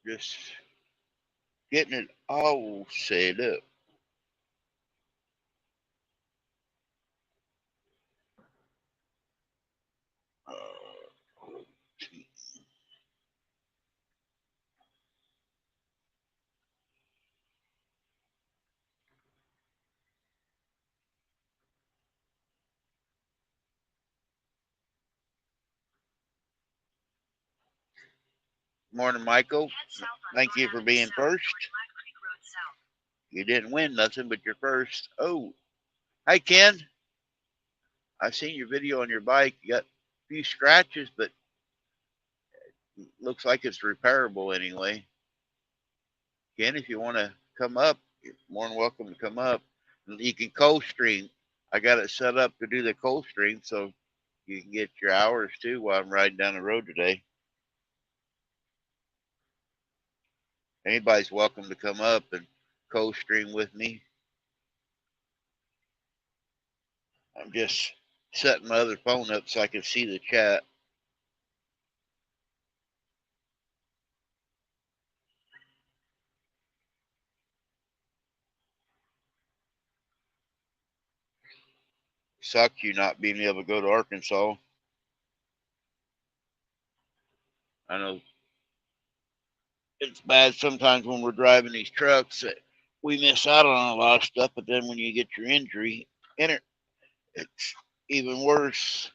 Just getting it all set up. Morning, Michael. Thank you for being first. You didn't win nothing, but you're first. Oh, hi, Ken. I seen your video on your bike. You got a few scratches, but looks like it's repairable anyway. Ken, if you want to come up, you're more than welcome to come up. You can co-stream. I got it set up to do the co-stream, so you can get your hours too while I'm riding down the road today. Anybody's welcome to come up and co-stream with me. I'm just setting my other phone up so I can see the chat. Sucks you not being able to go to Arkansas. I know it's bad sometimes when we're driving these trucks that we miss out on a lot of stuff, but then when you get your injury in it, it's even worse.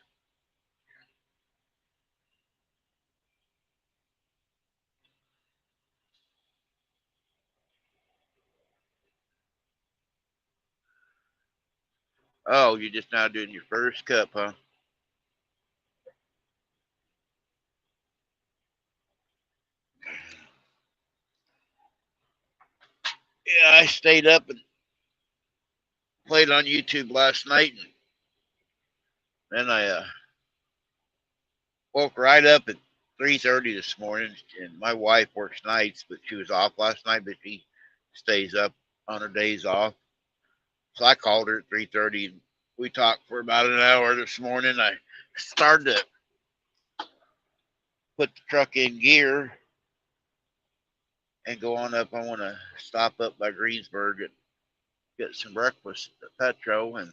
Oh, you're just now doing your first cup, huh? Yeah, I stayed up and played on YouTube last night, and then I woke right up at 3:30 this morning. And my wife works nights, but she was off last night, but she stays up on her days off. So I called her at 3:30, and we talked for about an hour this morning. I started to put the truck in gear and go on up. I want to stop up by Greensburg and get some breakfast at Petro. And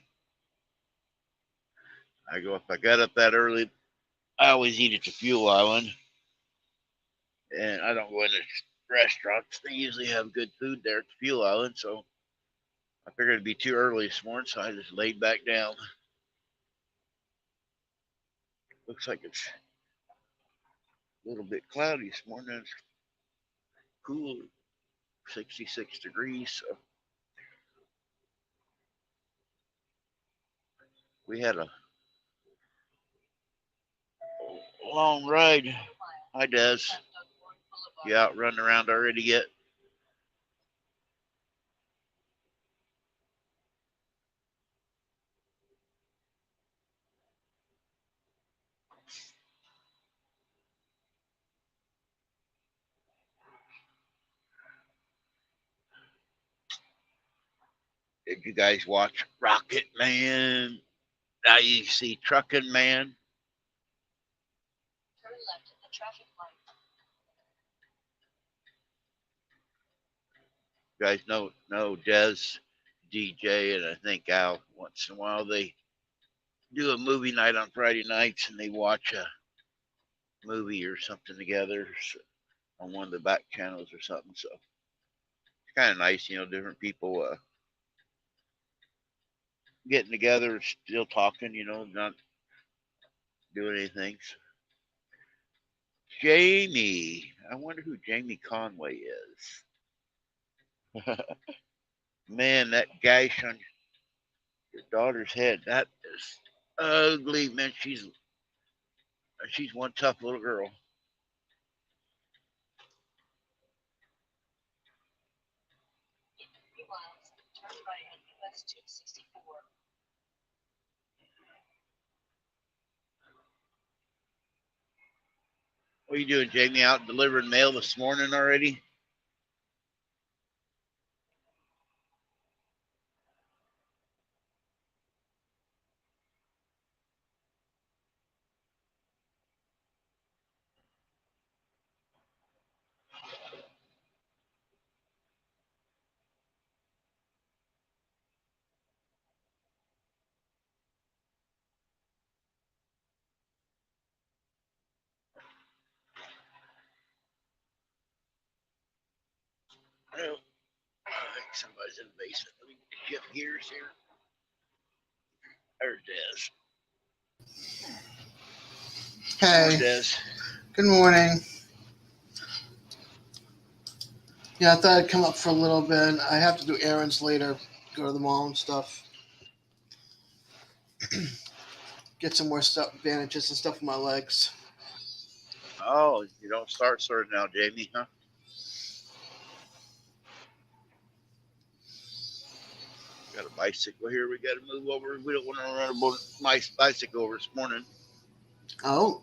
I go, if I got up that early, I always eat at the fuel island. And I don't go into restaurants. They usually have good food there at the fuel island. So I figured it'd be too early this morning. So I just laid back down. Looks like it's a little bit cloudy this morning. It's cool, 66 degrees. So we had a long ride. Hi, Des. You out running around already yet? Did you guys watch Rocket Man? Now you see Truckin' Man. You guys know Des, DJ, and I think Al. Once in a while they do a movie night on Friday nights, and they watch a movie or something together on one of the back channels or something. So it's kind of nice, different people getting together, still talking, not doing anything. So, Jamie, I wonder who Jamie Conway is. Man, that gash on your daughter's head, that is ugly, man. She's one tough little girl. What are you doing, Jamie? Out delivering mail this morning already? Somebody's in the basement. Let me shift gears here. There's Des. Morning, Hey, Des. good morning. Yeah, I thought I'd come up for a little bit. I have to do errands later, go to the mall and stuff, get some more stuff, bandages and stuff for my legs. Oh, you don't start sort now, Jamie, huh? Got a bicycle here. We got to move over. We don't want to run my bicycle over this morning. Oh,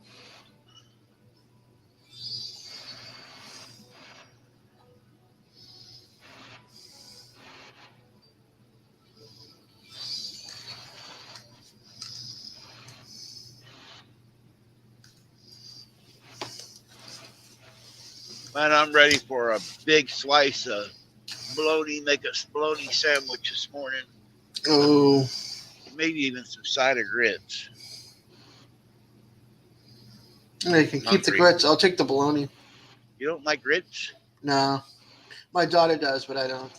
Man, I'm ready for a big slice of bologna. Make a bologna sandwich this morning. oh, Maybe even some side of grits. yeah, you can I'm keep the hungry. grits. I'll take the bologna. You don't like grits? No, my daughter does, but I don't.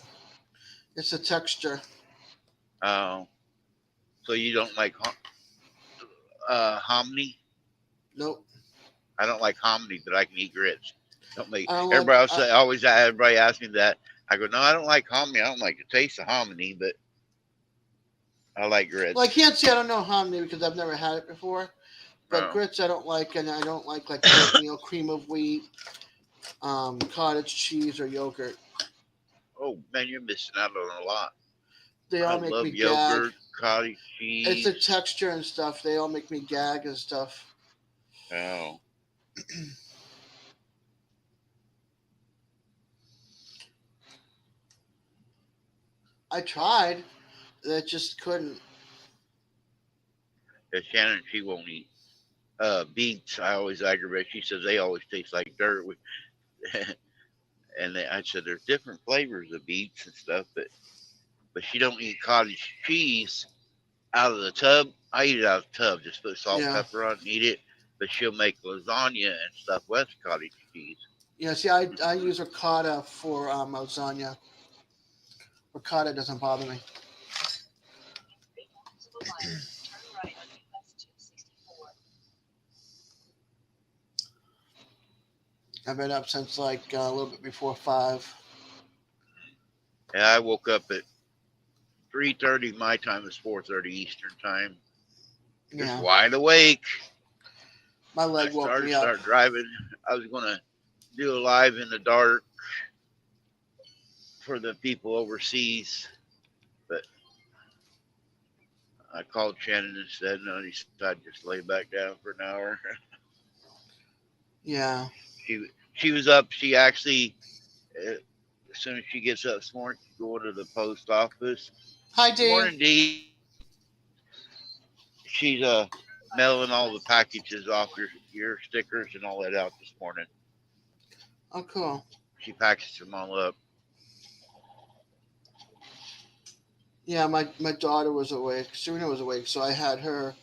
It's a texture. Oh, so you don't like hominy? Nope. I don't like hominy, but I can eat grits. Don't make I don't like. everybody else always everybody asks me that. I go, no, I don't like hominy. I don't like the taste of hominy, but I like Well, I grits. can't say I don't know hominy because I've never had it before. But Oh, grits I don't like, and I don't like oatmeal, cream of wheat, cottage cheese, or yogurt. oh man, you're missing out on a lot. They I all make me love gag. yogurt, cottage It's the cheese. texture and stuff. They all make me gag and stuff. Oh, I tried. That just couldn't. yeah, Shannon, she won't eat beets. I always aggravate. She says they always taste like dirt. And I said there's different flavors of beets and stuff, but she don't eat cottage cheese out of the tub. I eat it out of the tub. Just put salt and Yeah. pepper on it and eat it. But she'll make lasagna and stuff with cottage cheese. Yeah, see, I use ricotta for lasagna. Ricotta doesn't bother me. I've been up since like a little bit before 5. And I woke up at 3:30 my time. It's 4:30 Eastern time. Just Yeah. wide awake. My I leg woke me up. start driving. I was gonna do a live in the dark for the people overseas, but I called Shannon and said no. He said I'd just lay back down for an hour. Yeah. She was up. She actually, uh, as soon as she gets up this morning, she's going to the post office. Hi, Good D. morning, Dee. She's mailing all the packages off your stickers and all that out this morning. Oh, cool. She packages them all up. Yeah, my daughter was awake. Serena was awake, so I had her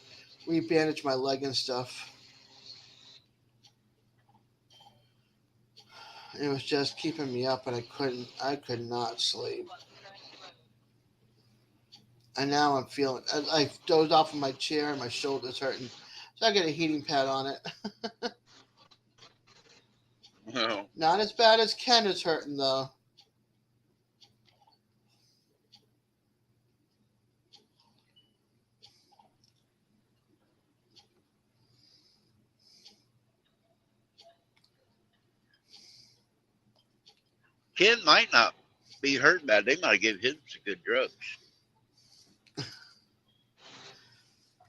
rebandage my leg and stuff. It was just keeping me up, and I could not sleep. And now I'm feeling, I dozed off of my chair and my shoulder's hurting. So I got a heating pad on it. Well, Not as bad as Ken is hurting, though. Ken might not be hurt bad. They might give him some good drugs.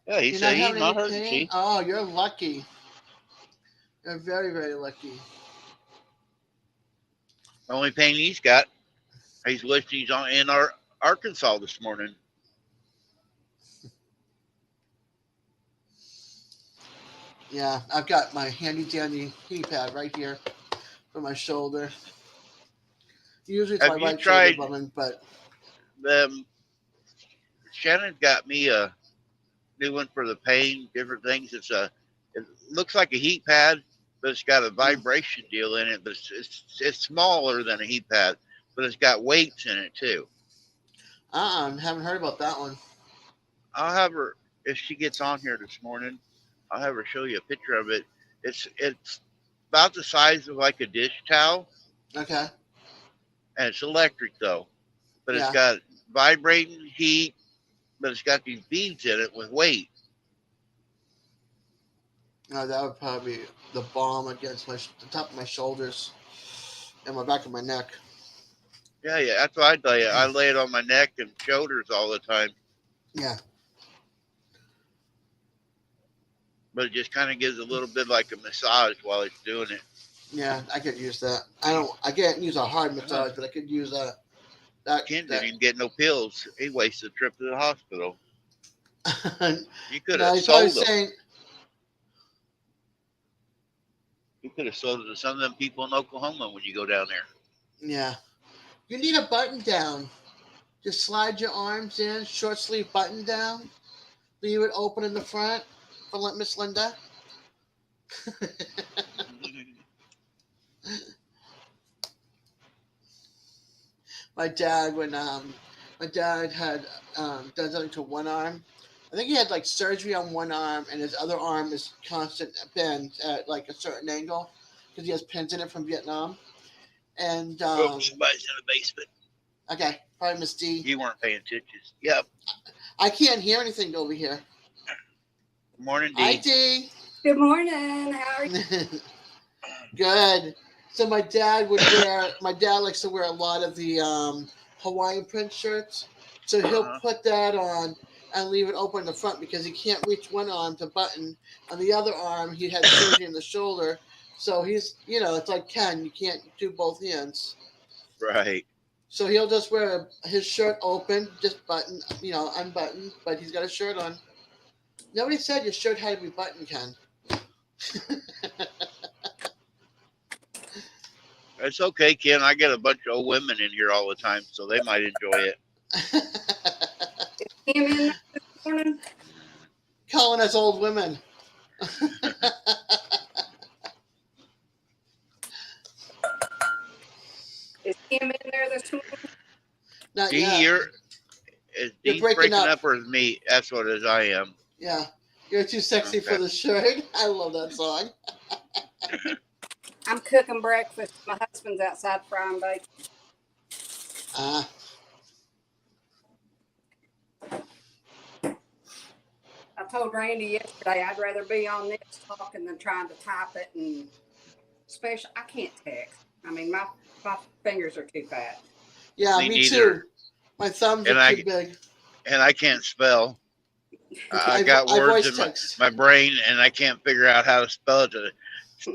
Yeah, he You're said not he's having any not hurting. pain? See, Oh, you're lucky. You're very, very lucky. the only pain he's got, he's wishing he's on in our Arkansas this morning. Yeah, I've got my handy dandy heating pad right here for my shoulder. Usually it's my Have you right shoulder, tried but them? Shannon got me a new one for the pain, different things. It looks like a heat pad, but it's got a mm, vibration deal in it. But it's smaller than a heat pad, but it's got weights in it too. Haven't heard about that one. I'll have her if she gets on here this morning. I'll have her show you a picture of it. It's about the size of like a dish towel, Okay. and it's electric though. But it's Yeah. got vibrating heat, but it's got these beads in it with weight. No, that would probably be the bomb against the top of my shoulders and my back of my neck. Yeah, yeah, that's what I tell you. I lay it on my neck and shoulders all the time, Yeah. but it just kind of gives a little bit like a massage while it's doing it. Yeah, I could use that. I don't. I can't use a hard Uh-huh. massage, but I could use a that Ken didn't that. even get no pills. He wasted a trip to the hospital. You could No, have he's probably sold them. saying, You could have sold it to some of them people in Oklahoma when you go down there. yeah, you need a button down. Just slide your arms in, short sleeve button down, leave it open in the front for Miss Linda. My dad, when my dad had done something to one arm. I think he had like surgery on one arm, and his other arm is constant bend at like a certain angle because he has pins in it from Vietnam. And Oh, somebody's in the basement. okay, probably Miss D. You weren't paying attention. Yep. I can't hear anything over here. Morning, Hi, D. D. Good morning. How are you? Good. So my dad would wear. My dad likes to wear a lot of the Hawaiian print shirts. So he'll Uh-huh. put that on and leave it open in the front because he can't reach one arm to button. On the other arm, he had surgery in the shoulder. So he's, it's like Ken. You can't do both hands. Right. So he'll just wear his shirt open, just button, unbuttoned, but he's got a shirt on. Nobody said your shirt had to be buttoned, Ken. It's okay, Ken. I get a bunch of old women in here all the time, so they might enjoy it. Kim in there this morning? Calling us old women. Is Kim in there this morning? Not D, yet. is You're D breaking breaking up. up or is me? That's what it is. I am. Yeah. You're too sexy for Okay. the shirt. I love that song. I'm cooking breakfast. My husband's outside frying bacon. Ah, I told Randy yesterday I'd rather be on this talking than trying to type it, and especially I can't text. I mean, my fingers are too fat. yeah, Me me neither. too. My thumbs And are too big. I can't spell. I got I words voice in text. my brain, and I can't figure out how to spell it to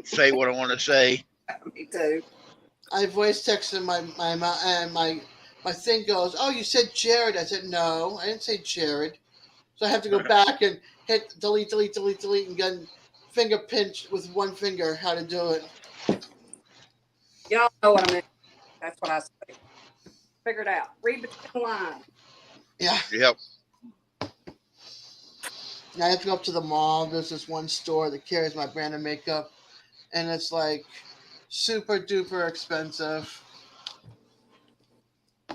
say what I want to say. Me too. I voice text and my thing goes, "Oh, you said Jared." I said, "No, I didn't say Jared." So I have to go back and hit delete, delete, delete, delete, and then finger pinch with one finger how to do it. Y'all know what I mean. That's what I say. Figure it out. Read between the lines. Yeah. Yep. I have to go up to the mall. There's this one store that carries my brand of makeup, and it's like super duper expensive.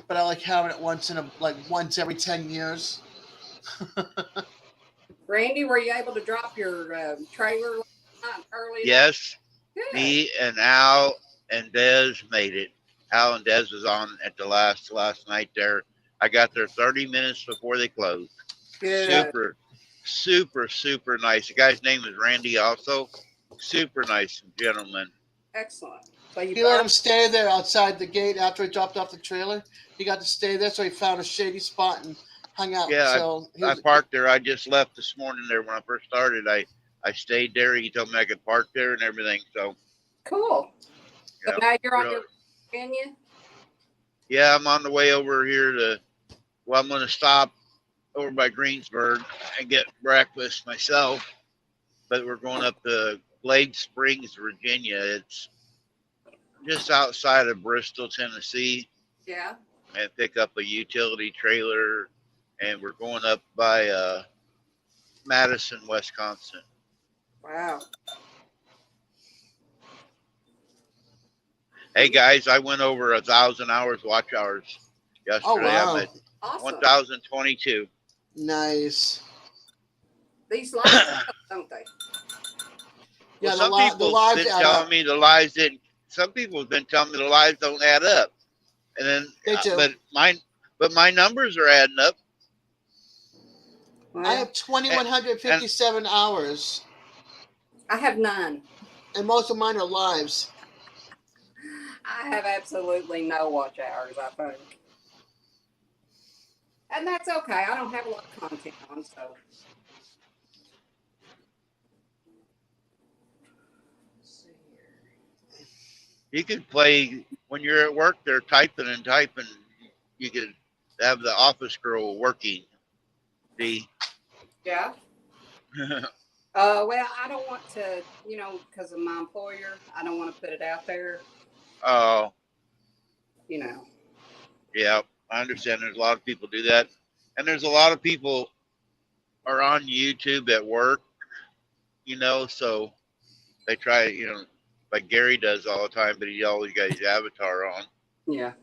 But I like having it once every 10 years. Randy, were you able to drop your trailer early? Yes. Good. Me and Al and Dez made it. Al and Dez was on at the last night there. I got there 30 minutes before they closed. Good. Super nice. The guy's name is Randy also. Super nice gentleman. Excellent. So you He let him stay there outside the gate after he dropped off the trailer. He got to stay there, so he found a shady spot and hung out. Yeah, So I parked there. I just left this morning there when I first started. I stayed there. He told me I could park there and everything. So cool. So yeah, now you're on really. your Virginia? Yeah, I'm on the way over here to. Well, I'm going to stop over by Greensburg and get breakfast myself. But we're going up to Glade Springs, Virginia. It's just outside of Bristol, Tennessee, Yeah. and pick up a utility trailer. And we're going up by Madison, Wisconsin. Wow. Hey guys, I went over 1,000 hours watch hours yesterday. Oh wow. Awesome. 1,022. Nice. These lives add up, don't they? Well, Yeah, some the people's lives been add telling up. me the lives didn't. Some people have been telling me the lives don't add up, and then, They do. but my numbers are adding up, I Well, have twenty and, one hundred and fifty seven hours, I have none. and most of mine are lives. I have absolutely no watch hours, I think. And that's okay. I don't have a lot of content on, so. Let's see here. you could play when you're at work. They're typing and typing. You could have the office girl working. See, Yeah. Well, I don't want to, because of my employer, I don't want to put it out there, oh you know. yeah, I understand. There's a lot of people do that, and there's a lot of people are on YouTube at work. So they try. Like Gary does all the time, but he always got his avatar on. Yeah.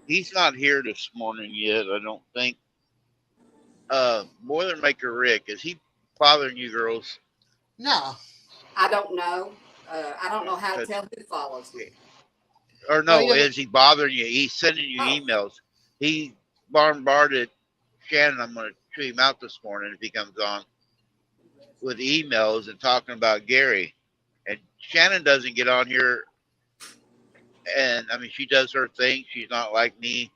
He's not here this morning yet. I don't think. Boilermaker Rick, is he bothering you girls? No, I don't know. I don't know how to 'Cause- tell who follows me. or no, he no, doesn't. is he bothering you? He's sending you Oh, emails. He bombarded Shannon. I'm going to chew him out this morning if he comes on with emails and talking about Gary. And Shannon doesn't get on here, and I mean she does her thing. She's not like me,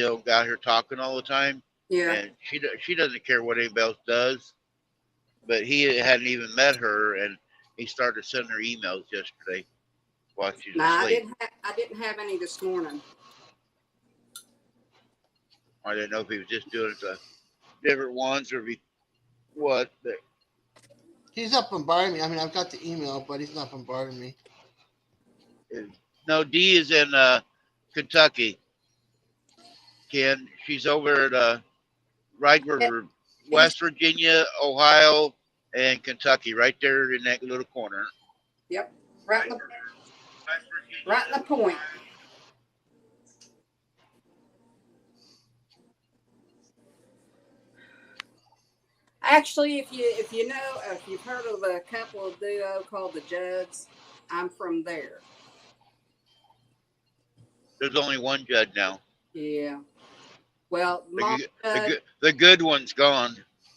out here talking all the time. yeah. And she doesn't care what anybody else does. But he hadn't even met her, and he started sending her emails yesterday while she's Nah, asleep. I didn't have any this morning. I didn't know if he was just doing it to different ones or if he what. He's not bombarding me. I mean, I've got the email, but he's not bombarding me. No, D is in Kentucky. Ken, she's over at right Yeah, where he's West Virginia, Ohio, and Kentucky, right there in that little corner. yep, right in the right in the point. Actually, if you've heard of a couple of duo called the Judds, I'm from there. There's only one Judd now. Yeah. Well, The Mama Judd, the good one's gone.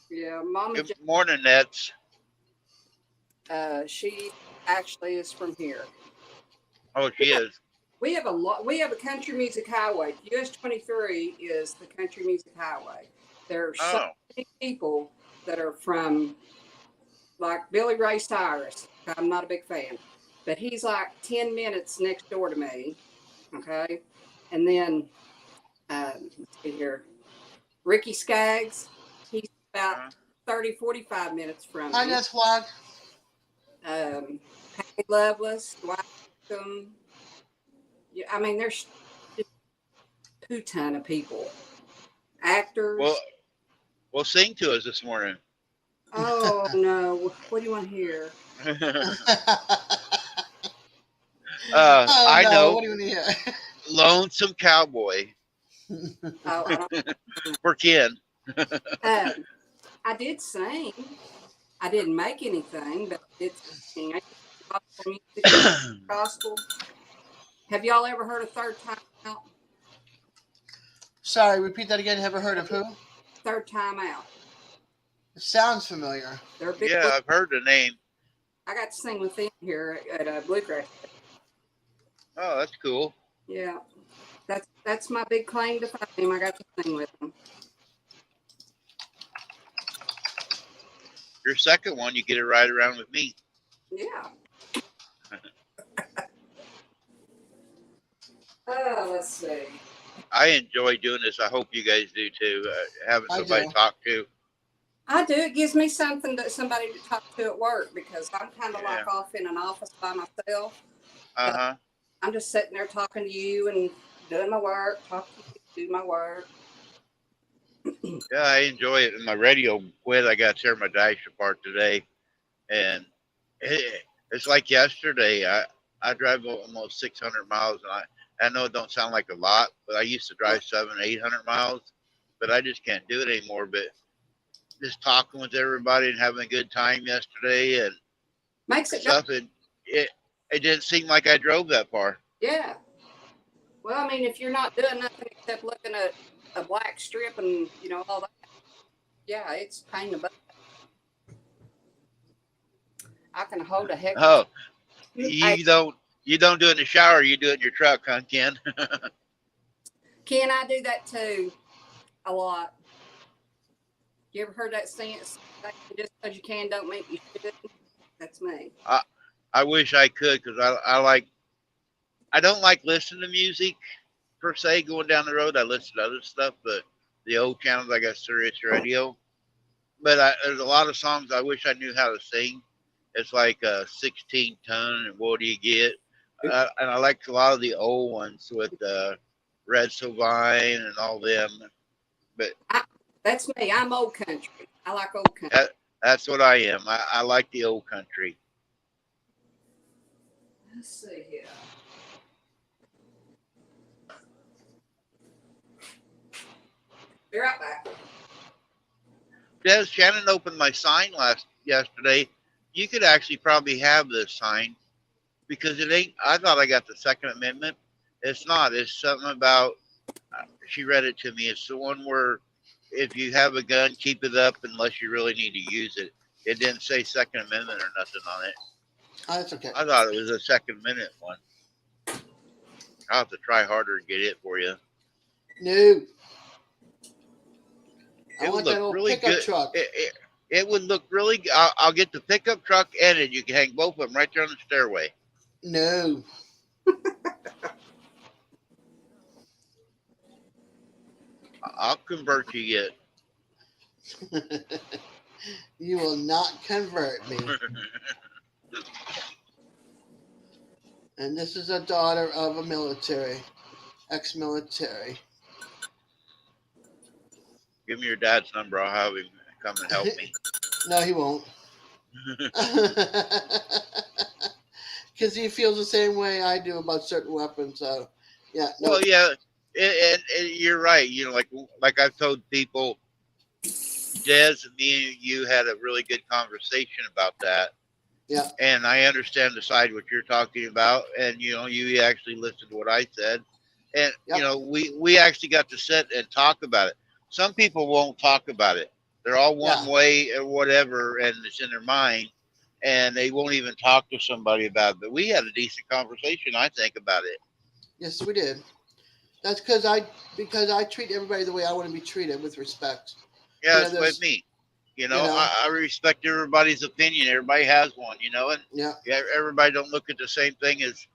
yeah, Mama Good Judd, morning, Nets. she actually is from here. Oh, she We have, is. we have a lot. We have a country music highway. US 23 is the country music highway. There are so Oh, many people that are from like Billy Ray Cyrus. I'm not a big fan, but he's like 10 minutes next door to me. Okay. And then, let's see here, Ricky Skaggs, he's about uh, 30, 45 minutes from Hi, me. Nest Flag. Patty Loveless, Dwight Yoakam. Yeah, I mean, there's just a ton of people. well, Actors. well, sing to us this morning. Oh, no. What do you want to hear? Oh I no! What know, do you want to hear? Lonesome Cowboy Oh, I don't. for Ken. Um, I did sing. I didn't make anything, but I did sing. I did gospel music, gospel. Have y'all ever heard of Third Time Out? Sorry, repeat that again. Ever heard of who? Third Time Out. It sounds familiar. They're a big. Yeah, I've heard the name. I got to sing with them here at Bluegrass. Oh, that's cool. Yeah, that's my big claim to fame. I got to sing with them. Your second one, you get it right around with me. Yeah. Let's see. I enjoy doing this. I hope you guys do too. Having I somebody do. talk to. I do. It gives me something somebody to talk to at work because I'm kind of Yeah. like off in an office by myself. Uh huh. I'm just sitting there talking to you and doing my work, talking to you, do my work. Yeah, I enjoy it. And my radio quit. I got to tear my dash apart today, and it's like yesterday. I drive almost 600 miles, and I know it don't sound like a lot, but I used to drive 700, 800 miles. but I just can't do it anymore. But just talking with everybody and having a good time yesterday and Makes it go. stuff, it it didn't seem like I drove that far. Yeah. Well, I mean, if you're not doing nothing except looking at a black strip and all that, yeah, it's a pain in the butt. I can hold a heck of Oh, a. I you don't do it in the shower. You do it in your truck, huh, Ken? can I do that too a lot. You ever heard that sentence? Just because you can don't mean you should. That's me. I I wish I could because I don't like listening to music per se going down the road. I listen to other stuff, but the old channels I got Sirius Radio. But there's a lot of songs I wish I knew how to sing. It's like 16 ton and what do you get? And I like a lot of the old ones with Red Sylvine and all them. But I, that's me. I'm old country. I like old country. that's what I am. I like the old country. Let's see here. Be right back. Des, Shannon opened my sign yesterday. You could actually probably have this sign because it ain't. I thought I got the Second Amendment. It's not. It's something about. She read it to me. It's the one where if you have a gun, keep it up unless you really need to use it. It didn't say Second Amendment or nothing on it. Oh, that's okay. I thought it was a Second Amendment one. I'll have to try harder to get it for you. No. I It would want that look old really pickup good. truck. It would look really. I'll get the pickup truck and it. You can hang both of them right there on the stairway. No. I'll convert you yet. You will not convert me. And this is a daughter of a military, ex-military. Give me your dad's number. I'll have him come and help me. No, he won't. Because he feels the same way I do about certain weapons. So, yeah, no. Well, yeah, and you're right. You know, like I've told people, Des and me and you had a really good conversation about that. Yeah. And I understand the side what you're talking about, and you actually listened to what I said, and Yep. we actually got to sit and talk about it. Some people won't talk about it. They're all one Yeah. way or whatever, and it's in their mind, and they won't even talk to somebody about it. But we had a decent conversation, I think, about it. Yes, we did. That's because I treat everybody the way I want to be treated with respect. Yeah, You know, that's with there's me. you know, I respect everybody's opinion. Everybody has one, and yeah, everybody don't look at the same thing as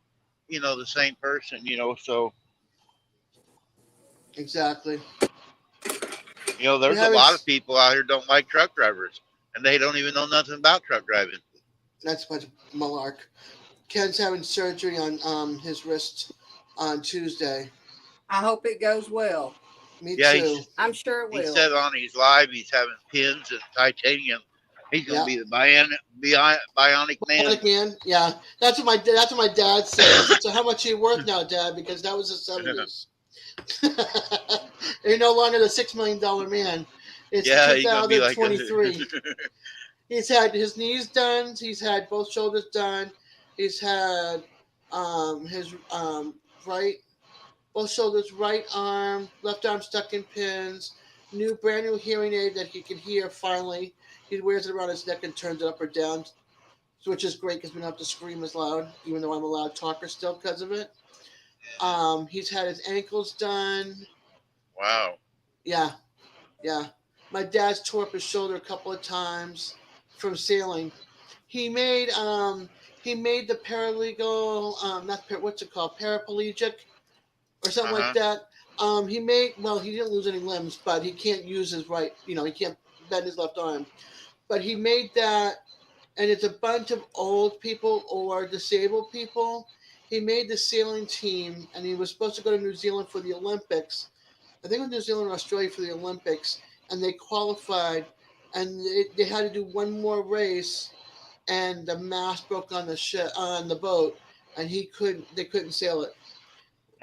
the same person. So exactly. We're there's a having lot of people out here don't like truck drivers, and they don't even know nothing about truck driving. that's much malark. Ken's having surgery on his wrist on Tuesday. I hope it goes well. Me Yeah, too. I'm sure it he will. said on his live he's having pins and titanium. He's gonna Yeah. be the bionic man. Like, man, yeah, that's what my dad said. I said, so how much are you worth now, Dad? Because that was the 70s. You're no longer the $6 million man. It's Yeah, he's gonna be like 2023. He's had his knees done. He's had both shoulders done. He's had his right both shoulders, right arm, left arm stuck in pins. Brand new hearing aid that he can hear. Finally, he wears it around his neck and turns it up or down, which is great because we don't have to scream as loud, even though I'm a loud talker still because of it. He's had his ankles done. Wow. Yeah, yeah. My dad's tore up his shoulder a couple of times from sailing. He made the paralegal not what's it called, paraplegic or something like Uh-huh. that. He didn't lose any limbs, but he can't use his right. He can't bend his left arm. But he made that, and it's a bunch of old people or disabled people. He made the sailing team, and he was supposed to go to New Zealand for the Olympics. I think it was New Zealand or Australia for the Olympics, and they qualified, and they had to do one more race, and the mast broke on the ship on the boat, and they couldn't sail it.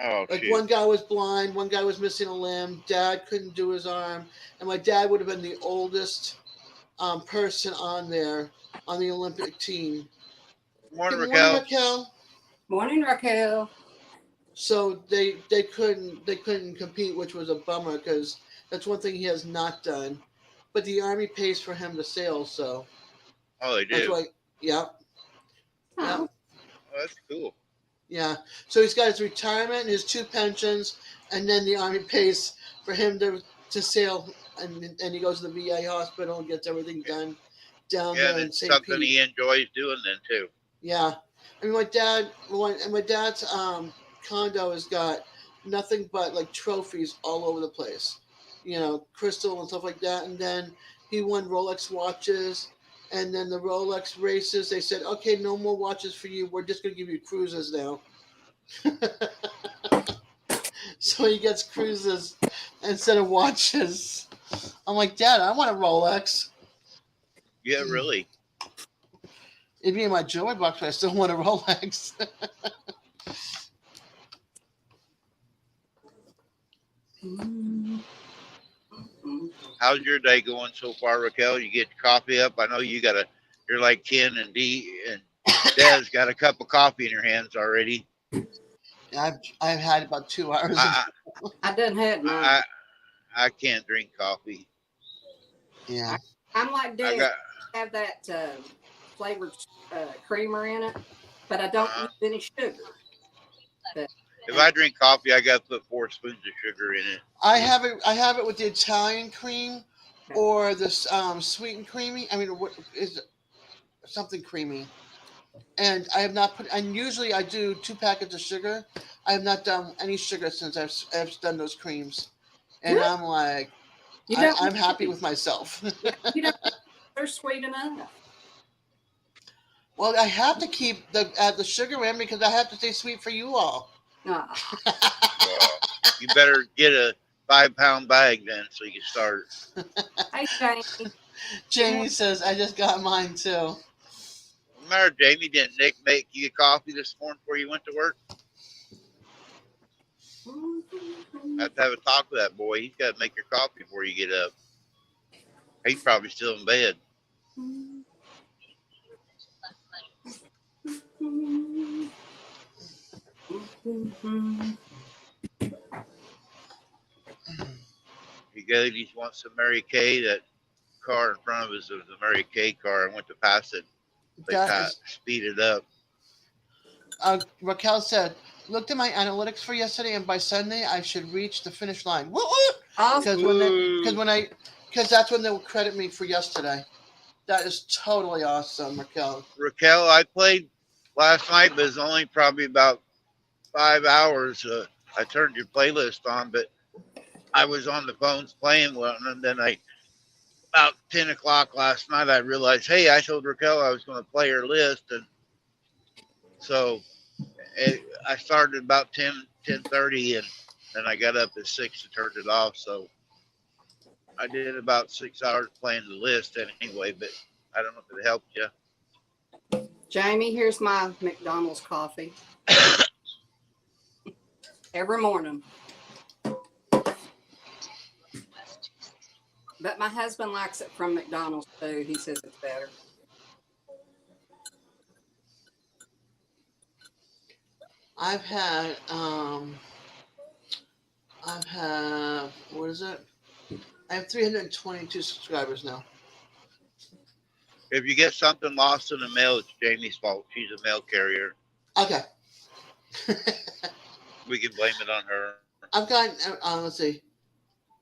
Oh Like shoot. one guy was blind, one guy was missing a limb. Dad couldn't do his arm, and my dad would have been the oldest person on there on the Olympic team. Morning, Good morning, Raquel. Raquel. Morning, Raquel. So they couldn't compete, which was a bummer because that's one thing he has not done. But the army pays for him to sail, so Oh, they that's do. why. Yep, yep, Oh, Oh, that's cool. yeah. So he's got his retirement, his two pensions, and then the army pays for him to sail, and he goes to the VA hospital and gets everything done down Yeah, and there in it's St. something Pete. he enjoys doing then too. Yeah, I mean my dad's condo has got nothing but like trophies all over the place, crystal and stuff like that. And then he won Rolex watches, and then the Rolex races. They said, okay, no more watches for you. We're just gonna give you cruises now. So he gets cruises instead of watches. I'm like, Dad, I want a Rolex. Yeah, really. It'd be in my jewelry box, but I still want a Rolex. How's your day going so far, Raquel? You get your coffee up? I know you got a. You're like Ken and D and Dez got a cup of coffee in your hands already. I've had about 2 hours ago. I I done had mine. I I can't drink coffee. Yeah. I, I'm like I Des. got. Have that flavored creamer in it, but I don't Uh, use any sugar. But if and I drink coffee, I got to put 4 spoons of sugar in it. I have it with the Italian cream okay. or this sweet and creamy. I mean, what is it? Something creamy. And I have not put. And usually I do 2 packets of sugar. I have not done any sugar since I've done those creams, and Good. I'm like, You I, don't I'm need happy to. with myself. Yeah, you don't. They're sweet enough. Well, I have to keep the sugar in because I have to stay sweet for you all. Ah, Well, you better get a 5 pound bag then, so you can start. hey Jamie. Good Jamie says I just got mine too. Remember, Jamie, didn't Nick make you coffee this morning before you went to work? I morning. have to have a talk with that boy. He's got to make your coffee before you get up. He's probably still in bed. He goes, he wants to Mary Kay. That car in front of us was a Mary Kay car. I went to pass it. They That is speed it up. Raquel said, looked at my analytics for yesterday, and by Sunday I should reach the finish line. Woo! Awesome. Because Woo! because that's when they'll credit me for yesterday. That is totally awesome, Raquel. Raquel, I played last night, but it's only probably about 5 hours. I turned your playlist on, but I was on the phones playing one, and then about 10 o'clock last night, I realized, hey, I told Raquel I was going to play her list, and so I started about 10:30, and then I got up at 6 and turned it off. So I did about 6 hours playing the list anyway, but I don't know if it helped you. Jamie, here's my McDonald's coffee every morning. But my husband likes it from McDonald's too. He says it's better. I've had what is it? I have 322 subscribers now. If you get something lost in the mail, it's Jamie's fault. She's a mail carrier. Okay. We can blame it on her. I've gotten let's see.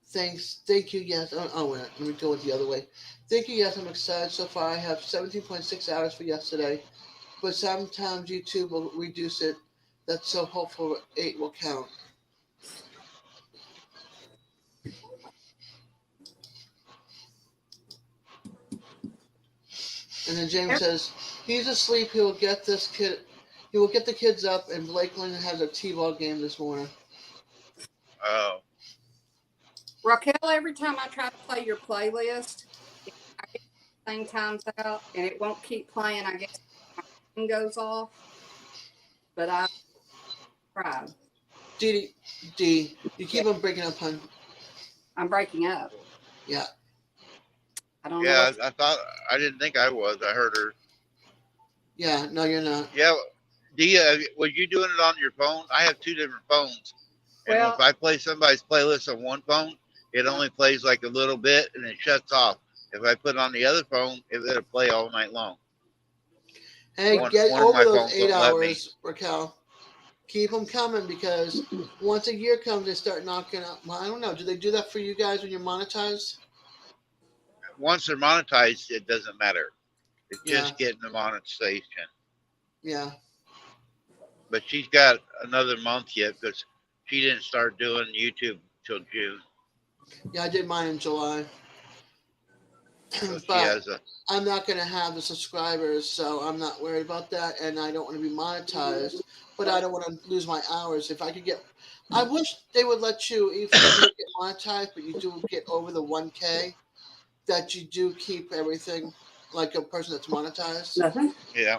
Thank you, yes. Wait, let me go with the other way. Thank you, yes. I'm excited so far. I have 17.6 hours for yesterday, but sometimes YouTube will reduce it. That's so hopeful 8 will count. And then James says he's asleep. He will get this kid. He will get the kids up, and Lakeland has a T-ball game this morning. Oh, Raquel, every time I try to play your playlist, I get the same times out and it won't keep playing. I guess my phone goes off, but I tried. D, D, you keep on breaking up, hon. I'm breaking up. Yeah, I don't know Yeah, what. I thought I didn't think I was. I heard her. yeah, no, you're not. Yeah, Dia, was you doing it on your phone? I have two different phones, and if Well, I play somebody's playlist on one phone, it uh, only plays like a little bit and it shuts off. If I put it on the other phone, it'll play all night long. Hey, well, get One of over my those phones eight won't let me. hours, Raquel. Keep them coming because once a year comes, they start knocking out. Well, I don't know. Do they do that for you guys when you're monetized? Once they're monetized, it doesn't matter. It's Yeah, just getting the monetization. yeah, But she's got another month yet because she didn't start doing YouTube till June. yeah. I did mine in July, So she but has a. I'm not going to have the subscribers, so I'm not worried about that. And I don't want to be monetized, but I don't want to lose my hours. If I could get, I wish they would let you, if you do get monetized, but you do get over the 1K, that you do keep everything like a person that's monetized. nothing. Yeah.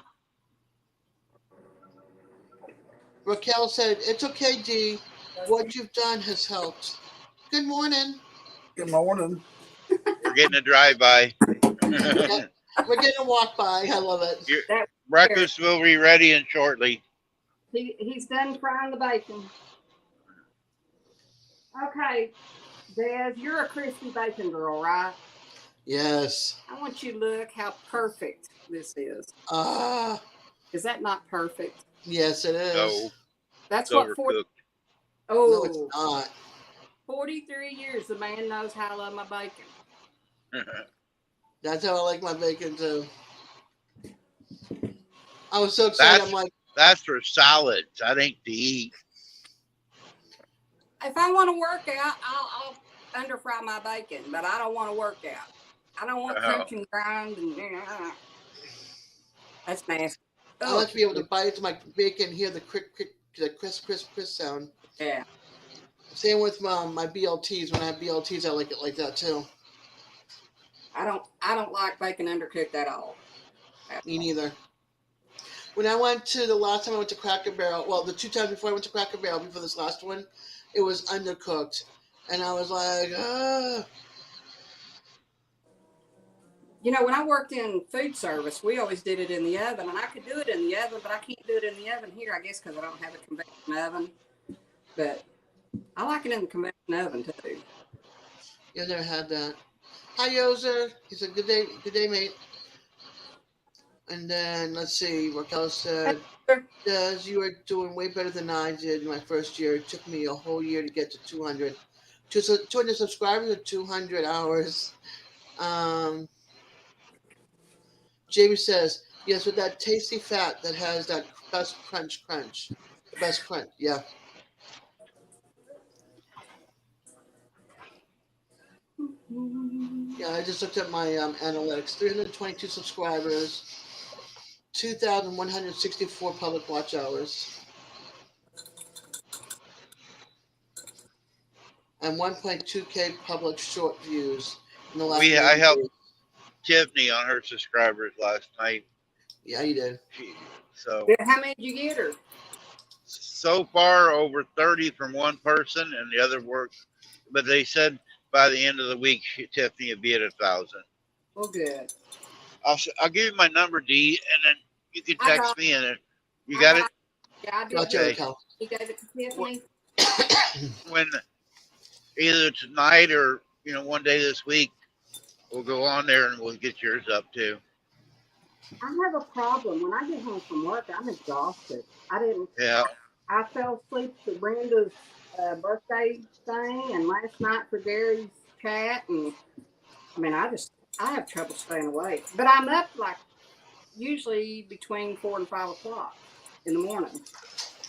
Raquel said, "It's okay, D. What you've done has helped." Good morning. Good morning. We're getting a drive by. Yeah, we're getting a walk by. I love it. Your That there. breakfast will be ready in shortly. He's done frying the bacon. Okay, Des, you're a crispy bacon girl, right? Yes. I want you to look how perfect this is. Ah, Is that not perfect? yes, it is. No, That's it's what 40, overcooked. No, it's oh, not. 43 years the man knows how I love my bacon. That's how I like my bacon too. I was so excited. I'm that's like, that's for salads. That ain't to eat. If I want to work out, I'll under fry my bacon, but I don't want to work out. I don't want Oh, crunch and grind and that's nasty. I Oh, like to be able to bite into my bacon, hear the the crisp, crisp, crisp sound. yeah. Same with my BLTs. When I have BLTs, I like it like that too. I don't like bacon undercooked at all. At Me all. neither. When I went to the last time I went to Cracker Barrel, well, the two times before I went to Cracker Barrel, before this last one, it was undercooked, and I was like, You know, when I worked in food service, we always did it in the oven, and I could do it in the oven, but I can't do it in the oven here, I guess, because I don't have a convection oven. But I like it in the convection oven too. you never had that. Hi, Yoser. He said, good day, mate. And then let's see, Raquel said, Des, you are doing way better than I did in my first year. It took me a whole year to get to 200. 200 subscribers or 200 hours. Um, Jamie says, yes, with that tasty fat that has that best crunch. The best crunch, yeah. Yeah, I just looked at my analytics. 322 subscribers, 2,164 public watch hours, and 1.2K public short views in the last I 90 helped days. Tiffany on her subscribers last night. Yeah, you did. So How many did you get her? so far over 30 from one person, and the other work. But they said by the end of the week, Tiffany would be at 1,000. Well, good. I'll give you my number, D, and then you can I got, text me. And you I got it. got, yeah, I did. Gotcha, Okay. Raquel. You gave it to Tiffany. When either tonight or one day this week, we'll go on there and we'll get yours up too. I have a problem. When I get home from work, I'm exhausted. I didn't. Yeah. I fell asleep to Brenda's birthday thing, and last night for Gary's chat, and I mean, I have trouble staying awake. But I'm up like usually between 4 and 5 o'clock in the morning.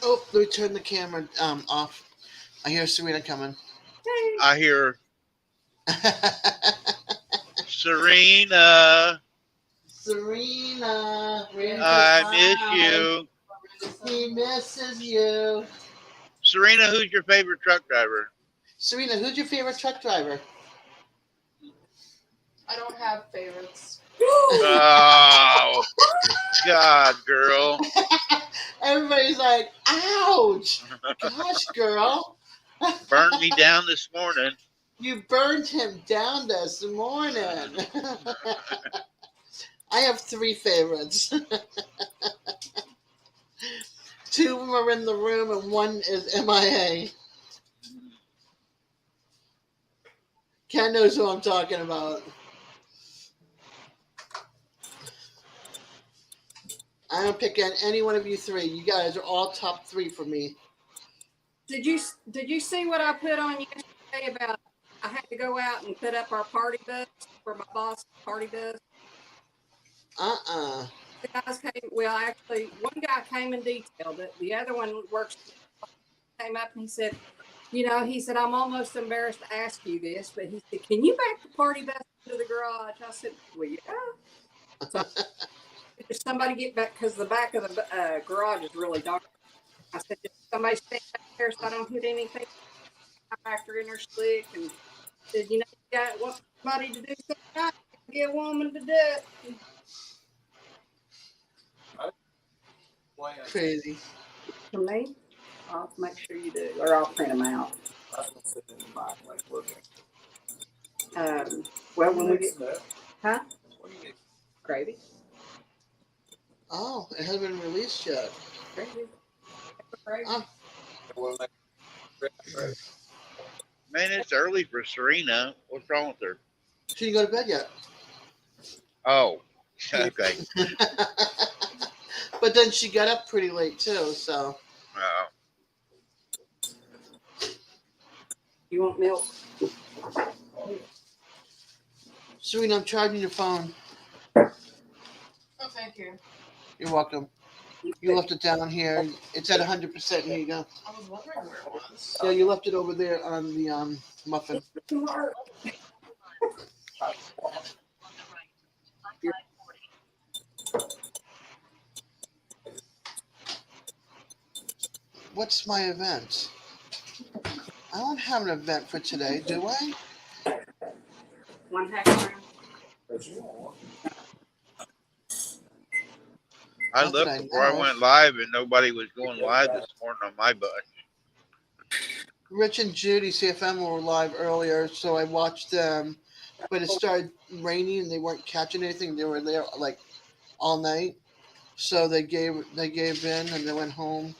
Oh, let me turn the camera off. I hear Serena coming. Hey, I hear Serena. Serena, I miss you. He misses you. Serena, who's your favorite truck driver? Serena, who's your favorite truck driver? I don't have favorites. Oh, God, girl. Everybody's like, ouch! Gosh, girl. Burned me down this morning. You burned him down this morning. I have three favorites. Two of them are in the room, and one is MIA. Ken knows who I'm talking about. I don't pick on any one of you three. You guys are all top three for me. Did you see what I put on yesterday about I had to go out and put up our party bus for my boss party bus? Uh-uh. The guys came. Well, actually, one guy came and detailed it. The other one works came up and he said, he said, I'm almost embarrassed to ask you this, but he said, can you back the party bus into the garage? I said, well, yeah. So if somebody get back, because the back of the garage is really dark. I said, just somebody stand back there so I don't hit anything. I backed her in her slick and said, you got want somebody to do something right, get a woman to do it. Crazy. For me, I'll make sure you do, or I'll print them out. Well, when we get, huh? Gravy. Oh, it hasn't been released yet. Gravy. Oh, Man, it's early for Serena. What's wrong with her? she didn't go to bed yet. Oh, okay. But then she got up pretty late too, so. You want milk? Serena, I'm charging your phone. Oh, thank you. You're welcome. You left it down here. It's at 100%. Here you go. I was wondering where it was. Yeah, you left it over there on the muffin. What's my event? I don't have an event for today, do I? One half round. I Not that looked I before I know went of. live, and nobody was going live this morning on my button. Rich and Judy CFM were live earlier, so I watched them. But it started raining and they weren't catching anything. They were there like all night, so they gave in and they went home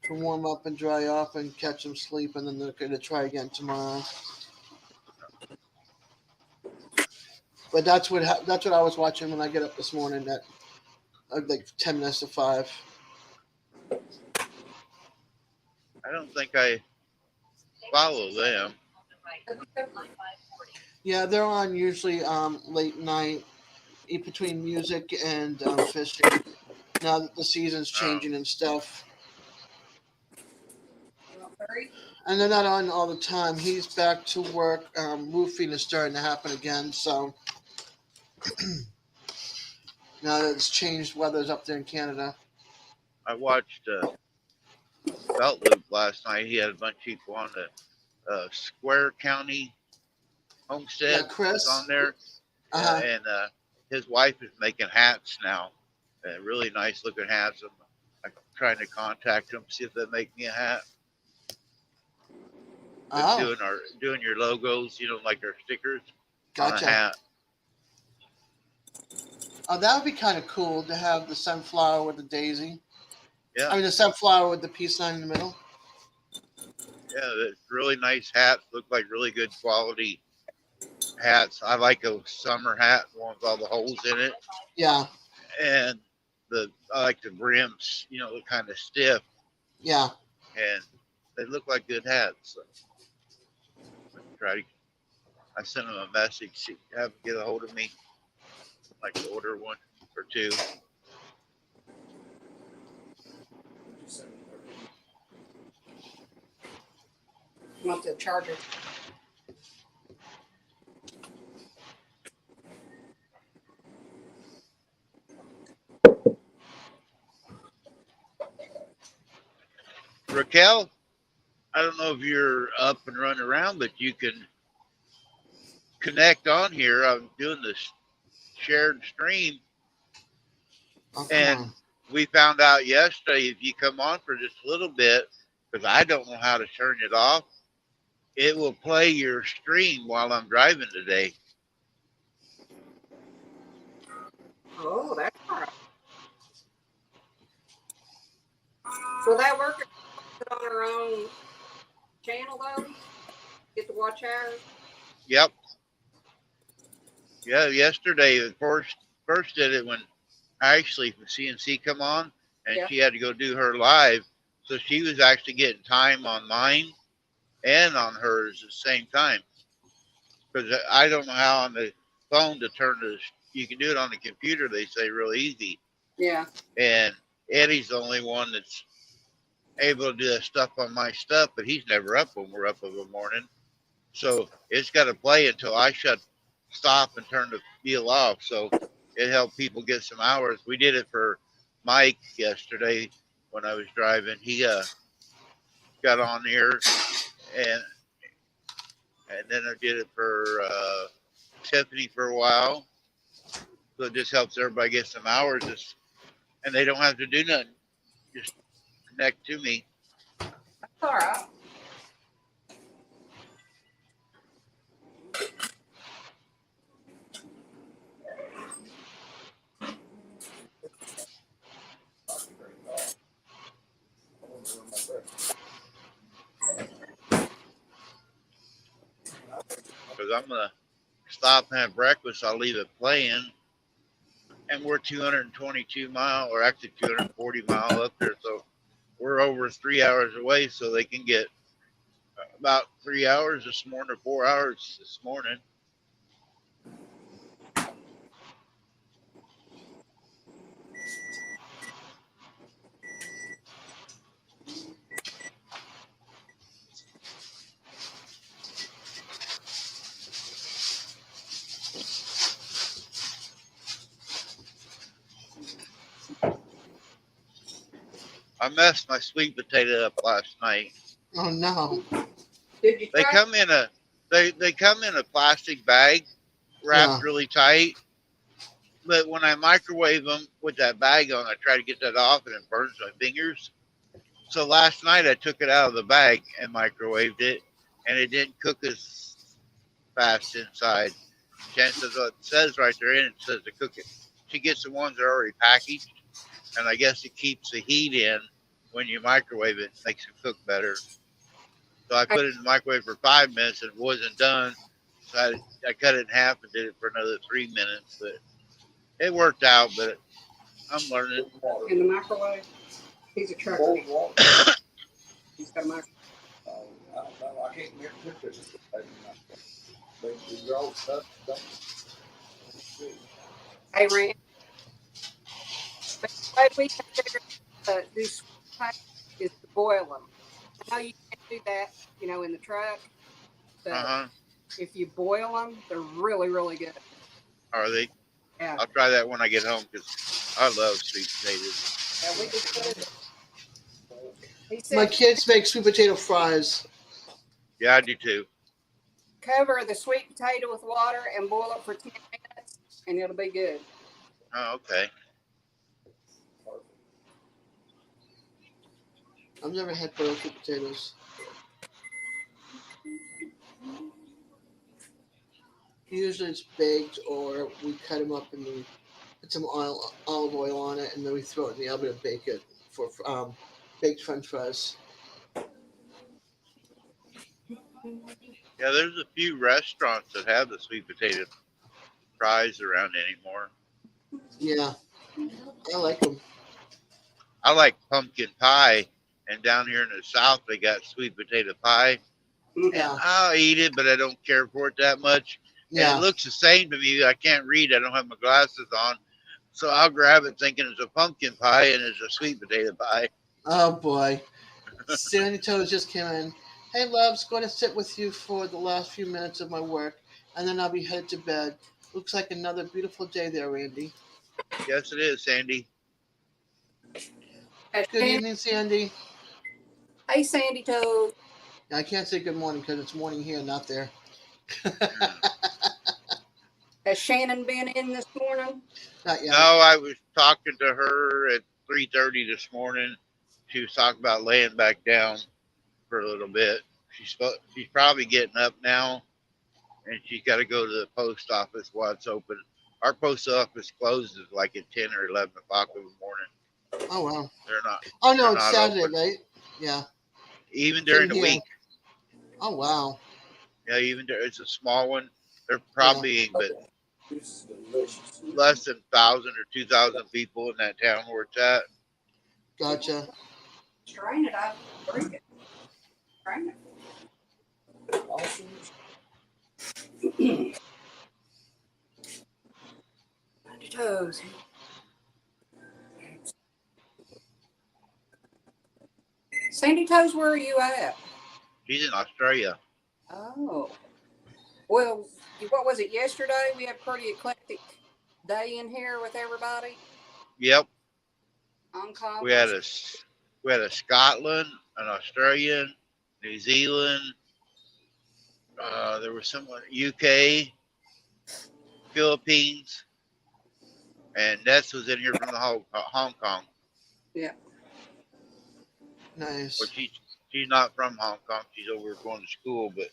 to warm up and dry off and catch some sleep, and then they're going to try again tomorrow. But that's what I was watching when I get up this morning at like 10 minutes to 5. I don't think I follow them. Yeah, they're on usually late night, between music and fishing. Now that the season's Um, changing and stuff, and they're not on all the time. He's back to work. Roofing is starting to happen again, so now that it's changed weather's up there in Canada. I watched Belt Loop last night. He had a bunch of people on the Square County Yeah, Homestead was on Chris. there, Uh-huh. and his wife is making hats now, really nice looking hats. I'm trying to contact them, see if they make me a hat. Oh, Doing your logos, like our stickers on a gotcha. hat. Oh, that would be kind of cool to have the sunflower with the daisy. Yeah, I mean, the sunflower with the peace sign in the middle. yeah, it's really nice hats. Look like really good quality hats. I like a summer hat, the one with all the holes in it, Yeah, and I like the brims, look kind of stiff, yeah. and they look like good hats. So I sent them a message, have them get a hold of me. I'd like to order one or two. You want the charger? Raquel, I don't know if you're up and running around, but you can connect on here. I'm doing this shared stream, Oh, come and on. we found out yesterday if you come on for just a little bit, because I don't know how to turn it off, it will play your stream while I'm driving today. Oh, that's all right. Will that work if we put on our own channel though? Get the watch hours? Yep. Yeah, yesterday the first did it when Ashley from CNC come on, and Yeah. she had to go do her live, so she was actually getting time on mine and on hers at the same time. Because I don't know how on the phone to turn the. You can do it on the computer. They say real easy, Yeah. and Eddie's the only one that's able to do that stuff on my stuff, but he's never up when we're up in the morning. So it's got to play until I stop and turn the deal off. So it helped people get some hours. We did it for Mike yesterday when I was driving. He got on here, and then I did it for Tiffany for a while. So it just helps everybody get some hours, and they don't have to do nothing. Just connect to me. That's all right. Because I'm gonna stop and have breakfast. I'll leave it playing, and we're 222 mile, or actually 240 mile up there. So we're over 3 hours away, so they can get about 3 hours this morning or 4 hours this morning. I messed my sweet potato up last night. Oh no. Did you They try? come in a they come in a plastic bag Yeah. wrapped really tight. But when I microwave them with that bag on, I try to get that off and it burns my fingers. So last night I took it out of the bag and microwaved it, and it didn't cook as fast inside. Chances it says right there in it says to cook it. She gets the ones that are already packaged, and I guess it keeps the heat in when you microwave it, makes it cook better. So I put it in the microwave for 5 minutes and it wasn't done. So I cut it in half and did it for another 3 minutes, but it worked out. But I'm learning. In the microwave? He's a trucker. He's got a microwave. I can't remember pictures. Hey, Rand, the way we consider do sweet potatoes is to boil them. I know you can't do that, in the truck, but Uh-huh. if you boil them, they're really, really good. Are they? Yeah. I'll try that when I get home because I love sweet potatoes. Yeah, we just put it. He My said kids make sweet potato fries. Yeah, I do too. cover the sweet potato with water and boil it for 10 minutes, and it'll be good. Oh, okay. I've never had boiled sweet potatoes. Usually it's baked, or we cut them up and we put some olive oil on it, and then we throw it in the oven and bake it for baked French fries. Yeah, there's a few restaurants that have the sweet potato fries around anymore. Yeah, I like them. I like pumpkin pie, and down here in the South they got sweet potato pie. And Yeah, I'll eat it, but I don't care for it that much. And it yeah. looks the same to me. I can't read. I don't have my glasses on. So I'll grab it thinking it's a pumpkin pie and it's a sweet potato pie. Oh boy, Sandy Toes just came in. Hey, loves, going to sit with you for the last few minutes of my work, and then I'll be headed to bed. Looks like another beautiful day there, Randy. Yes, it is, Sandy. Good evening, Sandy. Hey, Sandy Toad. I can't say good morning because it's morning here, not there. Has Shannon been in this morning? Not yet. No, I was talking to her at 3:30 this morning. She was talking about laying back down for a little bit. She's probably getting up now, and she's got to go to the post office while it's open. Our post office closes like at 10 or 11 o'clock in the morning. Oh wow. They're not Oh no, they're it's not Saturday, open right? Yeah. even Same during the here. week. Oh wow. Yeah, even there, it's a small one. They're Yeah. probably but This is delicious. less than 1,000 or 2,000 people in that town where it's at. Gotcha. Strain it, I drink it. Strain Awesome. it. Toes. Sandy Toes, where are you at? She's in Australia. Oh. Well, what was it yesterday? We had a pretty eclectic day in here with everybody. Yep, we had Uncommonly. a we had a Scotland, an Australian, New Zealand. There was someone UK, Philippines, and Ness was in here from the Hong Kong. Yeah. But Nice. she's not from Hong Kong. She's over going to school. But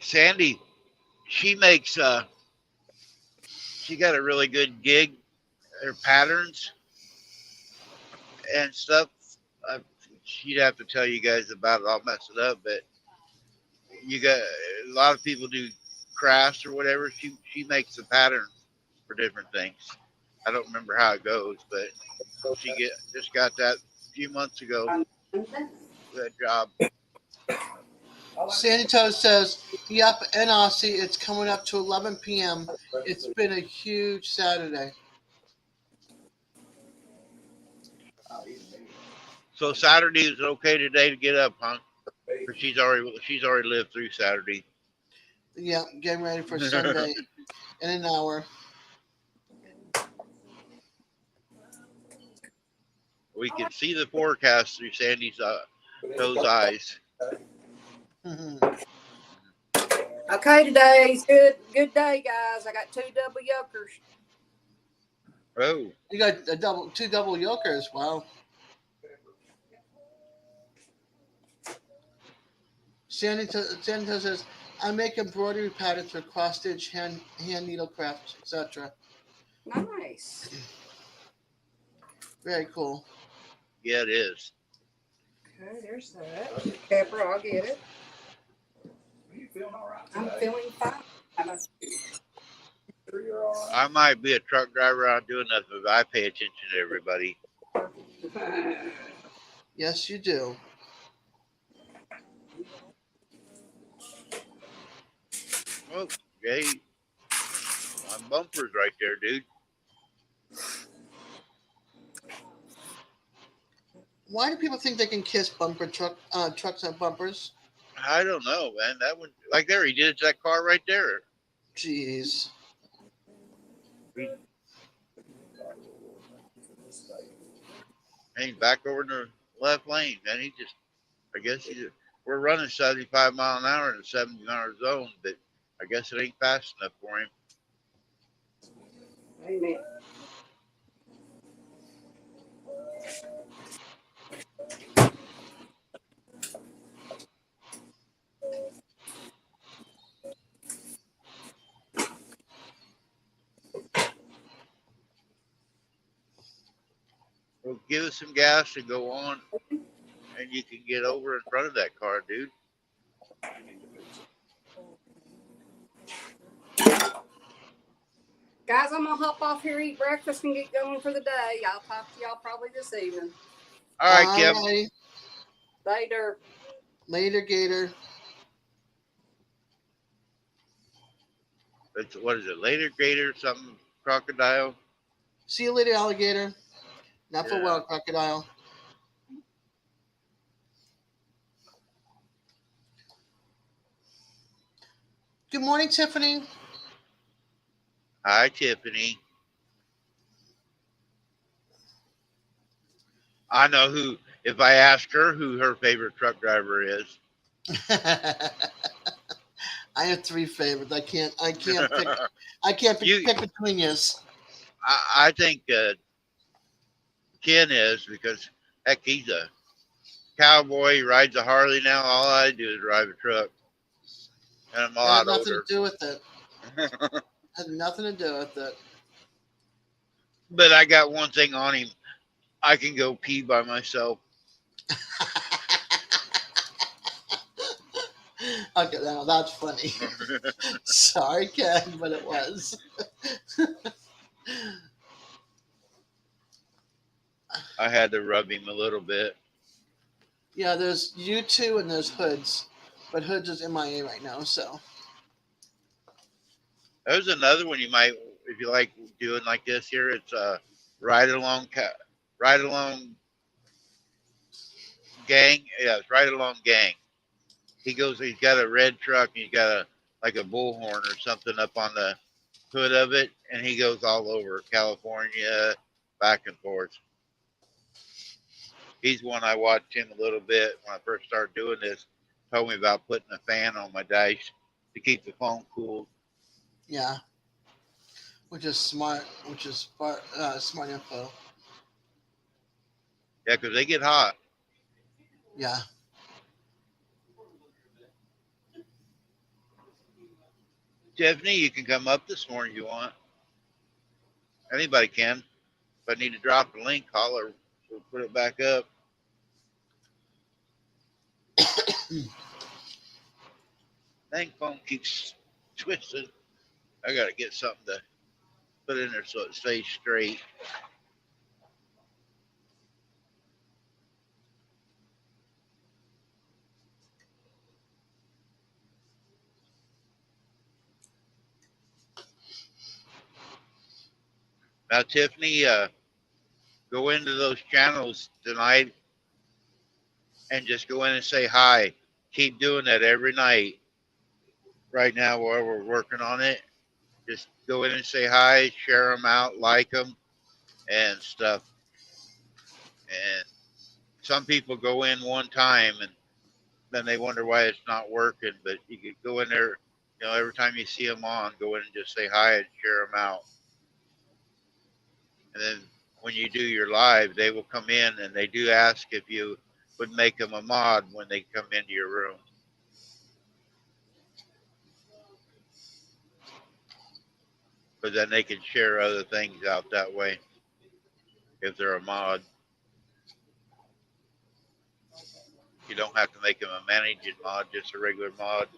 Sandy, she makes she got a really good gig. Her patterns and stuff. Uh, she'd have to tell you guys about it. I'll mess it up, but you got a lot of people do crafts or whatever. She makes the patterns for different things. I don't remember how it goes, but she just got that a few months ago. That job. Sandy Toes says, "Yep, in Aussie, it's coming up to 11 p.m. It's been a huge Saturday." So Saturday is okay today to get up, huh? Because she's already lived through Saturday. Yep, getting ready for Sunday in an hour. We can see the forecast through Sandy's Toes eyes. Mhm. Okay, today's good day, guys. I got 2 double yokers. Oh, You got two double yokers. Wow. Sandy Toes says, "I make embroidery patterns for cross stitch, hand needle crafts, etc." Nice. Very cool. yeah, it is. Okay, there's that. Pepper, I'll get it. Are you feeling all right I'm today? feeling fine. How about you? Sure you're all right? I might be a truck driver. I don't do nothing, but I pay attention to everybody. Yes, you do. Oh, Jay, my bumper's right there, dude. Why do people think they can kiss trucks and bumpers? I don't know, man. That one, like there, he did it to that car right there. Jeez. He he's back over in the left lane, man. I guess we're running 75 mile an hour in a 70-mile zone, but I guess it ain't fast enough for him. Amen. Well, give us some gas and go on, and you can get over in front of that car, dude. Guys, I'm gonna hop off here, eat breakfast, and get going for the day. I'll talk to y'all probably this evening. All right, Kim. Alrighty. Later. Later, Gator. It's what is it? Later, gator, something, crocodile. See you later, alligator. Not for Yeah. well, crocodile. Good morning, Tiffany. Hi, Tiffany. I know who. If I ask her who her favorite truck driver is, I have three favorites. I can't pick. I can't you, pick between us. I think Ken is because heck, he's a cowboy. He rides a Harley now. All I do is drive a truck, and I'm a That had lot nothing to older. do with it. Had nothing to do with it. But I got one thing on him. I can go pee by myself. Okay, now that's funny. Sorry, Ken, but it was. I had to rub him a little bit. Yeah, there's you two and there's Hoods, but Hoods is MIA right now. So There's another one you might, if you like doing like this here. It's ride along, ride along gang. Yeah, it's ride along gang. He goes. He's got a red truck. And he's got a like a bullhorn or something up on the hood of it, and he goes all over California, back and forth. He's one I watched him a little bit when I first started doing this. Told me about putting a fan on my dice to keep the phone cool. yeah, which is smart, which is smart info. Yeah, because they get hot. Yeah, Tiffany, you can come up this morning if you want. Anybody can. If I need to drop the link, holler. We'll put it back up. Dang phone keeps twisting. I gotta get something to put in there so it stays straight. Now, Tiffany, go into those channels tonight and just go in and say hi. Keep doing that every night. Right now, while we're working on it, just go in and say hi, share them out, like them, and stuff. And some people go in one time and then they wonder why it's not working. But you could go in there, every time you see them on, go in and just say hi and share them out. And then when you do your live, they will come in and they do ask if you would make them a mod when they come into your room. But then they can share other things out that way if they're a mod. You don't have to make them a managed mod, just a regular mod.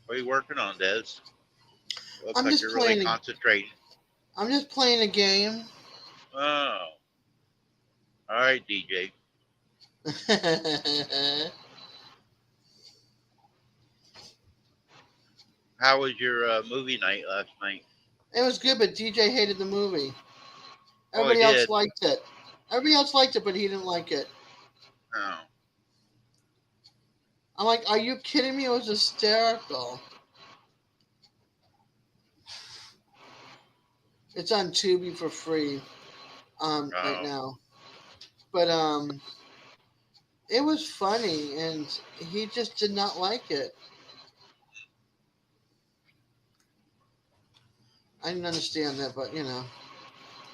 What are you working on, Des? Looks I'm like just you're really playing. concentrating. I'm just playing a game. Oh, all right, DJ. It How was your movie night last night? was good, but DJ hated the movie. Oh, I Everybody else did. liked it. Everybody else liked it, but he didn't like it. Oh, I'm like, are you kidding me? It was hysterical. It's on Tubi for free, right oh. now. But it was funny, and he just did not like it. I didn't understand that, but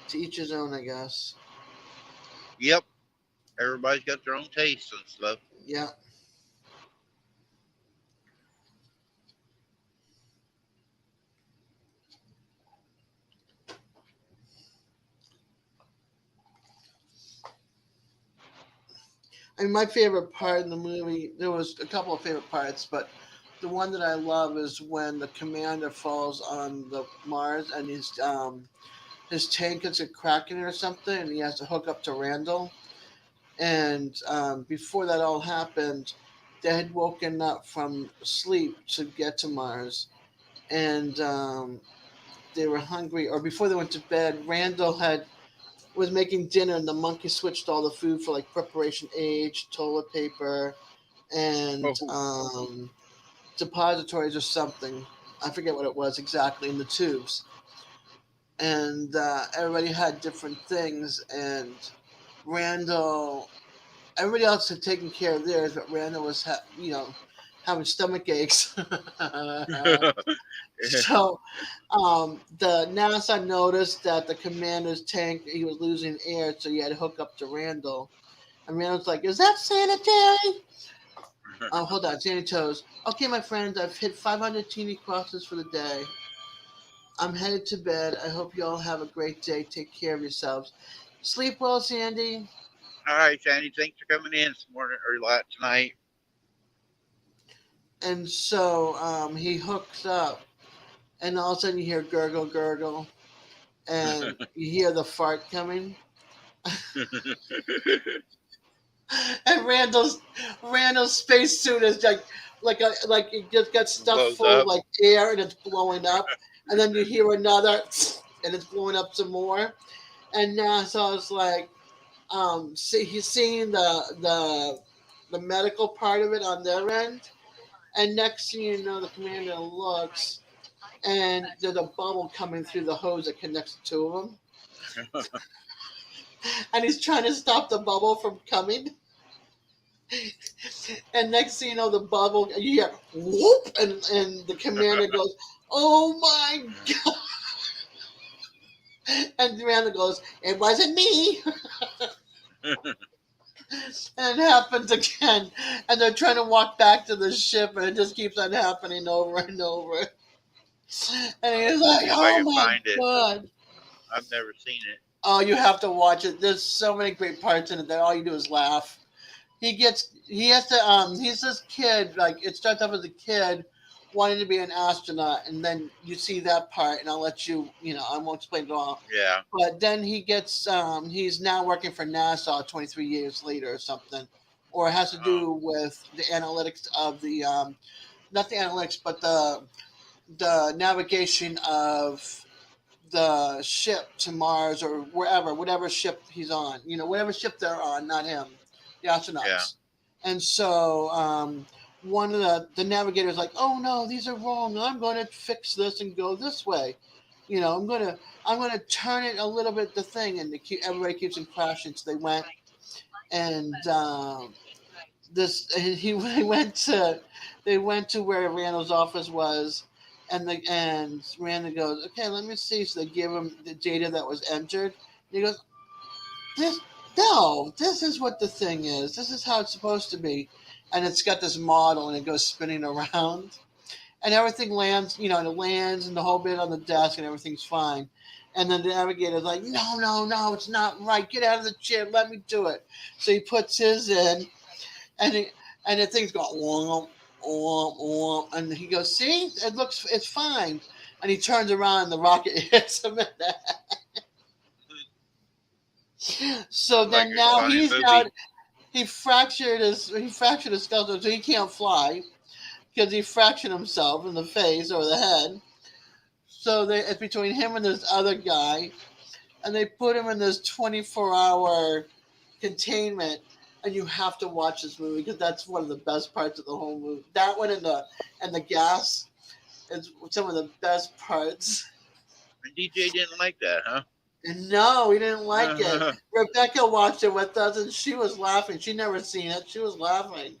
to each his own, I guess. Yep. Everybody's got their own taste and stuff. Yeah. I mean, my favorite part in the movie, there was a couple of favorite parts, but the one that I love is when the commander falls on the Mars and his tank gets a crack in it or something, and he has to hook up to Randall. And before that all happened, they had woken up from sleep to get to Mars, and they were hungry. Or before they went to bed, Randall had was making dinner, and the monkey switched all the food for like preparation age, toilet paper, and Oh, depositories or something. I forget what it was exactly in the tubes. And everybody had different things, and Randall, everybody else had taken care of theirs, but Randall was, having stomach aches. So the NASA noticed that the commander's tank, he was losing air, so you had to hook up to Randall. And Randall's like, "Is that sanitary?" Oh, hold on, Sandy Toes. Okay, my friends, I've hit 500 teeny crosses for the day. I'm headed to bed. I hope you all have a great day. Take care of yourselves. Sleep well, Sandy. all right, Sandy. Thanks for coming in this morning or tonight. And so he hooks up, and all of a sudden you hear gurgle, gurgle, and you hear the fart coming. And Randall's spacesuit is like it just got stuffed Blows full of up. like air and it's blowing up, and then you hear another, and it's blowing up some more. And now so it's like, see, he's seeing the medical part of it on their end, and next thing you know, the commander looks, and there's a bubble coming through the hose that connects the two of them, and he's trying to stop the bubble from coming. And next thing you know, the bubble, you hear whoop, and the commander goes, "Oh my god!" And the commander goes, "It wasn't me." And it happens again, and they're trying to walk back to the ship, and it just keeps on happening over and over. And he's Let me like, see if I "Oh can my find it. god!" I've never seen it. Oh, you have to watch it. There's so many great parts in it that all you do is laugh. He has to he's this kid, like it starts off as a kid wanting to be an astronaut, and then you see that part, and I'll let I won't explain it all. Yeah. But then he's now working for NASA 23 years later or something, or it has to Oh, do with the analytics of the not the analytics, but the navigation of the ship to Mars or wherever, whatever ship he's on, whatever ship they're on, not him, the yeah. astronauts. And so one of the navigators like, "Oh no, these are wrong. I'm going to fix this and go this way. I'm gonna turn it a little bit the thing," and everybody keeps on crashing. So they went, and this and he they went to where Randall's office was, and Randall goes, "Okay, let me see." So they give him the data that was entered. And he goes, "This no, this is what the thing is. This is how it's supposed to be." And it's got this model, and it goes spinning around, and everything lands. And it lands, and the whole bit on the desk, and everything's fine. And then the navigator's like, "No, no, no, it's not right. Get out of the chair. Let me do it." So he puts his in, and the thing's going womp, womp, womp, and he goes, "See, it's fine." And he turns around, and the rocket hits him in the head. So Sounds like then a now funny he's movie. out. He fractured his skull, so he can't fly because he fractured himself in the face or the head. So it's between him and this other guy, and they put him in this 24-hour containment. And you have to watch this movie because that's one of the best parts of the whole movie. That one and the gas is some of the best parts. And DJ didn't like that, huh? And no, we didn't like it. Rebecca watched it with us, and she was laughing. She never seen it. She was laughing.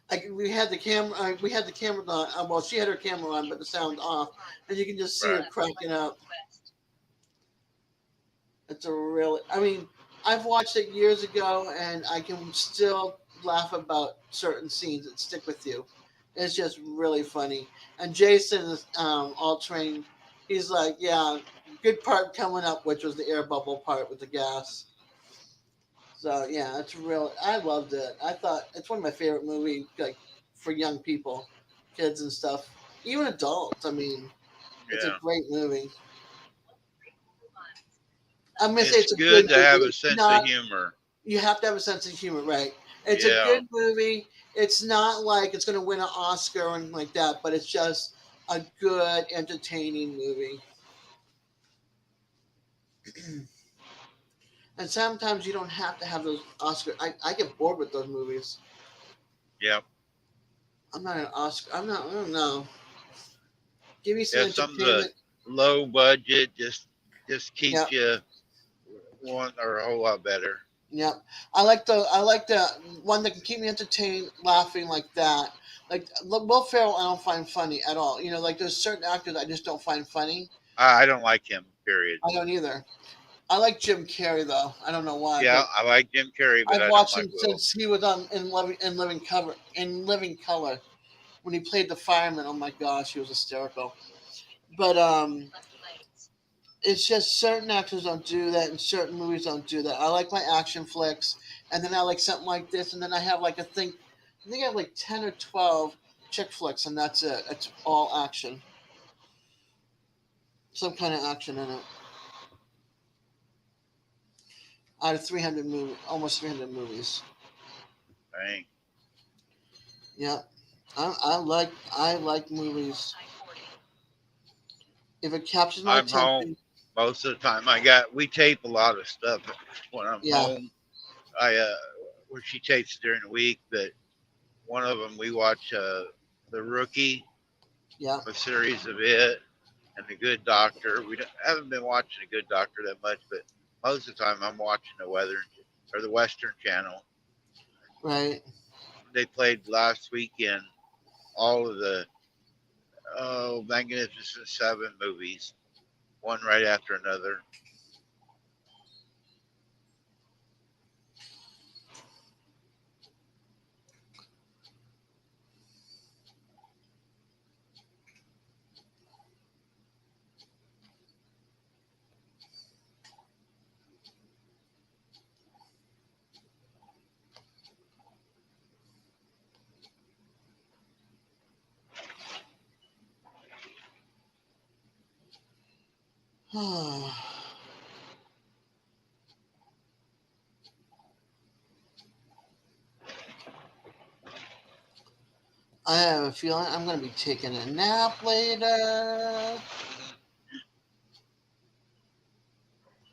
Like we had the camera on. Well, she had her camera on, but the sound off, and you can just see her Right. cracking up. It's a really, I mean, I've watched it years ago, and I can still laugh about certain scenes that stick with you. It's just really funny. And Jason is all trained. He's like, "Yeah, good part coming up," which was the air bubble part with the gas. So yeah, it's real. I loved it. I thought it's one of my favorite movies, like for young people, kids and stuff, even adults. I mean, it's a Yeah. great movie. I'm gonna say It's it's a good good to movie. have a It's sense of not. humor. You have to have a sense of humor, right? It's a Yeah. good movie. It's not like it's gonna win an Oscar or anything like that, but it's just a good, entertaining movie. And sometimes you don't have to have those Oscar. I get bored with those movies. Yep. I'm not an Oscar. I don't know. Give me some Yeah. Some of the entertainment. low budget just keeps Yep. you one or a whole lot better. Yep. I like the one that can keep me entertained, laughing like that. Like Will Ferrell, I don't find funny at all. Like there's certain actors I just don't find funny. I don't like him. Period. I don't either. I like Jim Carrey though. I don't know why, Yeah, but I like Jim Carrey, but I've I don't watched like him Will. since he was on in Living Color when he played the fireman. Oh my gosh, he was hysterical. But it's just certain actors don't do that, and certain movies don't do that. I like my action flicks, and then I like something like this, and then I have like I think I have like 10 or 12 chick flicks, and that's it. It's all action, some kind of action in it. Out of 300 almost 300 movies. Dang. Yeah, I like movies. If it captures my I'm home attention, most of the time. We tape a lot of stuff when I'm yeah, home. I where she tapes during the week, but one of them we watch the Rookie, yeah, a series of it, and the Good Doctor. Haven't been watching the Good Doctor that much, but most of the time I'm watching the weather or the Western Channel. right. They played last weekend all of the Magnificent Seven movies, one right after another. I have a feeling I'm going to be taking a nap later.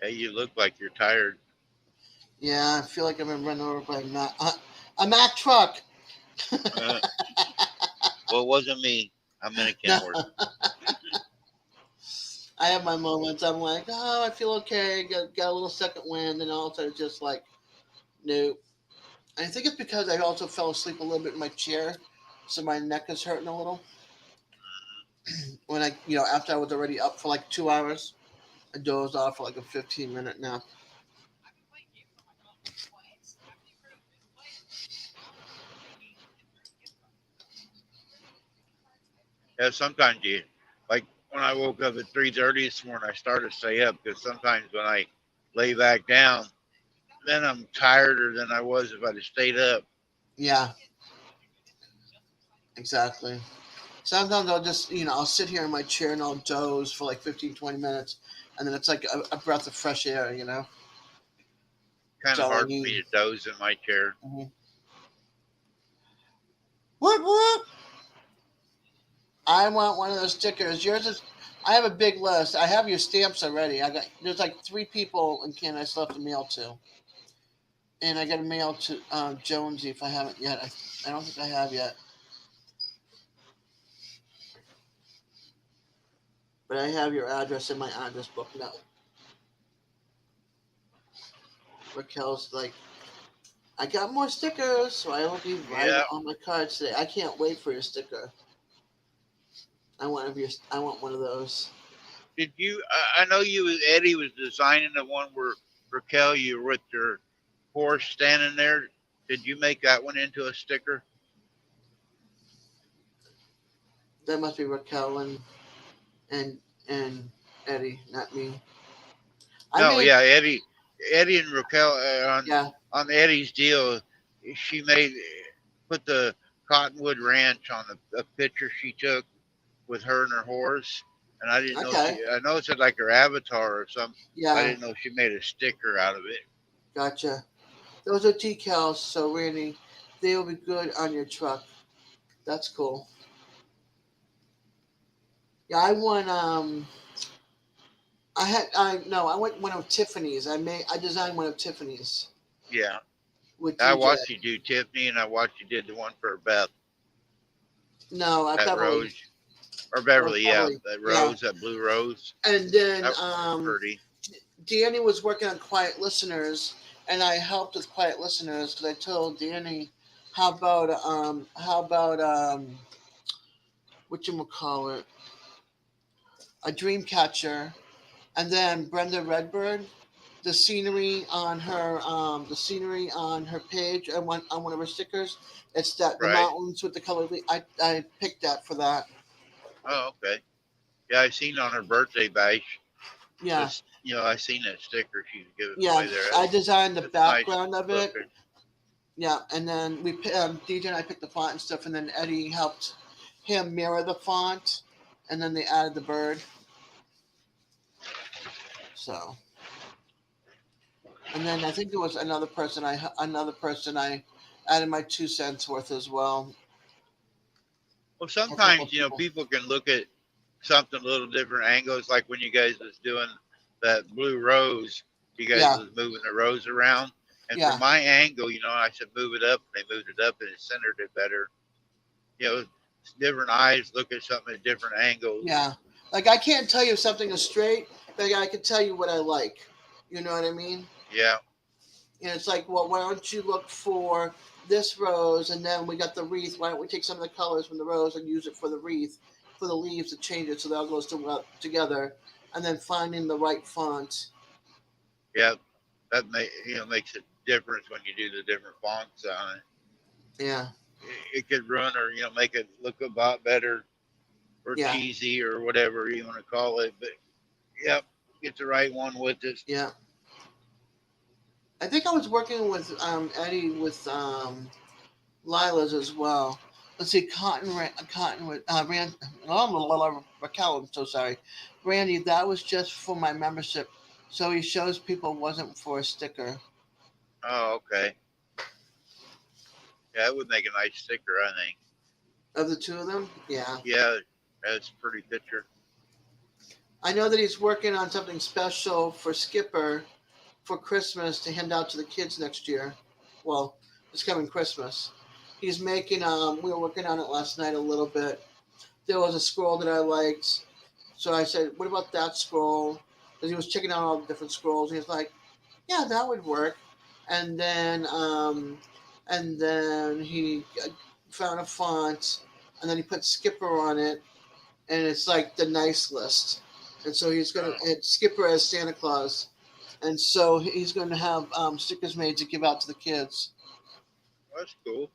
Hey, you look like you're tired. Yeah, I feel like I've been run over by a Mack truck. Uh, well, it wasn't me. I'm in a No, Kenworth. I have my moments. I'm like, oh, I feel okay. Got a little second wind, and all of a sudden, it's just like, nope. And I think it's because I also fell asleep a little bit in my chair, so my neck is hurting a little. When after I was already up for like 2 hours, I dozed off for like a 15-minute nap. Yeah, sometimes you like when I woke up at 3:30 this morning. I started to stay up because sometimes when I lay back down, then I'm tireder than I was if I'd have stayed up. Yeah, exactly. Sometimes I'll just, I'll sit here in my chair and I'll doze for like 15, 20 minutes. And then it's like a breath of fresh air. That's Kind of all I hard for need. me to doze in my chair. Mhm. Whoop, whoop. I want one of those stickers. I have a big list. I have your stamps already. There's like 3 people in Canada I still have to mail to. And I got to mail to Jonesy if I haven't yet. I don't think I have yet. But I have your address in my address book now. Raquel's like, I got more stickers, so I will be writing Yeah. on my cards today. I can't wait for your sticker. I want one of those. Did you? I know Eddie was designing the one where Raquel, you were with your horse standing there. Did you make that one into a sticker? That must be Raquel and and Eddie, not me. I No. made Yeah, Eddie. Eddie and Raquel Yeah. on Eddie's deal. She made put the Cottonwood Ranch on a picture she took with her and her horse, and I didn't know Okay. she. I know it said like her avatar or something. I Yeah. didn't know she made a sticker out of it. Gotcha. Those are decals, so Randy, they will be good on your truck. That's cool. Yeah, I won. I had. I no. I went one of Tiffany's. I designed one of Tiffany's Yeah, with I DJ. watched you do Tiffany, and I watched you did the one for Beth No, at at Beverly. Rose or That was Beverly. Yeah, Beverly. that Yeah. Rose, that blue rose. And then That was pretty. Danny was working on Quiet Listeners, and I helped with Quiet Listeners because I told Danny, how about what you call it, a dream catcher, and then Brenda Redbird, the scenery on her page and on one of her stickers. It's that the Right. mountains with the colored. I picked that for that. Oh, okay. Yeah, I seen on her birthday bash. Yeah, This, I seen that sticker she was giving yeah. away there. I designed the That's nice background of it. looking. Yeah, and then DJ and I picked the font and stuff, and then Eddie helped him mirror the font, and then they added the bird. So, and then I think there was another person I added my 2 cents worth as well. Well, A couple sometimes of people. people can look at something a little different angles. Like when you guys was doing that blue rose, you guys Yeah, was moving the rose around, and from yeah, my angle, I said move it up, and they moved it up, and it centered it better. Different eyes look at something at different angles. yeah. Like I can't tell you if something is straight, but I can tell you what I like. You know what I mean? Yeah, And it's like, well, why don't you look for this rose, and then we got the wreath. Why don't we take some of the colors from the rose and use it for the wreath, for the leaves to change it so that all goes together, and then finding the right font. yeah, that makes a difference when you do the different fonts on it. Yeah, It could run or make it look a lot better or yeah, cheesy or whatever you want to call it. But yep, get the right one with it. yeah. I think I was working with Eddie with Lila's as well. Let's see, Cottonwood, Raquel, I'm so sorry. Randy, that was just for my membership. So he shows people it wasn't for a sticker. Oh, okay. Yeah, that would make a nice sticker, I think. Of the two of them? Yeah. Yeah, that's a pretty picture. I know that he's working on something special for Skipper for Christmas to hand out to the kids next year. Well, this coming Christmas. He's making we were working on it last night a little bit. There was a scroll that I liked. So I said, "What about that scroll?" Because he was checking out all the different scrolls. And he's like, "Yeah, that would work." And then he found a font, and then he put Skipper on it, and it's like the nice list. And so he's gonna Oh, Skipper as Santa Claus, and so he's going to have stickers made to give out to the kids. that's cool.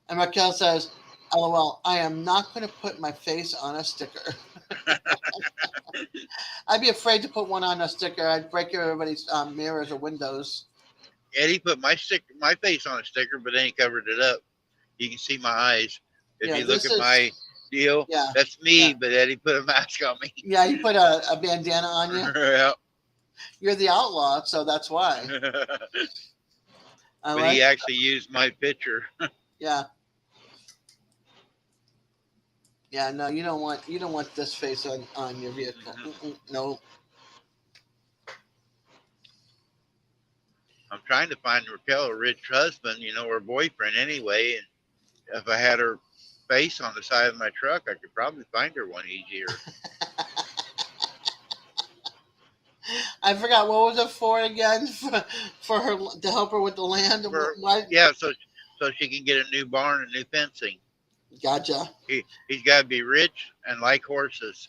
And Raquel says, "LOL, I am not going to put my face on a sticker. I'd be afraid to put one on a sticker. I'd break everybody's mirrors or windows." Eddie put my face on a sticker, but then he covered it up. You can see my eyes. If Yeah, you look this at is my deal, yeah, that's yeah, me, but Eddie put a mask on me. yeah. You put a bandana on you. Yeah. You're the outlaw, so that's why. I But like. he actually used my picture. Yeah, yeah. No, you don't want this face on your vehicle. No. I'm trying to find Raquel a rich husband, or boyfriend anyway. And if I had her face on the side of my truck, I could probably find her one easier. I forgot what was it for again for her to help her with the land. For Why? Yeah, so she can get a new barn and new fencing. Gotcha. He's got to be rich and like horses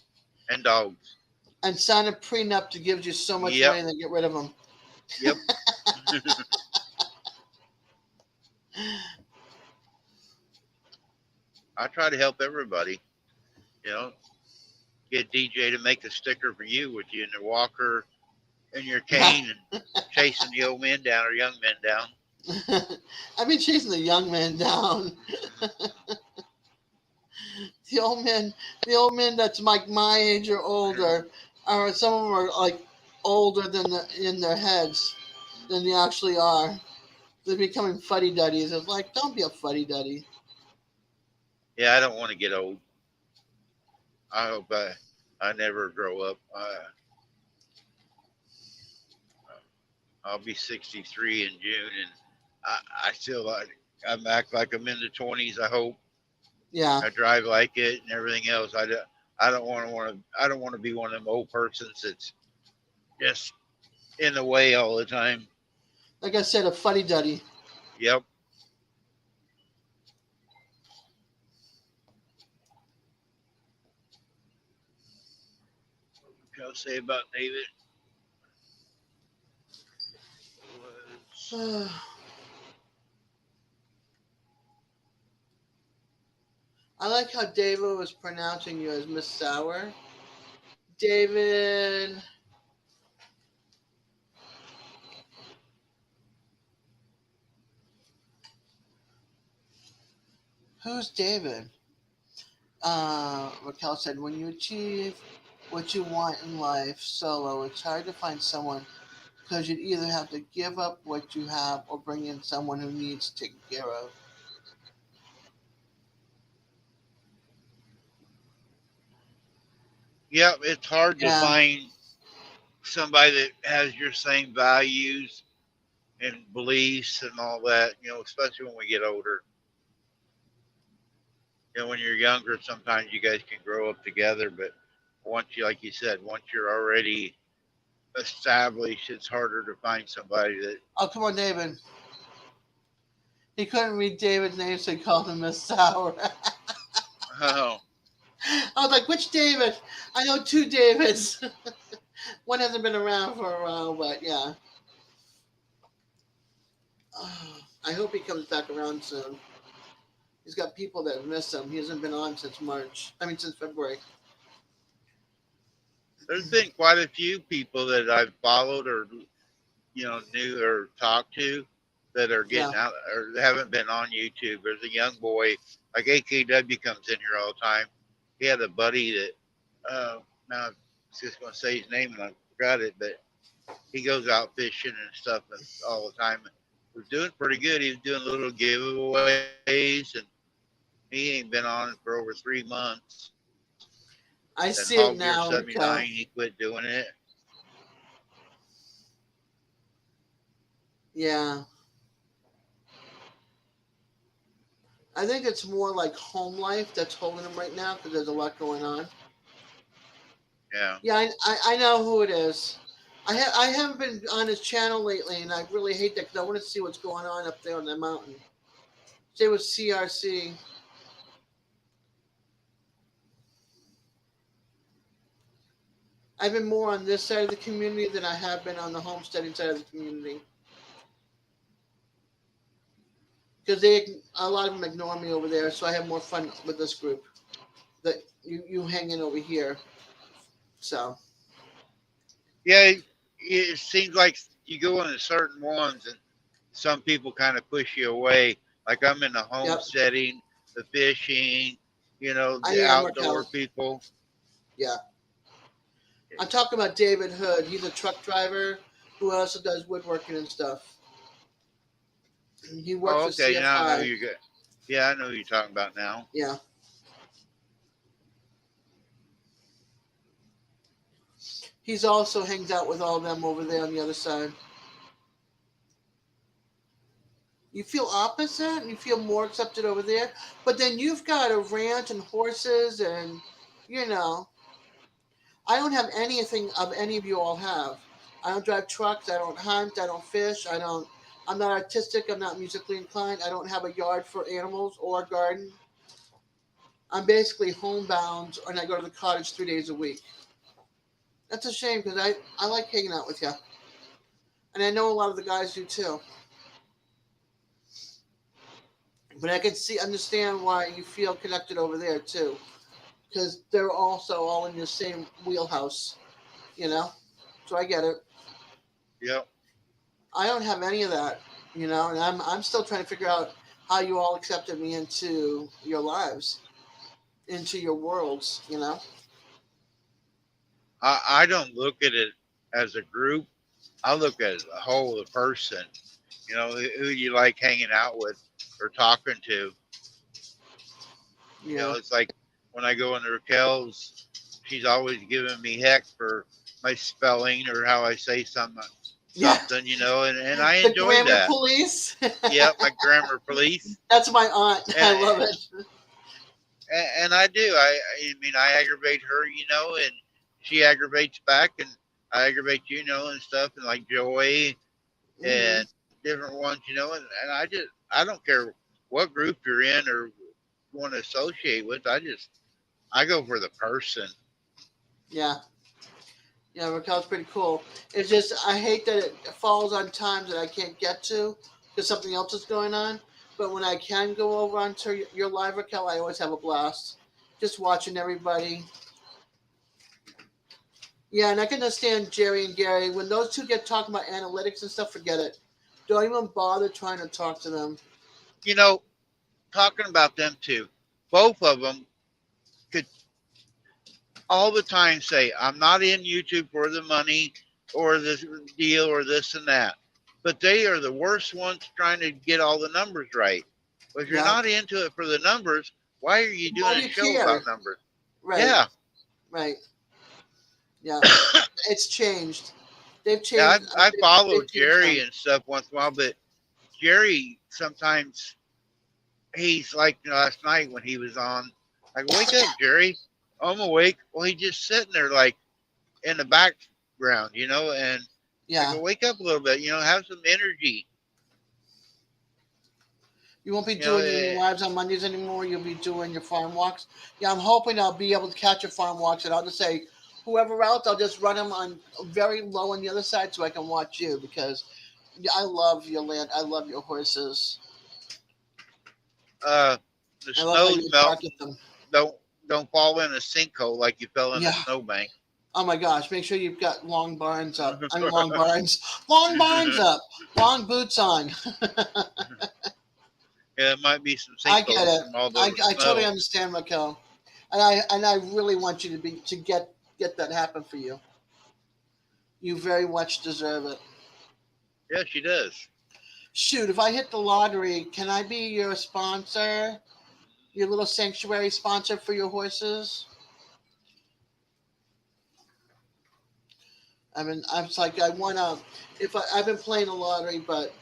and dogs. And sign a prenup to give you so much Yep, money and then get rid of them. yep. I try to help everybody. You know, get DJ to make a sticker for you with you in the walker and your Yeah. cane and chasing the old men down or young men down. I've been chasing the young man down. The old men, the old men that's like my age or older, are some of them are like older than in their heads than they actually are. They're becoming fuddy duddies. It's like, don't be a fuddy duddy. Yeah, I don't want to get old. I hope I never grow up. I'll be 63 in June, and I still I'm act like I'm in the 20s. I hope Yeah, I drive like it and everything else. I don't I don't want to be one of them old persons that's just in the way all the time. like I said, a fuddy duddy. Yep. What I'll say about David was I like how David was pronouncing you as Miss Sour. David, who's David? Raquel said, when you achieve what you want in life solo, it's hard to find someone because you'd either have to give up what you have or bring in someone who needs taken care of. yep. It's hard to Yeah, find somebody that has your same values and beliefs and all that. Especially when we get older. When you're younger, sometimes you guys can grow up together, but once you, like you said, once you're already established, it's harder to find somebody that. oh, come on, David. He couldn't read David's name, so he called him Miss Sour. Oh, I was like, which David? I know two Davids. One hasn't been around for a while, but yeah. I hope he comes back around soon. He's got people that miss him. He hasn't been on since March. I mean, since February. there's been quite a few people that I've followed or knew or talked to that are Yeah. getting out or haven't been on YouTube. There's a young boy like AKW comes in here all the time. He had a buddy that now I'm just going to say his name and I forgot it, but he goes out fishing and stuff and all the time. He was doing pretty good. He was doing little giveaways, and he ain't been on for over 3 months. Then I Hog see Gear it now, 79, he Raquel. quit doing it. Yeah. I think it's more like home life that's holding him right now because there's a lot going on. Yeah. Yeah, I know who it is. I haven't been on his channel lately, and I really hate that because I want to see what's going on up there on the mountain. Say with CRC. I've been more on this side of the community than I have been on the homesteading side of the community because they a lot of them ignore me over there, so I have more fun with this group that you hanging over here. So Yeah, it seems like you go into certain ones and some people kind of push you away. Like I'm in the yep, homesteading, the fishing, I the am outdoor Raquel. people. Yeah, I'm talking about David Hood. He's a truck driver who also does woodworking and stuff. He worked Oh, for okay. Now I know CFI. you got. Yeah, I know who you're talking about now. Yeah, he's also hangs out with all of them over there on the other side. You feel opposite, you feel more accepted over there, but then you've got a ranch and horses, and you know, I don't have anything of any of you all have. I don't drive trucks. I don't hunt. I don't fish. I don't. I'm not artistic. I'm not musically inclined. I don't have a yard for animals or a garden. I'm basically homebound, and I go to the cottage 3 days a week. That's a shame because I like hanging out with you, and I know a lot of the guys do too. But I can see understand why you feel connected over there too, because they're also all in your same wheelhouse, you know. So I get it. Yep. I don't have any of that, and I'm still trying to figure out how you all accepted me into your lives, into your worlds. I don't look at it as a group. I look at the whole of the person. Who you like hanging out with or talking to. Yeah. It's like when I go into Raquel's, she's always giving me heck for my spelling or how I say Yeah. something, and I The enjoy grammar that. police. Yep, my grammar police. That's my aunt. And, I love it. and I do. I mean, I aggravate her, and she aggravates back, and I aggravate and stuff, and like Joy Hmm. and different ones, and I don't care what group you're in or want to associate with. I go for the person. Yeah. Yeah, Raquel's pretty cool. It's just I hate that it falls on times that I can't get to because something else is going on. But when I can go over onto your live, Raquel, I always have a blast. Just watching everybody. Yeah, and I can understand Jerry and Gary. When those two get talking about analytics and stuff, forget it. Don't even bother trying to talk to them. You know, Talking about them too, both of them could all the time say, I'm not in YouTube for the money or this deal or this and that. But they are the worst ones trying to get all the numbers right. Well, if you're Yeah. not into it for the numbers, why are you Why doing do a you show care? about numbers? Right, Yeah. right. Yeah. It's changed. They've Yeah, changed. I follow They've changed Jerry them. and stuff once in a while, but Jerry sometimes he's like last night when he was on, like, wake up, Jerry. I'm awake. Well, he's just sitting there like in the background, and I Yeah. go, wake up a little bit, have some energy, You won't be you know. doing any lives on Mondays anymore. You'll be doing your farm walks. Yeah, I'm hoping I'll be able to catch your farm walks, and I'll just say, whoever else, I'll just run them on very low on the other side so I can watch you because I love your land. I love your horses. Uh, the I love how snow's you talk melting. at them. Don't don't fall in a sinkhole like you fell in a Yeah. snowbank. Oh my gosh, make sure you've got long barns up. I mean, long barns. Long barns up. Long boots on. Yeah, it might be some I get sinkholes it. from all the I totally snow. understand, Raquel. And I really want you to get that happen for you. You very much deserve it. Yeah, she does. Shoot, if I hit the lottery, can I be your sponsor? Your little sanctuary sponsor for your horses? I'm just like I wanna. If I've been playing the lottery, but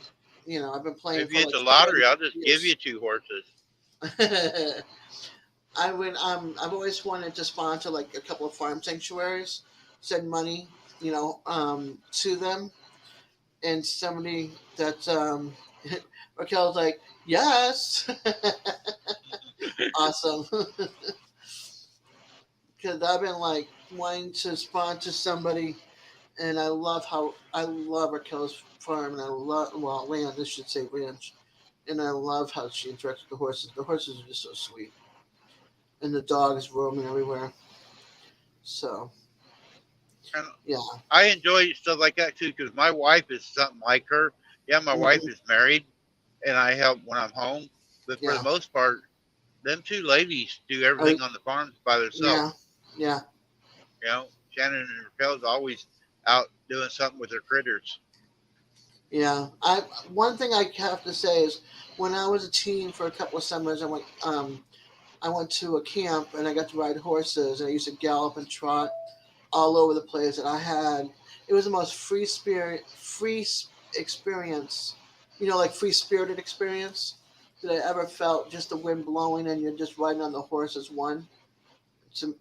I've been playing If you for hit like the 30 lottery, I'll just give years. you two horses. I would. I've always wanted to sponsor like a couple of farm sanctuaries, send money, to them, and somebody that's Raquel's like, yes, awesome, because I've been like wanting to sponsor somebody, and I love Raquel's farm, and I love land. This should say ranch, and I love how she interacts with the horses. The horses are just so sweet, and the dog is roaming everywhere. So And yeah. I enjoy stuff like that too because my wife is something like her. Yeah, my wife Hmm. is married, and I help when I'm home. But for the Yeah. most part, them two ladies do Uh, everything on the farms by themselves. yeah. Yeah. Shannon and Raquel's always out doing something with their critters. Yeah. I One thing I have to say is when I was a teen for a couple of summers, I went to a camp and I got to ride horses and I used to gallop and trot all over the place and it was the most experience, like free spirited experience that I ever felt. Just the wind blowing and you're just riding on the horse as one.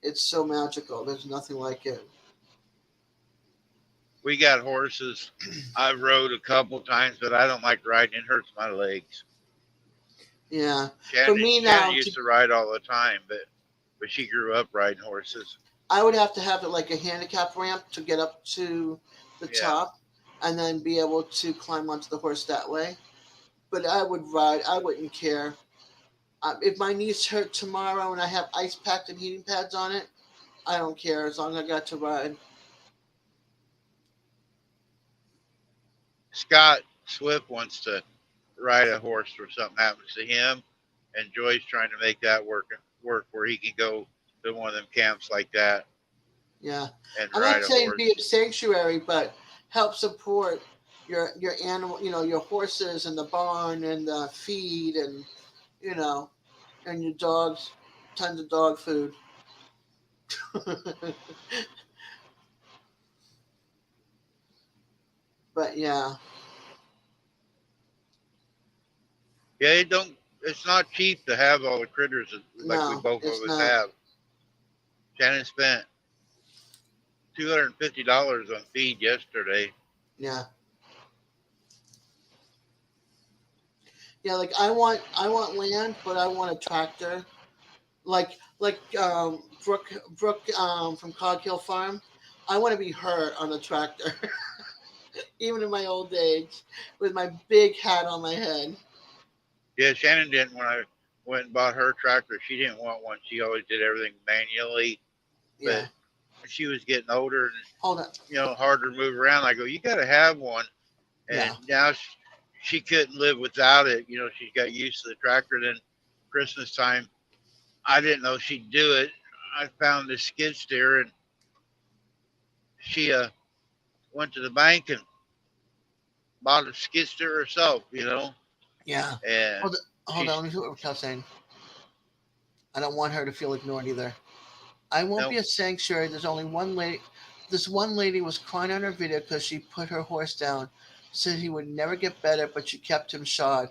It's so magical. There's nothing like it. We got horses. I rode a couple times, but I don't like riding. It hurts my legs. Yeah. For Shannon me Shannon now, to used to ride all the time, but she grew up riding horses. I would have to have it like a handicap ramp to get up to the Yeah, top and then be able to climb onto the horse that way. But I would ride. I wouldn't care. If my knees hurt tomorrow and I have ice packed and heating pads on it, I don't care as long as I got to ride. Scott Swift wants to ride a horse or something happens to him, and Joy's trying to make that work where he can go to one of them camps like that Yeah. and I'm ride not a saying be a horse. sanctuary, but help support your animal, your horses and the barn and the feed and you know, and your dogs, tons of dog food. But yeah, Yeah, it don't. It's not cheap to have all the critters like we no, both of it's us not. have. Shannon spent $250 on feed yesterday. Yeah, yeah. Like I want land, but I want a tractor. Like Brooke from Cog Hill Farm. I want to be her on a tractor, even in my old age, with my big hat on my head. Yeah, Shannon didn't when I went and bought her tractor. She didn't want one. She always did everything manually. But Yeah. she was getting older and Hold on. harder to move around. I go, you got to have one. And Yeah. now she couldn't live without it. She got used to the tractor. Then Christmas time, I didn't know she'd do it. I found this skid steer and she went to the bank and bought a skid steer herself. Yeah. And Hold on. she's Let me see what Raquel's saying. I don't want her to feel ignored either. I won't no, be a sanctuary. There's only one lady. This one lady was crying on her video because she put her horse down, said he would never get better, but she kept him shod.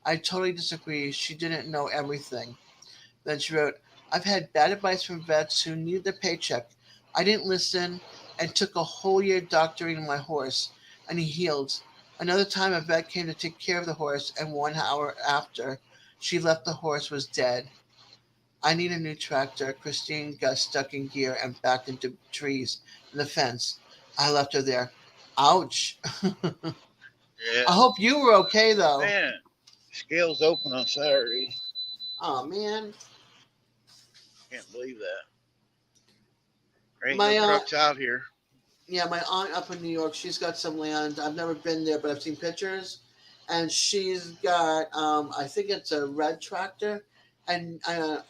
I totally disagree. She didn't know everything. Then she wrote, I've had bad advice from vets who need their paycheck. I didn't listen and took a whole year doctoring my horse, and he healed. Another time, a vet came to take care of the horse, and 1 hour after she left, the horse was dead. I need a new tractor. Christine got stuck in gear and backed into trees and the fence. I left her there. Ouch. I yeah, hope you were okay, though. man. Scales open on Saturday. Oh, man. Can't believe that. There ain't no My trucks out here. Yeah, my aunt up in New York, she's got some land. I've never been there, but I've seen pictures. And she's got, I think it's a red tractor, and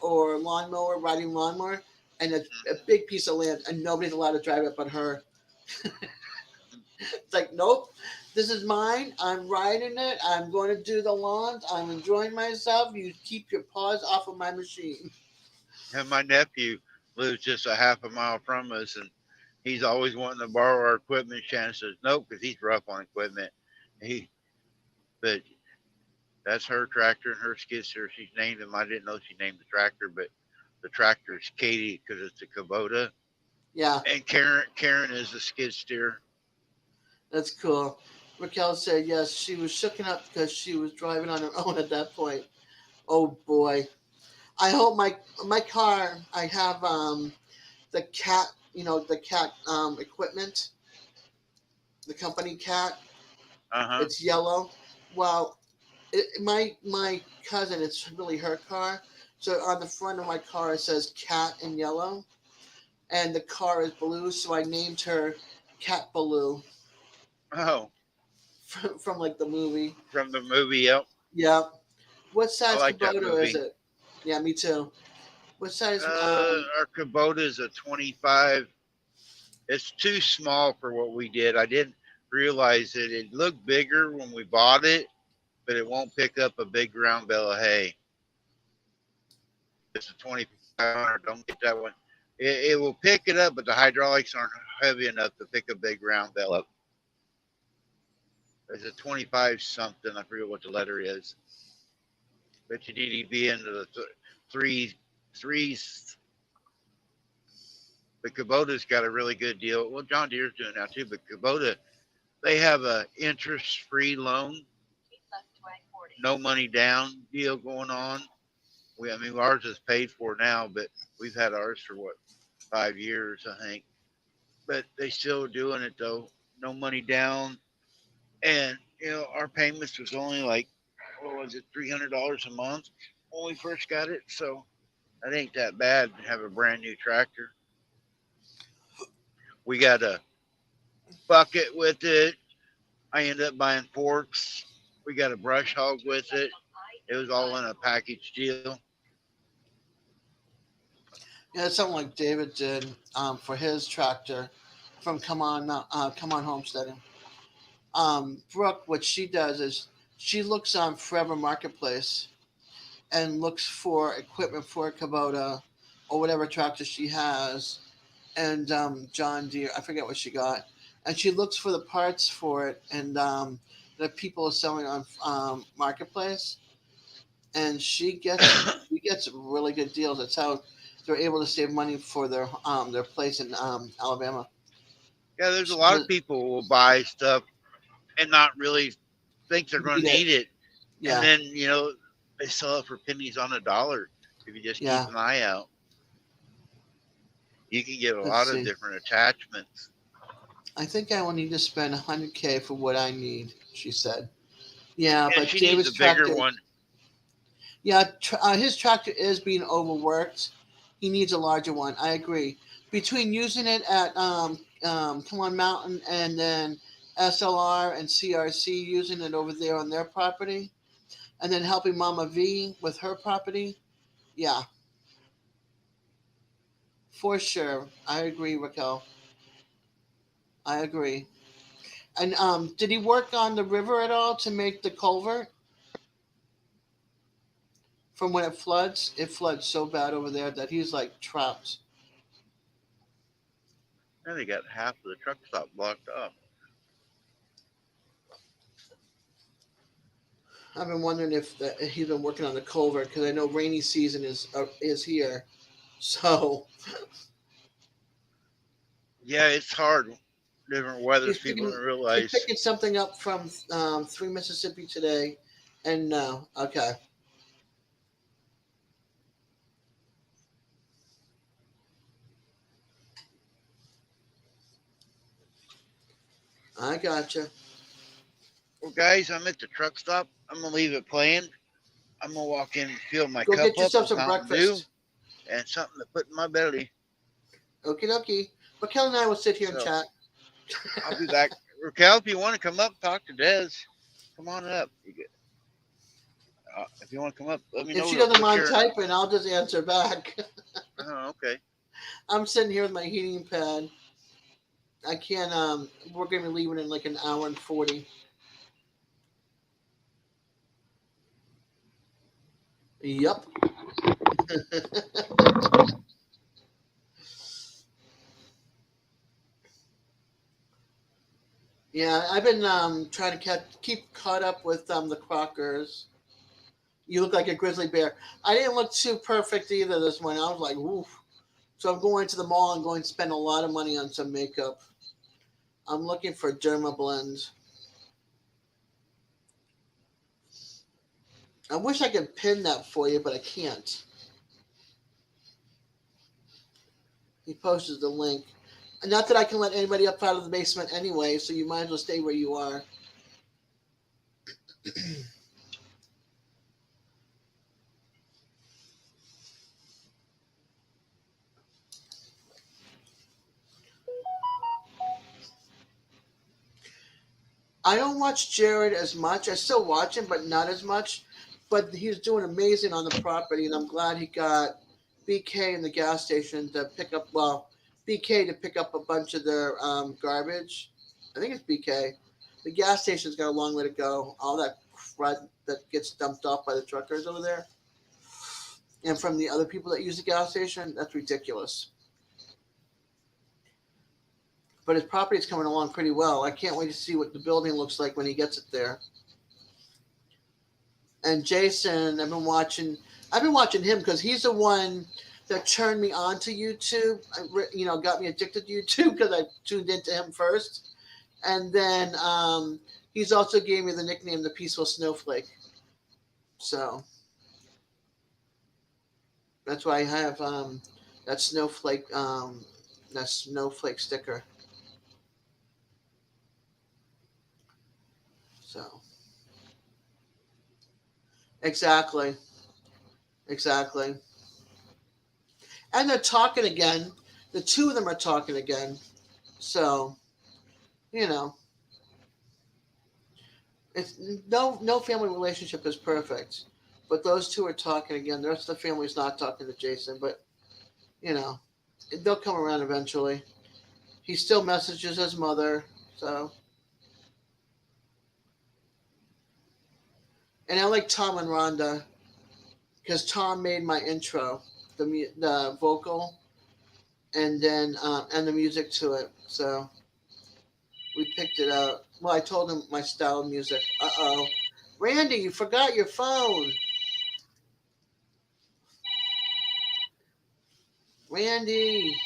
or lawnmower, riding lawnmower, and a big piece of land, and nobody's allowed to drive it but her. It's like, nope, this is mine. I'm riding it. I'm going to do the lawns. I'm enjoying myself. You keep your paws off of my machine. And my nephew lives just a half a mile from us, and he's always wanting to borrow our equipment. Shannon says no because he's rough on equipment. He, but that's her tractor and her skid steer. She's named him. I didn't know she named the tractor, but the tractor is Katie because it's a Kubota, Yeah, and Karen is the skid steer. that's cool. Raquel said yes. She was shooken up because she was driving on her own at that point. Oh boy. I hope my car. I have the cat. The cat equipment. The company cat. Uh huh. It's yellow. Well, my cousin. It's really her car. So on the front of my car it says cat in yellow, and the car is blue. So I named her Cat Baloo Oh, from like the movie. from the movie. Yep, Yeah. What I size like that Kubota is movie. it? Yeah, me too. What size? Our Kubota is a 25. It's too small for what we did. I didn't realize it. It looked bigger when we bought it, but it won't pick up a big round bale of hay. It's a 2500. Don't get that one. It will pick it up, but the hydraulics aren't heavy enough to pick a big round bale up. It's a 25 something. I forget what the letter is. But you need to be into the three threes. But Kubota's got a really good deal. Well, John Deere's doing now too, but Kubota, they have a interest-free loan, no money down deal going on. I mean, ours is paid for now, but we've had ours for what, 5 years, I think. But they still doing it though, no money down, and our payments was only like, what was it, $300 a month when we first got it. So that ain't that bad to have a brand new tractor. We got a bucket with it. I ended up buying forks. We got a brush hog with it. It was all in a package deal. Yeah, it's something like David did for his tractor from Come On Homesteading. Brooke, what she does is she looks on Forever Marketplace and looks for equipment for a Kubota or whatever tractor she has, and John Deere. I forget what she got, and she looks for the parts for it, and that people are selling on Marketplace, and she gets really good deals. That's how they're able to save money for their place in Alabama. Yeah, there's a She lot does of people who will buy stuff and not really think they're going need to it. need it, and Yeah, then they sell it for pennies on a dollar if you just keep yeah. an eye out. You can get a Let's lot of see. different attachments. I think I will need to spend 100K for what I need. She said. Yeah, Yeah, but she needs David's a bigger tractor. one. Yeah, his tractor is being overworked. He needs a larger one. I agree. Between using it at Come On Mountain and then SLR and CRC using it over there on their property, and then helping Mama V with her property, yeah, for sure. I agree, Raquel. I agree. And did he work on the river at all to make the culvert from when it floods? It floods so bad over there that he's like trapped. And they got half of the truck stop blocked off. I've been wondering if he's been working on the culvert because I know rainy season is here. So Yeah, it's hard. Different weathers he's people picking don't he's realize. picking something up from Three Mississippi today, and no, okay, I gotcha. Well, guys, I'm at the truck stop. I'm gonna leave it playing. I'm gonna walk in and fill my Go cup get up yourself with some Mountain Dew breakfast. and something to put in my belly. Okie dokie. Raquel and I will sit here and So chat. I'll be back. Raquel, if you want to come up, talk to Des. Come on up. If you want to come up, let me If know she real doesn't quick mind here. typing, I'll just answer back. Oh, okay. I'm sitting here with my heating pad. I can't. We're gonna be leaving in like an hour and 40. Yup. Yeah, I've been trying to keep caught up with the Crockers. You look like a grizzly bear. I didn't look too perfect either this morning. I was like, woof. So I'm going to the mall and going to spend a lot of money on some makeup. I'm looking for Derma Blend. I wish I could pin that for you, but I can't. He posted the link. Not that I can let anybody up out of the basement anyway, so you might as well stay where you are. I don't watch Jared as much. I still watch him, but not as much. But he's doing amazing on the property, and I'm glad he got BK in the gas station to pick up. Well, BK to pick up a bunch of their garbage. I think it's BK. The gas station's got a long way to go. All that crud that gets dumped off by the truckers over there, and from the other people that use the gas station, that's ridiculous. But his property's coming along pretty well. I can't wait to see what the building looks like when he gets it there. And Jason, I've been watching him because he's the one that turned me on to YouTube. Got me addicted to YouTube because I tuned into him first, and then he's also gave me the nickname the Peaceful Snowflake. So that's why I have that snowflake sticker. So exactly, exactly. And they're talking again. The two of them are talking again. So you know, It's no family relationship is perfect, but those two are talking again. The rest of the family's not talking to Jason, but you know, they'll come around eventually. He still messages his mother, so. And I like Tom and Rhonda because Tom made my intro, the vocal, and the music to it. So we picked it out. Well, I told him my style of music. Uh-oh. Randy, you forgot your phone. Randy.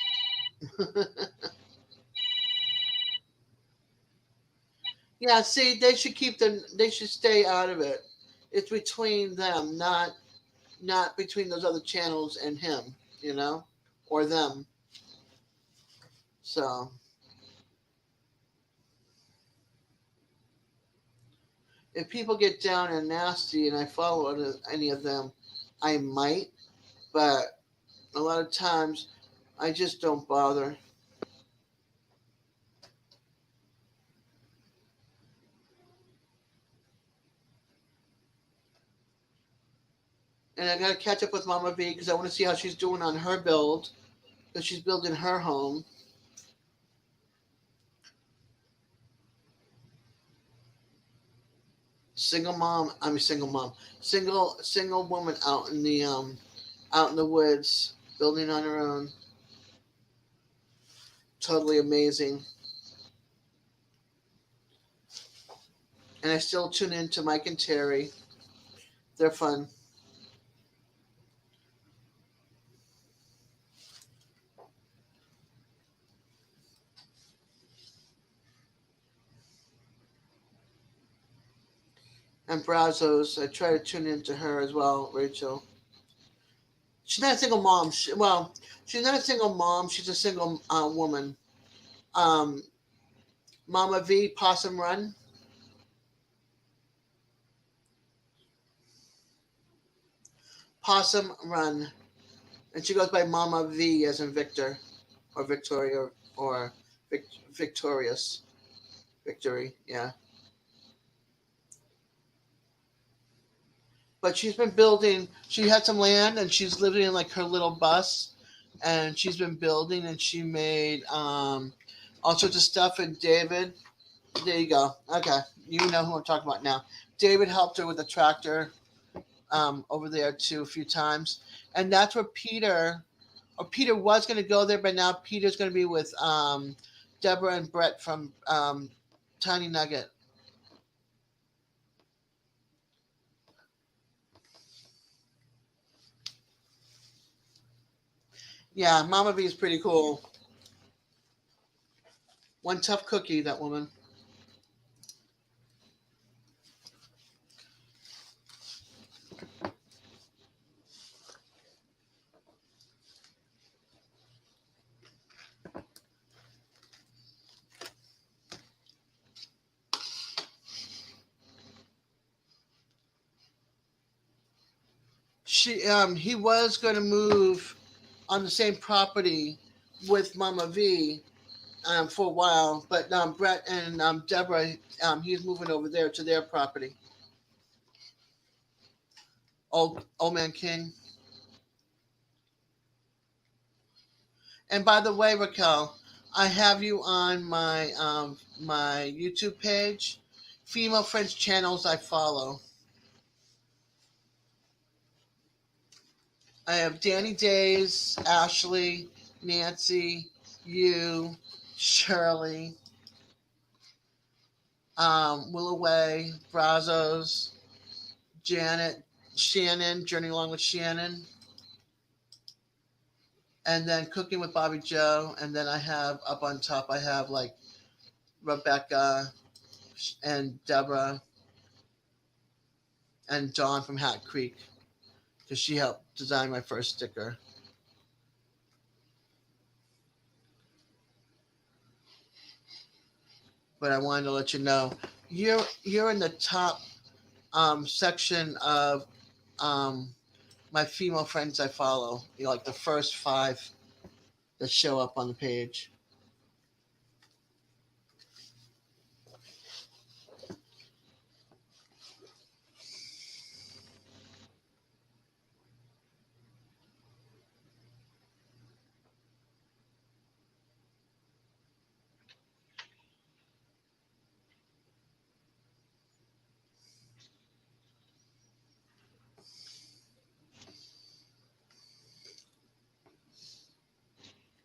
Yeah, see, they should stay out of it. It's between them, not between those other channels and him, you know? Or them. So, if people get down and nasty and I follow any of them, I might, but a lot of times I just don't bother. And I gotta catch up with Mama V because I want to see how she's doing on her build because she's building her home. Single mom, I mean single mom, single woman out in the woods building on her own. Totally amazing. And I still tune in to Mike and Terry. They're fun. And Brazos, I try to tune into her as well, Rachel. She's not a single mom. She's not a single mom. She's a single woman. Um, Mama V, Possum Run. Possum Run. And she goes by Mama V as in Victor, or Victoria, or Victorious. Victory, yeah. But she's been building, she had some land and she's living in like her little bus. And she's been building and she made all sorts of stuff. And David, there you go. Okay, you know who I'm talking about now. David helped her with the tractor over there too a few times, and that's where Peter was going to go there, but now Peter's going to be with Deborah and Brett from Tiny Nugget. Yeah, Mama V is pretty cool. One tough cookie, that woman. He was going to move on the same property with Mama V for a while, but Brett and Deborah, he's moving over there to their property. Old Man King. And by the way, Raquel, I have you on my YouTube page. Female Friends channels I follow. I have Danny Days, Ashley, Nancy, you, Shirley, Willow Way, Brazos, Janet, Shannon, Journey Along with Shannon, and then Cooking with Bobby Joe. And then I have up on top, I have like Rebecca and Deborah and Dawn from Hat Creek because she helped design my first sticker. But I wanted to let you know you're in the top section of um, my female friends I follow. You know, like the first 5 that show up on the page.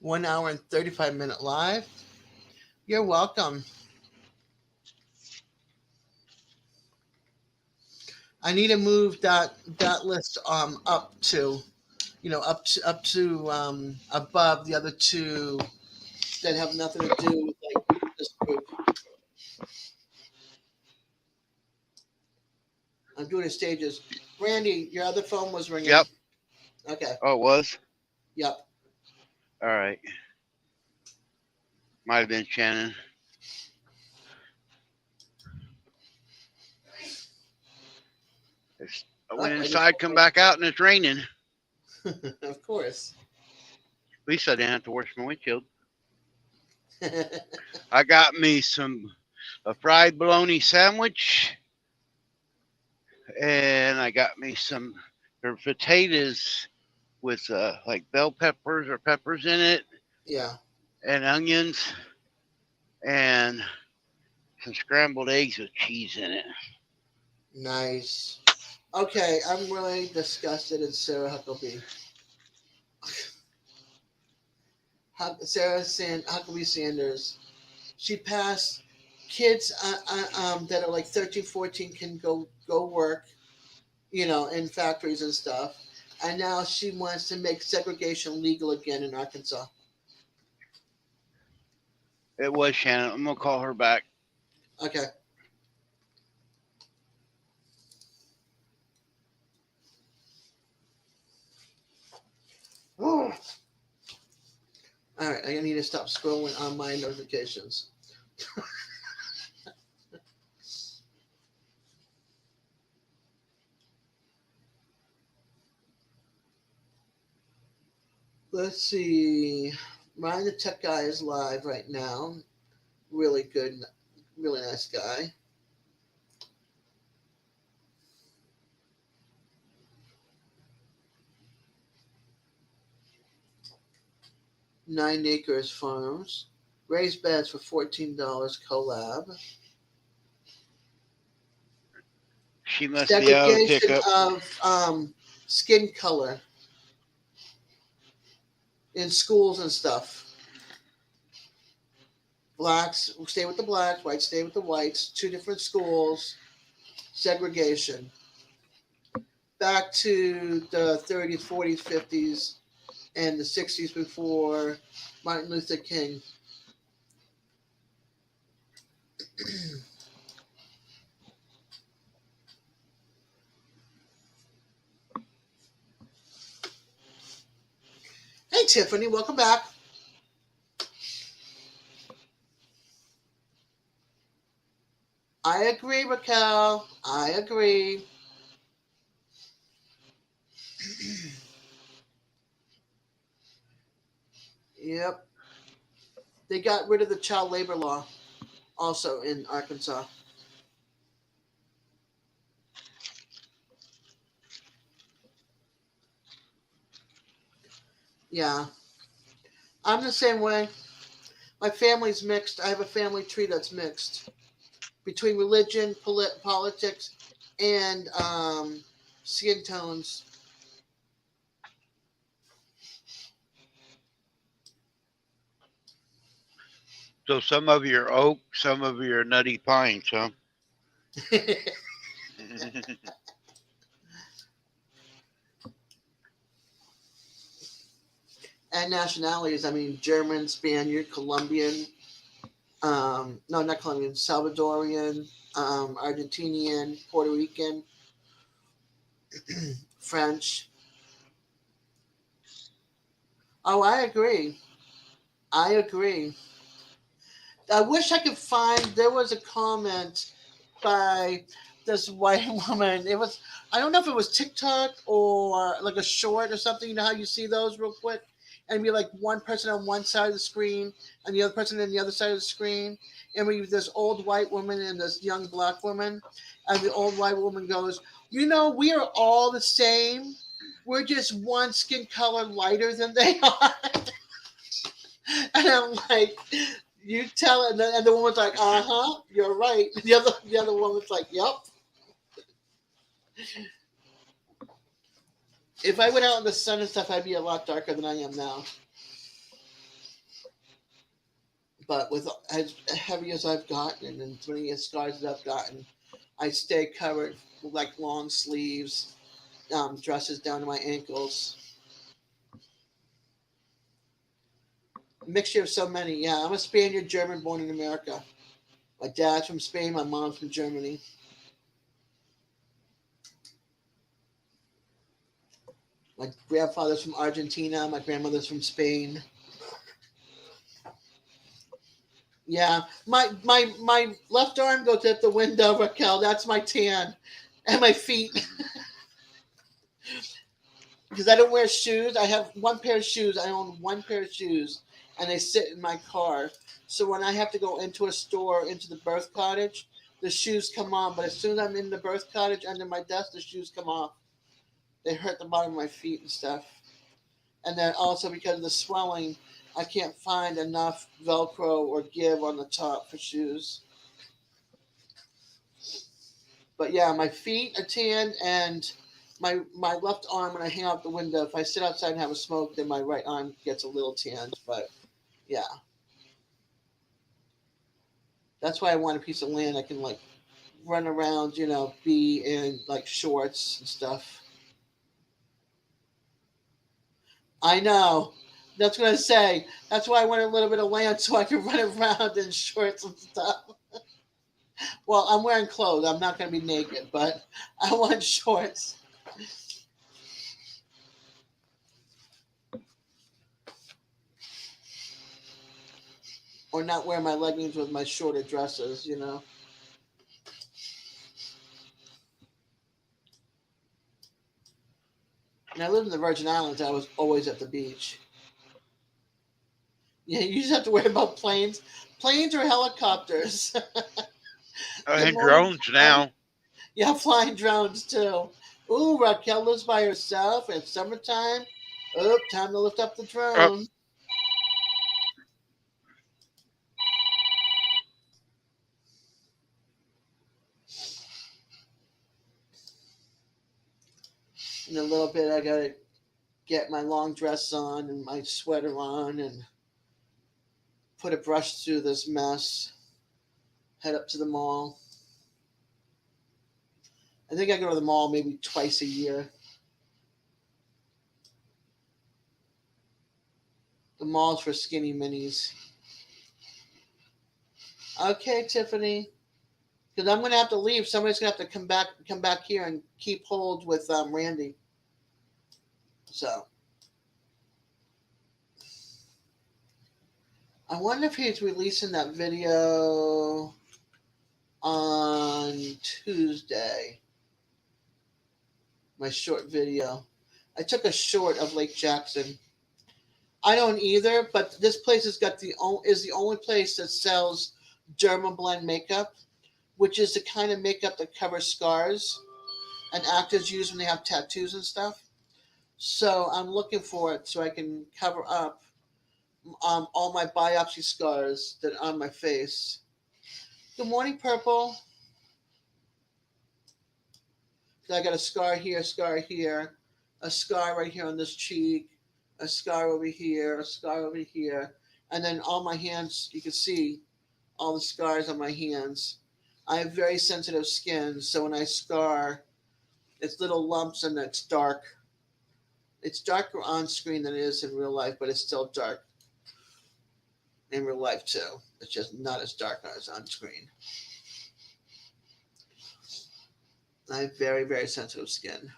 1 hour and 35-minute live. You're welcome. I need to move that list up to, above the other two that have nothing to do with like this group. I'm doing it stages. Randy, your other phone was ringing. Yep. Okay. Oh, it was? Yep. All right. Might have been Shannon. I Oh, went I just inside, come back out, and it's raining. of course. At least I didn't have to wash my windshield. I got me a fried bologna sandwich, and I got me some potatoes with like bell peppers or peppers in it, Yeah. and onions, and some scrambled eggs with cheese in it. Nice. Okay, I'm really disgusted at Sarah Huckabee. Huckabee Sanders. She passed kids that are like 13, 14 can go work, in factories and stuff. And now she wants to make segregation legal again in Arkansas. It was Shannon. I'm gonna call her back. Okay. All right, I need to stop scrolling on my notifications. Let's see. Ryan the Tech Guy is live right now. Really good, really nice guy. 9 Acres Farms. Raised beds for $14 collab. She must be out of the Segregation pickup. of skin color in schools and stuff. Blacks stay with the blacks, whites stay with the whites. Two different schools. Segregation. Back to the 30s, 40s, 50s, and the 60s before Martin Luther King. Hey, Tiffany, welcome back. I agree, Raquel. I agree. Yep. They got rid of the child labor law also in Arkansas. Yeah. I'm the same way. My family's mixed. I have a family tree that's mixed between religion, politics, and skin tones. So some of you are oak, some of you are nutty pines, huh? And nationalities. I mean, German, Spaniard, Colombian. No, not Colombian. Salvadorian, Argentinian, Puerto Rican, French. Oh, I agree. I agree. I wish I could find. There was a comment by this white woman. It was, I don't know if it was TikTok or like a short or something. You know how you see those real quick, and be like one person on one side of the screen and the other person on the other side of the screen, and we this old white woman and this young black woman, and the old white woman goes, we are all the same. We're just one skin color lighter than they are. And I'm like, you tell it, and the woman's like, you're right. The other woman's like, yep. If I went out in the sun and stuff, I'd be a lot darker than I am now. But with as heavy as I've gotten and as many scars that I've gotten, I stay covered with like long sleeves, dresses down to my ankles. A mixture of so many. Yeah, I'm a Spaniard German born in America. My dad's from Spain, my mom's from Germany. My grandfather's from Argentina, my grandmother's from Spain. Yeah, my left arm goes at the window, Raquel. That's my tan, and my feet because I don't wear shoes. I have one pair of shoes. I own one pair of shoes, and they sit in my car. So when I have to go into a store, into the birth cottage, the shoes come on. But as soon as I'm in the birth cottage under my desk, the shoes come off. They hurt the bottom of my feet and stuff. And then also because of the swelling, I can't find enough Velcro or give on the top for shoes. But yeah, my feet are tan and my left arm when I hang out the window. If I sit outside and have a smoke, then my right arm gets a little tanned. But yeah, that's why I want a piece of land I can like run around, be in like shorts and stuff. I know. That's what I say. That's why I want a little bit of land so I can run around in shorts and stuff. Well, I'm wearing clothes. I'm not going to be naked, but I want shorts. Or not wear my leggings with my shorter dresses. And I lived in the Virgin Islands. I was always at the beach. Yeah, you just have to worry about planes or helicopters. Good And morning, drones Jen. now. Yeah, flying drones too. Ooh, Raquel lives by herself. It's summertime. Oh, time to lift up the Oh, drone. In a little bit, I gotta get my long dress on and my sweater on and put a brush through this mess. Head up to the mall. I think I go to the mall maybe twice a year. The mall's for skinny minis. Okay, Tiffany. Because I'm gonna have to leave. Somebody's gonna have to come back here and keep hold with Randy. So I wonder if he's releasing that video on Tuesday. My short video. I took a short of Lake Jackson. I don't either, but this place is the only place that sells dermablend makeup, which is the kind of makeup that covers scars and actors use when they have tattoos and stuff. So I'm looking for it so I can cover up all my biopsy scars that are on my face. Good morning, Purple. I got a scar here, a scar right here on this cheek, a scar over here, a scar over here, and then all my hands. You can see all the scars on my hands. I have very sensitive skin, so when I scar, it's little lumps and it's dark. It's darker on screen than it is in real life, but it's still dark in real life too. It's just not as dark as on screen. I have very, very sensitive skin.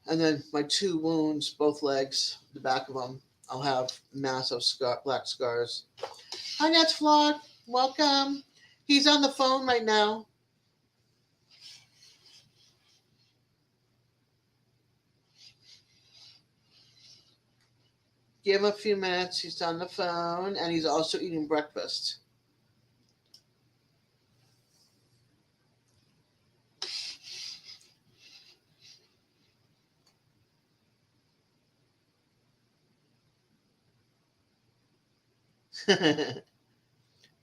And then my two wounds, both legs, the back of them, I'll have massive black scars. Hi, Nets Vlog. Welcome. He's on the phone right now. Give him a few minutes. He's on the phone and he's also eating breakfast.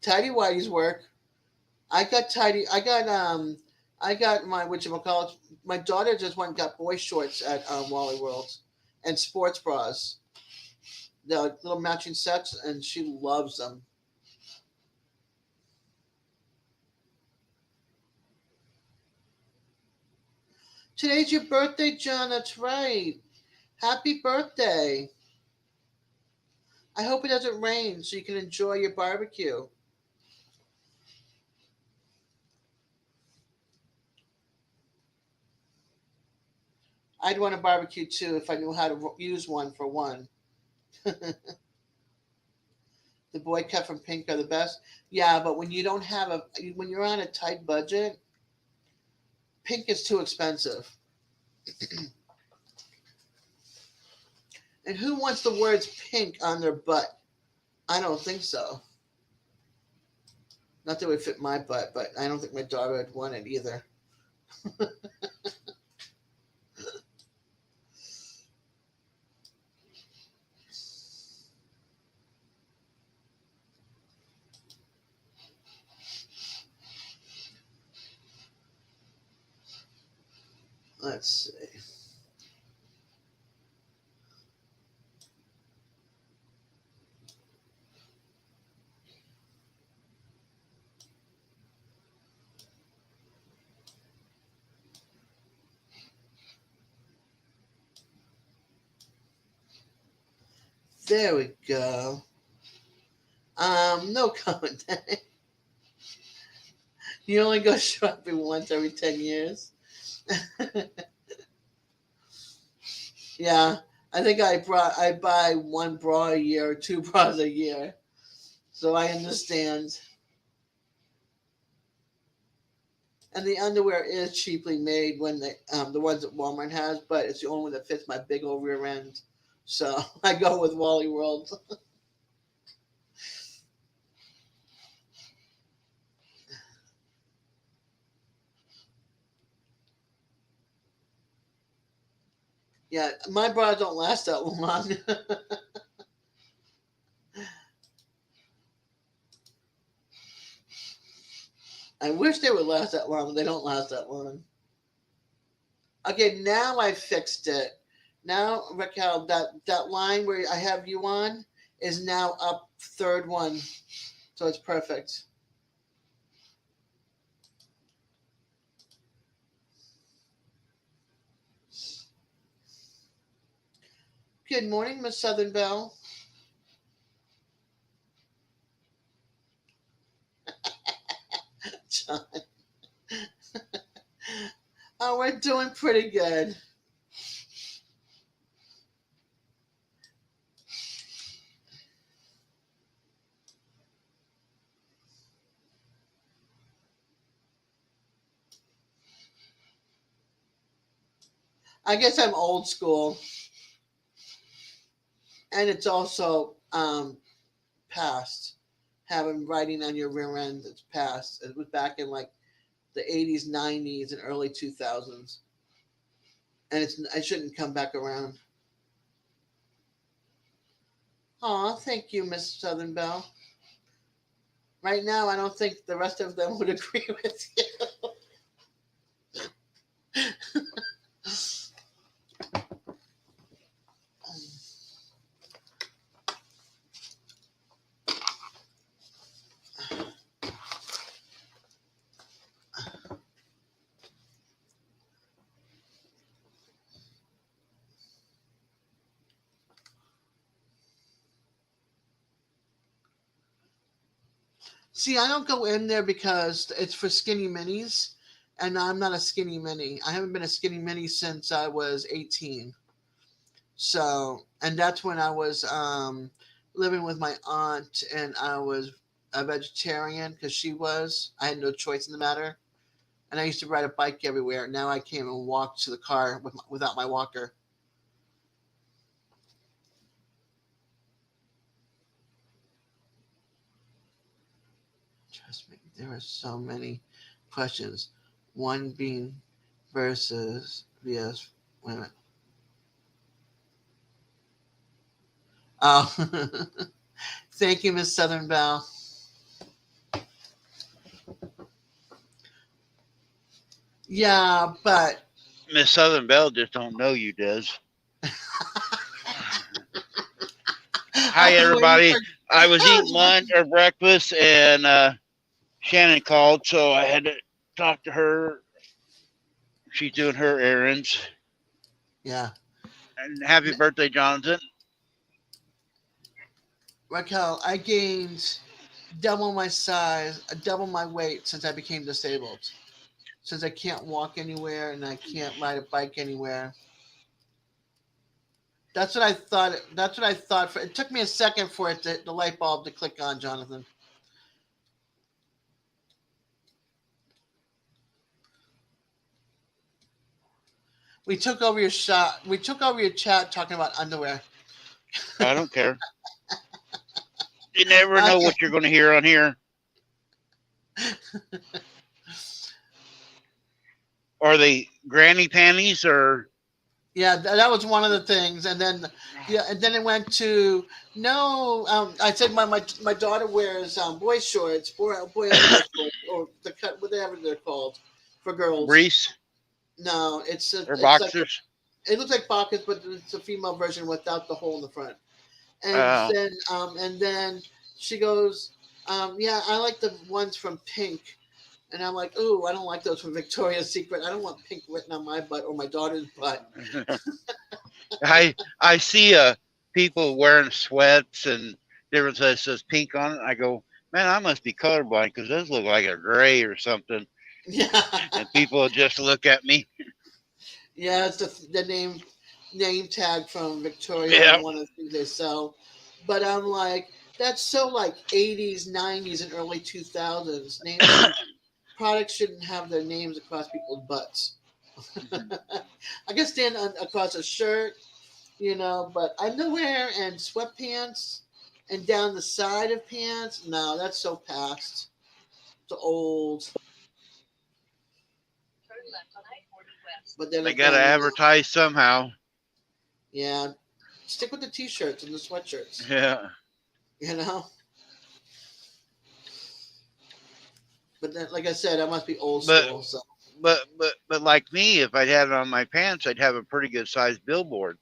Tidy Whitey's work. I got my what you call it. My daughter just went and got boy shorts at Wally World. and sports bras. They're like little matching sets, and she loves them. Today's your birthday, John. That's right. Happy birthday. I hope it doesn't rain so you can enjoy your barbecue. I'd want a barbecue too if I knew how to use one for one. The boy cut from Pink are the best. Yeah, but when you don't have a when you're on a tight budget, Pink is too expensive. And who wants the words pink on their butt? I don't think so. Not that it would fit my butt, but I don't think my daughter would want it either. Let's see. There we go. No comment. You only go shopping once every 10 years. Yeah, I think I buy one bra a year or two bras a year, so I understand. And the underwear is cheaply made when the ones that Walmart has, but it's the only one that fits my big old rear end. So I go with Wally World. Yeah, my bras don't last that long. I wish they would last that long, but they don't last that long. Okay, now I fixed it. Now, Raquel, that line where I have you on is now up third one, so it's perfect. Good morning, Miss Southern Belle. John. Oh, we're doing pretty good. I guess I'm old school, and it's also past. Having writing on your rear end, it's past. It was back in like the 80s, 90s, and early 2000s, and I shouldn't come back around. Aw, thank you, Miss Southern Belle. Right now, I don't think the rest of them would agree with you. See, I don't go in there because it's for skinny minis, and I'm not a skinny mini. I haven't been a skinny mini since I was 18. So, and that's when I was living with my aunt, and I was a vegetarian because she was. I had no choice in the matter, and I used to ride a bike everywhere. Now I can't even walk to the car without my walker. Trust me, there are so many questions. One being versus VS women. Oh, thank you, Miss Southern Belle. Yeah, but Miss Southern Belle just don't know you, Des. Hi, Waiting everybody. for. I was eating lunch or breakfast, and Shannon called, so I had to talk to her. She's doing her errands. Yeah, And happy birthday, Jonathan. Raquel, I gained double my size, double my weight since I became disabled. Since I can't walk anywhere and I can't ride a bike anywhere. That's what I thought. That's what I thought. It took me a second for the light bulb to click on, Jonathan. We took over your shot. We took over your chat talking about underwear. I don't care. You never know Okay. what you're going to hear on here. Are they granny panties or Yeah, that was one of the things, and then yeah, and then it went to no. I said my daughter wears boy shorts, boy underwear shorts, or the cut whatever they're called for girls. briefs No, or it's like boxers? it looks like pockets, but it's a female version without the hole in the front. Uh, And then she goes, yeah, I like the ones from Pink. And I'm like, ooh, I don't like those from Victoria's Secret. I don't want pink written on my butt or my daughter's butt. I see people wearing sweats and different stuff that says pink on it. I go, man, I must be colorblind because those look like a gray or something. Yeah, And people just look at me. yeah, it's the name tag from Victoria Yeah. on one of the things they sell. But I'm like, that's so like 80s, 90s, and early 2000s. Names products shouldn't have their names across people's butts. I guess stand across a shirt, but underwear and sweatpants and down the side of pants, no, that's so past. It's old. But then They got to again, advertise somehow. yeah, stick with the t-shirts and the sweatshirts. Yeah. You know. But then, like I said, I must be old But school. So but like me, if I had it on my pants, I'd have a pretty good sized billboard.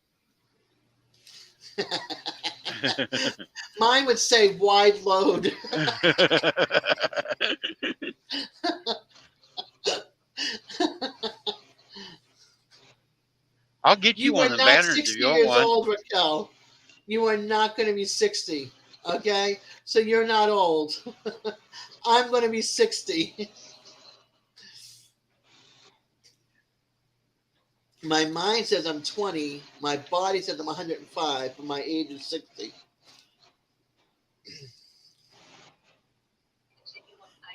mine would say wide load. I'll get you You one are of them not banners if 60 you want years one. old, Raquel. You are not going to be 60. Okay, so you're not old. I'm going to be 60. My mind says I'm 20. My body says I'm 105, but my age is 60.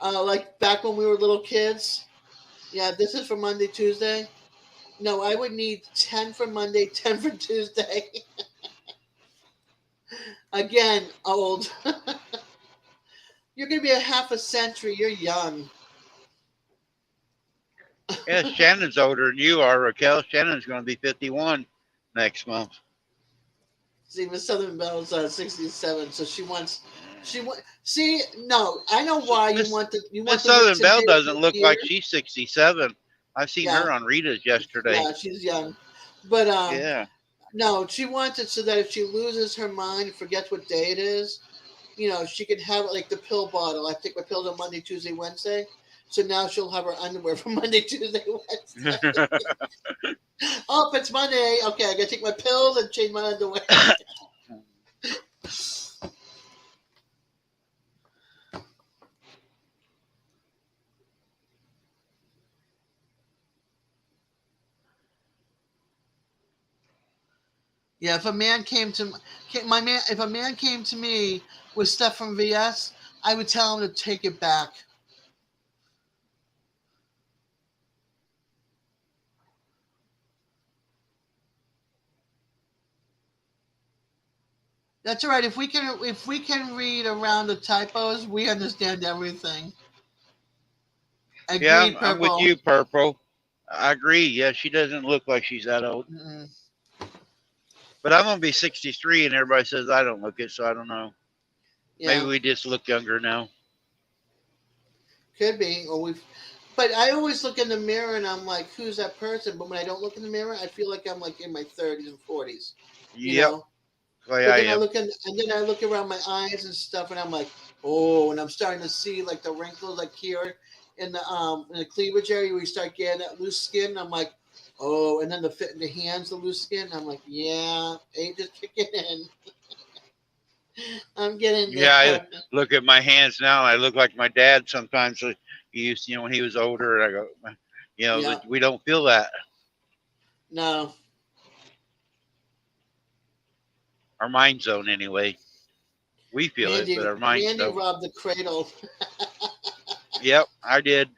Like back when we were little kids. Yeah, this is for Monday, Tuesday. No, I would need 10 for Monday, 10 for Tuesday. Again, old. You're going to be a half a century. You're young. Yeah, Shannon's older than you are, Raquel. Shannon's going to be 51 next month. See, Miss Southern Bell's 67, so See, no, I know why you Miss want the you want Miss the rich Southern to Belle date doesn't this look year. like she's 67. I've seen Yeah, her on Rita's yesterday. yeah, she's young, but Yeah. no, she wants it so that if she loses her mind and forgets what day it is, she can have it like the pill bottle. I take my pills on Monday, Tuesday, Wednesday. So now she'll have her underwear for Monday, Tuesday, Wednesday. Oh, it's Monday. Okay, I gotta take my pills and change my underwear. Yeah, if a man if a man came to me with stuff from VS, I would tell him to take it back. That's all right. If we can read around the typos, we understand everything. Yeah, Agreed, I'm with purple. you, Purple. I agree. Yeah, she doesn't look like she's that old. Mm-mm. But I'm going to be 63, and everybody says I don't look it, so I don't know. Maybe Yeah, we just look younger now. could be. But I always look in the mirror and I'm like, who's that person? But when I don't look in the mirror, I feel like I'm like in my 30s and 40s. You Yep. know. Clay, But I then I am. look in, and then I look around my eyes and stuff, and I'm like, oh, and I'm starting to see like the wrinkles like here in the cleavage area where you start getting that loose skin. I'm like, oh, and then the fit in the hands, the loose skin. I'm like, yeah, age is kicking in. I'm getting Yeah, I there. look at my hands now. I look like my dad sometimes. He used, when he was older. I go, Yeah, but we don't feel that. no, Our mind zone, anyway. We feel it, but our minds Mandy don't. robbed the cradle. Yep, I did.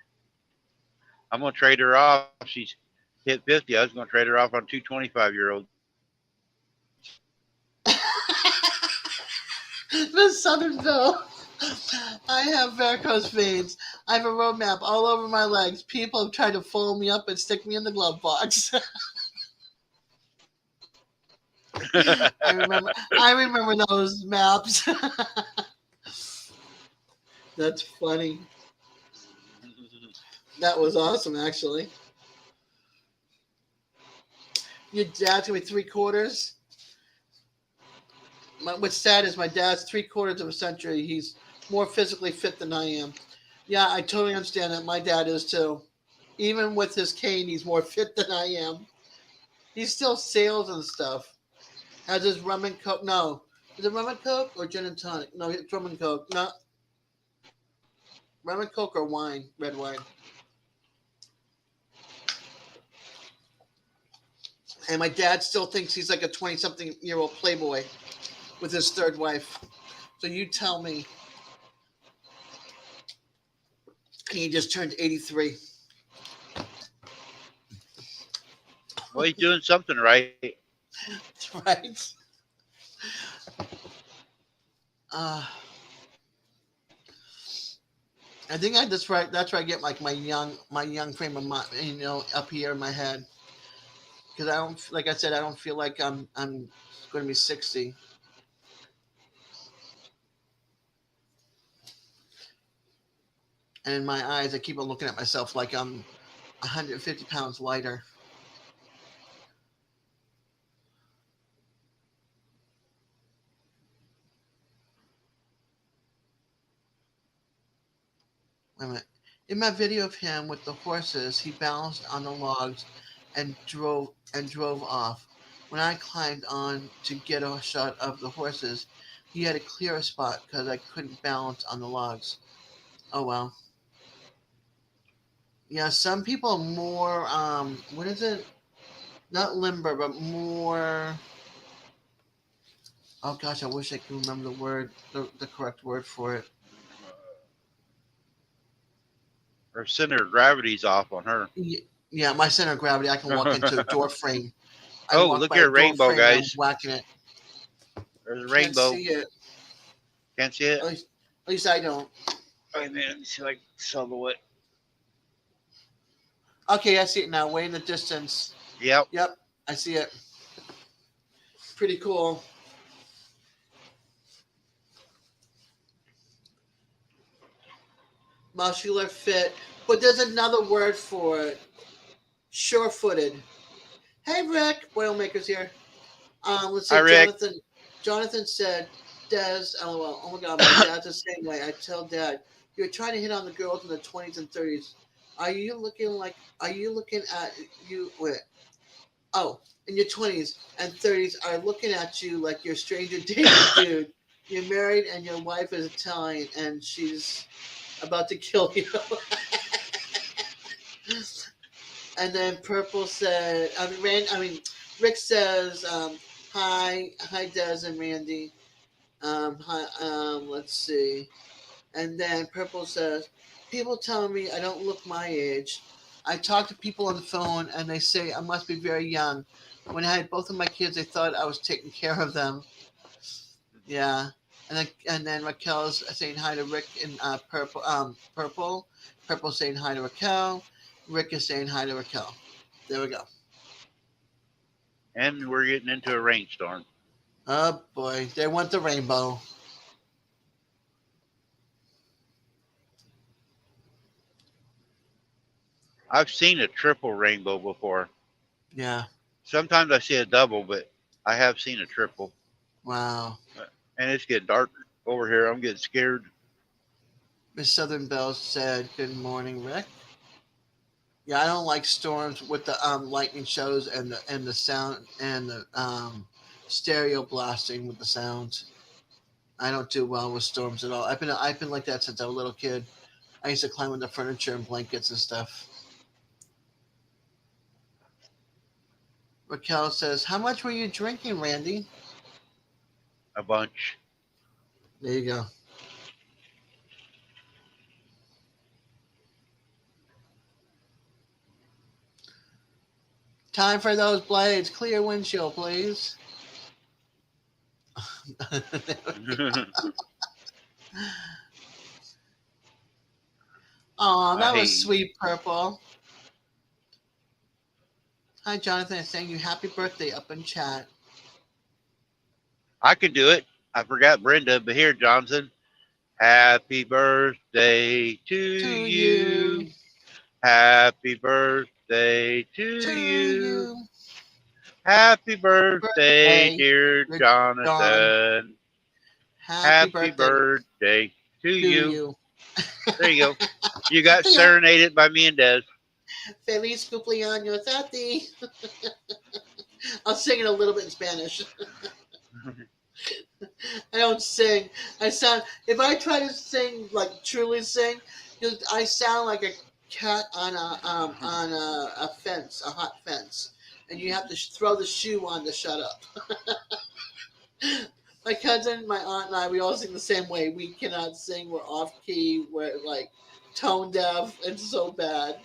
I'm gonna trade her off. She's hit 50. I was gonna trade her off on two 25-year-olds. Miss Southerville. I have varicose veins. I have a road map all over my legs. People have tried to follow me up and stick me in the glove box. I remember. I remember those maps. That's funny. That was awesome, actually. Your dad's gonna be 3/4. What's sad is my dad's 3/4 of a century. He's more physically fit than I am. Yeah, I totally understand that. My dad is too. Even with his cane, he's more fit than I am. He still sails and stuff. Has his rum and coke? No, is it rum and coke or gin and tonic? No, it's rum and coke. No, rum and coke or wine, red wine. And my dad still thinks he's like a 20-something-year-old playboy with his third wife. So you tell me, he just turned 83, Well, he's doing something right. right? Uh, I think I just right. That's where I get like my young frame of mind, up here in my head. Because I don't, like I said, I don't feel like I'm going to be 60. And in my eyes, I keep on looking at myself like I'm 150 pounds lighter. Wait a minute. In my video of him with the horses, he balanced on the logs and drove off. When I climbed on to get a shot of the horses, he had a clearer spot because I couldn't balance on the logs. Oh well. Yeah, some people are more what is it? Not limber, but more. Oh gosh, I wish I could remember the correct word for it. Her center of gravity's off on her. Yeah, my center of gravity. I can walk into a door frame. I Oh, walk look by a here, door rainbow, frame and I'm guys. whacking it. There's a Can't rainbow. see it. Can't see it. At least I don't. Wait a minute. Let me see if I can silhouette. Okay, I see it now. Way in the distance. Yep. Yep, I see it. Pretty cool. Muscular fit. But there's another word for it. Sure-footed. Hey, Rick. Boilermaker's here. Let's Hi, see. Rick. Jonathan said, Des, LOL. Oh my God, my dad's the same way. I tell Dad, you're trying to hit on the girls in the 20s and 30s. Are you looking at you? Wait. Oh, in your 20s and 30s are looking at you like you're stranger danger, dude. You're married and your wife is Italian and she's about to kill you. And then Purple said, Rick says, hi, Des and Randy. Hi, let's see. And then Purple says, people telling me I don't look my age. I talk to people on the phone and they say I must be very young. When I had both of my kids, they thought I was taking care of them. Yeah. And then Raquel's saying hi to Rick and Purple. Purple saying hi to Raquel. Rick is saying hi to Raquel. There we go. And we're getting into a rainstorm. Oh boy, they want the rainbow. I've seen a triple rainbow before. Yeah. Sometimes I see a double, but I have seen a triple. Wow. and it's getting dark over here. I'm getting scared. Miss Southern Belle said, "Good morning, Rick." Yeah, I don't like storms with the lightning shows and the sound and the stereo blasting with the sounds. I don't do well with storms at all. I've been like that since I was a little kid. I used to climb under furniture and blankets and stuff. Raquel says, "How much were you drinking, Randy?" A bunch. There you go. Time for those blades. Clear windshield, please. Oh, that was I sweet, Purple. Hi, Jonathan. It's saying you happy birthday up in chat. I can do it. I forgot Brenda, but here, Johnson. Happy birthday to To you. you. Happy birthday to To you. you. Happy Happy birthday, birthday, dear dear John. Jonathan. Happy Happy birthday birthday to to you. you. There you go. You got Yeah. serenaded by me and Des. Feliz cumpleaños a ti. I'll sing it a little bit in Spanish. I don't sing. I sound. If I try to sing like truly sing, I sound like a cat on a fence, a hot fence, and you have to throw the shoe on to shut up. My cousin, my aunt, and I, we all sing the same way. We cannot sing. We're off key. We're like tone deaf. It's so bad.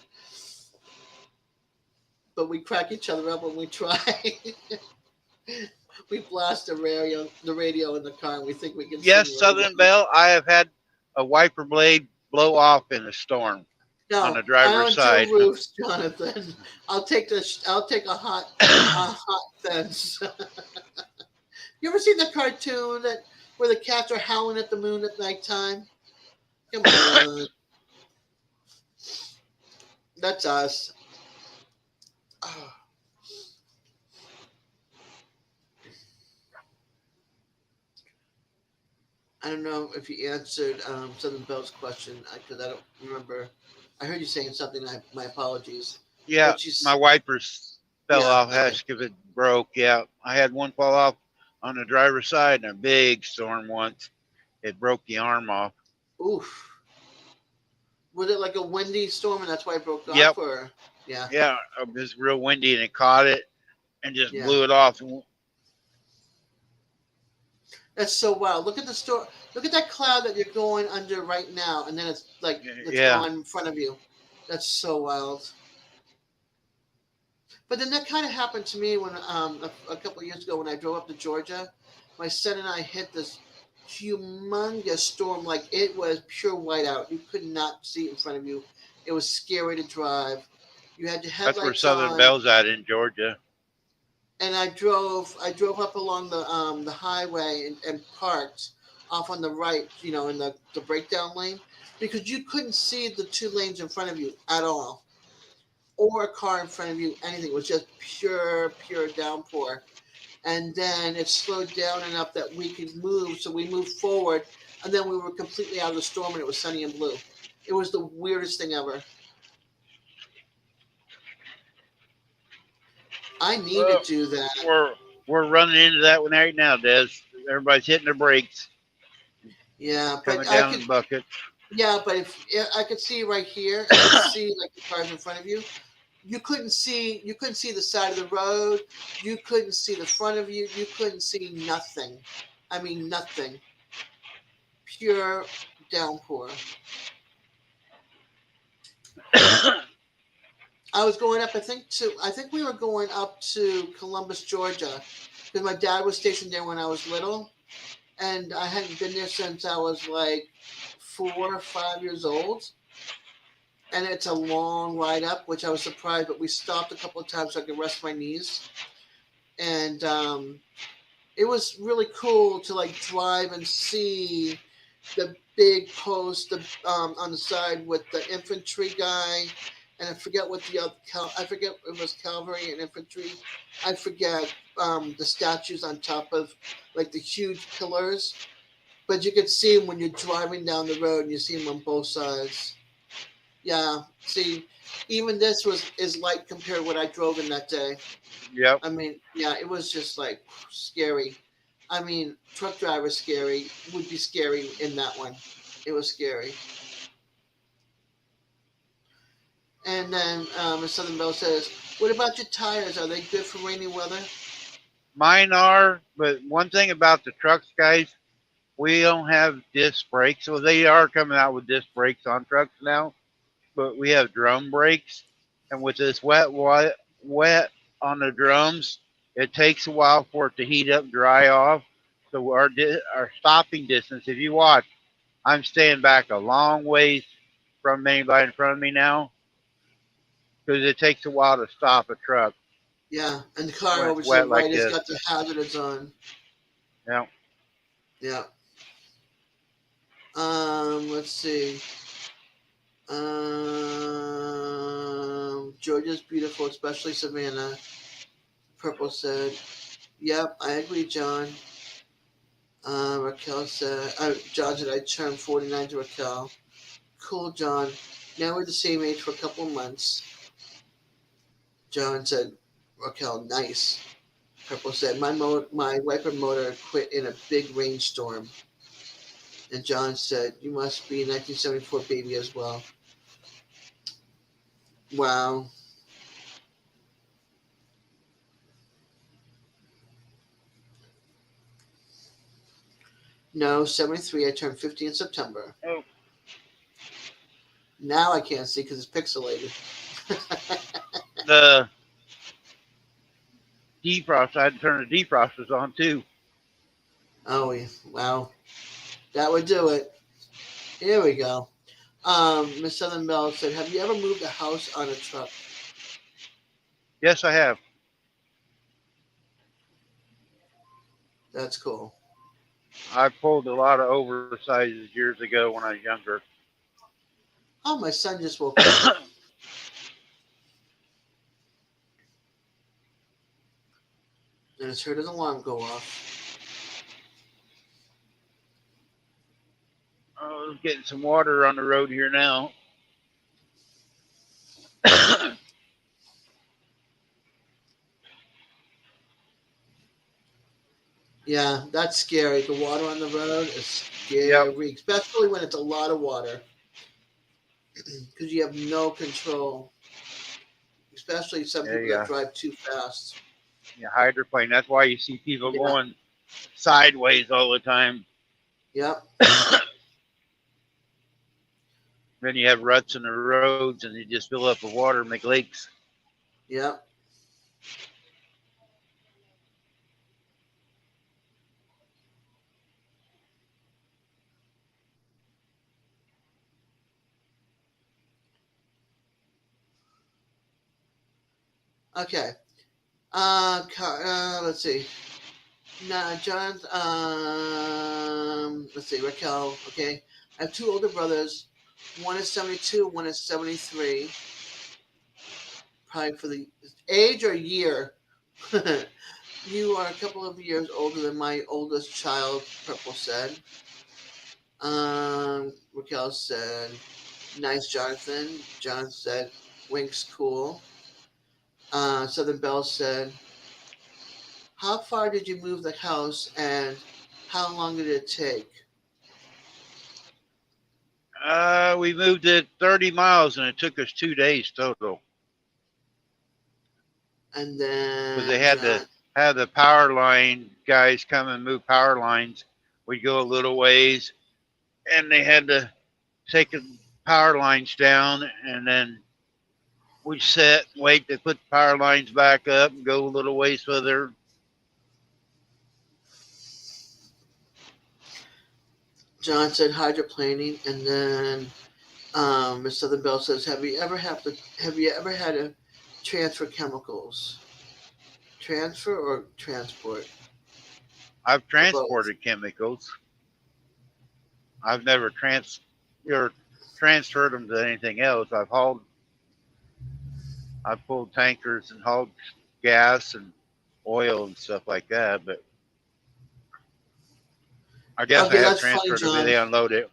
But we crack each other up when we try. We blast the radio in the car, and we think we can sing Yes, really Southern well. Belle, I have had a wiper blade blow off in a storm on No, the I driver's don't do side. roofs, Jonathan. I'll take a hot fence. You ever seen the cartoon that where the cats are howling at the moon at nighttime? Come on, that's us. Oh, I don't know if you answered Southern Belle's question because I don't remember. I heard you saying something. My apologies. Yeah, But my she's wipers fell yeah off. okay. Ask if it broke. Yeah, I had one fall off on the driver's side in a big storm once. It broke the arm off. Oof. Was it like a windy storm and that's why it broke off, Yep. or yeah, Yeah, it was real windy and it caught it and just yeah. blew it off. That's so wild. Look at the store. Look at that cloud that you're going under right now, and then it's Yeah, gone in front of you. That's so wild. But then that kind of happened to me when a couple of years ago when I drove up to Georgia. My son and I hit this humongous storm. Like it was pure whiteout. You could not see in front of you. It was scary to drive. You had your that's where headlights Southern on, Belle's at in Georgia. and I drove up along the highway and parked off on the right, in the breakdown lane, because you couldn't see the two lanes in front of you at all, or a car in front of you, anything. It was just pure downpour. And then it slowed down enough that we could move, so we moved forward, and then we were completely out of the storm, and it was sunny and blue. It was the weirdest thing ever. I need to Well, do that. we're we're running into that one right now, Des. Everybody's hitting their brakes, Yeah, but coming I down could. in buckets. Yeah, but if I could see right here, and you see like the cars in front of you, you couldn't see the side of the road, you couldn't see the front of you, you couldn't see nothing. I mean nothing. Pure downpour. I was going up. I think we were going up to Columbus, Georgia, because my dad was stationed there when I was little, and I hadn't been there since I was like 4 or 5 years old. And it's a long ride up, which I was surprised. But we stopped a couple of times so I could rest my knees, and it was really cool to like drive and see the big post on the side with the infantry guy, and I forget what the other I forget if it was cavalry and infantry. I forget, the statues on top of like the huge pillars, but you could see them when you're driving down the road and you see them on both sides. Yeah, see, even this was is light compared to what I drove in that day. Yep. I mean, yeah, it was just like scary. I mean, truck driver scary would be scary in that one. It was scary. And then Miss Southern Belle says, "What about your tires? Are they good for rainy weather?" Mine are, but one thing about the trucks, guys, we don't have disc brakes. So they are coming out with disc brakes on trucks now, but we have drum brakes. And with this wet on the drums, it takes a while for it to heat up, dry off. So our stopping distance, if you watch, I'm staying back a long ways from anybody in front of me now because it takes a while to stop a truck Yeah, and the car when over it's to the wet right like has this. got the hazards on. Yeah. Yeah. Let's see. Georgia's beautiful, especially Savannah. Purple said, "Yep, I agree, John." Raquel said, "John said I turned 49 to Raquel. Cool, John. Now we're the same age for a couple of months." John said, "Raquel, nice." Purple said, my wiper motor quit in a big rainstorm." And John said, "You must be a 1974 baby as well." Wow. No, 73. I turned 50 in September. Oh, Now I can't see because it's pixelated. the defrost, I had to turn the defrosters on too. Oh, wow. That would do it. Here we go. Miss Southern Bell said, "Have you ever moved a house on a truck?" Yes, I have. That's cool. I pulled a lot of oversizes years ago when I was younger. Oh, my son just woke up. And it's heard his alarm go off. I was getting some water on the road here now. Yeah, that's scary. The water on the road is Yep. scary, especially when it's a lot of water because you have no control, especially some Yeah, people that yeah. drive too fast. Yeah, hydroplane. That's why you see people Yeah, going sideways all the time. yep, Then you have ruts in the roads and you just fill up with water and make lakes. yep. Okay. Let's see. Nah, John. Let's see. Raquel. Okay. I have two older brothers. One is 72. One is 73. Probably for the age or year. You are a couple of years older than my oldest child. Purple said. Raquel said, "Nice, Jonathan." John said, "Wink's cool." Southern Belle said, "How far did you move the house and how long did it take?" We moved it 30 miles and it took us 2 days total And because they then had to John, have the power line guys come and move power lines. We go a little ways and they had to take the power lines down and then we sit and wait to put the power lines back up and go a little ways further. John said hydroplaning, and then Miss Southern Belle says, Have you ever had to transfer chemicals? Transfer or transport I've or both?" transported chemicals. I've never or transferred them to anything else. I've pulled tankers and hauled gas and oil and stuff like that. But I guess I Okay, have that's funny, transferred to where John. they unload it.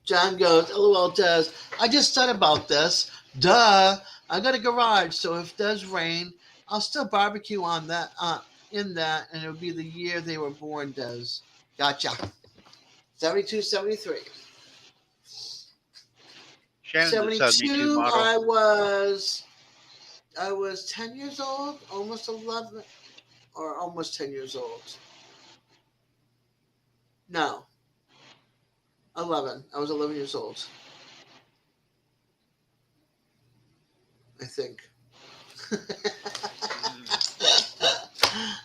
John goes, LOL, Des. I just thought about this. Duh. I got a garage, so if it does rain, I'll still barbecue on that. In that, and it'll be the year they were born. Des. Gotcha. 72, 73. Shannon's a 72 72. model. I was 10 years old, almost 11, or almost 10 years old. No, 11. I was 11 years old, I think.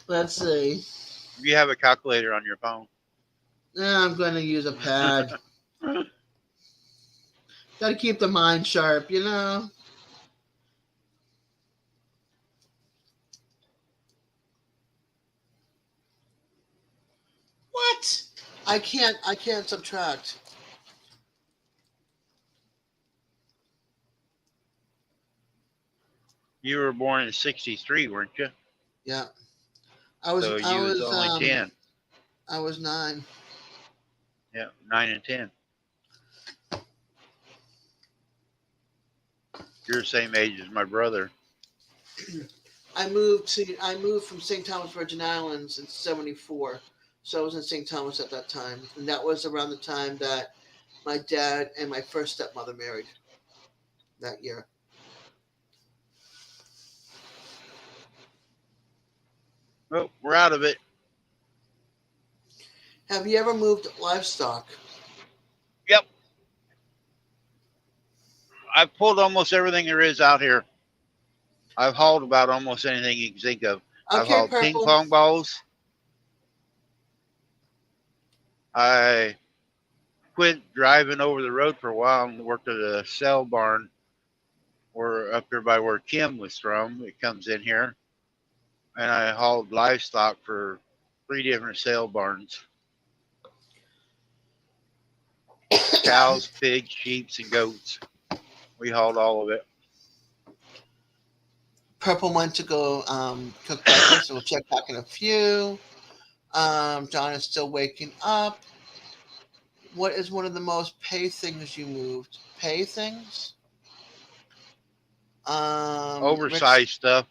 Let's see. You have a calculator on your phone. I'm going to use a pad. Got to keep the mind sharp, you know? What? I can't subtract. You were born in '63, weren't you? Yeah. I was So I you was was only 10. I was 9. Yeah, 9 and 10. You're the same age as my brother. I moved from St. Thomas Virgin Islands in 74. So I was in St. Thomas at that time, and that was around the time that my dad and my first stepmother married that year. Well, we're out of it. Have you ever moved livestock? Yep. I've pulled almost everything there is out here. I've hauled about almost anything you can think of. I've Okay, hauled ping Purple. pong balls. I quit driving over the road for a while and worked at a sale barn or up here by where Kim was from. It comes in here. And I hauled livestock for 3 different sale barns. Cows, pigs, sheep, and goats. We hauled all of it. Purple went to go cook breakfast, and we'll check back in a few. John is still waking up. What is one of the most pay things you moved? Pay things? Rick Oversized stuff.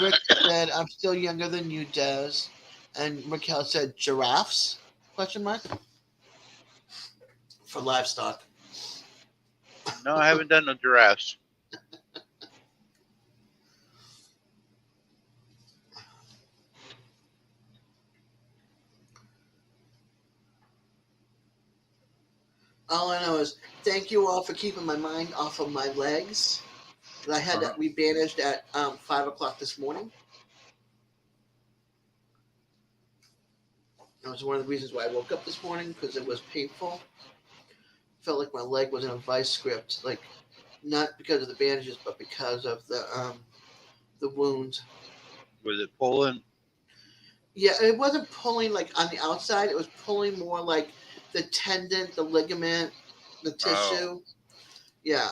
Rick said, "I'm still younger than you, Des," and Raquel said, "Giraffes?" Question mark for livestock. No, I haven't done no giraffes. All I know is thank you all for keeping my mind off of my legs. I had that rebandaged at 5 o'clock this morning. That was one of the reasons why I woke up this morning because it was painful. Felt like my leg was in a vice grip, like not because of the bandages, but because of the wound. Was it pulling? Yeah, it wasn't pulling like on the outside. It was pulling more like the tendon, the ligament, the Oh, tissue. Yeah,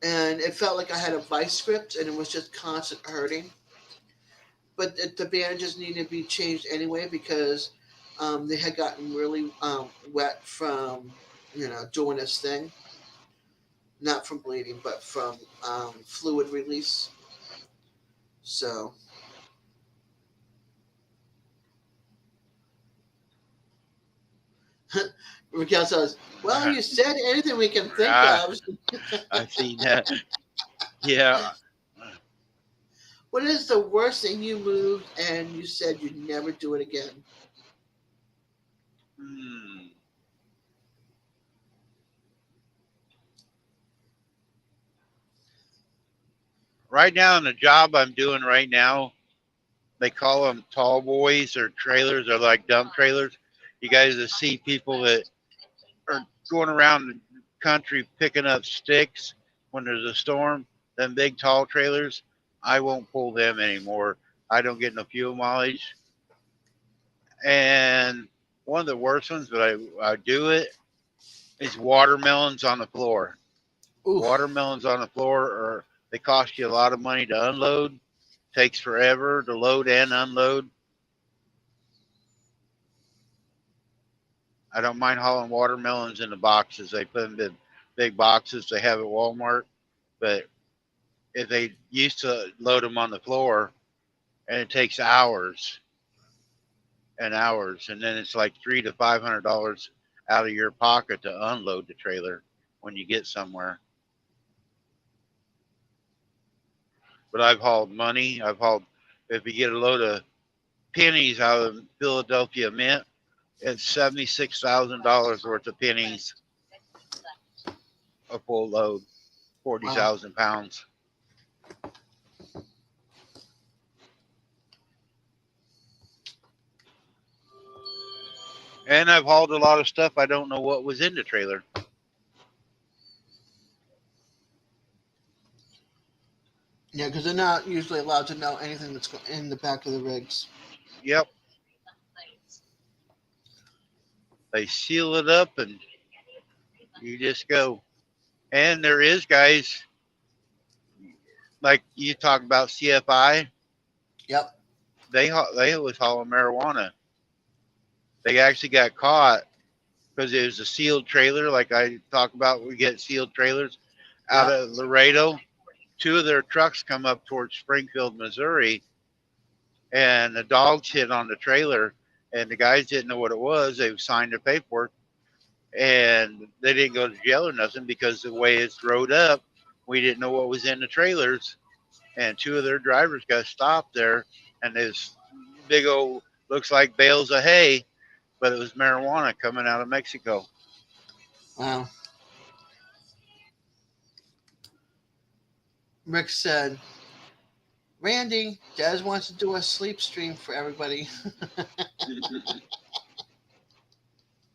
and it felt like I had a vice grip, and it was just constant hurting. But the bandages needed to be changed anyway because they had gotten really wet from doing this thing, not from bleeding, but from fluid release. So Raquel says, "Well, you said anything we can think I, of." I seen that. Yeah. What is the worst thing you moved and you said you'd never do it again? Hmm. Right now, in the job I'm doing right now, they call them tall boys or trailers or like dump trailers. You guys that see people that are going around the country picking up sticks when there's a storm, them big tall trailers, I won't pull them anymore. I don't get no fuel mileage. And one of the worst ones, but I do it, is watermelons on the floor. Oof. Watermelons on the floor, or they cost you a lot of money to unload. takes forever to load and unload. I don't mind hauling watermelons in the boxes. They put them in big boxes they have at Walmart. But if they used to load them on the floor, and it takes hours and hours, and then it's like $300 to $500 out of your pocket to unload the trailer when you get somewhere. But I've hauled money. I've hauled, if you get a load of pennies out of Philadelphia Mint, it's $76,000 worth of pennies, a full load, forty Wow. thousand pounds. And I've hauled a lot of stuff I don't know what was in the trailer. Yeah, because they're not usually allowed to know anything that's in the back of the rigs. Yep. They seal it up and you just go. And there is guys like you talk about CFI. Yep. They was hauling marijuana. They actually got caught because it was a sealed trailer. Like I talk about, we get sealed trailers out Yep. of Laredo. Two of their trucks come up towards Springfield, Missouri, and the dogs hit on the trailer. And the guys didn't know what it was. They signed the paperwork, and they didn't go to jail or nothing because the way it's rode up, we didn't know what was in the trailers. And two of their drivers got stopped there, and this big old looks like bales of hay, but it was marijuana coming out of Mexico. Wow. Rick said, Randy, Des wants to do a sleep stream for everybody.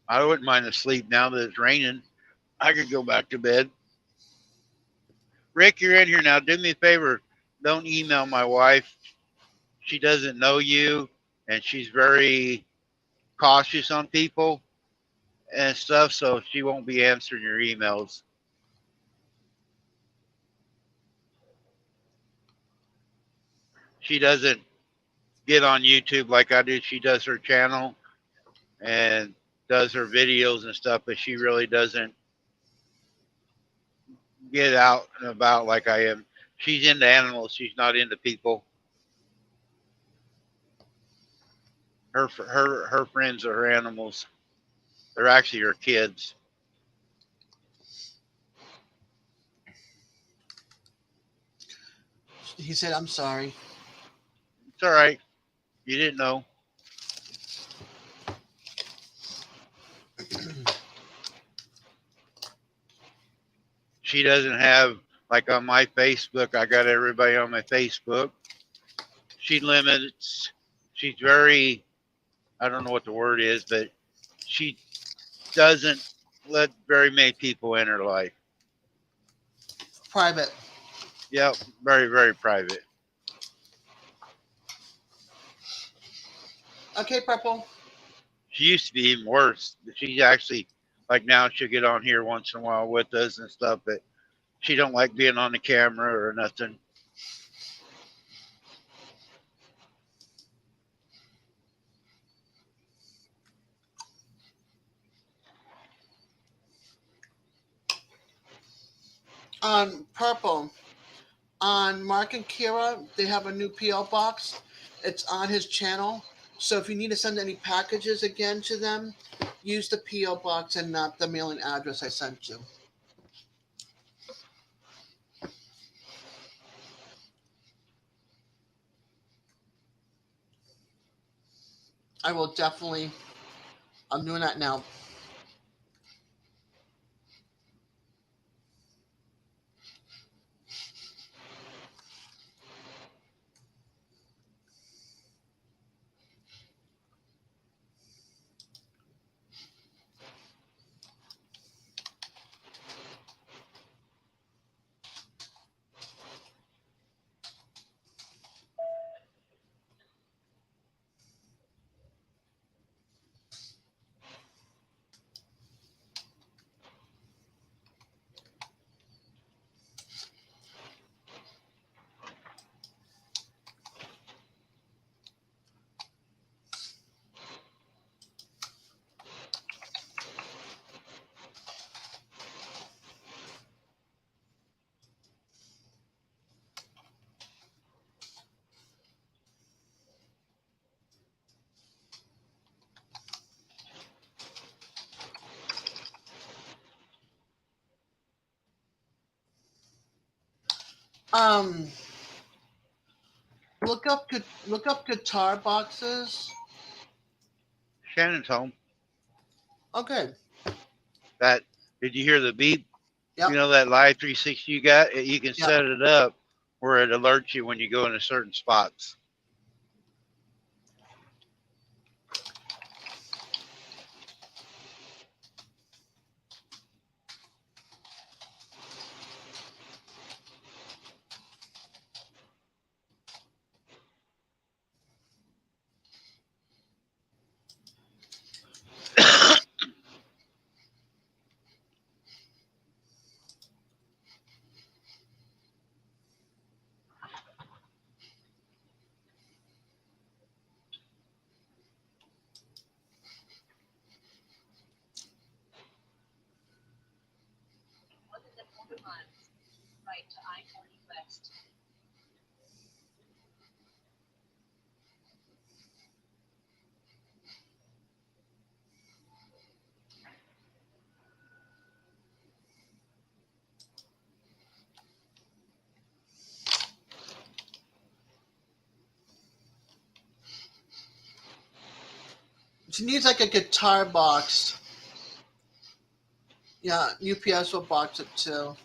I wouldn't mind the sleep now that it's raining. I could go back to bed. Rick, you're in here now. Do me a favor. Don't email my wife. She doesn't know you, and she's very cautious on people and stuff, so she won't be answering your emails. She doesn't get on YouTube like I do. She does her channel and does her videos and stuff, but she really doesn't get out and about like I am. She's into animals. She's not into people. Her friends are her animals. They're actually her kids. He said, I'm sorry. It's all right. You didn't know. She doesn't have like on my Facebook. I got everybody on my Facebook. She limits. She's very. I don't know what the word is, but she doesn't let very many people in her life. Private. Yep, very very private. Okay, Purple. She used to be even worse. She's actually like now she'll get on here once in a while with us and stuff, but she don't like being on the camera or nothing. On Purple, on Mark and Kira, they have a new PO box. It's on his channel. So if you need to send any packages again to them, use the PO box and not the mailing address I sent you. I will definitely. I'm doing that now. Um, look up guitar boxes. Shannon's home. Okay. That did you hear the beep? Yep. You know that live 360 you got? You can Yep. set it up where it alerts you when you go into certain spots. She needs like a guitar box. Yeah, UPS will box it too.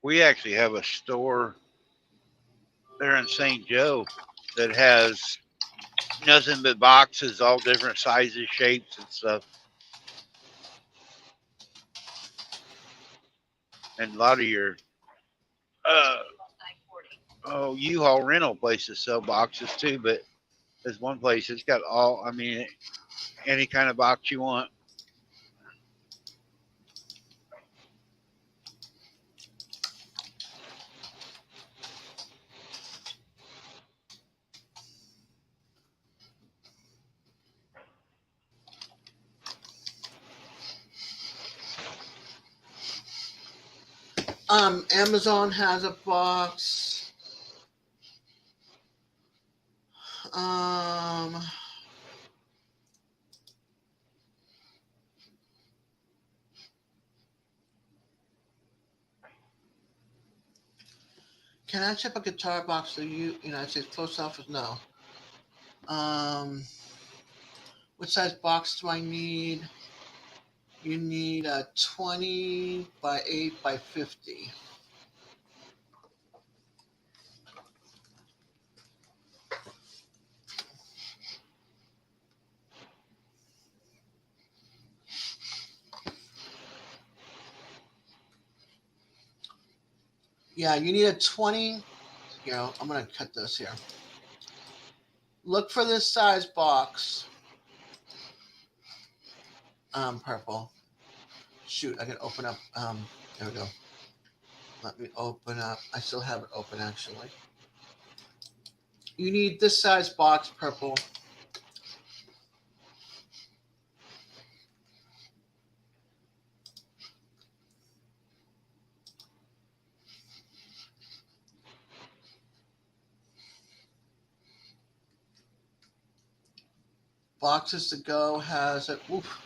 We actually have a store there in St. Joe that has nothing but boxes, all different sizes, shapes, and stuff. And a lot of your uh, U-Haul rental places sell boxes too. But there's one place that's got all. I mean, any kind of box you want. Amazon has a box. Um, can I ship a guitar box to you, United States Post Office? No. Um, what size box do I need? You need a 20 by 8 by 50. Yeah, you need a 20. I'm going to cut this here. Look for this size box. Purple. Shoot, I can open up. There we go. Let me open up. I still have it open actually. You need this size box, purple. Boxes to go has it. Oof,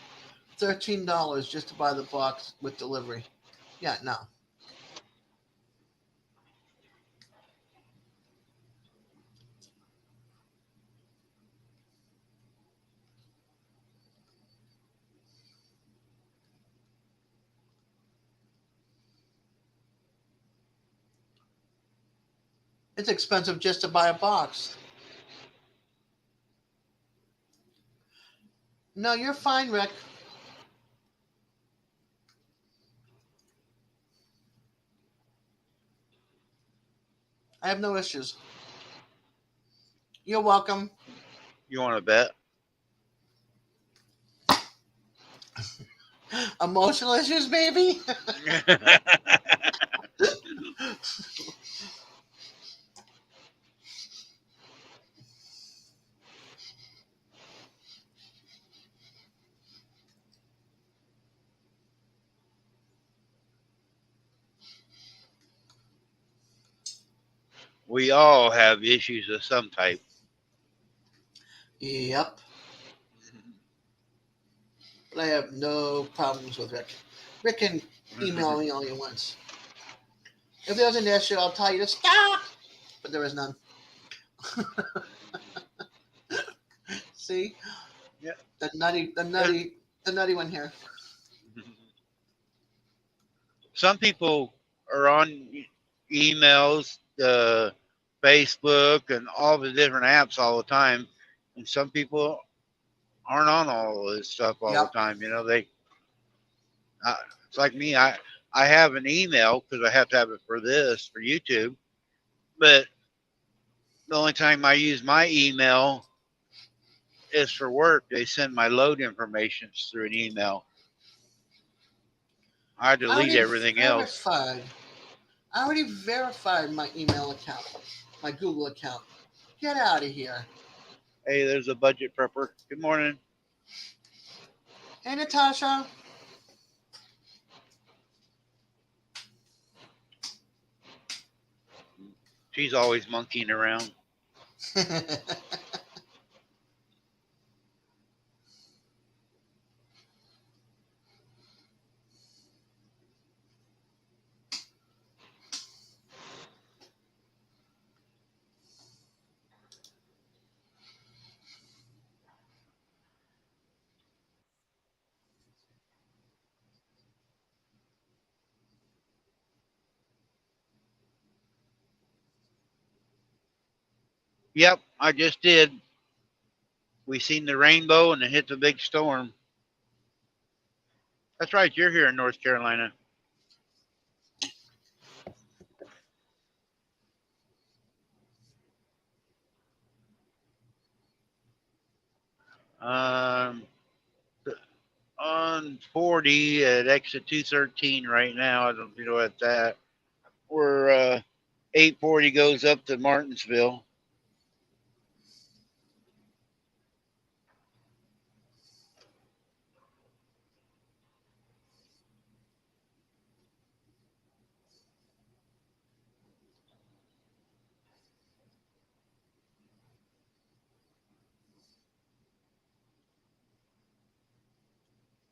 $13 just to buy the box with delivery. Yeah, no. It's expensive just to buy a box. No, you're fine, Rick. I have no issues. You're welcome. You want to bet? Emotional issues, maybe? We all have issues of some type. Yep. But I have no problems with Rick. Rick can email me all he wants. If there's an issue, I'll tell you to stop. But there is none. See? Yeah. The nutty, the nutty, the nutty one here. Some people are on emails, Facebook, and all the different apps all the time, and some people aren't on all of this stuff all the Yep. time. Uh, it's like me. I have an email because I have to have it for this for YouTube, but the only time I use my email is for work. They send my load information through an email. I I delete already everything else. verified. I already verified my email account, my Google account. Get out of here. Hey, there's a budget prepper. Good morning. Hey, Natasha. She's always monkeying around. Yep, I just did. We seen the rainbow and it hit the big storm. That's right. You're here in North Carolina. Um, on 40 at exit 213 right now. I don't know what that. We're 840 goes up to Martinsville.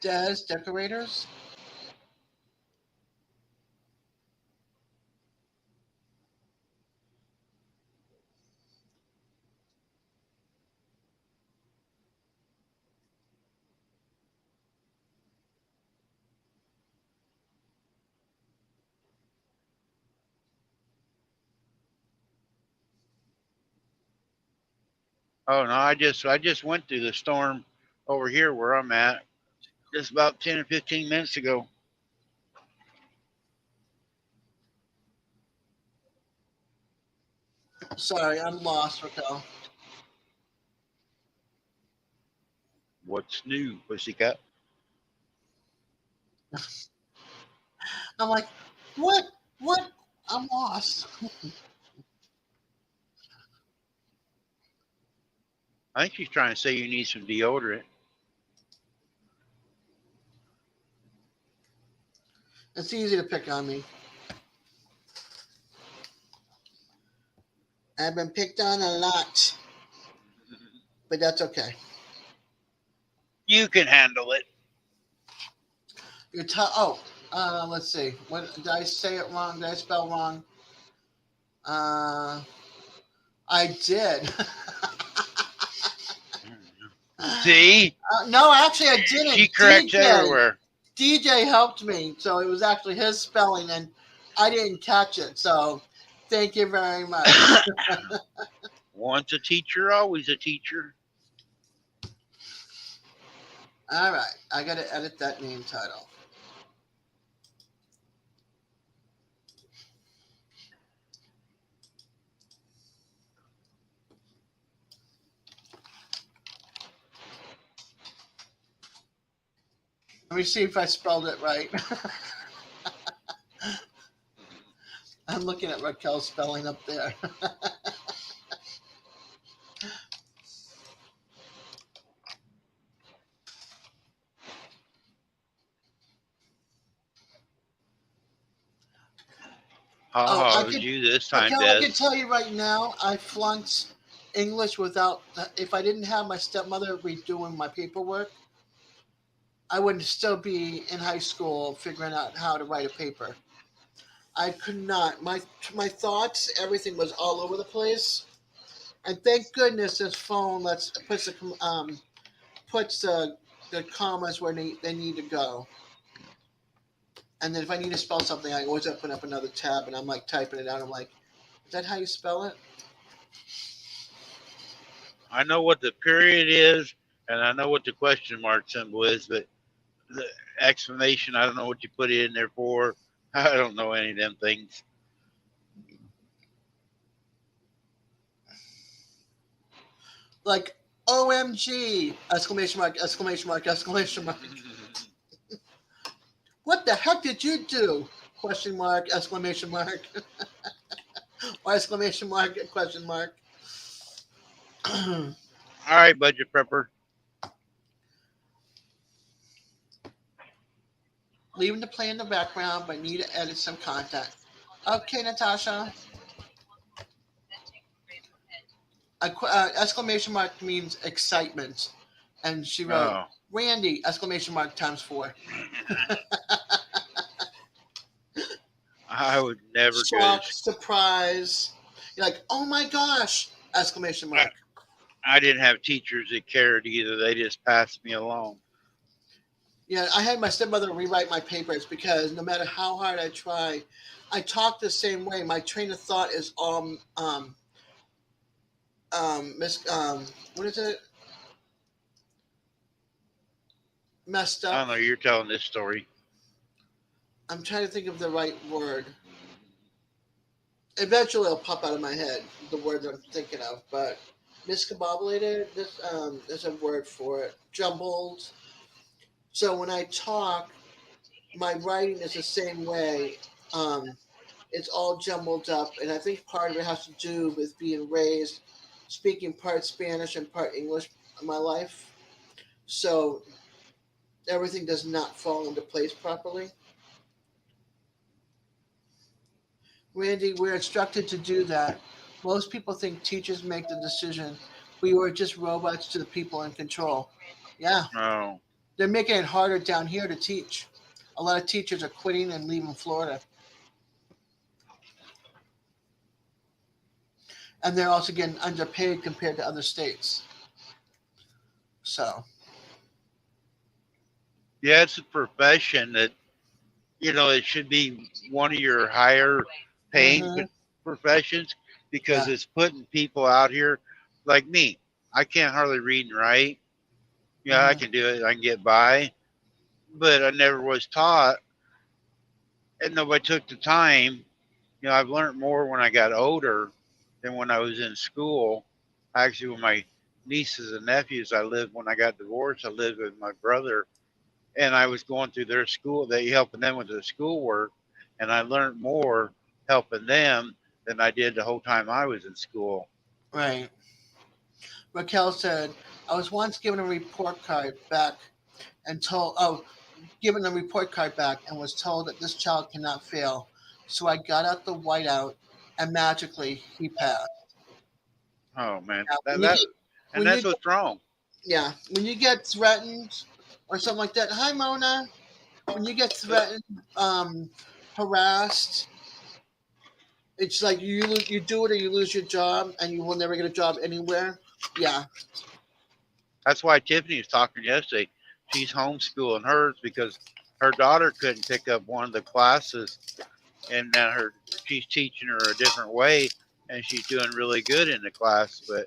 Des Decorators. Oh no, I just went through the storm over here where I'm at just about 10 or 15 minutes ago. Sorry, I'm lost, Raquel. What's new, pussycat? I'm like, what? What? I'm lost. I think she's trying to say you need some deodorant. It's easy to pick on me. I've been picked on a lot, but that's okay. You can handle it. Let's see. What did I say it wrong? Did I spell wrong? Uh, I did. See, No, actually, I didn't. she corrects everywhere. DJ helped me, so it was actually his spelling, and I didn't catch it. So, thank you very much. Once a teacher, always a teacher. All right, I got to edit that name title. Let me see if I spelled it right. I'm looking at Raquel's spelling up there. Oh, Oh, I it was could. you this time, Raquel, I Des. can tell you right now, I flunked English without. If I didn't have my stepmother redoing my paperwork, I would still be in high school figuring out how to write a paper. I could not. My thoughts, everything was all over the place. And thank goodness this phone puts the commas where they need to go. And then if I need to spell something, I always open up another tab and I'm like typing it out. I'm like, is that how you spell it? I know what the period is, and I know what the question mark symbol is, but the exclamation, I don't know what you put it in there for. I don't know any of them things. Like OMG! Exclamation mark! Exclamation mark! Exclamation mark! What the heck did you do? Question mark! Exclamation mark! Or exclamation mark! Question mark! All right, budget prepper. Leaving the play in the background, but need to edit some content. Okay, Natasha. Exclamation mark means excitement, and she wrote Oh, Randy! Exclamation mark times four. I would never go to Shock, surprise. You're like, oh my gosh! Exclamation I, mark. I didn't have teachers that cared either. They just passed me along. Yeah, I had my stepmother rewrite my papers because no matter how hard I try, I talk the same way. My train of thought is all mis what is it, messed I up. don't know. You're telling this story. I'm trying to think of the right word. Eventually, it'll pop out of my head the words I'm thinking of, but miscombobulated. This there's a word for it. Jumbled. So when I talk, my writing is the same way. Um, it's all jumbled up, and I think part of it has to do with being raised speaking part Spanish and part English in my life. So everything does not fall into place properly. Randy, we're instructed to do that. Most people think teachers make the decision. We were just robots to the people in control. Yeah, Oh, they're making it harder down here to teach. A lot of teachers are quitting and leaving Florida. And they're also getting underpaid compared to other states. So, yeah, it's a profession that it should be one of your higher paying hmm professions because yeah, it's putting people out here like me. I can't hardly read and write. Yeah, I hmm can do it. I can get by, but I never was taught, and nobody took the time. I've learned more when I got older than when I was in school. Actually, with my nieces and nephews, I lived when I got divorced. I lived with my brother, and I was going through their school. They helping them with their schoolwork, and I learned more helping them than I did the whole time I was in school. right. Raquel said, I was once given a report card back and given a report card back and was told that this child cannot fail. So I got out the whiteout and magically he passed. Oh man, Now, that that and when you that's get, what's wrong. yeah, when you get threatened or something like that, hi Mona, when you get threatened, harassed, it's like you do it or you lose your job and you will never get a job anywhere. Yeah, That's why Tiffany was talking yesterday. She's homeschooling hers because her daughter couldn't pick up one of the classes, and now she's teaching her a different way, and she's doing really good in the class. But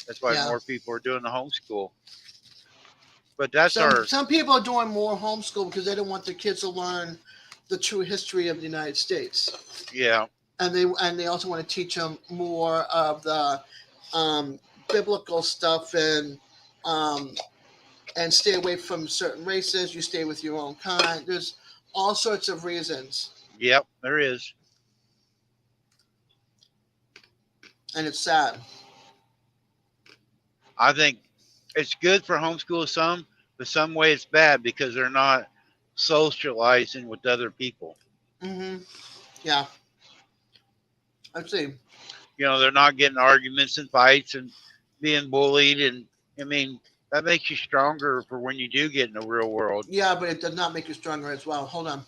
that's why yeah. more people are doing the homeschool. But that's Some our some people are doing more homeschool because they don't want their kids to learn the true history of the United States, yeah, and they also want to teach them more of the um, biblical stuff um, and stay away from certain races. You stay with your own kind. There's all sorts of reasons, yep, there is. and it's sad. I think it's good for homeschool some, but some way it's bad because they're not socializing with other people. hmm Yeah, Let's see. They're not getting arguments and fights and being bullied. And I mean, that makes you stronger for when you do get in the real world. Yeah, but it does not make you stronger as well. Hold on.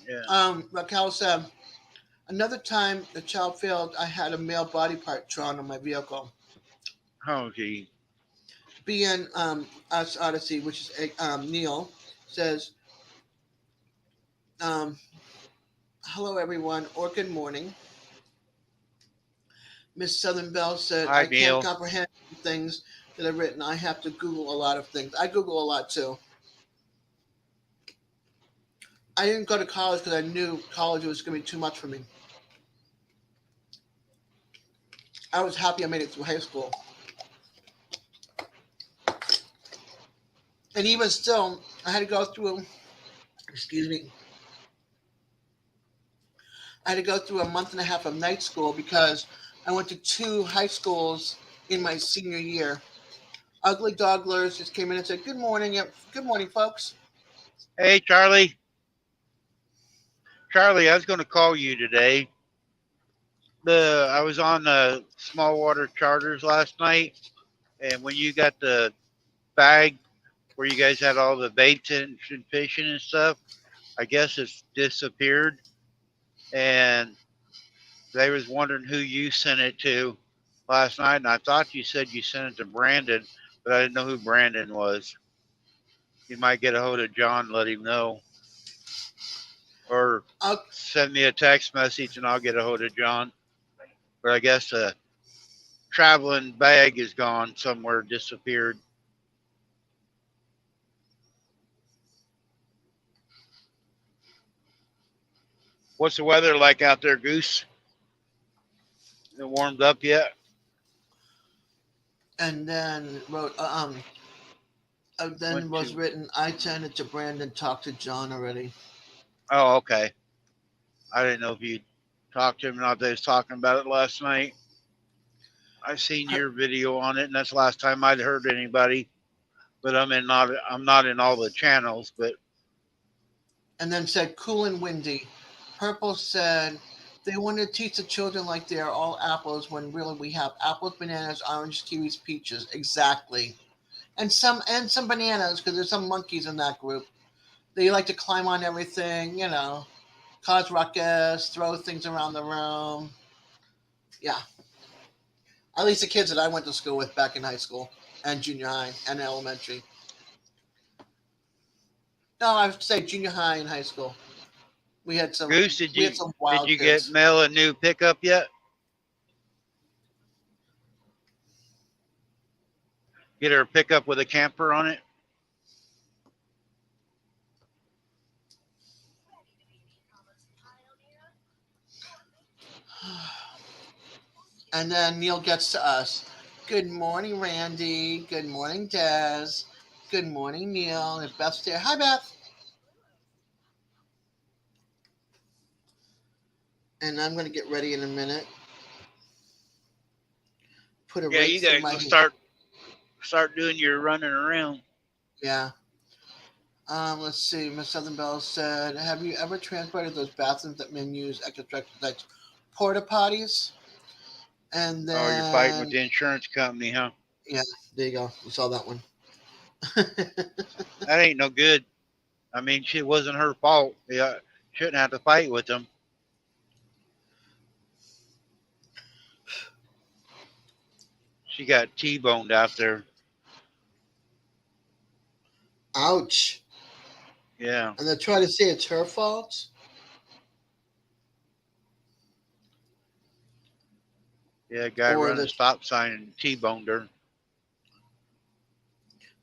Yeah. Raquel said, another time the child failed, I had a male body part drawn on my vehicle. Oh, gee. BN Us Odyssey, which is Neil, says, um, hello everyone, or good morning. Miss Southern Bell said, Hi, I can't Neil. comprehend things that I've written. I have to Google a lot of things. I Google a lot too. I didn't go to college because I knew college was going to be too much for me. I was happy I made it through high school. And even still, I had to go through, excuse me, I had to go through a month and a half of night school because I went to two high schools in my senior year. Ugly Dogglers just came in and said, good morning, folks. Hey, Charlie. Charlie, I was going to call you today. I was on small water charters last night, and when you got the bag where you guys had all the baits and fishing and stuff, I guess it's disappeared. And they was wondering who you sent it to last night, and I thought you said you sent it to Brandon, but I didn't know who Brandon was. You might get a hold of John, let him know, or Uh, send me a text message and I'll get a hold of John. But I guess the traveling bag is gone somewhere, disappeared. What's the weather like out there, Goose? It warmed up yet? and then Went was to. written, I sent it to Brandon, talked to John already. Oh, okay. I didn't know if you talked to him or not. They was talking about it last night. I seen your video on it, and that's the last time I'd heard anybody. But I'm not in all the channels. But And then said, cool and windy. Purple said, they want to teach the children like they are all apples when really we have apples, bananas, oranges, kiwis, peaches. Exactly. And some bananas because there's some monkeys in that group. They like to climb on everything, cause ruckus, throw things around the room. Yeah. At least the kids that I went to school with back in high school and junior high and elementary. No, I would say junior high and high school. We had some Goose, we had some did wild you get kids. Mel a new pickup yet? Get her a pickup with a camper on it? And then Neil gets to us. Good morning, Randy. Good morning, Des. Good morning, Neil. And Beth's there. Hi, Beth. And I'm going to get ready in a minute. Put a Yeah, rake you through gotta my go hair. start doing your running around. Yeah. Let's see. Miss Southern Bell said, have you ever transported those bathrooms that men use at construction sites? Porta potties? And Oh, you're fighting with then, the insurance company, huh? yeah, there you go. You saw that one. That ain't no good. I mean, it wasn't her fault. Yeah, shouldn't have to fight with them. She got T-boned out there. Ouch. Yeah, And they're trying to say it's her fault? yeah. Guy Or running a the stop sign and T-boned her.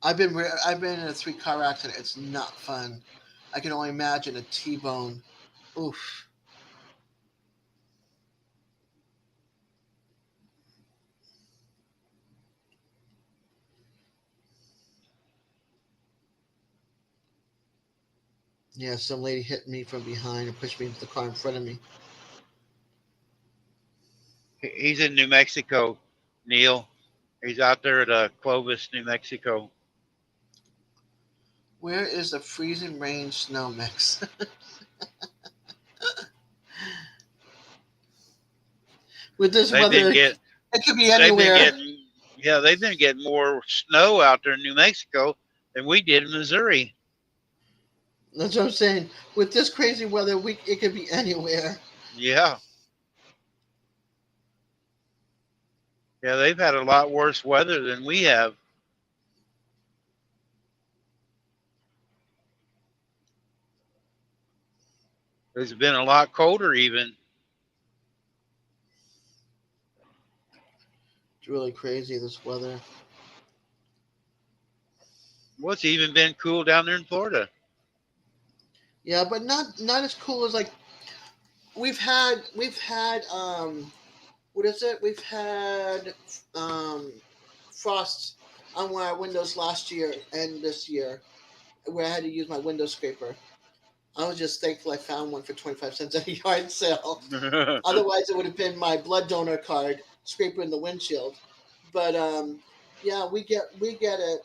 I've been in a three-car accident. It's not fun. I can only imagine a T-bone. Oof. Yeah, some lady hit me from behind and pushed me into the car in front of me. He's in New Mexico, Neil. He's out there at Clovis, New Mexico. Where is the freezing rain snow mix? With this They've been weather, getting it could be they've been anywhere. getting yeah, they've been getting more snow out there in New Mexico than we did in Missouri. That's what I'm saying. With this crazy weather, it could be anywhere. Yeah. Yeah, they've had a lot worse weather than we have. It's been a lot colder even. It's really crazy this weather. Well, it's even been cool down there in Florida. Yeah, but not as cool as like we've had what is it? We've had um frost on one of our windows last year and this year where I had to use my window scraper. I was just thankful I found one for 25 cents at a yard sale. Otherwise, it would have been my blood donor card scraping the windshield. But yeah, we get it.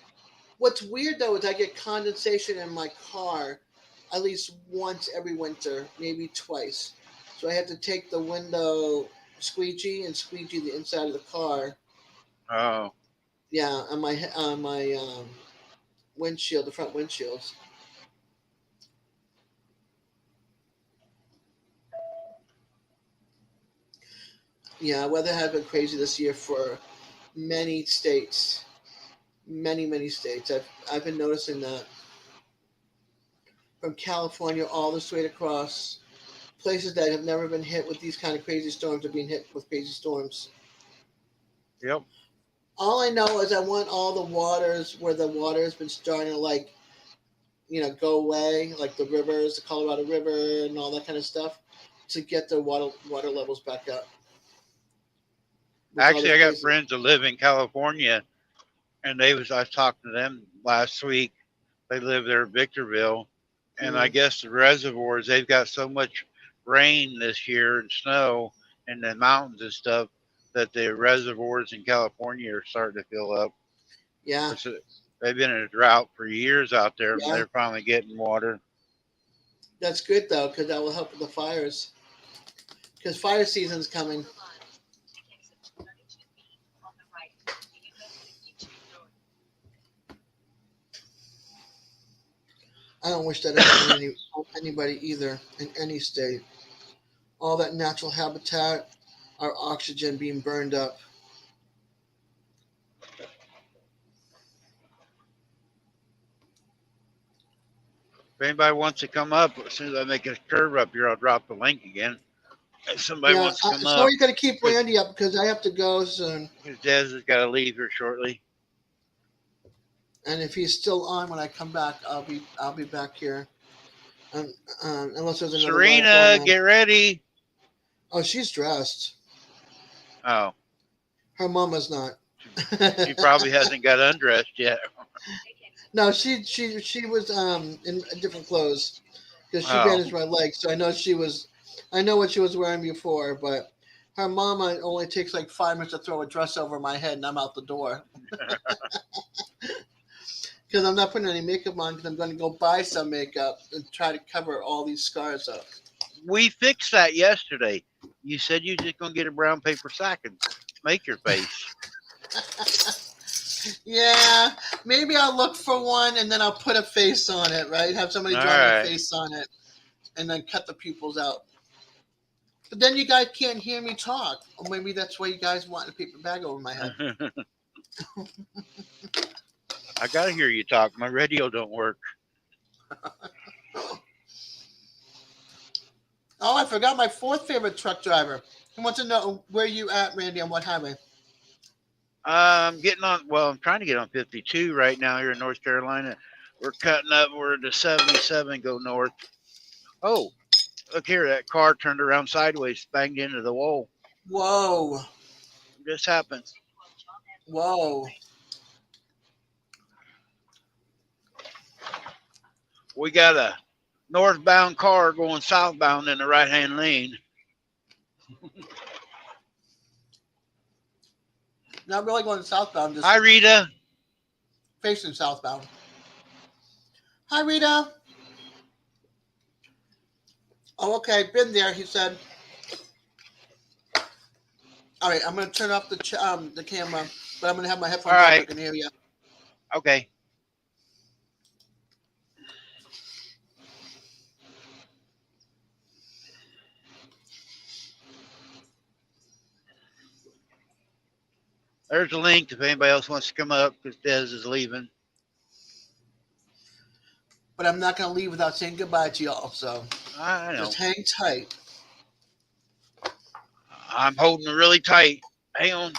What's weird though is I get condensation in my car at least once every winter, maybe twice. So I have to take the window squeegee and squeegee the inside of the car. Oh, Yeah, on my windshield, the front windshields. Yeah, weather has been crazy this year for many states, many states. I've been noticing that from California all the way across places that have never been hit with these kind of crazy storms are being hit with crazy storms. yep. All I know is I want all the waters where the water has been starting to like go away, like the rivers, the Colorado River, and all that kind of stuff, to get the water levels back up with all Actually, this I got crazy. friends that live in California, and I was talking to them last week. They live there in Victorville, and I Mm, guess the reservoirs they've got so much rain this year and snow and the mountains and stuff that the reservoirs in California are starting to fill up. yeah, It's a, they've been in a drought for years out there, and yeah, they're finally getting water. that's good though because that will help with the fires. Because fire season's coming. I don't wish that on anybody either in any state. All that natural habitat, our oxygen being burned up. If anybody wants to come up, as soon as I make a curve up here, I'll drop the link again. If somebody Yeah, wants to come up, sorry you got to keep because Randy up because I have to go soon. Dez has got to leave here shortly. And if he's still on when I come back, I'll be back here. Um, unless there's another live going Serena, on. get ready. Oh, she's dressed. Oh, Her mama's not. she probably hasn't got undressed yet. No, she was in different clothes because she Oh, bandaged my leg, so I know what she was wearing before, but her mama only takes like 5 minutes to throw a dress over my head and I'm out the door because I'm not putting any makeup on because I'm going to go buy some makeup and try to cover all these scars up. we fixed that yesterday. You said you just gonna get a brown paper sack and make your face. Yeah, maybe I'll look for one and then I'll put a face on it, right? Have somebody All draw my right. face on it and then cut the pupils out. But then you guys can't hear me talk. Or maybe that's why you guys want a paper bag over my head. I gotta hear you talk. My radio don't work. Oh, I forgot my fourth favorite truck driver. He wants to know where you at, Randy, on what highway? I'm getting on. Well, I'm trying to get on 52 right now here in North Carolina. We're cutting up. We're to 77. Go north. Oh, look here. That car turned around sideways, banged into the wall. Whoa. This happened. Whoa. We got a northbound car going southbound in the right hand lane. Not really going southbound, just Hi, Rita. facing southbound. Hi, Rita. Oh, okay. Been there, he said. All right, I'm gonna turn off the camera, but I'm gonna have my All headphones off so I right. can hear you. Okay. There's a link if anybody else wants to come up because Des is leaving. But I'm not gonna leave without saying goodbye to y'all. So I just know. hang tight. I'm holding it really tight. Hang on.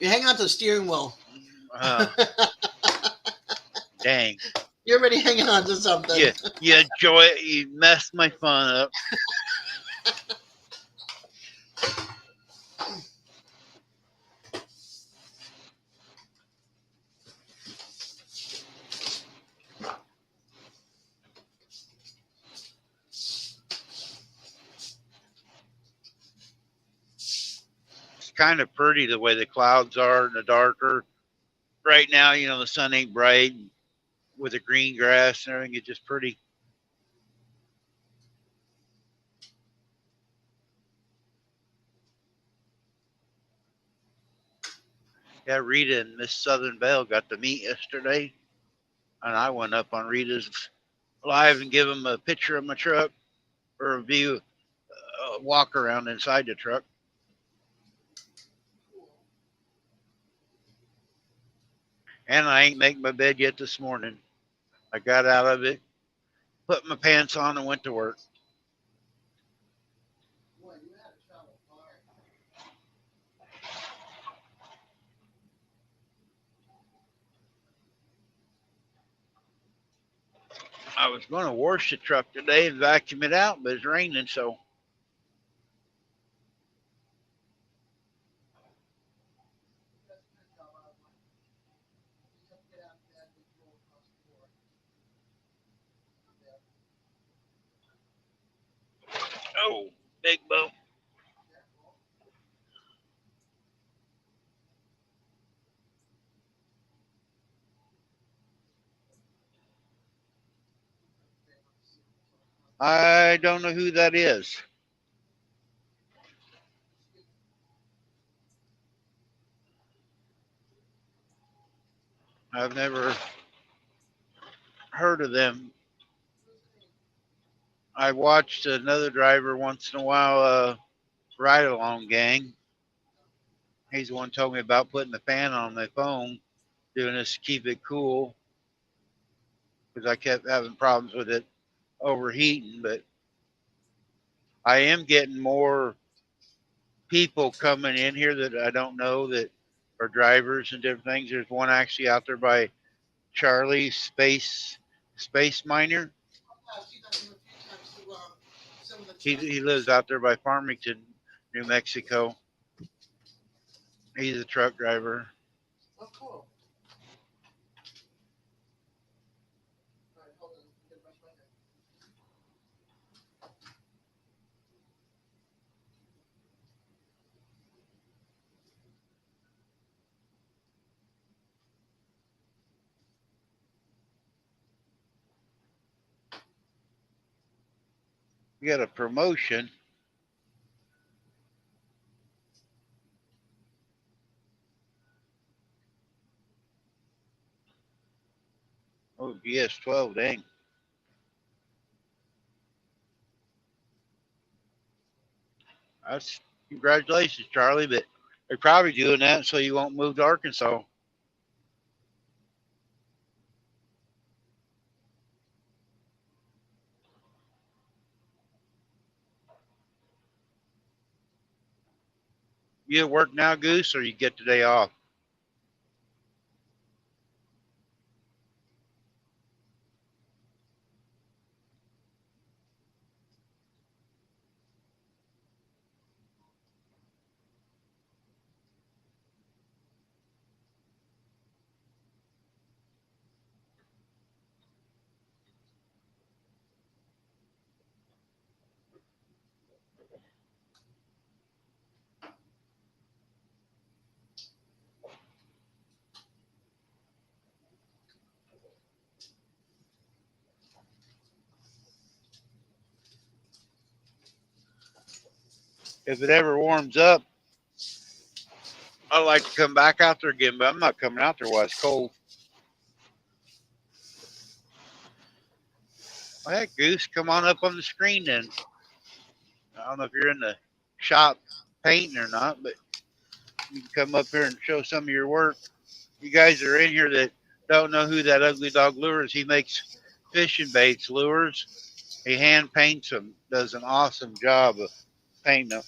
You hang on to the steering wheel. Uh, dang. You're already hanging on to something. You enjoy it. You messed my fun up. It's kind of pretty the way the clouds are in the darker. Right now, the sun ain't bright with the green grass and everything. It's just pretty. Yeah, Rita and Miss Southern Belle got to meet yesterday, and I went up on Rita's live and give them a picture of my truck or a view, walk around inside the truck. And I ain't make my bed yet this morning. I got out of it, put my pants on, and went to work. I was going to wash the truck today and vacuum it out, but it's raining, so oh, big boat. I don't know who that is. I've never heard of them. I watched another driver once in a while, ride along gang. He's the one who told me about putting the fan on my phone, doing this to keep it cool because I kept having problems with it overheating. But I am getting more people coming in here that I don't know that are drivers and different things. There's one actually out there by Charlie Space Miner. I've seen that name a few times through some of the He challenges. lives out there by Farmington, New Mexico. He's a truck driver. Oh, cool. All right, hold on. I'm gonna brush my hair. We got a promotion. Oh, BS12, dang. That's congratulations, Charlie. But they're probably doing that so you won't move to Arkansas. You at work now, Goose, or you get the day off? If it ever warms up, I'd like to come back out there again, but I'm not coming out there while it's cold. Well, heck, Goose, come on up on the screen then. I don't know if you're in the shop painting or not, but you can come up here and show some of your work. You guys are in here that don't know who that ugly dog lure is. He makes fishing baits lures. He hand paints them. Does an awesome job of painting them.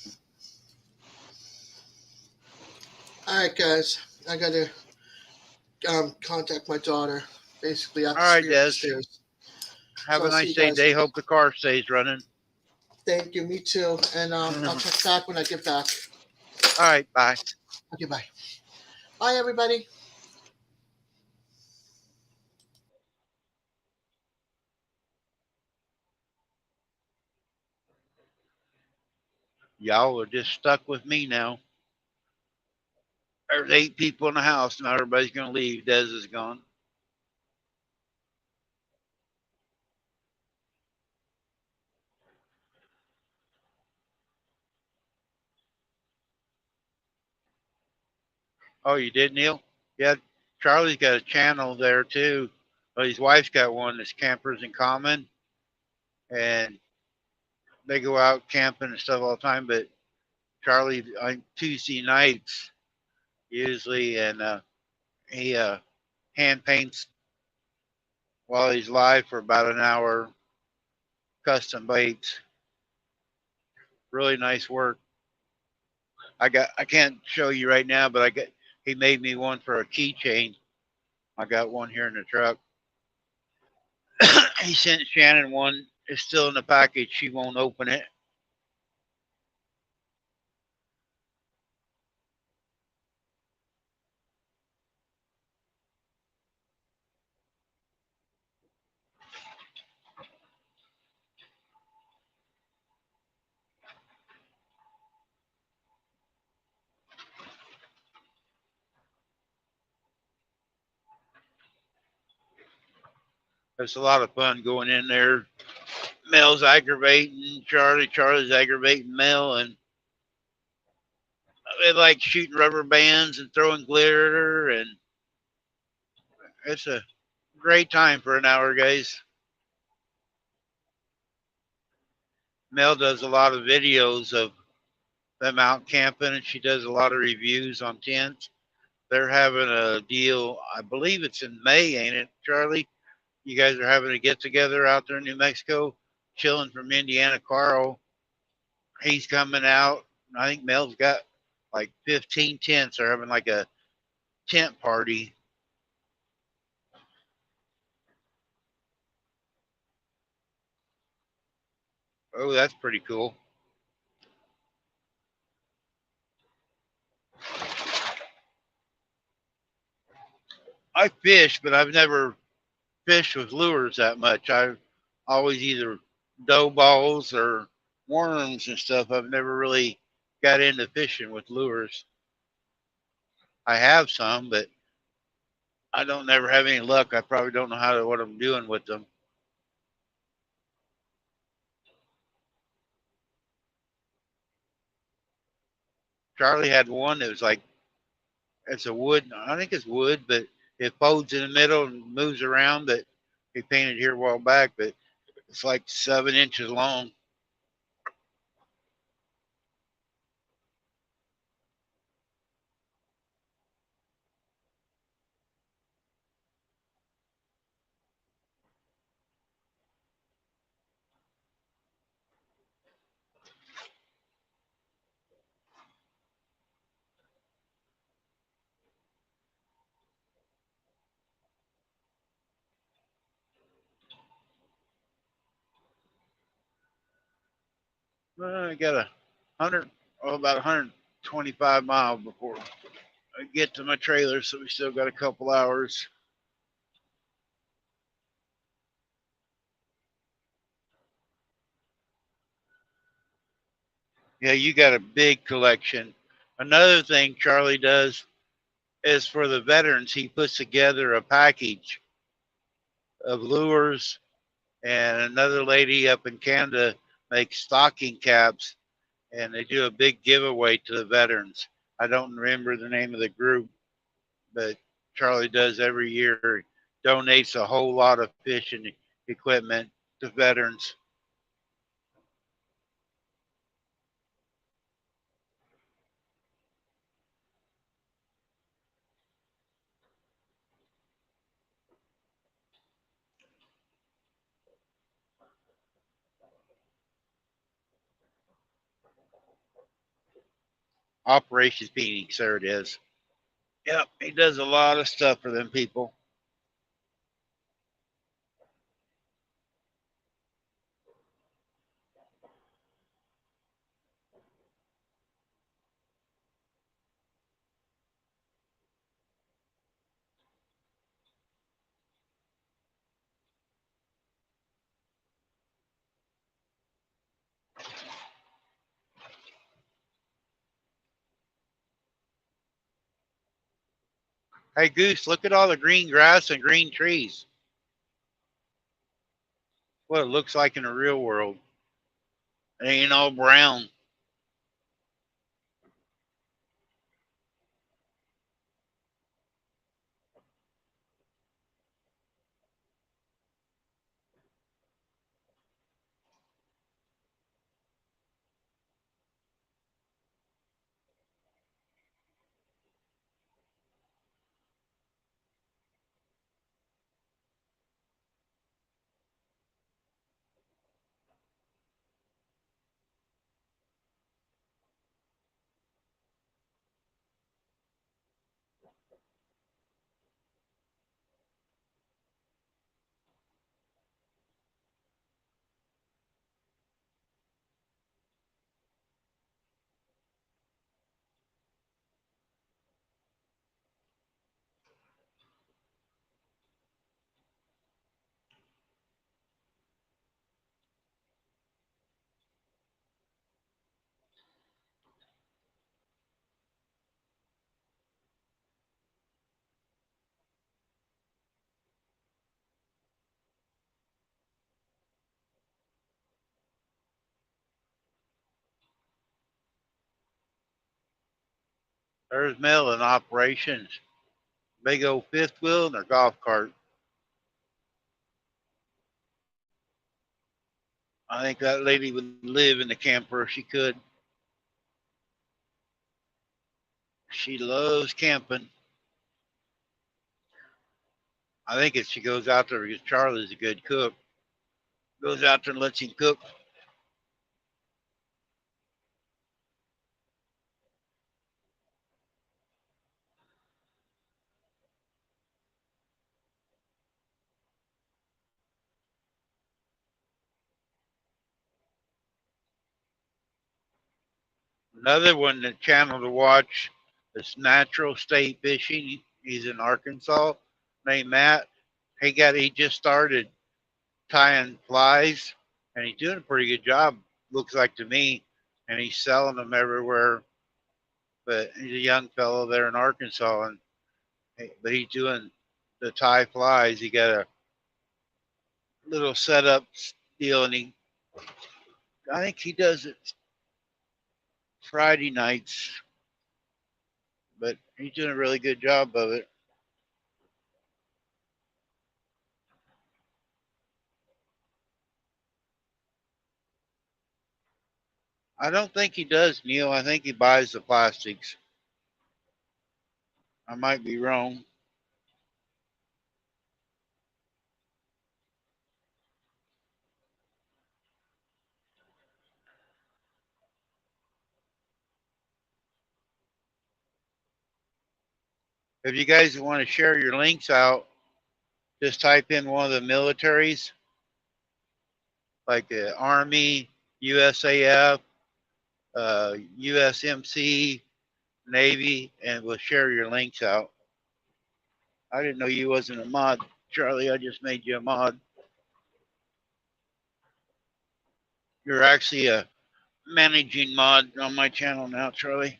All right, guys, I gotta contact my daughter. Basically, I have All to right, speed up the Des. stairs. Have So a I'll see nice you day, guys. Day. Hope the car stays running. Thank you. Me too. And I'll All check back when I get back. right, bye. Okay, bye. Bye, everybody. Y'all are just stuck with me now. There's 8 people in the house. Now everybody's going to leave. Des is gone. Oh, you did, Neil? Yeah, Charlie's got a channel there too. But his wife's got one that's Campers in Common. And they go out camping and stuff all the time. But Charlie, on Tuesday nights, usually, and he hand paints while he's live for about an hour, custom baits. Really nice work. I can't show you right now, but he made me one for a keychain. I got one here in the truck. He sent Shannon one. It's still in the package. She won't open it. It's a lot of fun going in there. Mel's aggravating Charlie. Charlie's aggravating Mel, and they like shooting rubber bands and throwing glitter, and it's a great time for an hour, guys. Mel does a lot of videos of them out camping, and she does a lot of reviews on tents. They're having a deal. I believe it's in May, ain't it, Charlie? You guys are having a get together out there in New Mexico, chilling from Indiana. Carl, he's coming out. I think Mel's got like 15 tents. They're having like a tent party. Oh, that's pretty cool. I fish, but I've never fished with lures that much. I've always either dough balls or worms and stuff. I've never really got into fishing with lures. I have some, but I don't never have any luck. I probably don't know how to what I'm doing with them. Charlie had one that was like it's a wood. I think it's wood, but it folds in the middle and moves around. That he painted here a while back, but it's like 7 inches long. I got 100, oh, about 125 miles before I get to my trailer, so we still got a couple hours. Yeah, you got a big collection. Another thing Charlie does is for the veterans, he puts together a package of lures, and another lady up in Canada makes stocking caps, and they do a big giveaway to the veterans. I don't remember the name of the group, but Charlie does every year. Donates a whole lot of fishing equipment to veterans. Operation Phoenix, there it is. Yep, he does a lot of stuff for them people. Hey, Goose, look at all the green grass and green trees. What it looks like in the real world. It ain't all brown. There's Mel in operations. Big old fifth wheel and their golf cart. I think that lady would live in the camper if she could. She loves camping. I think if she goes out there because Charlie's a good cook, goes out there and lets him cook. Another one, the channel to watch is Natural State Fishing. He's in Arkansas, named Matt. He just started tying flies, and he's doing a pretty good job. Looks like to me, and he's selling them everywhere. But he's a young fellow there in Arkansas, and but he's doing the tie flies. He got a little setup deal, and I think he does it Friday nights, but he's doing a really good job of it. I don't think he does, Neil. I think he buys the plastics. I might be wrong. If you guys want to share your links out, just type in one of the militaries, like the Army, USAF, USMC, Navy, and we'll share your links out. I didn't know you wasn't a mod, Charlie. I just made you a mod. You're actually a managing mod on my channel now, Charlie.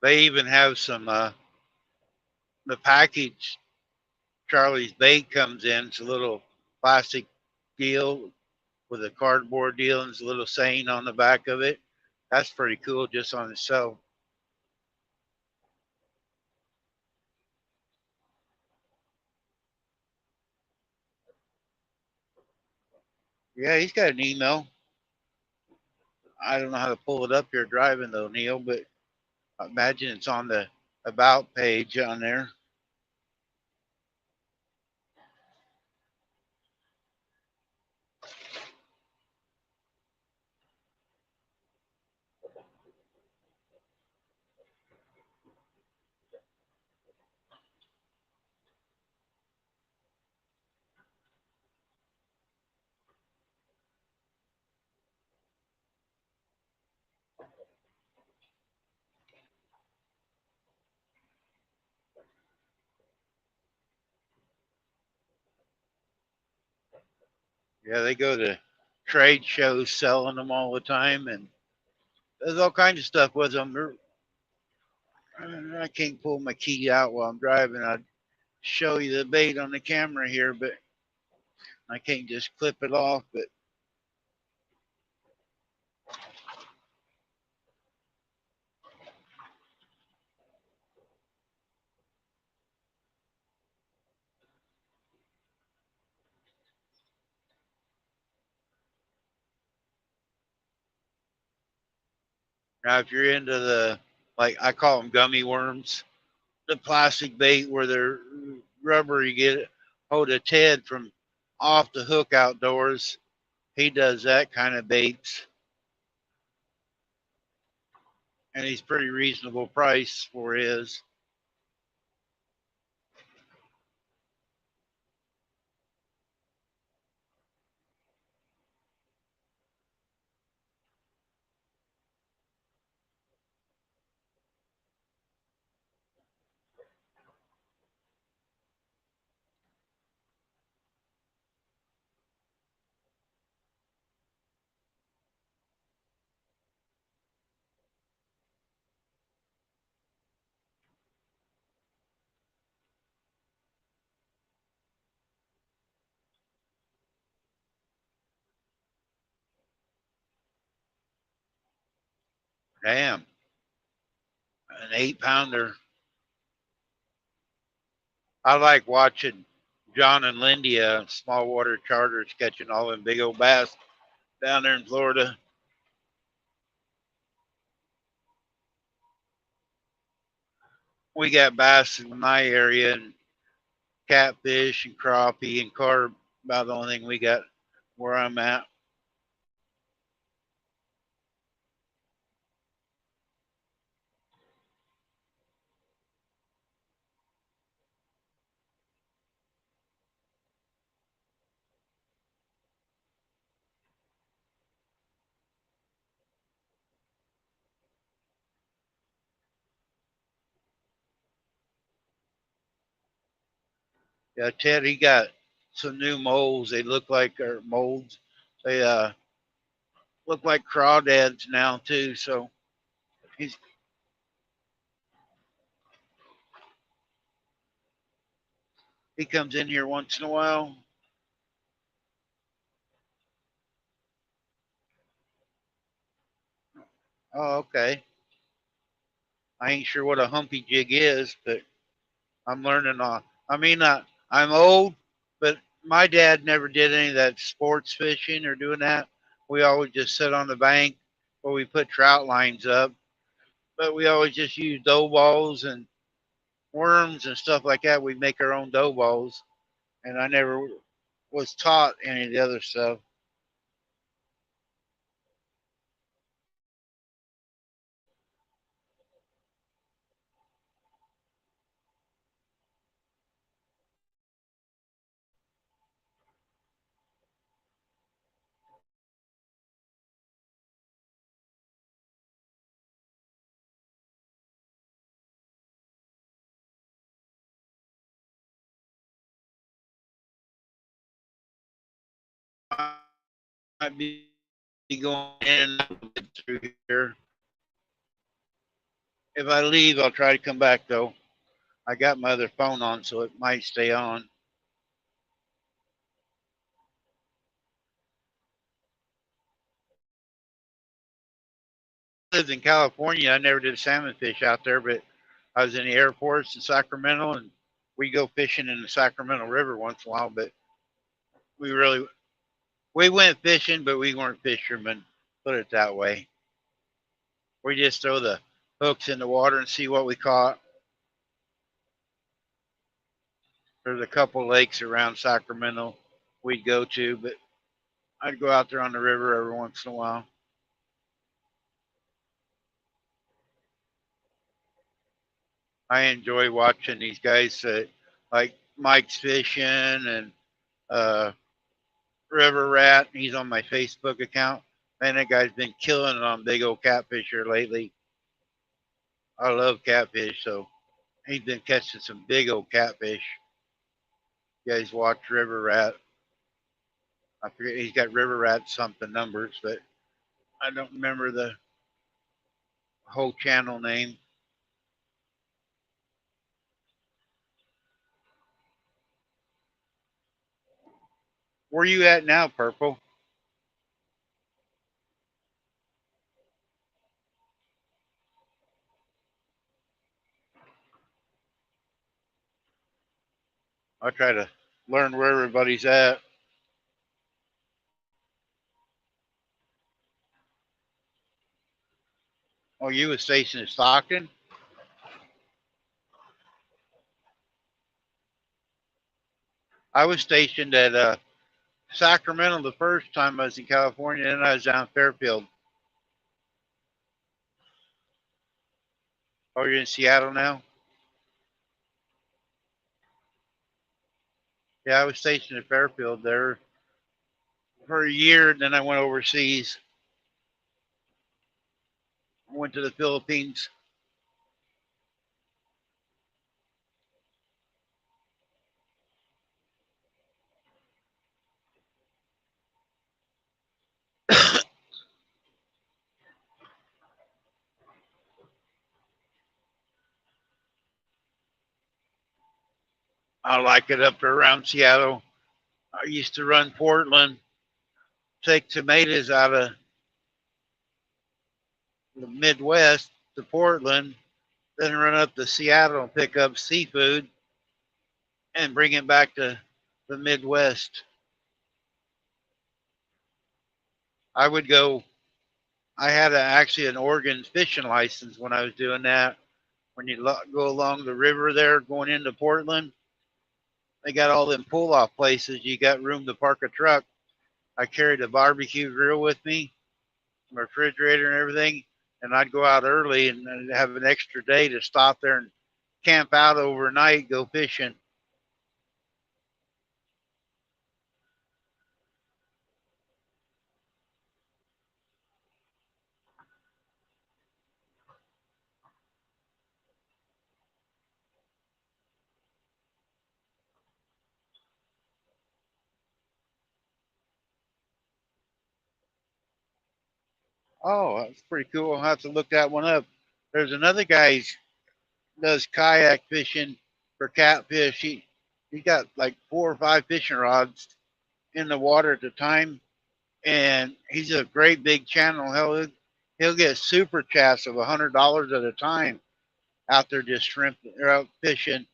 They even have some the package Charlie's bait comes in. It's a little plastic deal with a cardboard deal and there's a little saying on the back of it. That's pretty cool just on itself. Yeah, he's got an email. I don't know how to pull it up here driving though, Neil, but I imagine it's on the about page on there. Yeah, they go to trade shows selling them all the time, and there's all kinds of stuff with them. I can't pull my key out while I'm driving. I'd show you the bait on the camera here, but I can't just clip it off. But now, if you're into the, like I call them gummy worms, the plastic bait where they're rubber, you get hold of Ted from off the hook outdoors. He does that kind of baits, and he's pretty reasonable price for his. Damn, an 8 pounder. I like watching John and Lindy, small water charters, catching all them big old bass down there in Florida. We got bass in my area and catfish and crappie and carp. About the only thing we got where I'm at. Yeah, Ted, he got some new molds. They look like or molds. They look like crawdads now too. So he's he comes in here once in a while. Oh, okay. I ain't sure what a humpy jig is, but I'm learning. I mean, I'm old, but my dad never did any of that sports fishing or doing that. We always just sit on the bank where we put trout lines up, but we always just use dough balls and worms and stuff like that. We make our own dough balls, and I never was taught any of the other stuff. Might be going in and out through here. If I leave, I'll try to come back though. I got my other phone on, so it might stay on. Lived in California. I never did salmon fish out there, but I was in the Air Force in Sacramento, and we go fishing in the Sacramento River once in a while. But we really we went fishing, but we weren't fishermen. Put it that way. We just throw the hooks in the water and see what we caught. There's a couple lakes around Sacramento we'd go to, but I'd go out there on the river every once in a while. I enjoy watching these guys like Mike's fishing and uh, River Rat. He's on my Facebook account. Man, that guy's been killing it on big old catfish here lately. I love catfish, so he's been catching some big old catfish. You guys watch River Rat. I forget he's got River Rat something numbers, but I don't remember the whole channel name. Where you at now, Purple? I try to learn where everybody's at. Oh, you was stationed at Stockton? I was stationed at Sacramento the first time I was in California, and I was down Fairfield. Oh, you're in Seattle now? Yeah, I was stationed at Fairfield there for a year, and then I went overseas. I went to the Philippines. I like it up there around Seattle. I used to run Portland, take tomatoes out of the Midwest to Portland, then run up to Seattle and pick up seafood and bring it back to the Midwest. I would go. I had actually an Oregon fishing license when I was doing that. When you go along the river there, going into Portland, they got all them pull-off places. You got room to park a truck. I carried a barbecue grill with me, my refrigerator and everything, and I'd go out early and have an extra day to stop there and camp out overnight, go fishing. Oh, that's pretty cool. I'll have to look that one up. There's another guy who does kayak fishing for catfish. He got like 4 or 5 fishing rods in the water at the time, and he's a great big channel. He'll get super chats of $100 at a time out there just shrimp or out fishing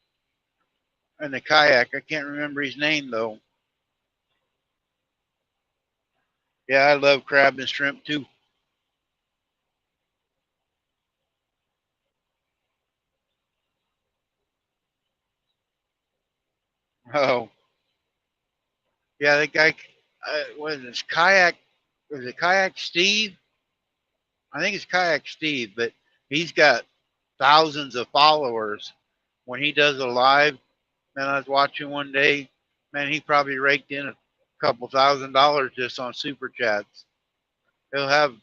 in the kayak. I can't remember his name though. Yeah, I love crab and shrimp too. Oh, yeah, that guy. Was it kayak? Was it kayak Steve? I think it's kayak Steve, but he's got thousands of followers. When he does a live, man, I was watching one day. Man, he probably raked in a couple $1,000 just on super chats. He'll have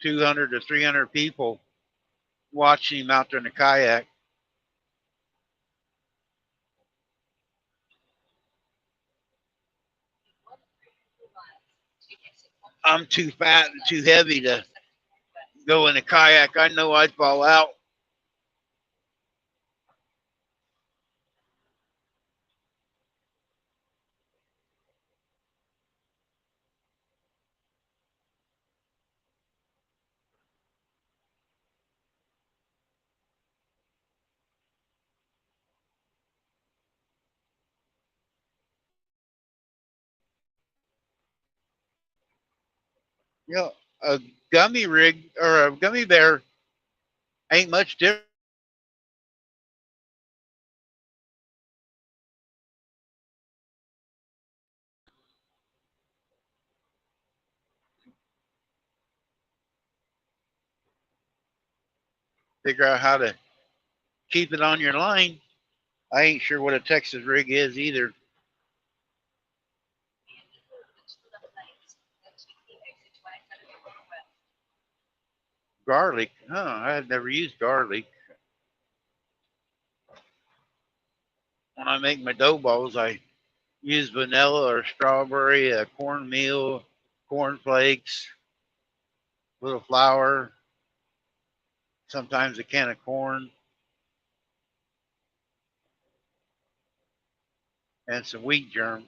200 to 300 people watching him out there in the kayak. I'm too fat and too heavy to go in a kayak. I know I'd fall out. You know, a gummy rig or a gummy bear ain't much different than a regular rig. Figure out how to keep it on your line. I ain't sure what a Texas rig is either. Garlic, huh? I had never used garlic. When I make my dough balls, I use vanilla or strawberry, cornmeal, corn flakes, little flour, sometimes a can of corn, and some wheat germ.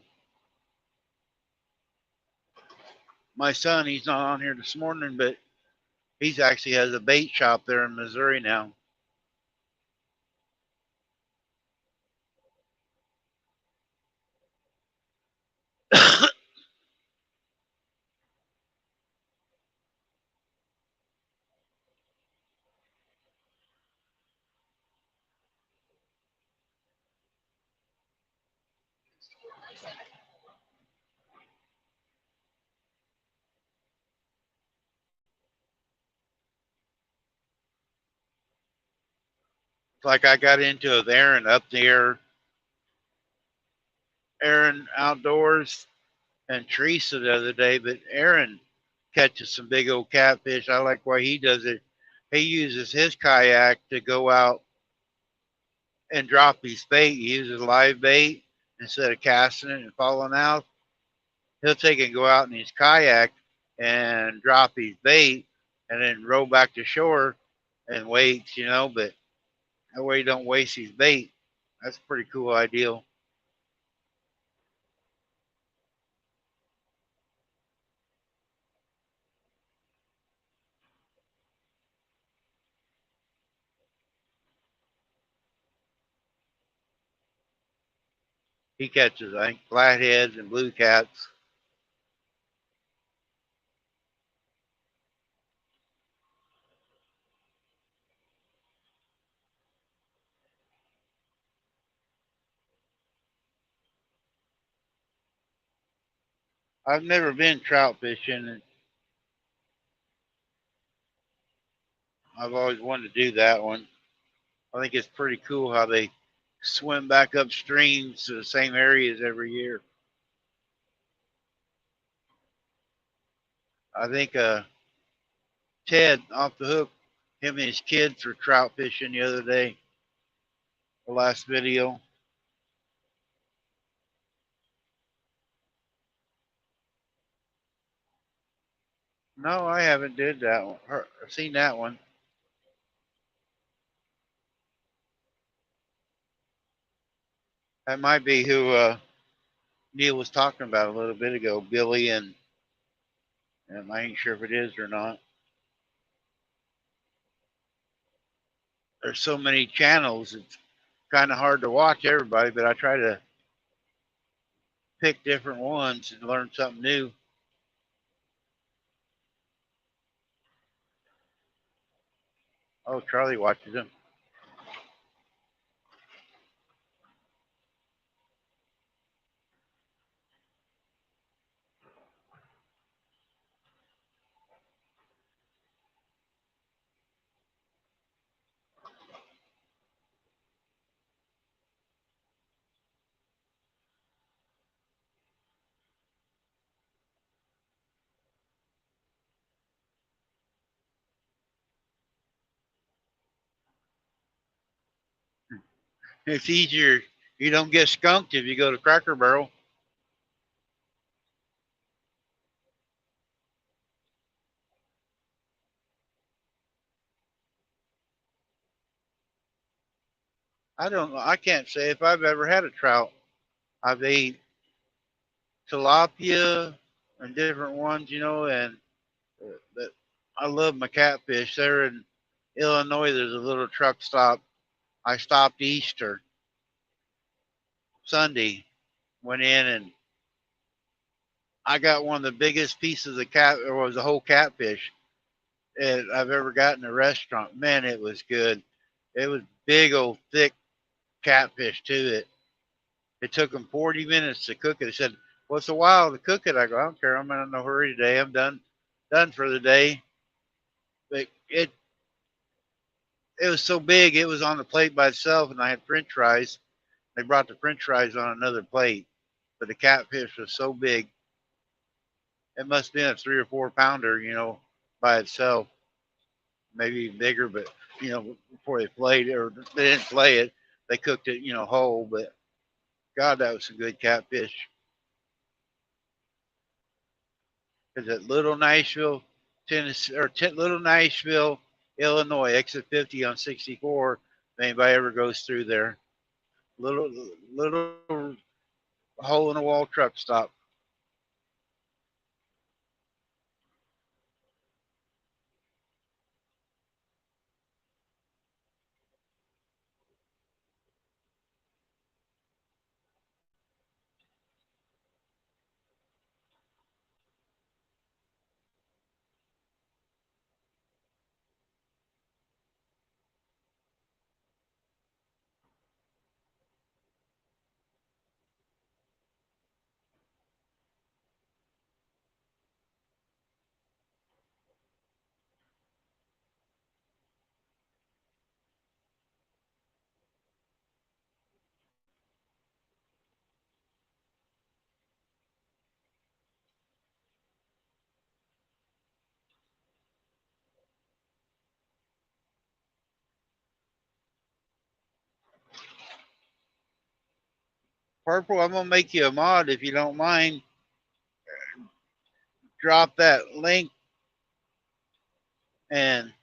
My son, he's not on here this morning, but he's actually has a bait shop there in Missouri now. It's like I got into it there and up there, Aaron outdoors and Teresa the other day, but Aaron catches some big old catfish. I like why he does it. He uses his kayak to go out and drop his bait. He uses live bait instead of casting it and falling out. He'll take it and go out in his kayak and drop his bait and then row back to shore and waits, but that way he don't waste his bait. That's a pretty cool idea. He catches, I think, flatheads and blue cats. I've never been trout fishing, and I've always wanted to do that one. I think it's pretty cool how they swim back upstream to the same areas every year. I think Ted off the hook, him and his kids were trout fishing the other day, the last video. No, I haven't did that one. I've seen that one. That might be who Neil was talking about a little bit ago, Billy, and I ain't sure if it is or not. There's so many channels, it's kind of hard to watch everybody, but I try to pick different ones and learn something new. Oh, Charlie watches them. It's easier. You don't get skunked if you go to Cracker Barrel. I don't know. I can't say if I've ever had a trout. I've ate tilapia and different ones, and that I love my catfish. There in Illinois, there's a little truck stop. I stopped Easter Sunday, went in and I got one of the biggest pieces of cat, or was a whole catfish I've ever got in a restaurant. Man, it was good. It was big old thick catfish too. It took them 40 minutes to cook it. They said, "Well, it's a while to cook it." I go, "I don't care. I'm in no hurry today. I'm done for the day." But it was so big. It was on the plate by itself, and I had French fries. They brought the French fries on another plate, but the catfish was so big. It must have been a 3 or 4 pounder, by itself, maybe even bigger. But before they played it, or they didn't play it, they cooked it, whole. But God, that was some good catfish. Is it Little Nashville, Tennessee, or Little Nashville, Illinois, exit 50 on 64? If anybody ever goes through there, little hole in the wall truck stop. Purple, I'm gonna make you a mod if you don't mind. Drop that link, and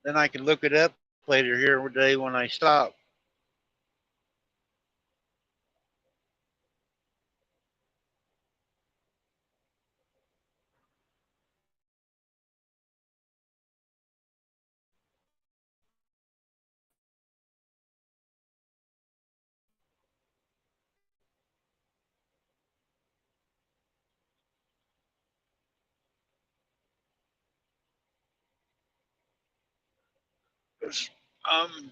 then I can look it up later here today when I stop. I'm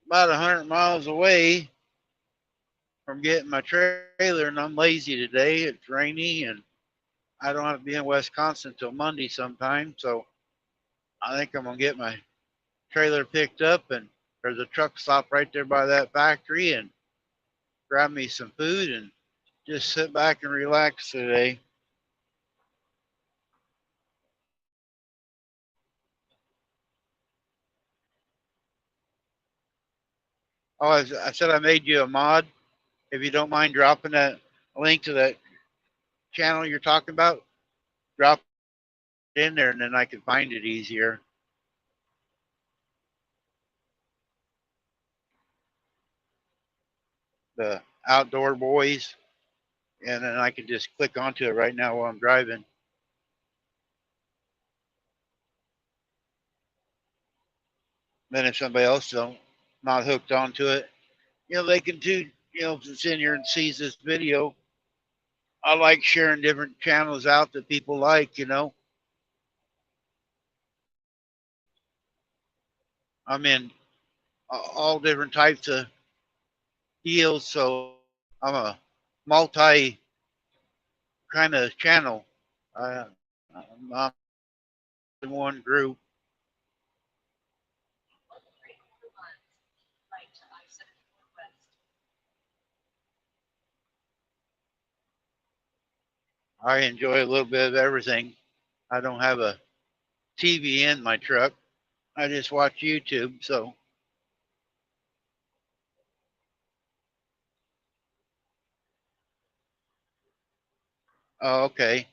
about 100 miles away from getting my trailer, and I'm lazy today. It's rainy, and I don't have to be in Wisconsin till Monday sometime. So I think I'm gonna get my trailer picked up, and there's a truck stop right there by that factory, and grab me some food and just sit back and relax today. Oh, I said I made you a mod. If you don't mind dropping that link to that channel you're talking about, drop it in there, and then I can find it easier. The Outdoor Boys, and then I can just click onto it right now while I'm driving. Then if somebody else don't not hooked onto it, they can too. If it's in here and sees this video, I like sharing different channels out that people like. I'm in all different types of deals, so I'm a multi kind of channel. I'm not in one group. I enjoy a little bit of everything. I don't have a TV in my truck. I just watch YouTube. So, oh, okay,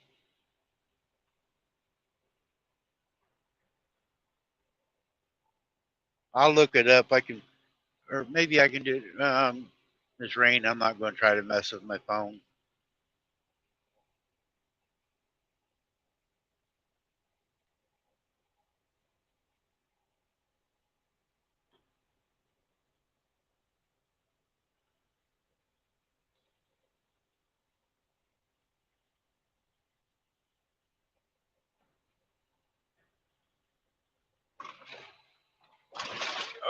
I'll look it up. I can, or maybe I can do. This rain. I'm not going to try to mess with my phone.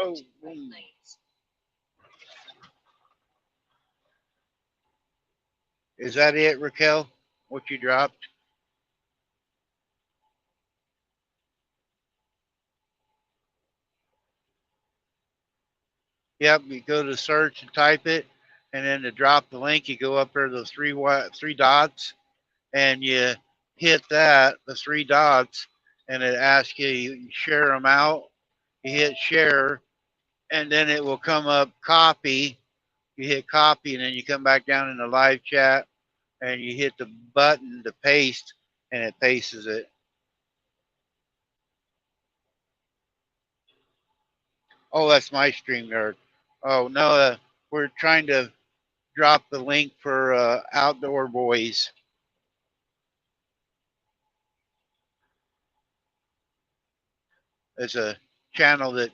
Oh, is that it, Raquel? What you dropped? Yep, you go to search and type it, and then to drop the link, you go up there to the three dots, and you hit that the three dots, and it asks you share them out. You hit share, and then it will come up copy. You hit copy, and then you come back down in the live chat, and you hit the button to paste, and it pastes it. Oh, that's my stream yard. Oh no, we're trying to drop the link for Outdoor Boys as a channel that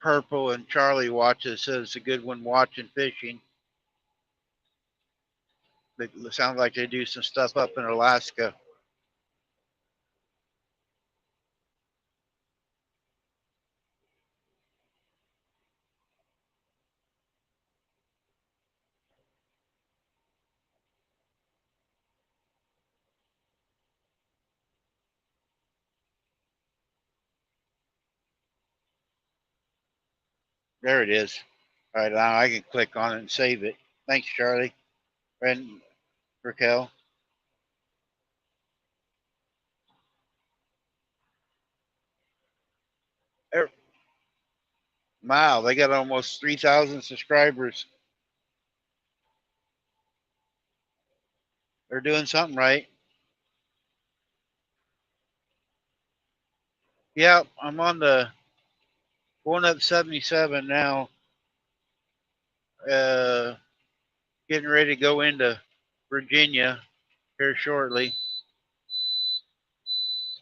Purple and Charlie watches. Says it's a good one watching fishing. It sounds like they do some stuff up in Alaska. There it is. All right, now I can click on it and save it. Thanks, Charlie and Raquel. Wow, they got almost 3,000 subscribers. They're doing something right. Yep, I'm on the going up 77 now. Uh, Getting ready to go into Virginia here shortly.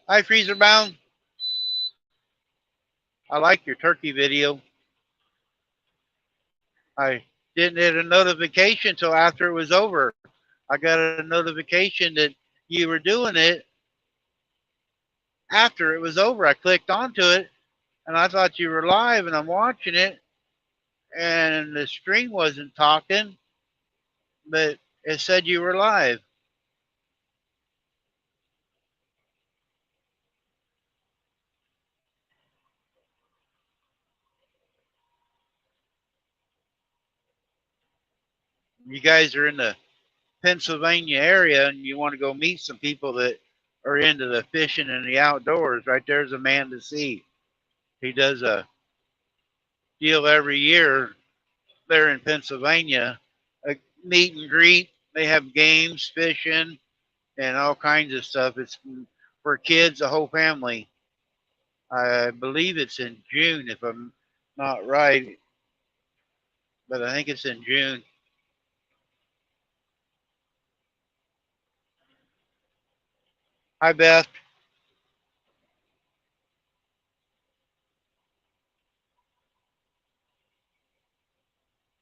Hi, Freezer Bound. I like your turkey video. I didn't get a notification until after it was over. I got a notification that you were doing it after it was over. I clicked onto it and I thought you were live and I'm watching it and the screen wasn't talking, but it said you were live. You guys are in the Pennsylvania area and you want to go meet some people that are into the fishing and the outdoors, right there's a man to see. He does a deal every year there in Pennsylvania, a meet and greet. They have games, fishing, and all kinds of stuff. It's for kids, the whole family. I believe it's in June, if I'm not right, but I think it's in June. Hi, Beth.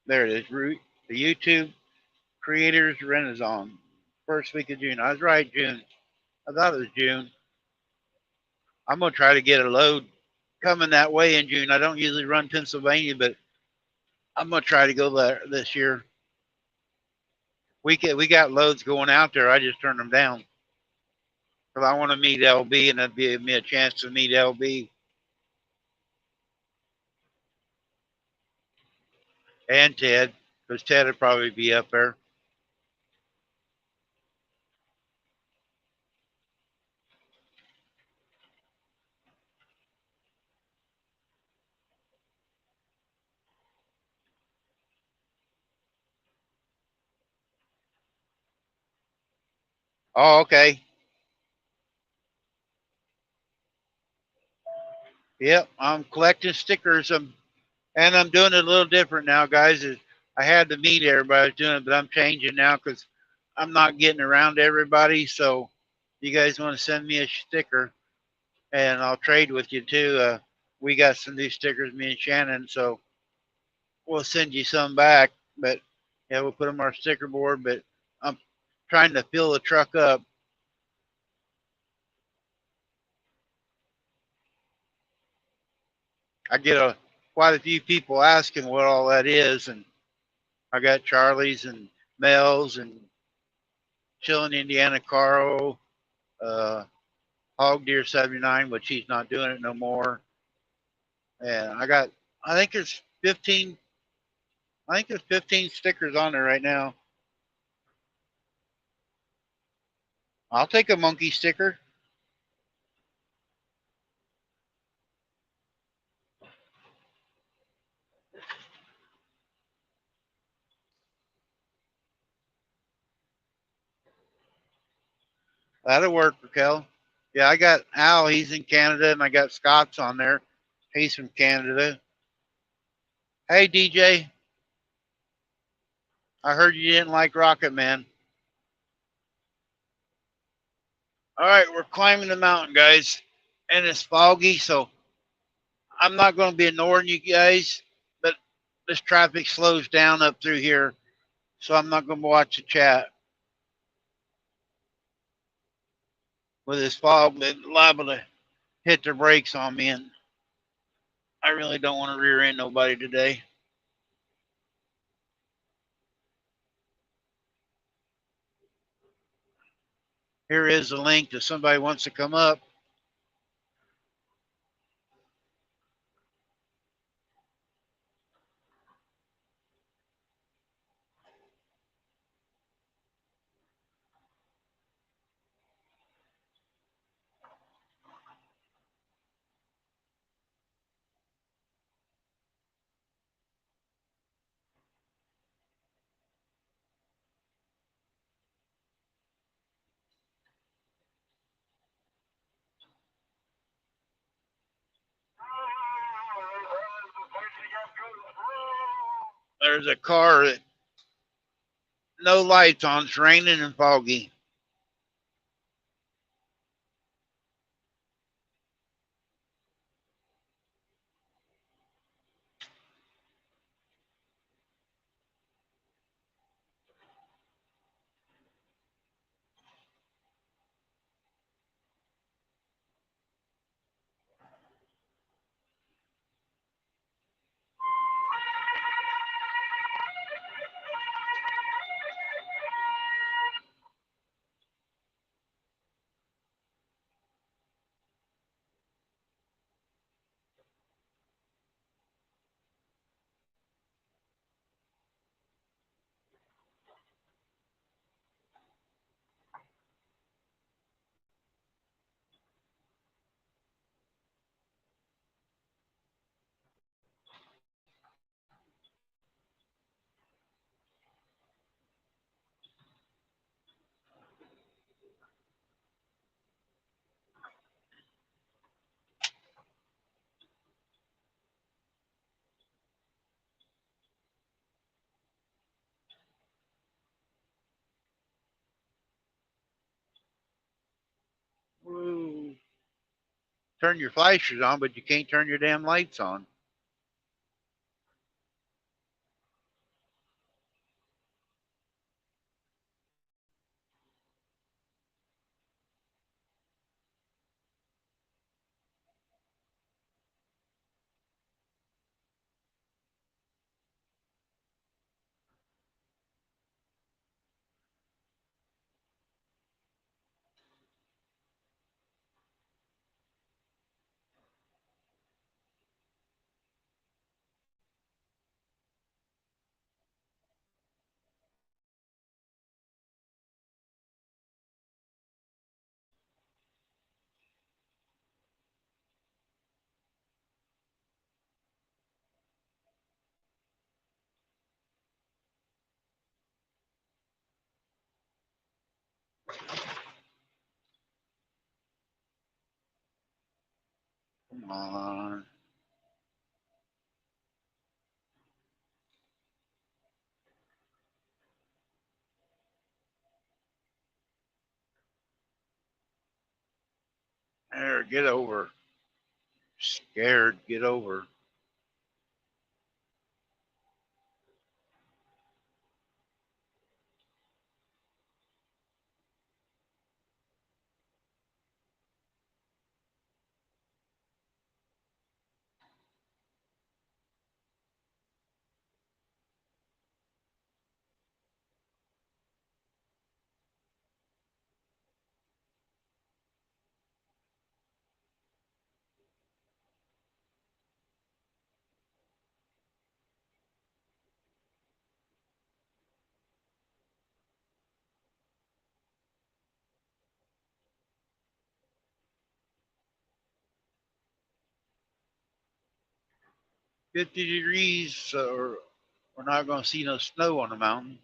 There it is. The YouTube Creators Renaissance. First week of June. I was right, June. I thought it was June. I'm going to try to get a load coming that way in June. I don't usually run Pennsylvania, but I'm going to try to go there this year. We got loads going out there. I just turned them down because I want to meet LB, and that'd give me a chance to meet LB and Ted, because Ted would probably be up there. Oh, okay. Yep, I'm collecting stickers. And I'm doing it a little different now, guys. I had to meet everybody I was doing it, but I'm changing now because I'm not getting around to everybody. So, you guys want to send me a sticker, and I'll trade with you too. We got some new stickers, me and Shannon. So we'll send you some back. But yeah, we'll put them on our sticker board. But I'm trying to fill the truck up. I get quite a few people asking what all that is, and I got Charlie's and Mel's and Chillin' Indiana Caro, uh, Hog Deer 79, which he's not doing it no more. And I think there's 15, I think there's 15 stickers on there right now. I'll take a monkey sticker. That'll work, Raquel. Yeah, I got Al. He's in Canada, and I got Scott's on there. He's from Canada. Hey, DJ. I heard you didn't like Rocket Man. All right, we're climbing the mountain, guys, and it's foggy, so I'm not going to be ignoring you guys, but this traffic slows down up through here, so I'm not going to watch the chat with this fog that's liable to hit the brakes on me, and I really don't want to rear end nobody today. Here is the link if somebody wants to come up. There's a car that no lights on. It's raining and foggy. Woo. Turn your flashers on, but you can't turn your damn lights on. Come on. There, get over. Scared, get over. 50 degrees, or we're not going to see no snow on the mountain.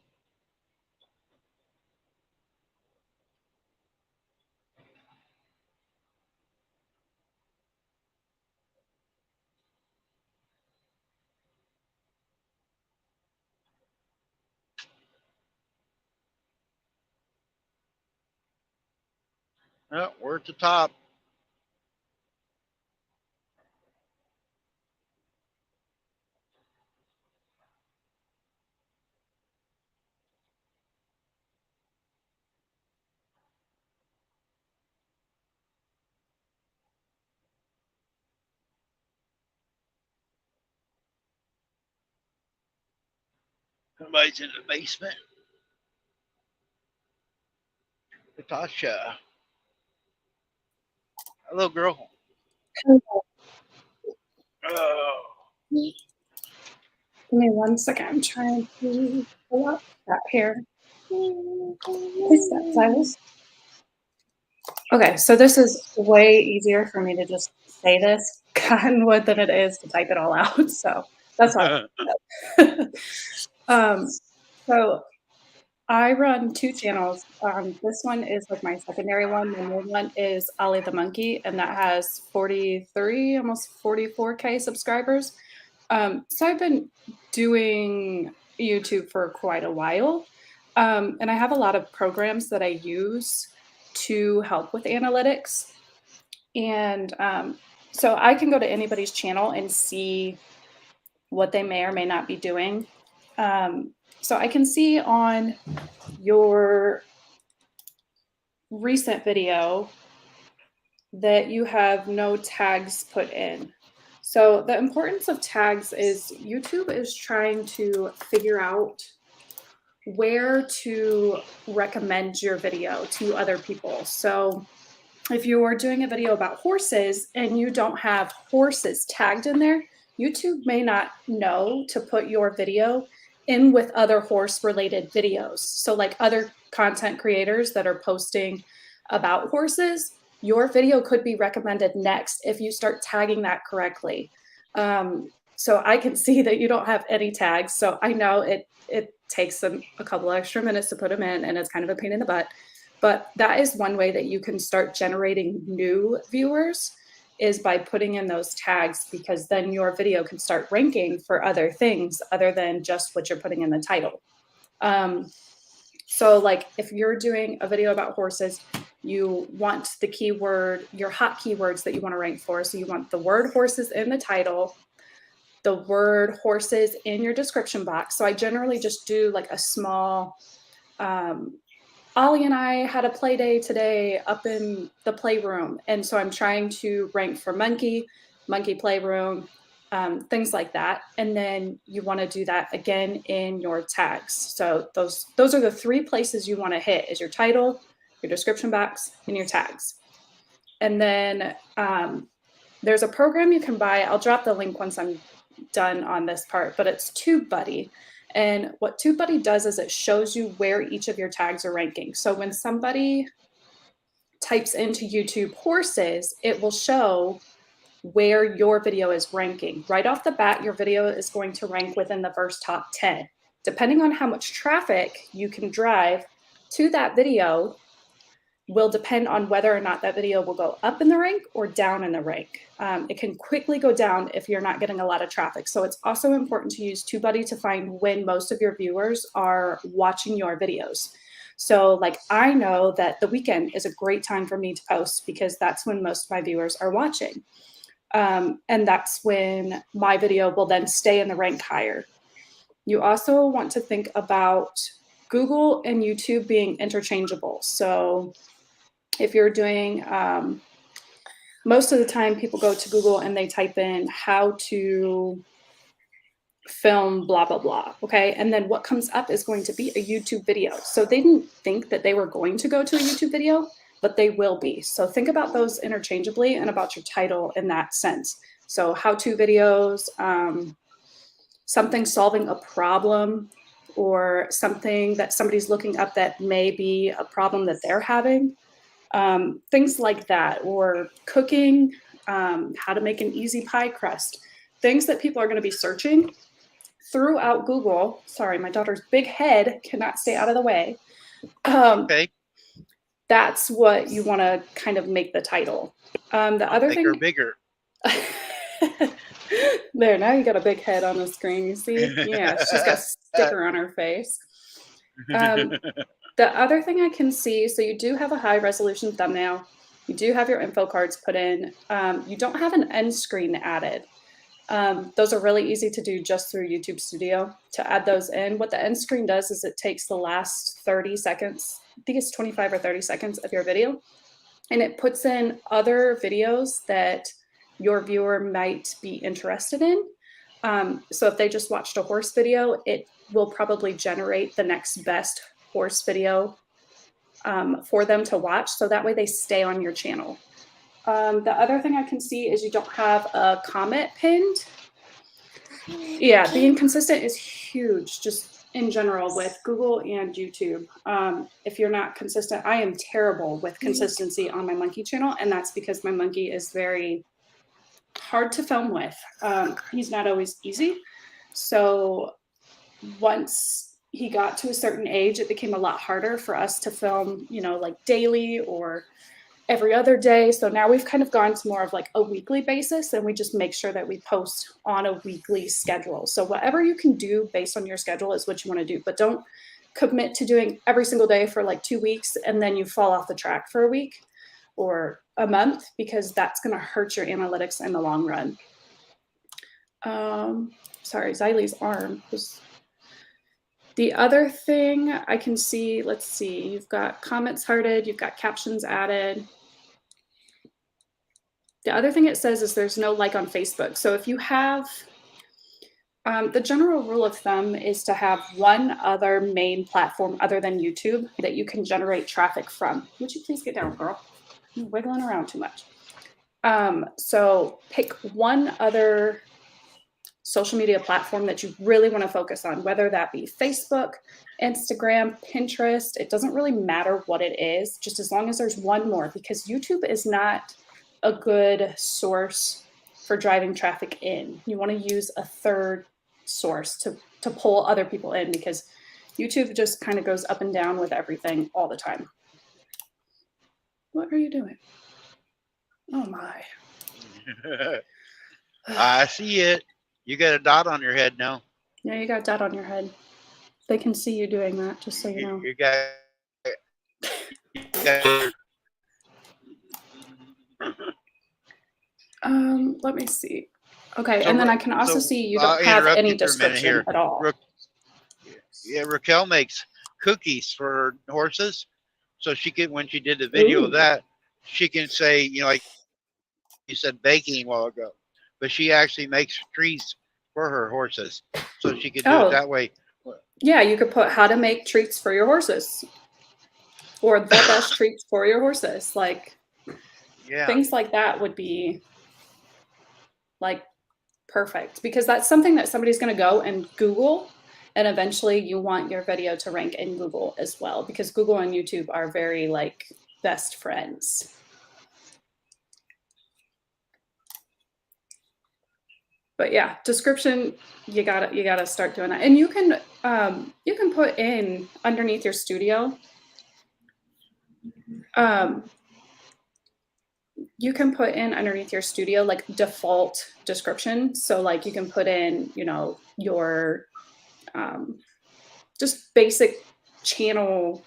Well, we're at the top. Somebody's in the basement. Natasha. Hello, girl. Oh. Give me 1 second. I'm trying to pull up that here. Please stop, Silas. Okay, so this is way easier for me to just say this cottonwood than it is to type it all out. So that's all. So I run 2 channels. This one is like my secondary one. The main one is Ollie the Monkey, and that has 43, almost 44K subscribers. So I've been doing YouTube for quite a while, and I have a lot of programs that I use to help with analytics. And so I can go to anybody's channel and see what they may or may not be doing. So I can see on your recent video that you have no tags put in. So the importance of tags is YouTube is trying to figure out where to recommend your video to other people. So if you are doing a video about horses and you don't have horses tagged in there, YouTube may not know to put your video in with other horse related videos. So like other content creators that are posting about horses, your video could be recommended next if you start tagging that correctly. So I can see that you don't have any tags. So I know it takes them a couple extra minutes to put them in, and it's kind of a pain in the butt. But that is one way that you can start generating new viewers, is by putting in those tags, because then your video can start ranking for other things other than just what you're putting in the title. So like if you're doing a video about horses, you want the keyword, your hot keywords that you want to rank for. So you want the word horses in the title, the word horses in your description box. So I generally just do like a small, Ollie and I had a play day today up in the playroom. And so I'm trying to rank for monkey playroom, things like that. And then you want to do that again in your tags. So those are the 3 places you want to hit, is your title, your description box, and your tags. And then there's a program you can buy. I'll drop the link once I'm done on this part, but it's TubeBuddy. And what TubeBuddy does is it shows you where each of your tags are ranking. So when somebody types into YouTube horses, it will show where your video is ranking. Right off the bat, your video is going to rank within the first top 10. Depending on how much traffic you can drive to that video will depend on whether or not that video will go up in the rank or down in the rank. It can quickly go down if you're not getting a lot of traffic. So it's also important to use TubeBuddy to find when most of your viewers are watching your videos. So like I know that the weekend is a great time for me to post, because that's when most of my viewers are watching. And that's when my video will then stay in the rank higher. You also want to think about Google and YouTube being interchangeable. So if you're doing, most of the time people go to Google and they type in how to film blah, blah, blah, okay? And then what comes up is going to be a YouTube video. So they didn't think that they were going to go to a YouTube video, but they will be. So think about those interchangeably and about your title in that sense. So how-to videos, something solving a problem, or something that somebody's looking up that may be a problem that they're having. Things like that, or cooking, how to make an easy pie crust. things that people are going to be searching throughout Google. Sorry, my daughter's big head cannot stay out of the way. Okay. That's what you want to kind of make the title. The I'll other make thing. her bigger. There, now you got a big head on the screen. You see? Yeah, she's got a sticker on her face. The other thing I can see, so you do have a high resolution thumbnail. You do have your info cards put in. You don't have an end screen added. Those are really easy to do just through YouTube Studio to add those in. What the end screen does is it takes the last 30 seconds, I think it's 25 or 30 seconds of your video, and it puts in other videos that your viewer might be interested in. So if they just watched a horse video, it will probably generate the next best horse video for them to watch. So that way they stay on your channel. The other thing I can see is you don't have a comment pinned. Yeah, being consistent is huge, just in general with Google and YouTube. If you're not consistent, I am terrible with consistency on my monkey channel, and that's because my monkey is very hard to film with. He's not always easy. So once he got to a certain age, it became a lot harder for us to film, you know, like daily or every other day. So now we've kind of gone to more of like a weekly basis, and we just make sure that we post on a weekly schedule. So whatever you can do based on your schedule is what you want to do, but don't commit to doing every single day for like 2 weeks and then you fall off the track for a week or a month, because that's going to hurt your analytics in the long run. Sorry, Xylie's arm was... The other thing I can see, let's see, you've got comments hearted, you've got captions added. The other thing it says is there's no like on Facebook. So if you have, the general rule of thumb is to have one other main platform other than YouTube that you can generate traffic from. Would you please get down, girl? You're wiggling around too much. So pick one other social media platform that you really want to focus on, whether that be Facebook, Instagram, Pinterest. It doesn't really matter what it is, just as long as there's one more, because YouTube is not a good source for driving traffic in. You want to use a third source to pull other people in, because YouTube just kind of goes up and down with everything all the time. What are you doing? Oh my. I see it. You got a dot on your head now. Yeah, you got a dot on your head. They can see you doing that, just so you know. You got Let me see. Okay, so, and then I can also see you don't have any description at all. Yeah, Raquel makes cookies for horses, so she can, when she did the video of that, she can say, you know, like you said, baking a while ago, but she actually makes treats for her horses, so she could do it that way. Yeah, you could put how to make treats for your horses, or the best treats for your horses. Like, things like that would be like perfect, because that's something that somebody's going to go and Google, and eventually you want your video to rank in Google as well, because Google and YouTube are very like best friends. But yeah, description, you gotta start doing that. And you can put in underneath your studio, you can put in underneath your studio like default description. So like you can put in, you know, your just basic channel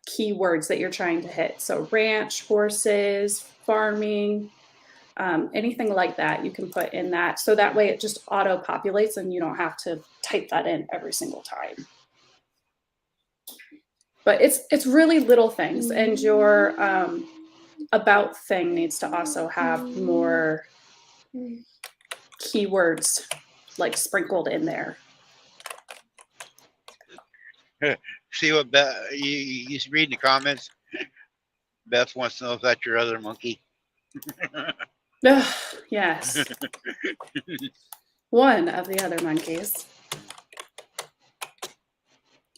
keywords that you're trying to hit. So ranch, horses, farming, anything like that, you can put in that. So that way it just auto populates and you don't have to type that in every single time. But it's really little things, and your about thing needs to also have more keywords like sprinkled in there. See what Beth, you read the comments. Beth wants to know if that's your other monkey. Yes. One of the other monkeys.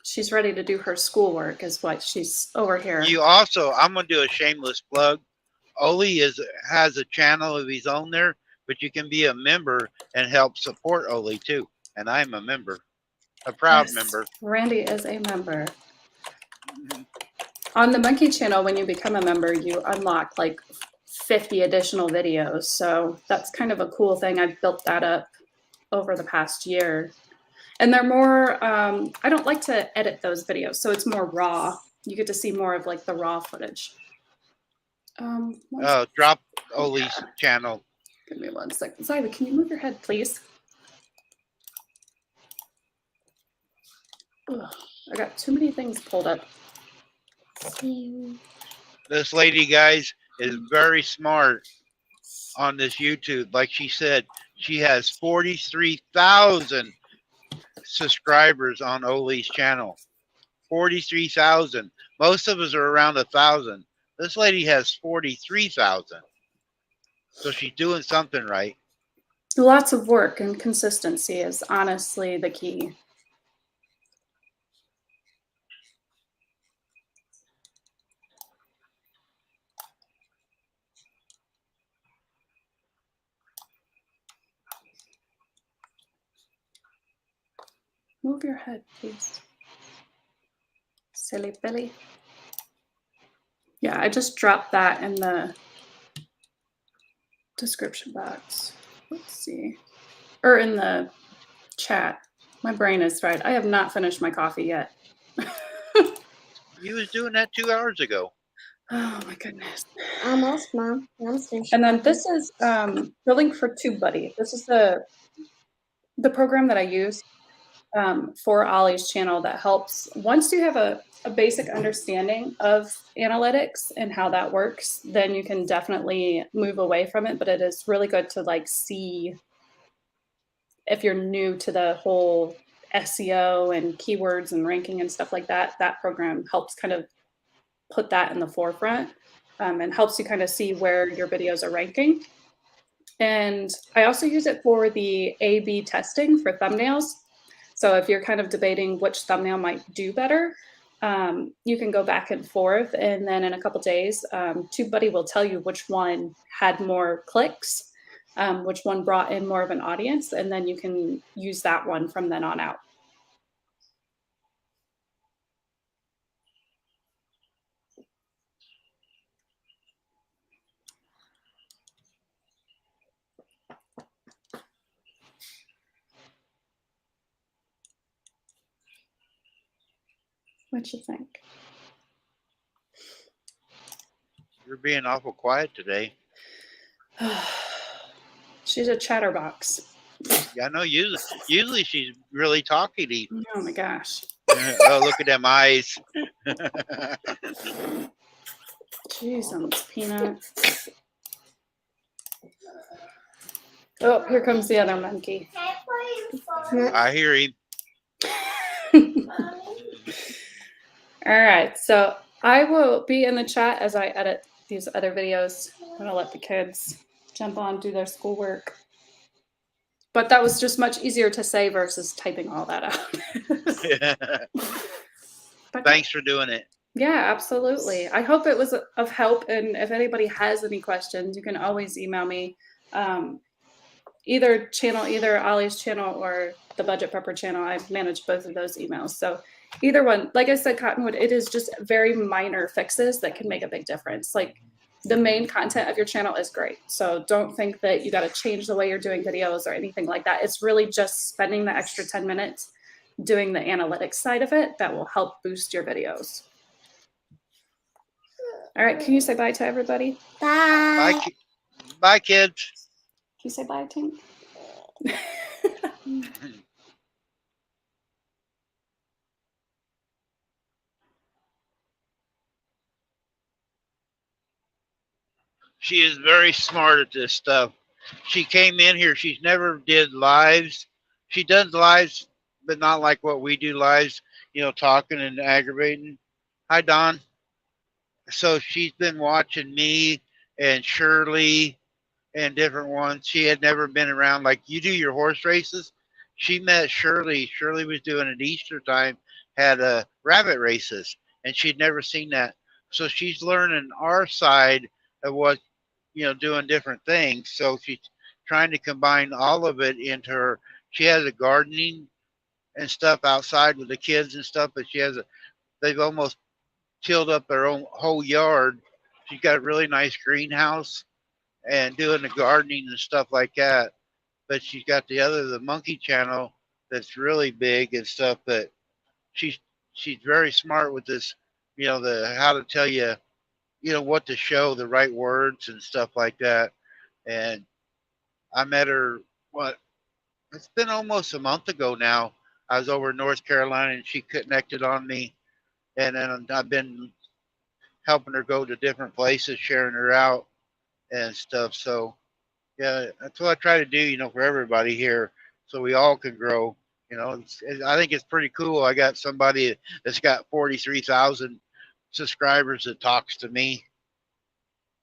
She's ready to do her schoolwork is what she's over here. You also, I'm going to do a shameless plug. Oli has a channel of his own there but you can be a member and help support Oli too. And I'm a member, a proud Yes, member. Randy is a member. Mhm. On the Monkey channel, when you become a member, you unlock like 50 additional videos. So that's kind of a cool thing. I've built that up over the past year. And they're more, I don't like to edit those videos, so it's more raw. You get to see more of like the raw footage. Drop Oli's channel. Give me 1 second. Zyla, can you move your head, please? Ugh, I got too many things pulled up. This lady, guys, is very smart on this YouTube. Like she said, she has 43,000 subscribers on Oli's channel. 43,000. Most of us are around 1,000. This lady has 43,000. So she's doing something right. Lots of work and consistency is honestly the key. Move your head, please. Silly Billy. Yeah, I just dropped that in the description box. Let's see. Or in the chat. My brain is fried. I have not finished my coffee yet. You was doing that 2 hours ago. Oh my goodness. Almost, Mom. Almost finished. And then this is the link for TubeBuddy. This is the program that I use for Ollie's channel that helps. Once you have a basic understanding of analytics and how that works, then you can definitely move away from it. But it is really good to like see if you're new to the whole SEO and keywords and ranking and stuff like that. That program helps kind of put that in the forefront and helps you kind of see where your videos are ranking. And I also use it for the A/B testing for thumbnails. So if you're kind of debating which thumbnail might do better, you can go back and forth. And then in a couple days, TubeBuddy will tell you which one had more clicks, which one brought in more of an audience. And then you can use that one from then on out. What you think? You're being awful quiet today. She's a chatterbox. Yeah, I know. Usually she's really talkative. Oh my gosh. Oh, look at them eyes. Jeez, on this peanut. Oh, here comes the other monkey. I hear him. All right, so I will be in the chat as I edit these other videos. I'm gonna let the kids jump on, do their schoolwork. But that was just much easier to say versus typing all that out. Thanks for doing it. Yeah, absolutely. I hope it was of help. And if anybody has any questions, you can always email me. Either Ollie's channel or the Budget Prepper channel. I've managed both of those emails. So either one, like I said, Cottonwood, it is just very minor fixes that can make a big difference. Like the main content of your channel is great. So don't think that you got to change the way you're doing videos or anything like that. It's really just spending the extra 10 minutes doing the analytics side of it that will help boost your videos. All right, can you say bye to everybody? Bye. Bye, kids. Can you say bye, Tink? She is very smart at this stuff. She came in here. She's never did lives. She does lives, but not like what we do lives, talking and aggravating. Hi, Don. So she's been watching me and Shirley and different ones. She had never been around. Like you do your horse races. She met Shirley. Shirley was doing at Easter time, had rabbit races, and she'd never seen that. So she's learning our side of what, doing different things. So she's trying to combine all of it into her. She has a gardening and stuff outside with the kids and stuff, but they've almost tilled up their own whole yard. She's got a really nice greenhouse and doing the gardening and stuff like that. But she's got the monkey channel that's really big and stuff. But she's she's very smart with this, the how to tell you, what to show, the right words and stuff like that. And I met her, what, it's been almost a month ago now. I was over in North Carolina and she connected on me, and then I've been helping her go to different places, sharing her out and stuff. So yeah, that's what I try to do, for everybody here, so we all can grow. I think it's pretty cool. I got somebody that's got 43,000 subscribers that talks to me.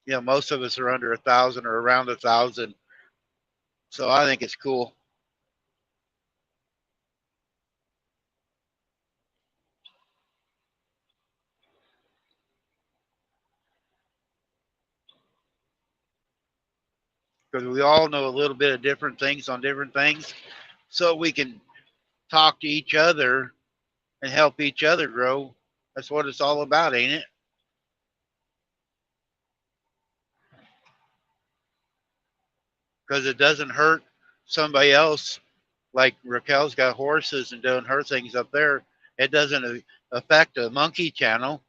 Most of us are under 1,000 or around 1,000. So I think it's cool because we all know a little bit of different things on different things, so we can talk to each other and help each other grow. That's what it's all about, ain't it? Because it doesn't hurt somebody else. Like Raquel's got horses and doing her things up there. It doesn't affect a monkey channel.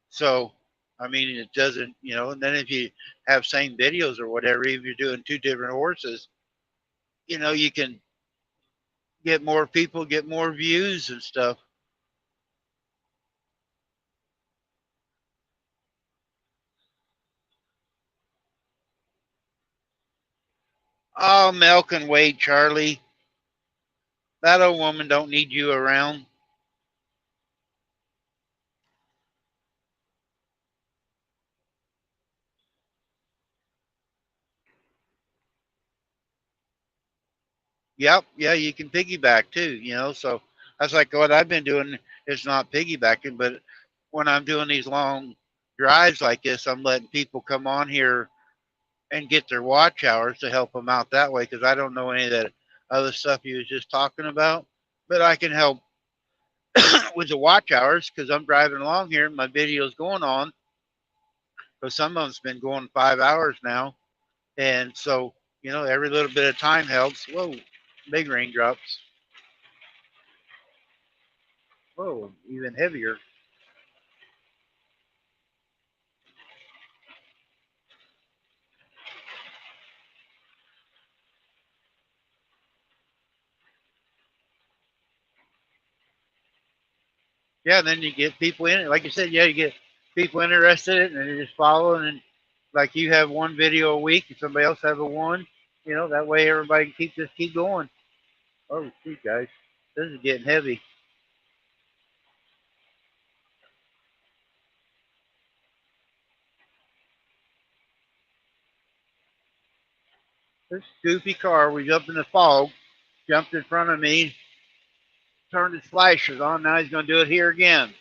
So, I mean, it doesn't, and then if you have same videos or whatever, if you're doing two different horses, you can get more people, get more views and stuff. Oh, Mel can wait, Charlie. That old woman don't need you around. Yep, yeah, you can piggyback too, So that's like what I've been doing. It's not piggybacking, but when I'm doing these long drives like this, I'm letting people come on here and get their watch hours to help them out that way because I don't know any of that other stuff you was just talking about. But I can help with the watch hours because I'm driving along here and my video's going on. Because some of them's been going 5 hours now, and so every little bit of time helps. Whoa, big raindrops. Whoa, even heavier. Yeah, and then you get people in it. Like you said, yeah, you get people interested in it and they just follow. And then, like you have one video a week and somebody else have a one. That way everybody can keep going. Oh, shoot, guys, this is getting heavy. This goofy car was up in the fog, jumped in front of me, turned his flashers on. Now he's going to do it here again.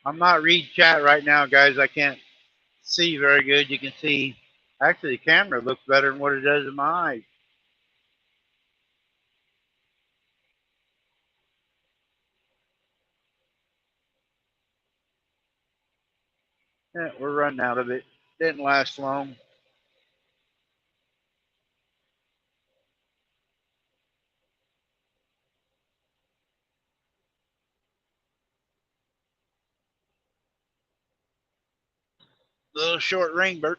I'm not reading chat right now, guys. I can't see very good. You can see, actually, the camera looks better than what it does in my eyes. Yeah, we're running out of it. Didn't last long. Little short rainbird.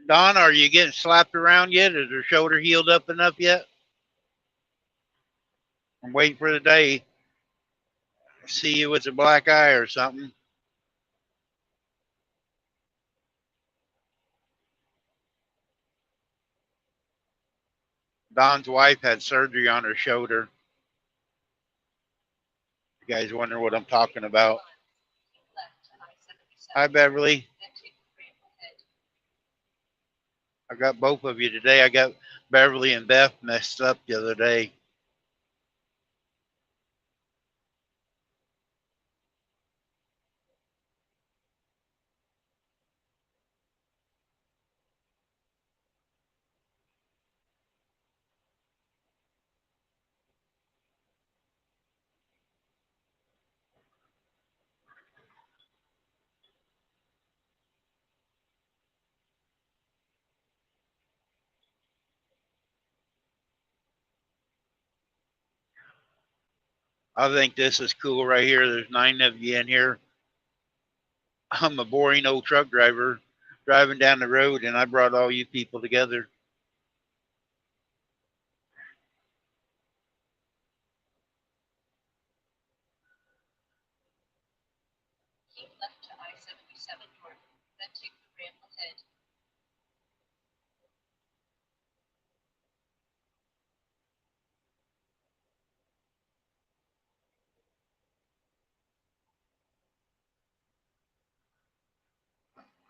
Don, are you getting slapped around yet? Is her shoulder healed up enough yet? I'm waiting for the day. See you with a black eye or something. Don's wife had surgery on her shoulder. You guys wonder what I'm talking about. Hi, Beverly. I got both of you today. I got Beverly and Beth messed up the other day. I think this is cool right here. There's 9 of you in here. I'm a boring old truck driver driving down the road, and I brought all you people together.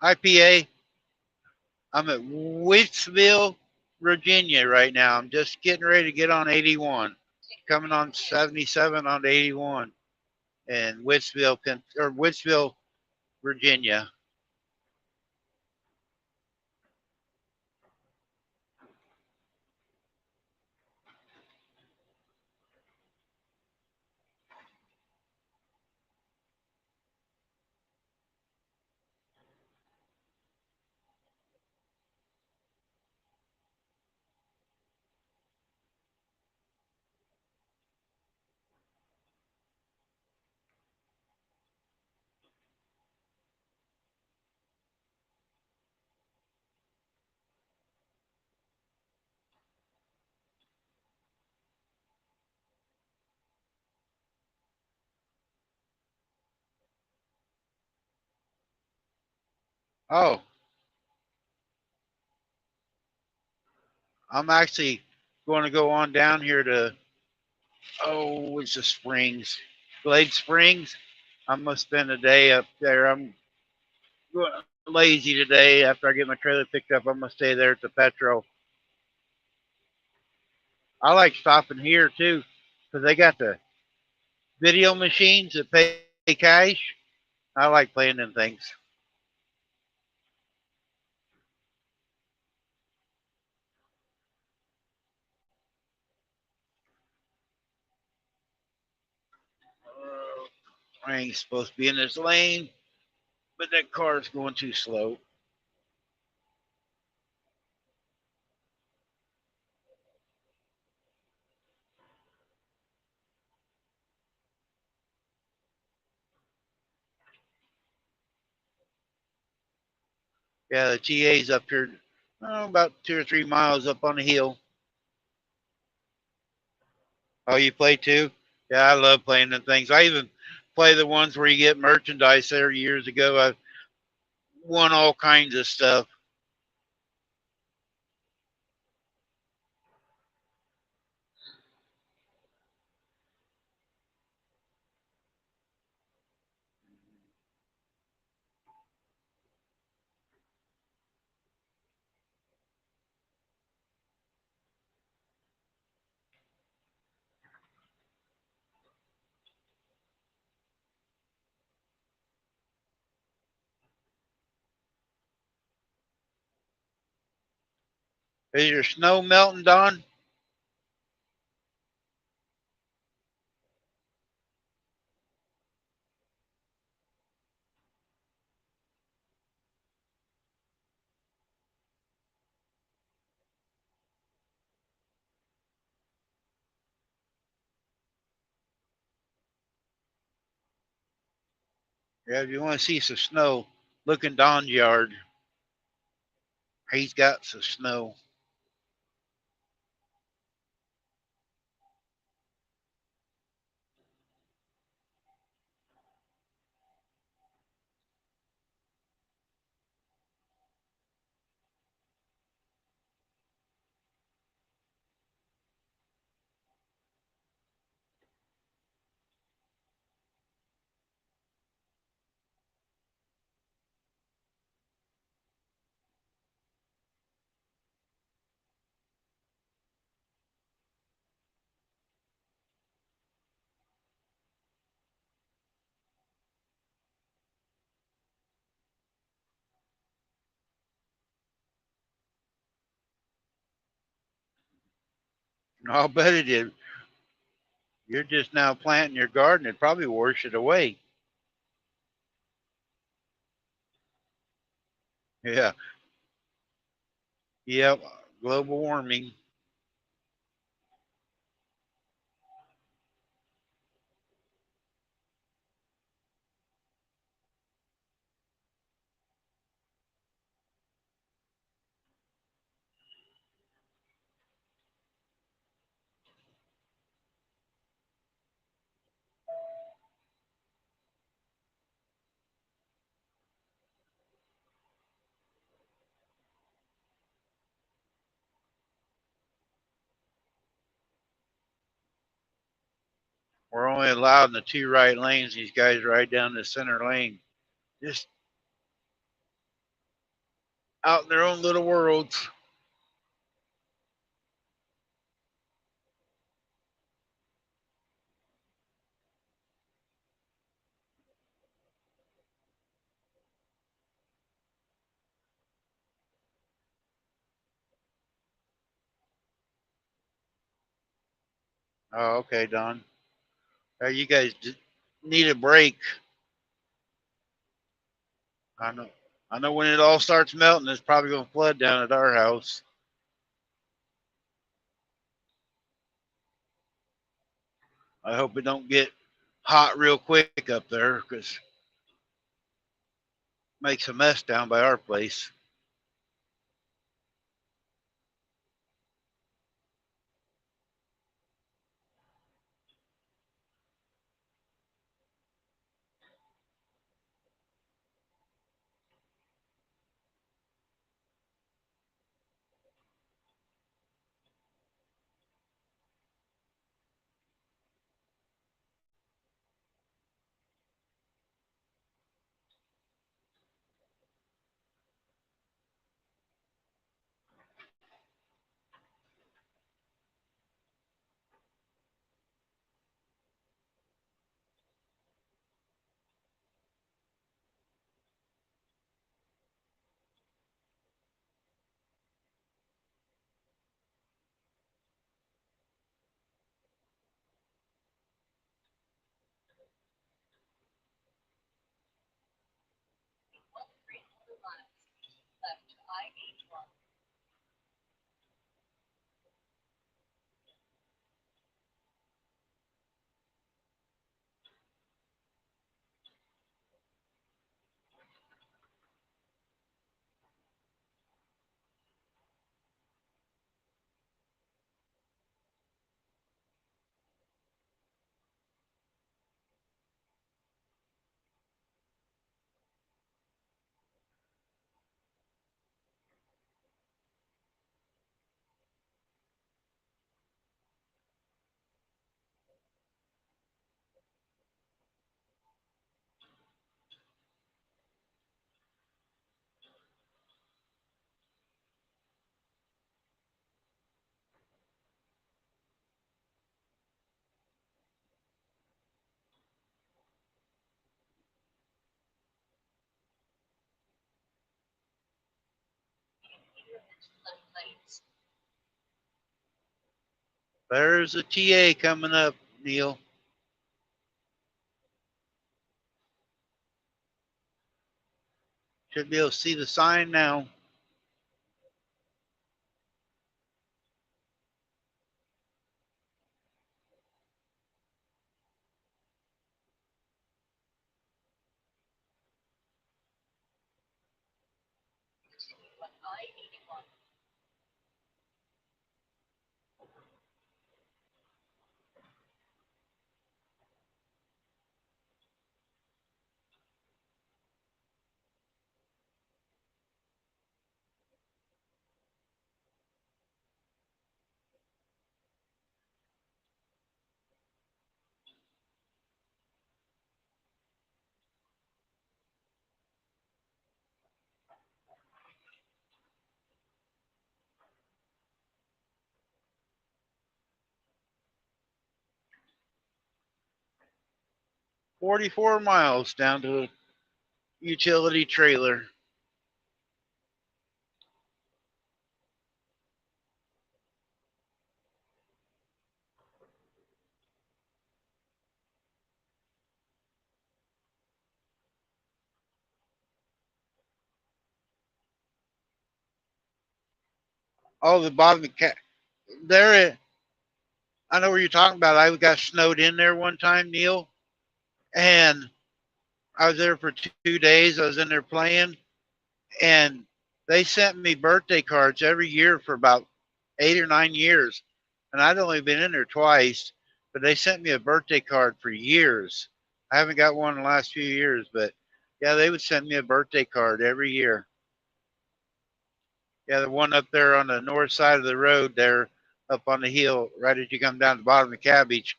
IPA, I'm at Whitsville, Virginia right now. I'm just getting ready to get on 81, coming on 77 on 81 in Whitsville, Virginia. Oh, I'm actually going to go on down here to, it's the Springs, Glade Springs. I'm going to spend a day up there. I'm lazy today. After I get my trailer picked up, I'm going to stay there at the Petro. I like stopping here too because they got the video machines that pay cash. I like playing them things. I ain't supposed to be in this lane, but that car is going too slow. Yeah, the TA's up here, about 2 or 3 miles up on the hill. Oh, you play too? Yeah, I love playing them things. I even play the ones where you get merchandise there years ago. I won all kinds of stuff. Is your snow melting, Don? Yeah, if you want to see some snow, look in Don's yard. He's got some snow. I'll bet it did. You're just now planting your garden. It probably washed it away. Yeah. Yep. Global warming. We're only allowed in the two right lanes. These guys ride down the center lane, just out in their own little worlds. Oh, okay, Don. You guys need a break. I know. I know when it all starts melting, it's probably going to flood down at our house. I hope it don't get hot real quick up there because it makes a mess down by our place. There's a TA coming up, Neil. Should be able to see the sign now. $44 miles down to a utility trailer. Oh, the bottom of the cat. There, I know where you're talking about. I got snowed in there one time, Neil, and I was there for 2 days. I was in there playing, and they sent me birthday cards every year for about 8 or 9 years, and I'd only been in there twice, but they sent me a birthday card for years. I haven't got one in the last few years, but yeah, they would send me a birthday card every year. Yeah, the one up there on the north side of the road there, up on the hill, right as you come down the bottom of the cabbage,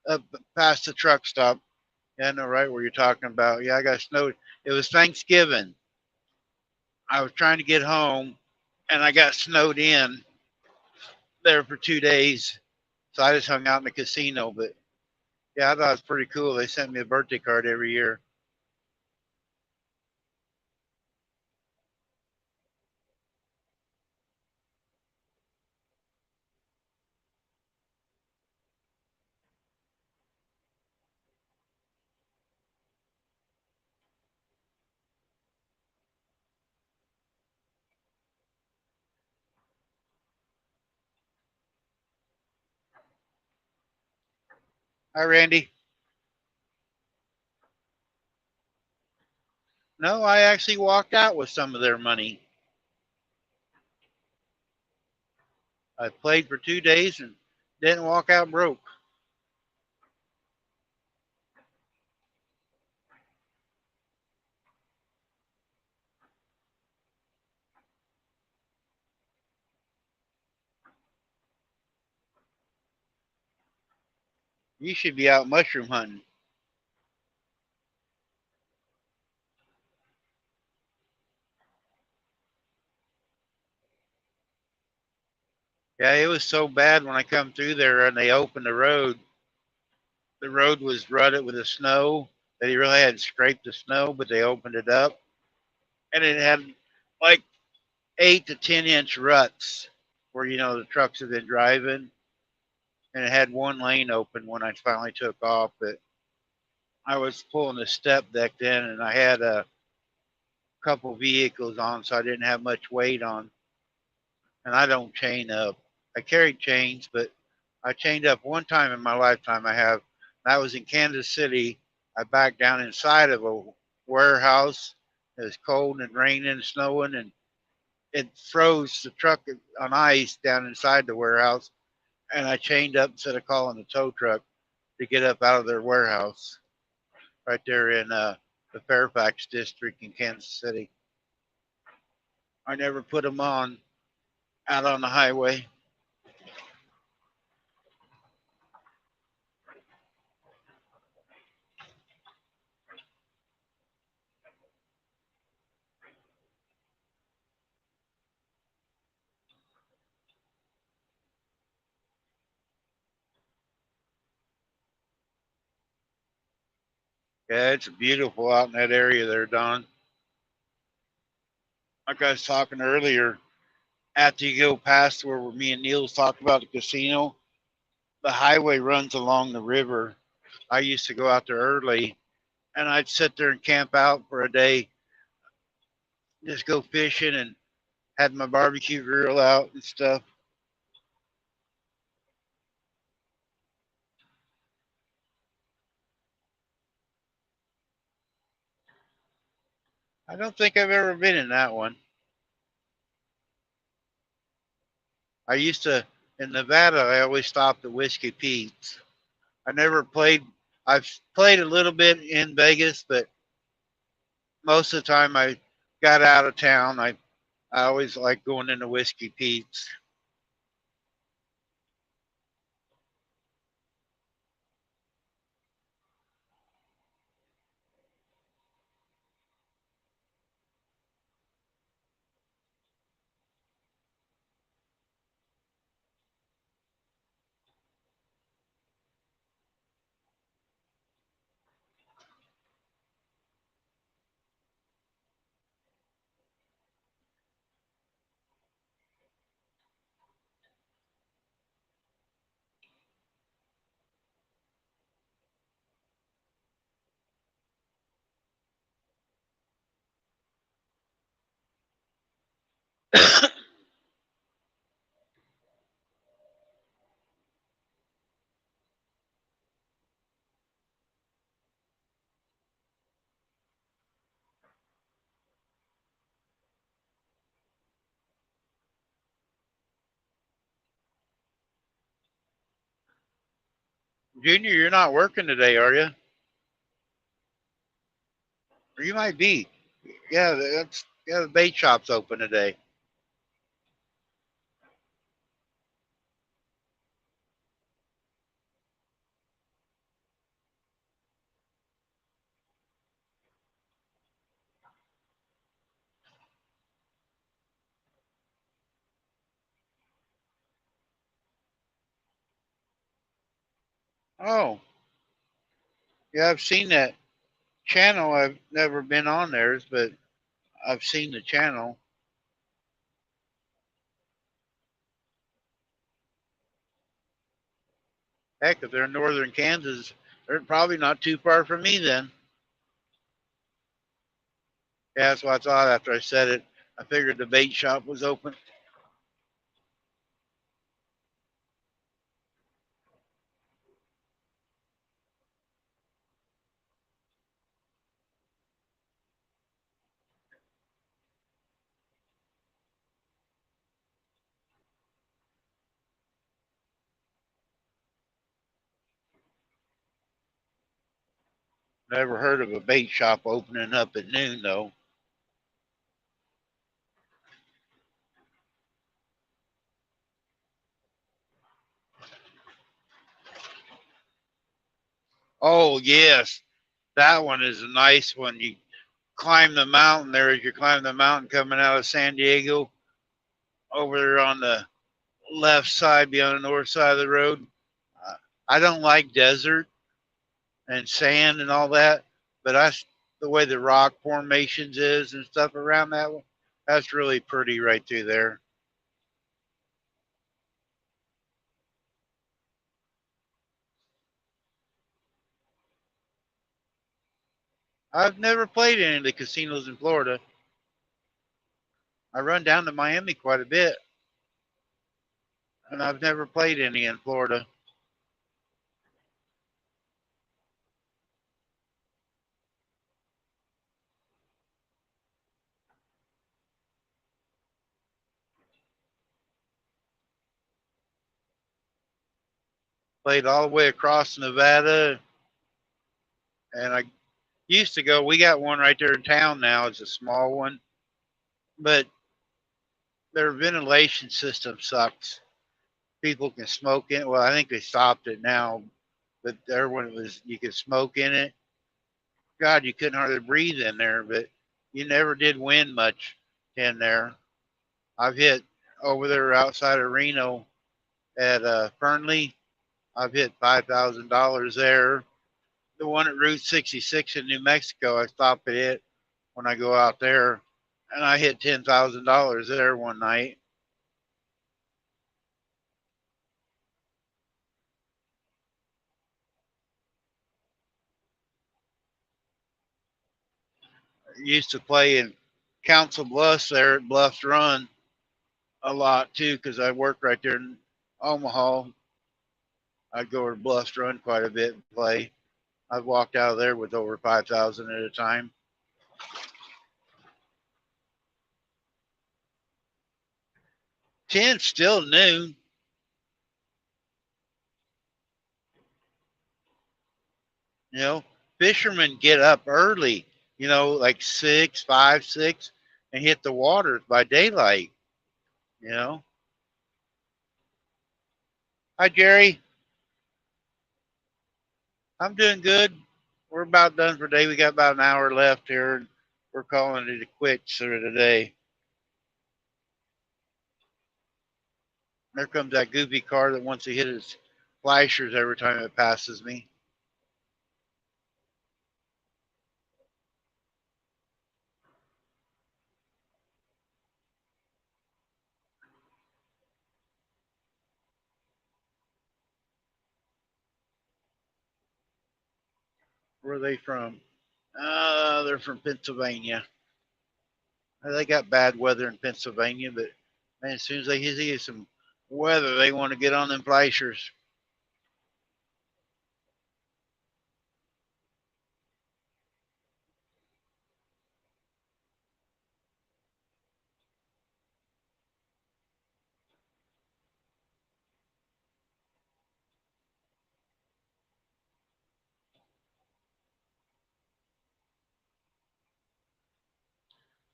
up past the truck stop. Yeah, I know right where you're talking about. Yeah, I got snowed. It was Thanksgiving. I was trying to get home, and I got snowed in there for 2 days. So I just hung out in the casino. But yeah, I thought it was pretty cool. They sent me a birthday card every year. Hi, Randy. No, I actually walked out with some of their money. I played for 2 days and didn't walk out broke. You should be out mushroom hunting. Yeah, it was so bad when I come through there and they opened the road. The road was rutted with the snow. They really hadn't scraped the snow, but they opened it up, and it had like 8 to 10 inch ruts where the trucks have been driving, and it had one lane open when I finally took off. But I was pulling the step deck then, and I had a couple vehicles on, so I didn't have much weight on, and I don't chain up. I carried chains, but I chained up one time in my lifetime. I have. That was in Kansas City. I backed down inside of a warehouse. It was cold and raining and snowing, and it froze the truck on ice down inside the warehouse. And I chained up instead of calling the tow truck to get up out of their warehouse right there in the Fairfax district in Kansas City. I never put them on out on the highway. Yeah, it's beautiful out in that area there, Don. Like I was talking earlier, after you go past where me and Neil's talked about the casino, the highway runs along the river. I used to go out there early, and I'd sit there and camp out for a day, just go fishing and had my barbecue grill out and stuff. I don't think I've ever been in that one. I used to in Nevada. I always stopped at Whiskey Pete's. I never played. I've played a little bit in Vegas, but most of the time I got out of town. I always like going into Whiskey Pete's. Junior, you're not working today, are you? Or you might be. Yeah, that's yeah. The bait shop's open today. Oh, yeah. I've seen that channel. I've never been on theirs, but I've seen the channel. Heck, if they're in northern Kansas, they're probably not too far from me then. Yeah, that's what I thought after I said it. I figured the bait shop was open. Never heard of a bait shop opening up at noon though. Oh yes, that one is a nice one. You climb the mountain there as you climb the mountain coming out of San Diego over there on the left side, be on the north side of the road. Uh, I don't like desert and sand and all that, but the way the rock formations is and stuff around that one, that's really pretty right through there. I've never played any of the casinos in Florida. I run down to Miami quite a bit, and I've never played any in Florida. Played all the way across Nevada, and I used to go. We got one right there in town now. It's a small one, but their ventilation system sucks. People can smoke in it. Well, I think they stopped it now, but there when it was you could smoke in it. God, you couldn't hardly breathe in there, but you never did win much in there. I've hit over there outside of Reno at Fernley. I've hit $5,000 there. The one at Route 66 in New Mexico, I stop at it when I go out there, and I hit $10,000 there one night. I used to play in Council Bluffs there at Bluffs Run a lot too because I work right there in Omaha. I'd go to Bluffs Run quite a bit and play. I've walked out of there with over 5,000 at a time. 10 still new. You know, fishermen get up early. Like 6, 5, 6, and hit the waters by daylight. You know. Hi Jerry, I'm doing good. We're about done for today. We got about an hour left here. We're calling it quits for today. There comes that goofy car that wants to hit his flashers every time it passes me. Where are they from? They're from Pennsylvania. They got bad weather in Pennsylvania, but man, as soon as they see some weather, they want to get on them flashers.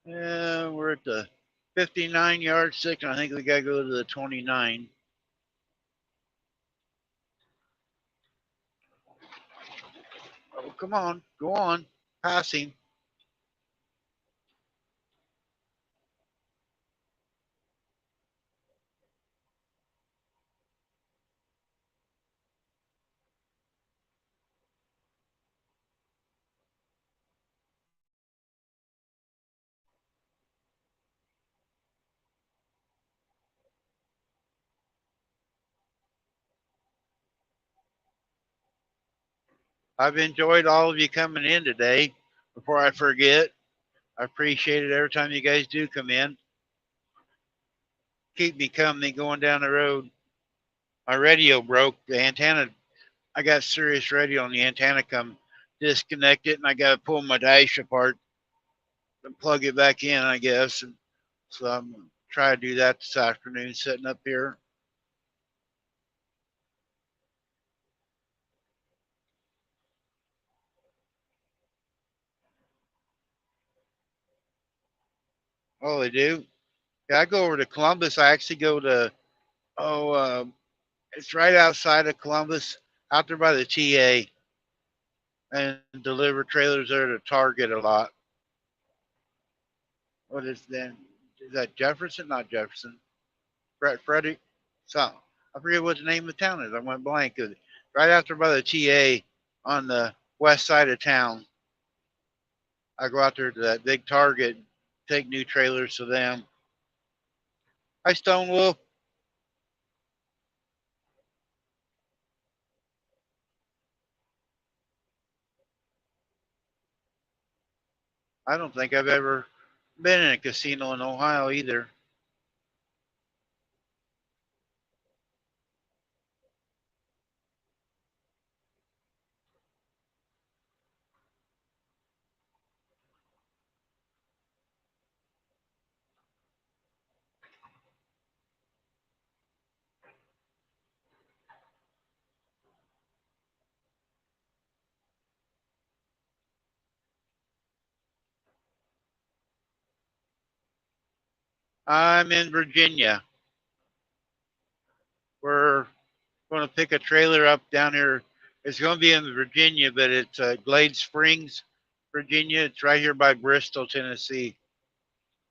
We're at the 59 yard stick, and I think we got to go to the 29. Oh, come on. Go on. Passing. I've enjoyed all of you coming in today. Before I forget, I appreciate it every time you guys do come in. Keep me company going down the road. My radio broke. The antenna, I got serious radio, and the antenna come disconnected, and I got to pull my dash apart and plug it back in, I guess. And so I'm going to try to do that this afternoon, sitting up here. Oh, they do? Yeah, I go over to Columbus. I actually go to, oh, it's right outside of Columbus, out there by the TA, and deliver trailers there to Target a lot. What is then? Is that Jefferson? Not Jefferson. Frederick? Something. I forget what the name of the town is. I went blank. Right after by the TA on the west side of town. I go out there to that big Target, take new trailers to them. Hi, Stone Wolf. I don't think I've ever been in a casino in Ohio either. I'm in Virginia. We're going to pick a trailer up down here. It's going to be in Virginia, but it's Glade Springs, Virginia. It's right here by Bristol, Tennessee,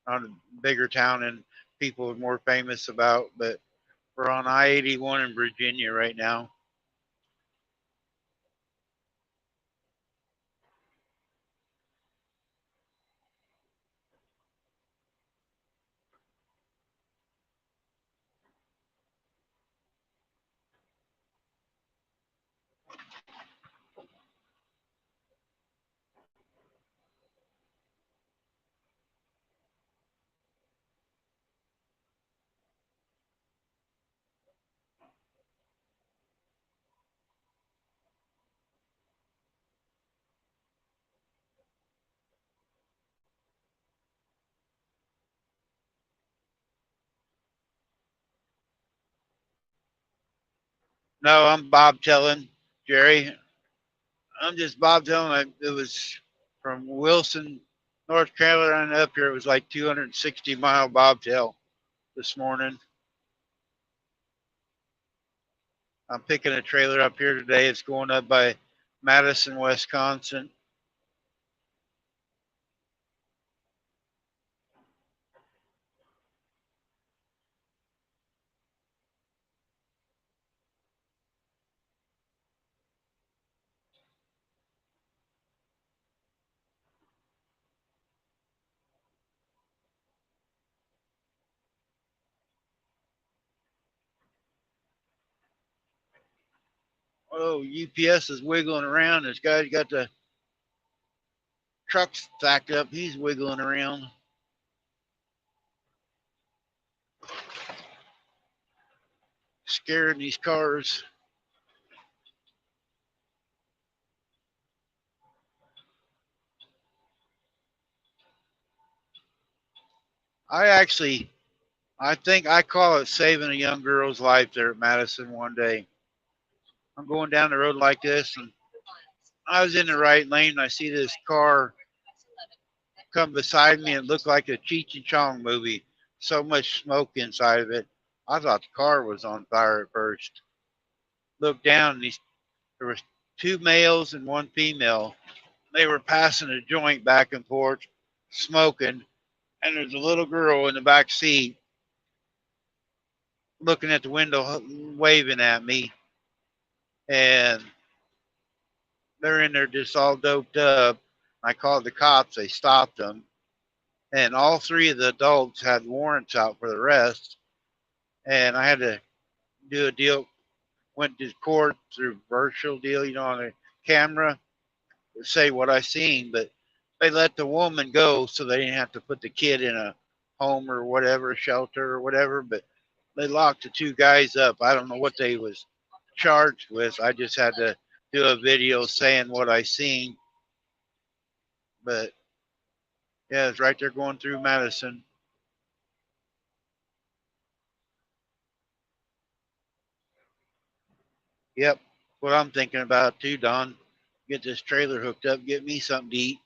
on a bigger town and people are more famous about. But we're on I-81 in Virginia right now. No, I'm Bob telling Jerry. I'm just Bob telling. It was from Wilson, North Carolina up here. It was like 260-mile bobtail this morning. I'm picking a trailer up here today. It's going up by Madison, Wisconsin. Oh, UPS is wiggling around. This guy's got the truck stacked up. He's wiggling around. Scaring these cars. I think I call it saving a young girl's life there at Madison one day. I'm going down the road like this, and I was in the right lane. And I see this car come beside me and looked like a Cheech and Chong movie. So much smoke inside of it. I thought the car was on fire at first. Looked down and there was two males and one female. They were passing a joint back and forth, smoking, and there's a little girl in the back seat looking at the window, waving at me, and they're in there just all doped up. I called the cops. They stopped them, and all three of the adults had warrants out for the arrest. And I had to do a deal. Went to court through virtual deal, on a camera, say what I seen, but they let the woman go so they didn't have to put the kid in a home or whatever, shelter or whatever. But they locked the two guys up. I don't know what they was charged with. I just had to do a video saying what I seen. But yeah, it's right there going through Madison. Yep, what I'm thinking about too, Don. Get this trailer hooked up, get me something to eat.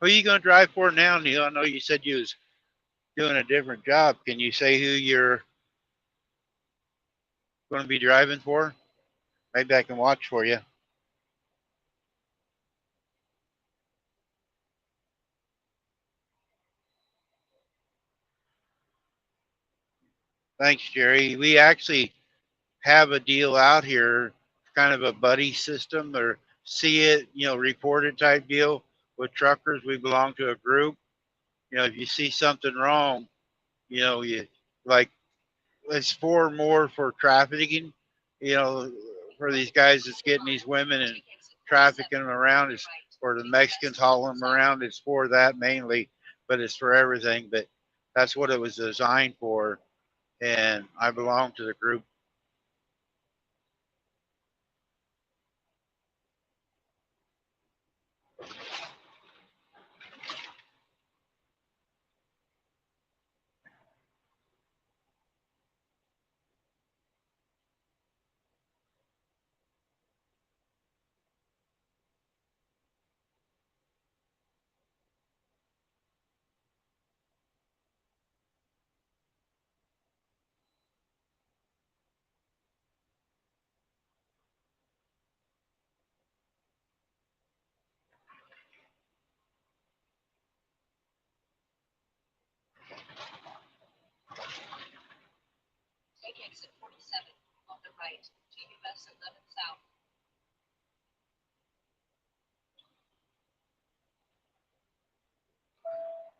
Who are you going to drive for now, Neil? I know you said you was doing a different job. Can you say who you're going to be driving for? Maybe I can watch for you. Thanks, Jerry. We actually have a deal out here, kind of a buddy system or see it, report it type deal with truckers. We belong to a group. If you see something wrong, you like, it's four more for trafficking, you know, for these guys that's getting these women and trafficking them around. It's for the Mexicans hauling them around. It's for that mainly, but it's for everything. But that's what it was designed for. And I belong to the group.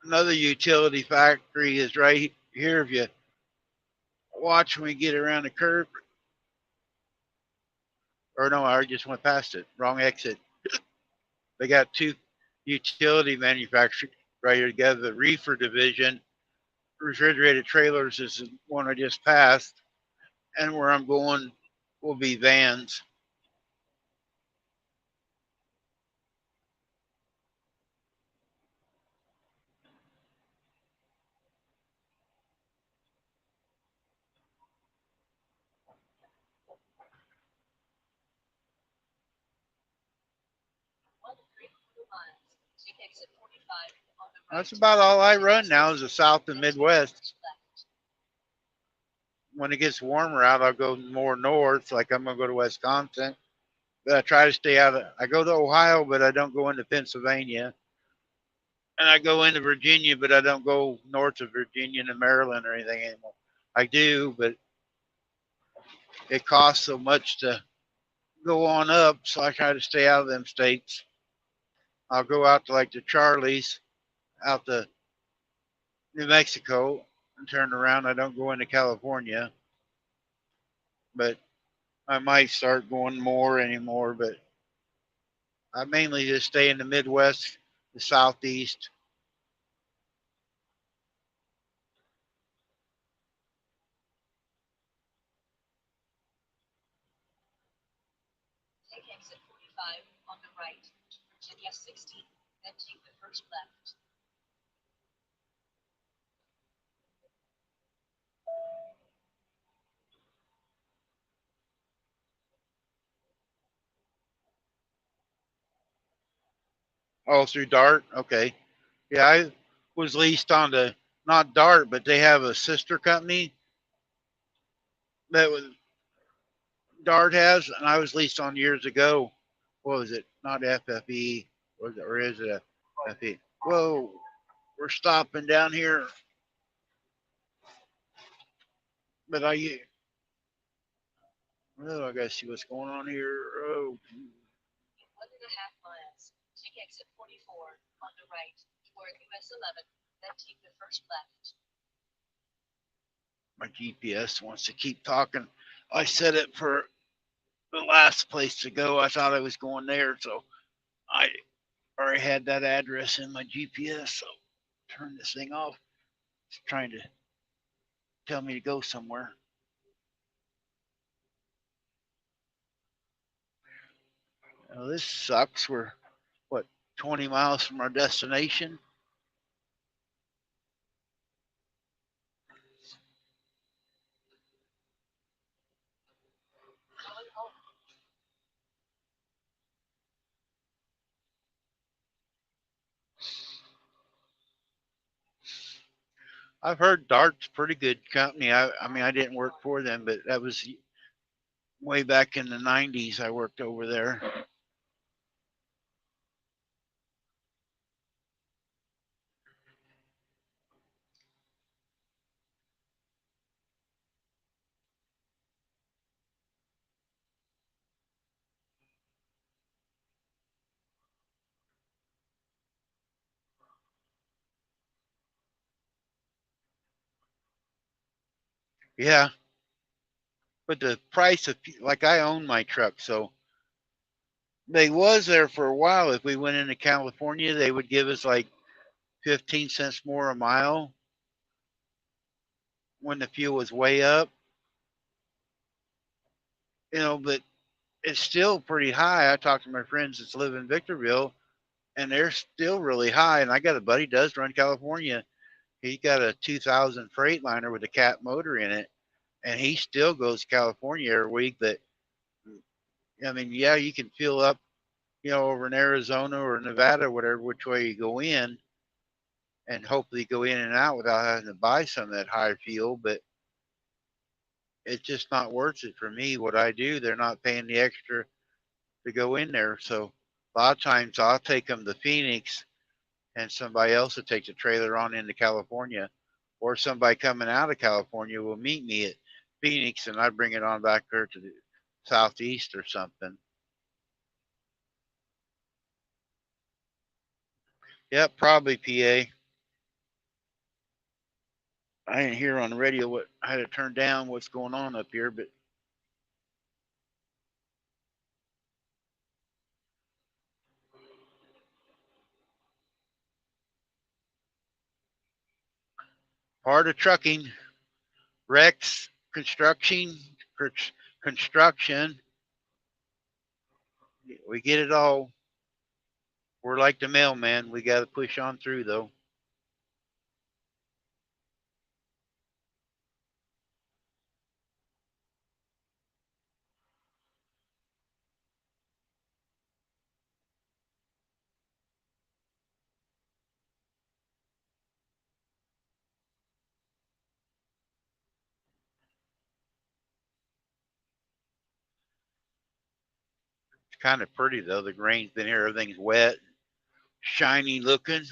Another utility factory is right here. If you watch when we get around the curve, or no, I just went past it. Wrong exit. They got two utility manufacturers right here together. The reefer division, refrigerated trailers is the one I just passed, and where I'm going will be vans. That's about all I run now is the South and Midwest. When it gets warmer out, I'll go more north, like I'm going to go to Wisconsin. But I try to stay out of, I go to Ohio, but I don't go into Pennsylvania. And I go into Virginia, but I don't go north of Virginia to Maryland or anything anymore. I do, but it costs so much to go on up, so I try to stay out of them states. I'll go out to like the Charlies, out to New Mexico, and turn around. I don't go into California, but I might start going more anymore. But I mainly just stay in the Midwest, the Southeast. Oh, through Dart. Okay. Yeah, I was leased on the not Dart, but they have a sister company that was Dart has, and I was leased on years ago. What was it? Not FFE, was it, or is it a FE? Whoa, we're stopping down here, but I gotta see what's going on here. Oh, my GPS wants to keep talking. I set it for the last place to go. I thought I was going there, so I already had that address in my GPS. So turn this thing off. It's trying to tell me to go somewhere. Now, this sucks. We're what 20 miles from our destination. I've heard Dart's pretty good company. I mean, I didn't work for them, but that was way back in the 90s. I worked over there. Yeah, but the price of like I own my truck, so they was there for a while. If we went into California, they would give us like 15 cents more a mile when the fuel was way up, but it's still pretty high. I talked to my friends that live in Victorville, and they're still really high. And I got a buddy does run California. He got a 2000 Freightliner with a cat motor in it, and he still goes to California every week. But I mean, yeah, you can fill up, over in Arizona or Nevada, whatever, which way you go in, and hopefully go in and out without having to buy some of that high fuel. But it's just not worth it for me. What I do, they're not paying the extra to go in there. So a lot of times I'll take them to Phoenix, and somebody else will take the trailer on into California, or somebody coming out of California will meet me at Phoenix, and I bring it on back there to the southeast or something. Yep, probably PA. I didn't hear on the radio what I had to turn down what's going on up here, but part of trucking, wrecks, construction, we get it all. We're like the mailman. We got to push on through though. It's kind of pretty though. The grain's been here. Everything's wet, shiny looking.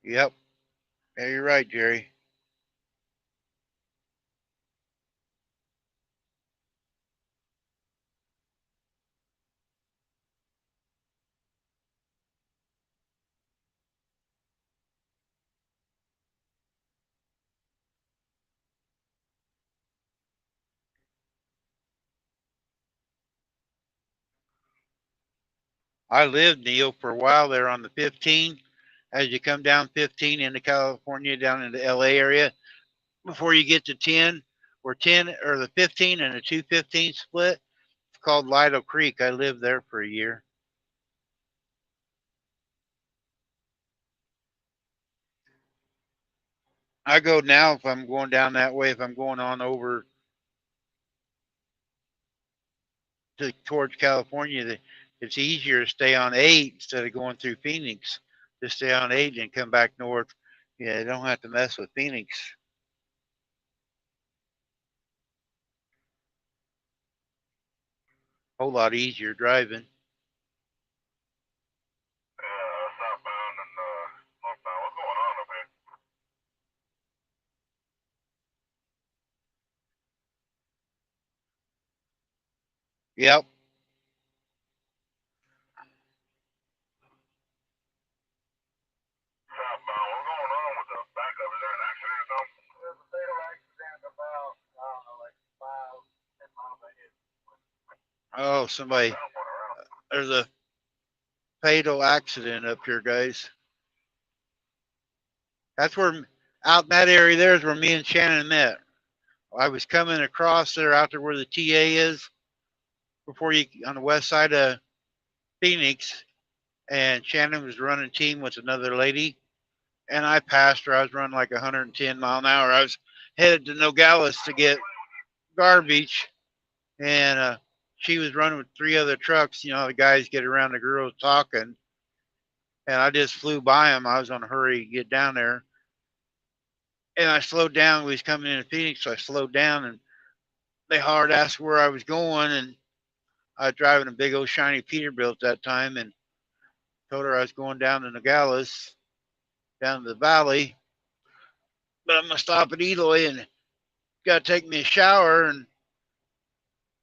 Yep. Yeah, you're right, Jerry. I lived, Neil, for a while there on the 15. As you come down 15 into California, down into the LA area, before you get to 10, or 10 or the 15 and the 215 split, it's called Lido Creek. I lived there for a year. I go now if I'm going down that way, if I'm going on over towards California, it's easier to stay on 8 instead of going through Phoenix. Just stay on 8 and come back north. Yeah, you don't have to mess with Phoenix. Whole lot easier driving. Southbound and northbound. What's going on up here? Yep. Southbound. What's going on with the backup? Is there an accident or something? There's a fatal accident about, I don't know, like 5, 10 miles ahead. Oh, somebody. There's a fatal accident up here, guys. That's where, out in that area there is where me and Shannon met. I was coming across there out there where the TA is, before you, on the west side of Phoenix, and Shannon was running team with another lady, and I passed her. I was running like 110 mile an hour. I was headed to Nogales to get garbage, and she was running with 3 other trucks. You know, the guys get around the girls talking, and I just flew by them. I was on a hurry to get down there, and I slowed down. We was coming into Phoenix, so I slowed down, and they hard asked where I was going, and I was driving a big old shiny Peterbilt at that time, and told her I was going down to Nogales, down to the valley, but I'm gonna stop at Eloy and gotta take me a shower. And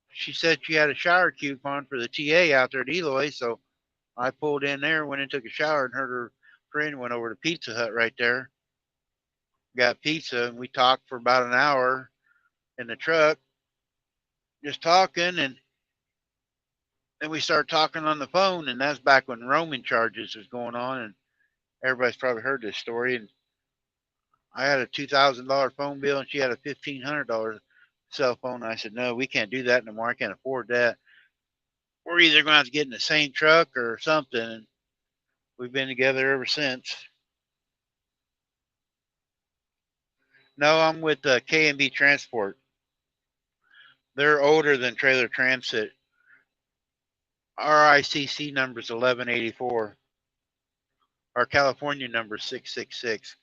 she said she had a shower coupon for the TA out there at Eloy, so I pulled in there, went and took a shower, and her friend went over to Pizza Hut right there, got pizza, and we talked for about an hour in the truck, just talking, and then we started talking on the phone, and that's back when roaming charges was going on, and everybody's probably heard this story. And I had a $2,000 phone bill, and she had a $1,500 cell phone. And I said, no, we can't do that no more. I can't afford that. We're either going to have to get in the same truck or something. And we've been together ever since. No, I'm with K&B Transport. They're older than Trailer Transit. Our ICC number is 1184. Our California number is 666.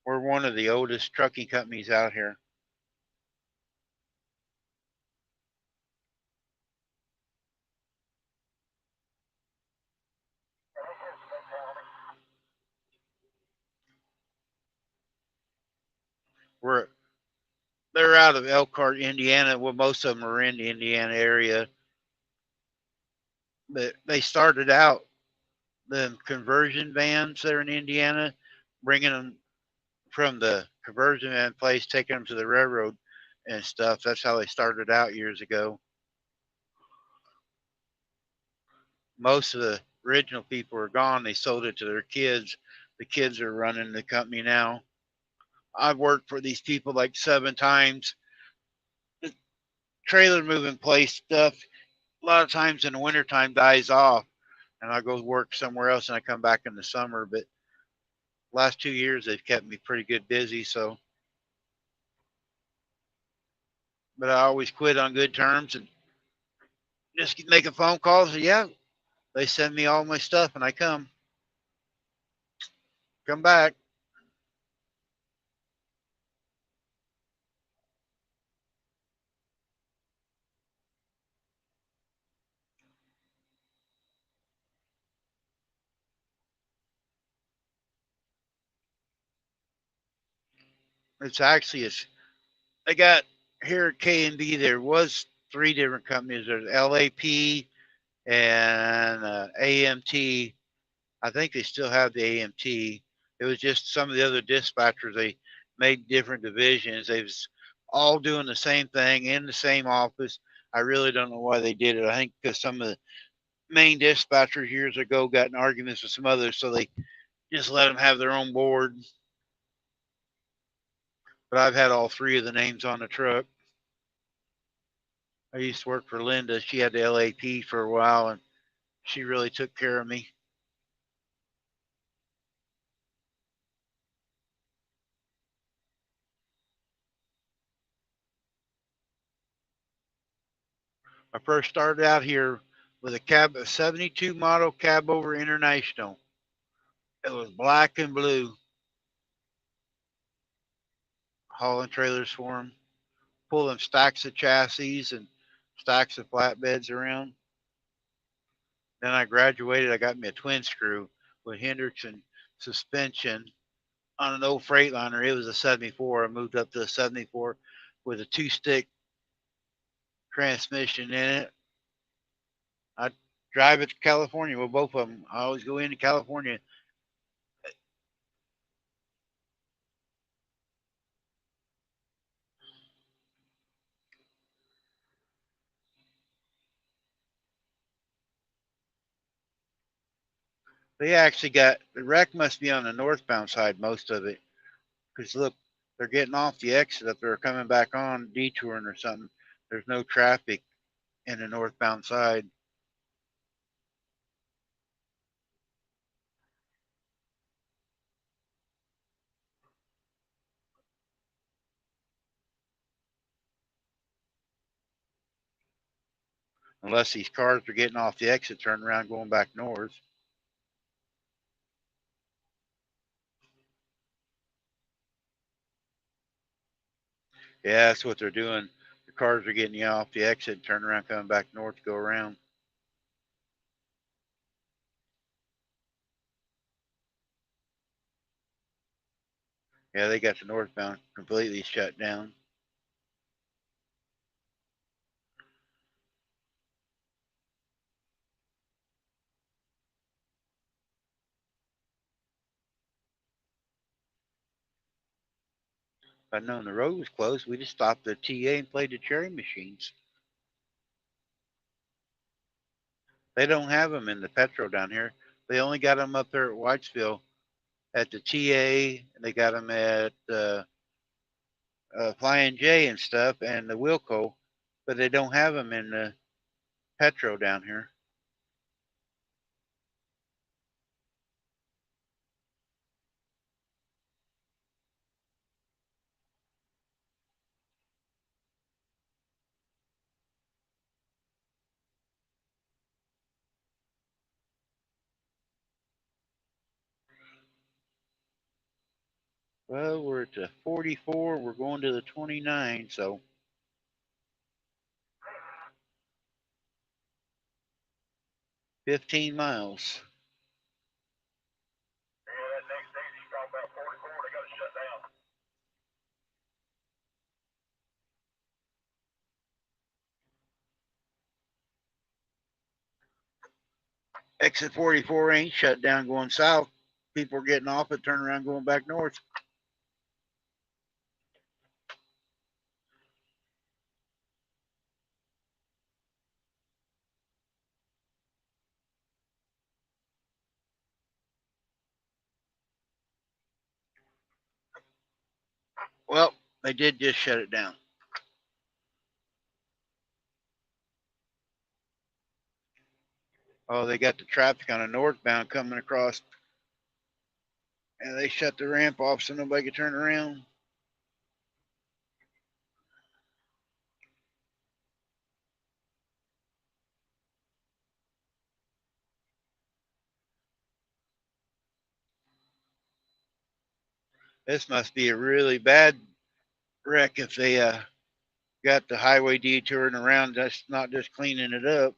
We're one of the oldest trucking companies out here. We're They're out of Elkhart, Indiana. Well, most of them are in the Indiana area. But they started out the conversion vans there in Indiana, bringing them from the conversion van place, taking them to the railroad and stuff. That's how they started out years ago. Most of the original people are gone. They sold it to their kids. The kids are running the company now. I've worked for these people like 7 times. The trailer moving place stuff, a lot of times in the wintertime dies off, and I go work somewhere else and I come back in the summer. But last 2 years they've kept me pretty good busy. So, but I always quit on good terms and just make a phone call. So yeah, they send me all my stuff and I come back. It's actually they got here at K and B. There was 3 different companies. There's LAP and AMT. I think they still have the AMT. It was just some of the other dispatchers. They made different divisions. They was all doing the same thing in the same office. I really don't know why they did it. I think because some of the main dispatchers years ago got in arguments with some others, so they just let them have their own board. But I've had all 3 of the names on the truck. I used to work for Linda. She had the LAP for a while, and she really took care of me. I first started out here with a 72 model cab over International. It was black and blue, hauling trailers for them, pulling stacks of chassis and stacks of flatbeds around. Then I graduated. I got me a twin screw with Hendrickson suspension on an old Freightliner. It was a 74. I moved up to a 74 with a two-stick transmission in it. I drive it to California with both of them. I always go into California. They actually got the wreck must be on the northbound side, most of it. Because look, they're getting off the exit if they're coming back on detouring or something. There's no traffic in the northbound side. Unless these cars are getting off the exit, turning around, going back north. Yeah, that's what they're doing. The cars are getting you off the exit, turning around, coming back north to go around. Yeah, they got the northbound completely shut down. If I'd known the road was closed, we just stopped the TA and played the cherry machines. They don't have them in the Petro down here. They only got them up there at Whitesville at the TA, and they got them at Flying J and stuff, and the Wilco, but they don't have them in the Petro down here. Well, we're at the 44. We're going to the 29, so 15 miles. Yeah, that next exit talking about 44, they got to shut down. Exit 44 ain't shut down going south. People are getting off it, turning around, going back north. Well, they did just shut it down. Oh, they got the traffic on the northbound coming across, and they shut the ramp off so nobody could turn around. This must be a really bad wreck if they got the highway detouring around, that's not just cleaning it up.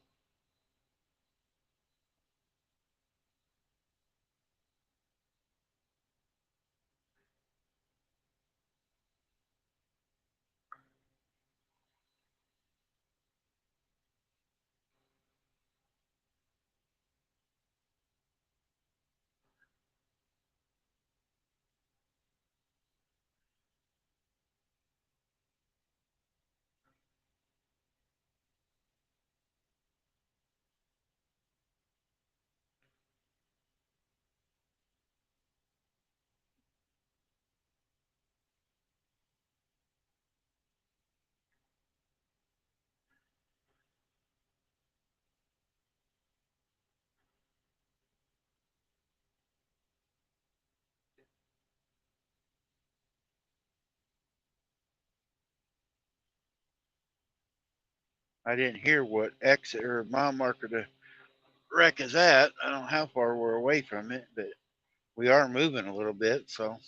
I didn't hear what exit or mile marker the wreck is at. I don't know how far we're away from it, but we are moving a little bit. So,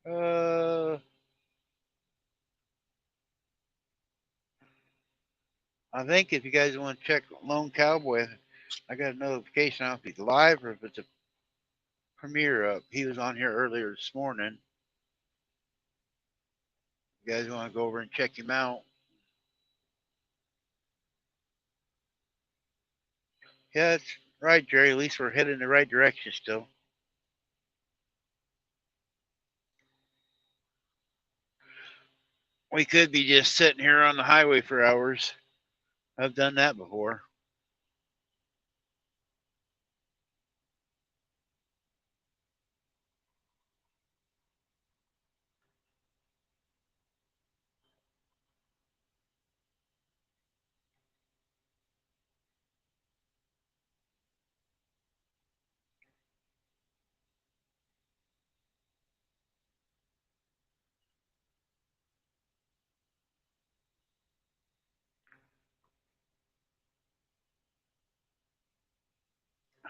uh, I think if you guys want to check Lone Cowboy, I got a notification. I don't know if he's live or if it's a premiere up. He was on here earlier this morning. You guys want to go over and check him out? Yeah, that's right, Jerry. At least we're heading in the right direction still. We could be just sitting here on the highway for hours. I've done that before.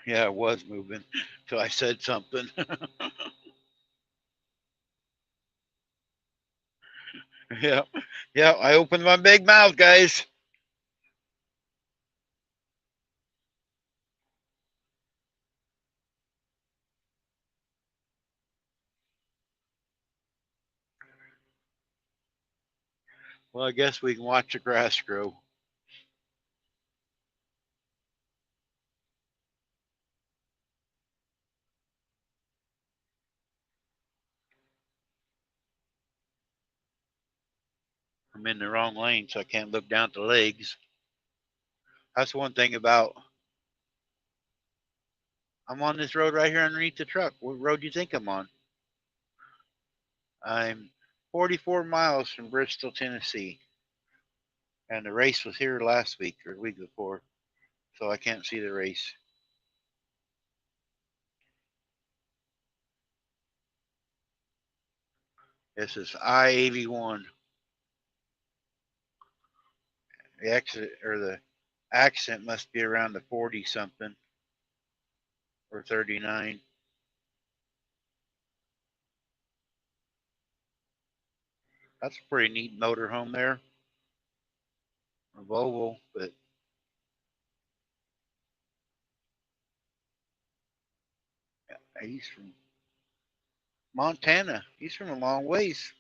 Yeah, I was moving till I said something. Yeah, yeah. I opened my big mouth, guys. Well, I guess we can watch the grass grow. I'm in the wrong lane, so I can't look down at the legs. That's one thing about I'm on this road right here underneath the truck. What road do you think I'm on? I'm 44 miles from Bristol, Tennessee, and the race was here last week or the week before, so I can't see the race. This is I-81. The exit or the accent must be around the 40 something or 39. That's a pretty neat motorhome there, a Volvo, but he's from Montana. He's from a long ways.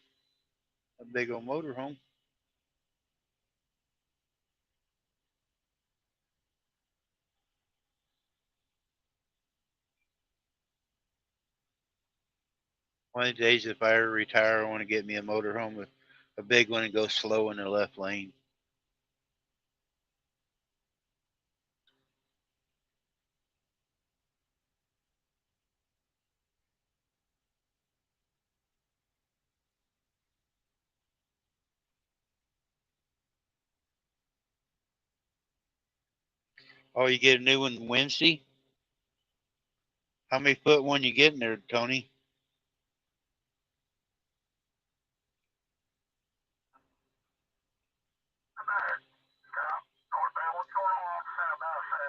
A big old motorhome. One of the days, if I ever retire, I want to get me a motorhome, a big one, and go slow in the left lane. Oh, you get a new one Wednesday? How many foot one you getting there, Tony? What's going on? Santa Barbara.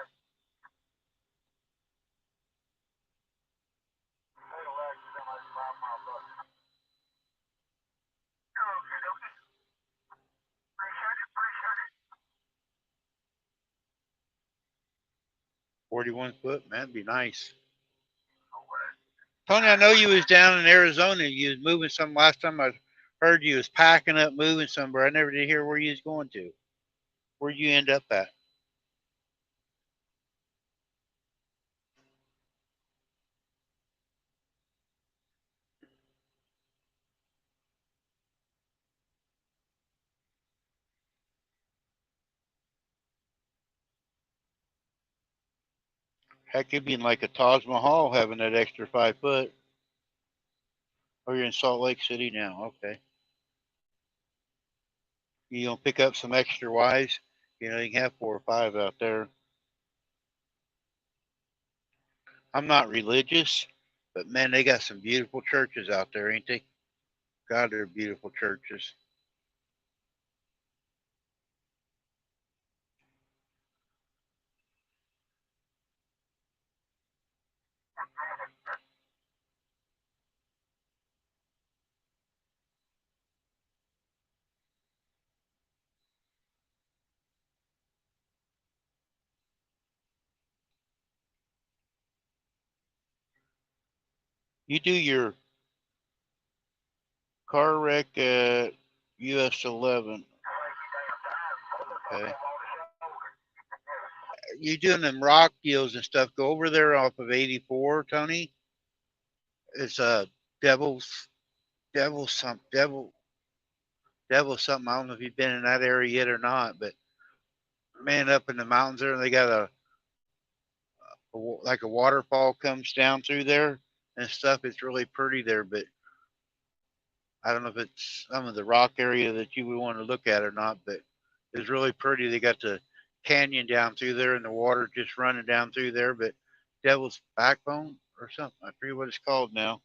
Fatal accident like 5 miles up. Okay, okay. Appreciate it, appreciate it. 41 foot, man, that'd be nice. No way. Tony, I know you was down in Arizona. You was moving some last time I heard you was packing up, moving somewhere. I never did hear where you was going to. Where'd you end up at? Heck, you'd be in like a Taj Mahal having that extra 5 foot. Oh, you're in Salt Lake City now. Okay. You don't pick up some extra wives. You can have 4 or 5 out there. I'm not religious, but man, they got some beautiful churches out there, ain't they? God, they're beautiful churches. You do your car wreck at US 11. Okay. You doing them rock deals and stuff? Go over there off of 84, Tony. It's a devil's devil some devil something. I don't know if you've been in that area yet or not, but man, up in the mountains there, they got like a waterfall comes down through there and stuff. It's really pretty there, but I don't know if it's some of the rock area that you would want to look at or not, but it's really pretty. They got the canyon down through there and the water just running down through there, but Devil's Backbone or something. I forget what it's called now,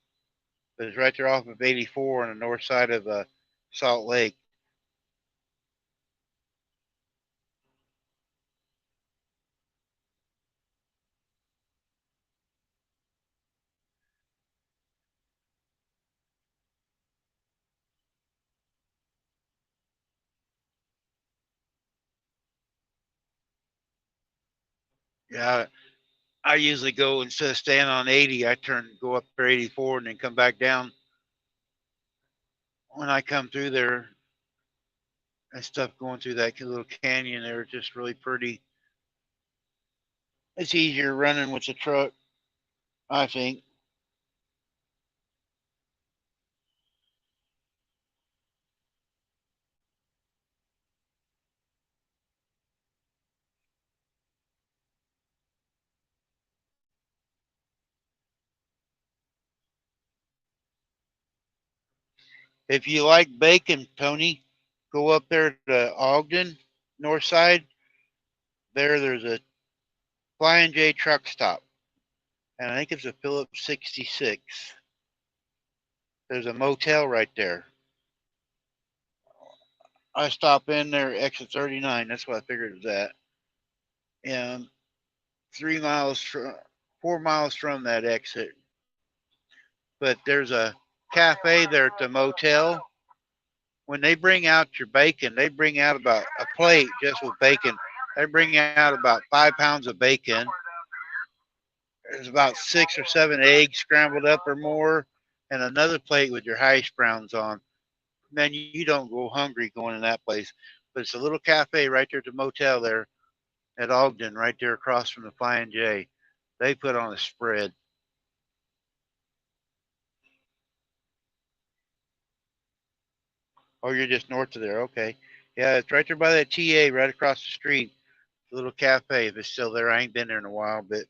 but it's right there off of 84 on the north side of Salt Lake. Yeah, I usually go instead of staying on 80, I go up there 84 and then come back down when I come through there and stuff going through that little canyon there. It's just really pretty. It's easier running with the truck, I think. If you like bacon, Tony, go up there to Ogden, north side. There's a Flying J truck stop, and I think it's a Phillips 66. There's a motel right there. I stop in there, exit 39. That's what I figured it was at. And 3 miles from, 4 miles from that exit. But there's a cafe there at the motel. When they bring out your bacon, they bring out about a plate just with bacon. They bring out about 5 pounds of bacon. There's about 6 or 7 eggs scrambled up or more, and another plate with your hash browns on. Man, you don't go hungry going in that place. But it's a little cafe right there at the motel there at Ogden, right there across from the Flying J. They put on a spread. Oh, you're just north of there. Okay. Yeah, it's right there by that TA right across the street. The little cafe, if it's still there. I ain't been there in a while, but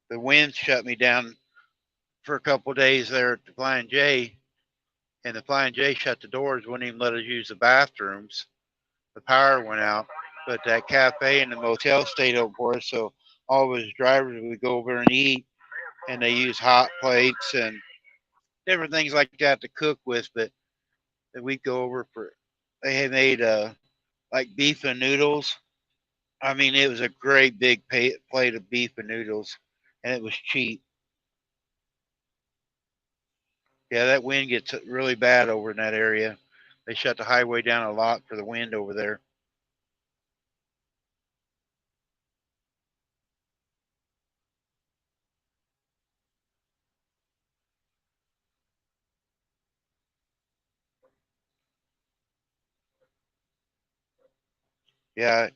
the wind shut me down for a couple of days there at the Flying J, and the Flying J shut the doors, wouldn't even let us use the bathrooms. The power went out, but that cafe and the motel stayed open for us. So all of us drivers would go over and eat, and they use hot plates and different things like that to cook with. But we'd go over for. They had made like beef and noodles. I mean, it was a great big plate of beef and noodles, and it was cheap. Yeah, that wind gets really bad over in that area. They shut the highway down a lot for the wind over there. Yeah,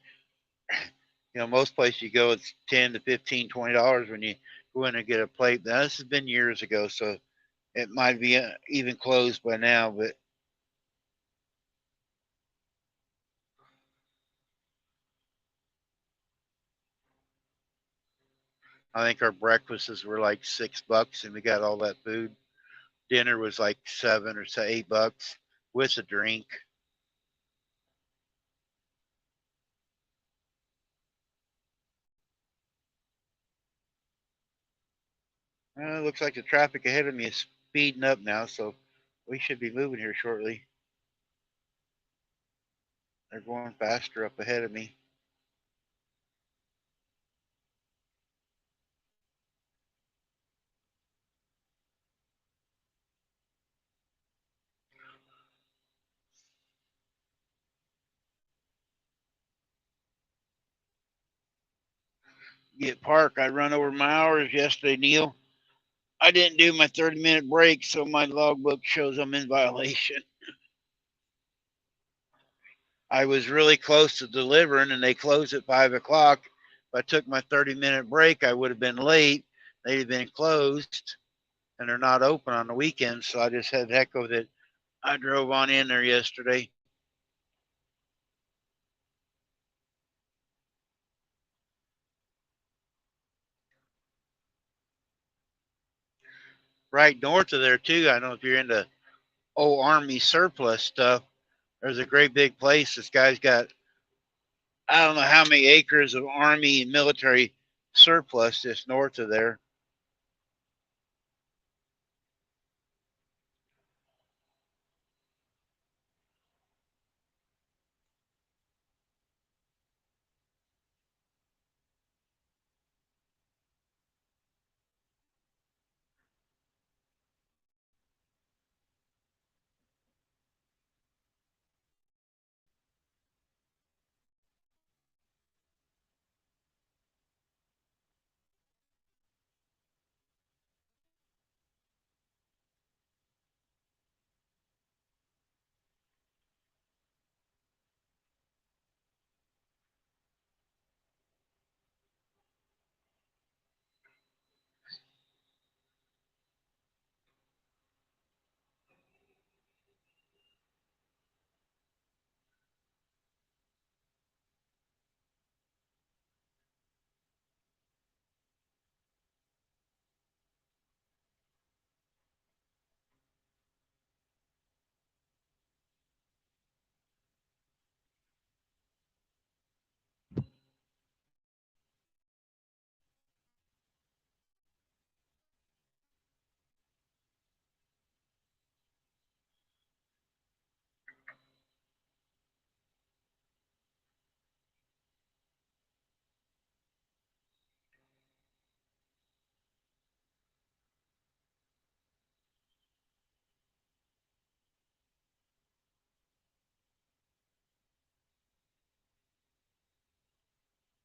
most places you go, it's 10 to 15, $20 when you go in and get a plate. Now this has been years ago, so it might be even closed by now. But I think our breakfasts were like $6, and we got all that food. Dinner was like $7 or $8 with a drink. Looks like the traffic ahead of me is speeding up now, so we should be moving here shortly. They're going faster up ahead of me. Get park. I run over my hours yesterday, Neil. I didn't do my 30-minute break, so my logbook shows I'm in violation. I was really close to delivering, and they closed at 5 o'clock. If I took my 30-minute break, I would have been late. They'd have been closed, and they're not open on the weekends. So I just had heck of it. I drove on in there yesterday. Right north of there too. I don't know if you're into old Army surplus stuff. There's a great big place. This guy's got I don't know how many acres of Army and military surplus just north of there.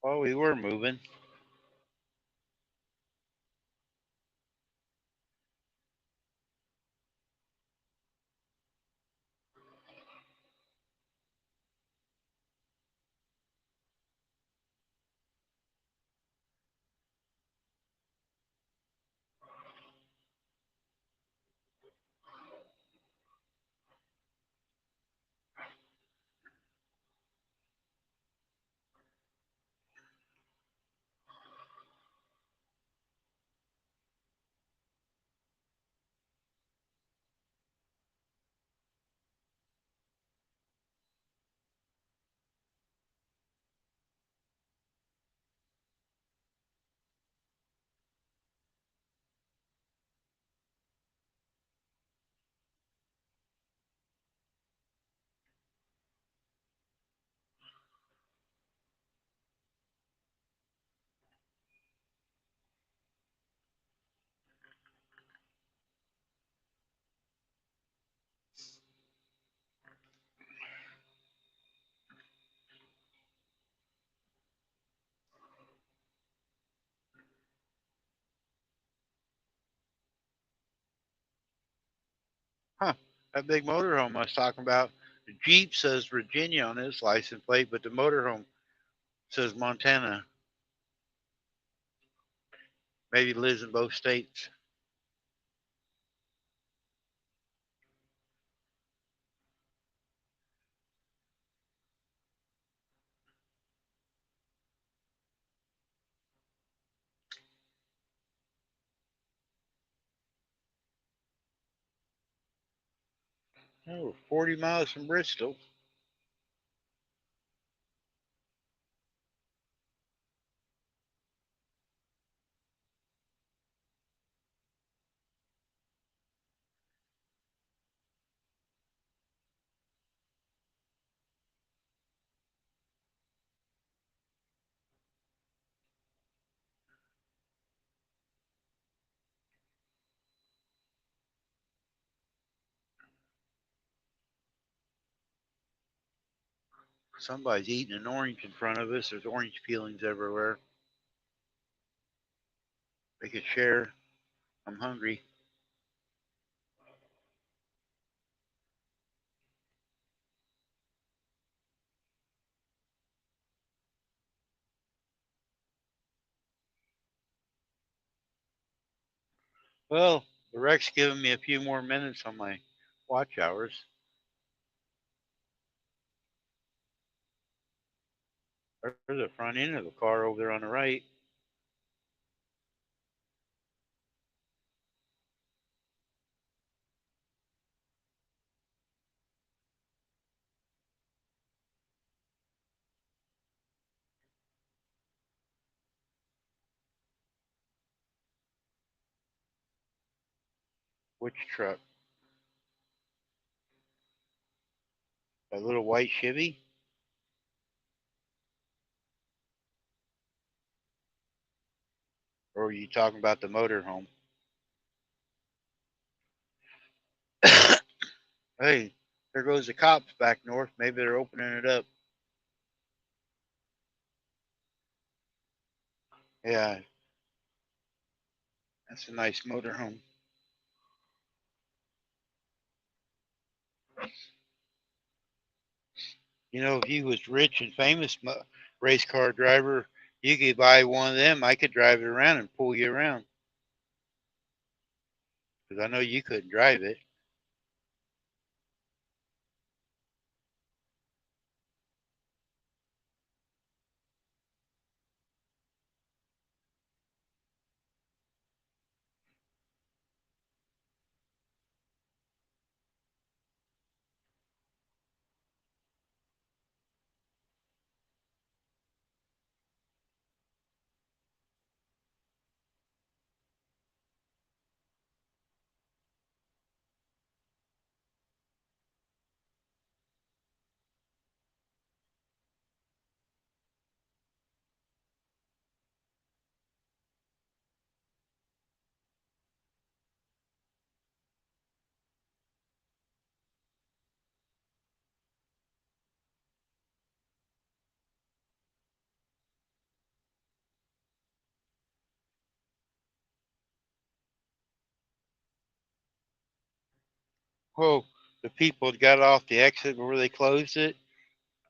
Oh, we were moving. Huh. That big motorhome I was talking about. The Jeep says Virginia on its license plate, but the motorhome says Montana. Maybe lives in both states. Oh, 40 miles from Bristol. Somebody's eating an orange in front of us. There's orange peelings everywhere. We could share. I'm hungry. Well, the rec's giving me a few more minutes on my watch hours. There's the front end of the car over there on the right. Which truck? That little white Chevy? Or are you talking about the motorhome? Hey, there goes the cops back north. Maybe they're opening it up. Yeah, that's a nice motorhome. You know, if you was rich and famous race car driver, you could buy one of them. I could drive it around and pull you around because I know you couldn't drive it. Whoa, the people got off the exit where they closed it.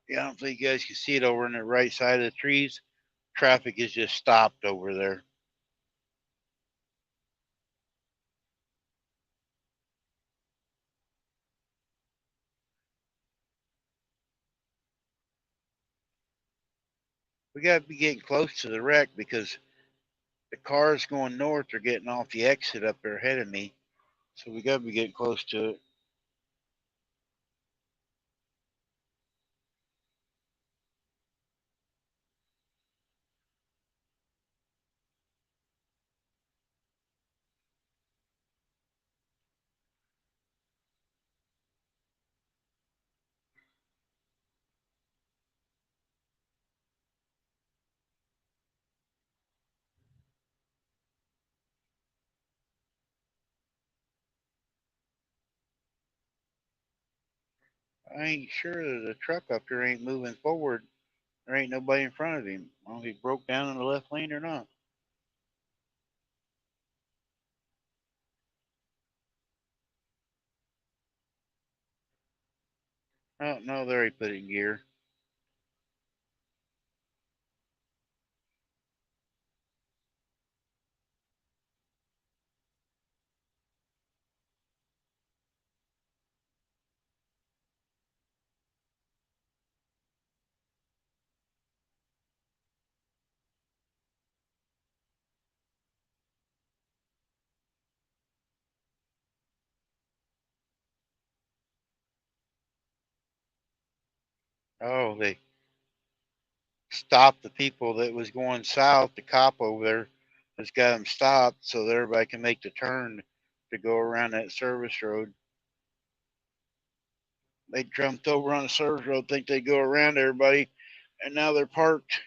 Yeah, I don't think you guys can see it over on the right side of the trees. Traffic is just stopped over there. We got to be getting close to the wreck because the cars going north are getting off the exit up there ahead of me. So we got to be getting close to it. I ain't sure that the truck up there ain't moving forward. There ain't nobody in front of him. I don't know if he broke down in the left lane or not. Oh, no, there he put it in gear. Oh, they stopped the people that was going south. The cop over there has got them stopped so that everybody can make the turn to go around that service road. They jumped over on the service road, think they go around everybody, and now they're parked.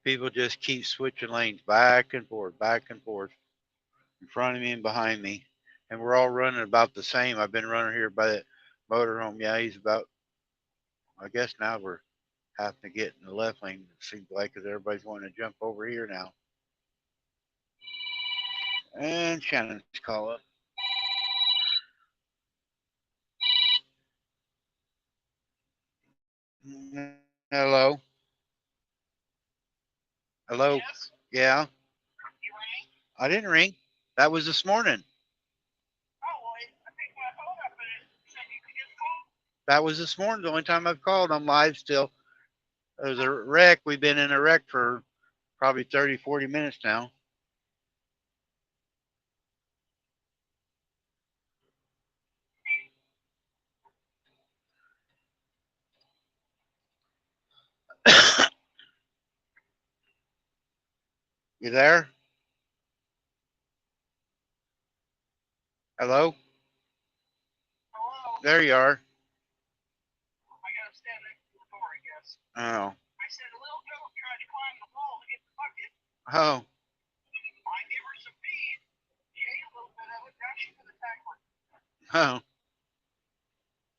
People just keep switching lanes back and forth, in front of me and behind me. And we're all running about the same. I've been running here by the motorhome. Yeah, he's about, I guess now we're having to get in the left lane, it seems like, because everybody's wanting to jump over here now. And Shannon's call up. Hello? Hello? Yes? Yeah? You rang? I didn't ring. That was this morning. Oh, well, I think when I phoned up, it said you could just call. That was this morning. The only time I've called. I'm live still. There's a wreck. We've been in a wreck for probably 30, 40 minutes now. You there? Hello? Hello? There you are. I gotta stand next to the door, I guess. Oh. I said a little goat tried to climb the wall to get the bucket. Oh. I gave her some feed. She ate a little bit of it. Now she's gonna tackle it. Oh.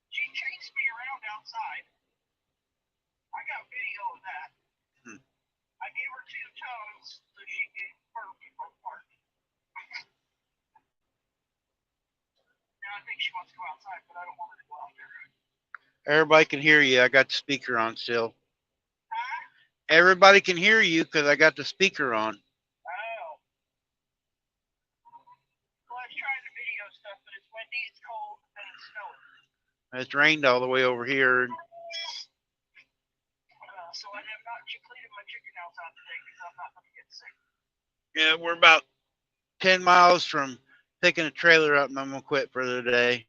She chased me around outside. I got video of that. Hmm. I gave her 2 toes so she could burp before park. Now I think she wants to go outside, but I don't want her to go out there. Everybody can hear you. I got the speaker on still. Huh? Everybody can hear you because I got the speaker on. Oh. Well, I was trying to video stuff, but it's windy, it's cold, and it's snowing. It's rained all the way over here. So I have not cleaned my chicken house out today because I'm not going to get sick. Yeah, we're about 10 miles from picking a trailer up and I'm going to quit for the day.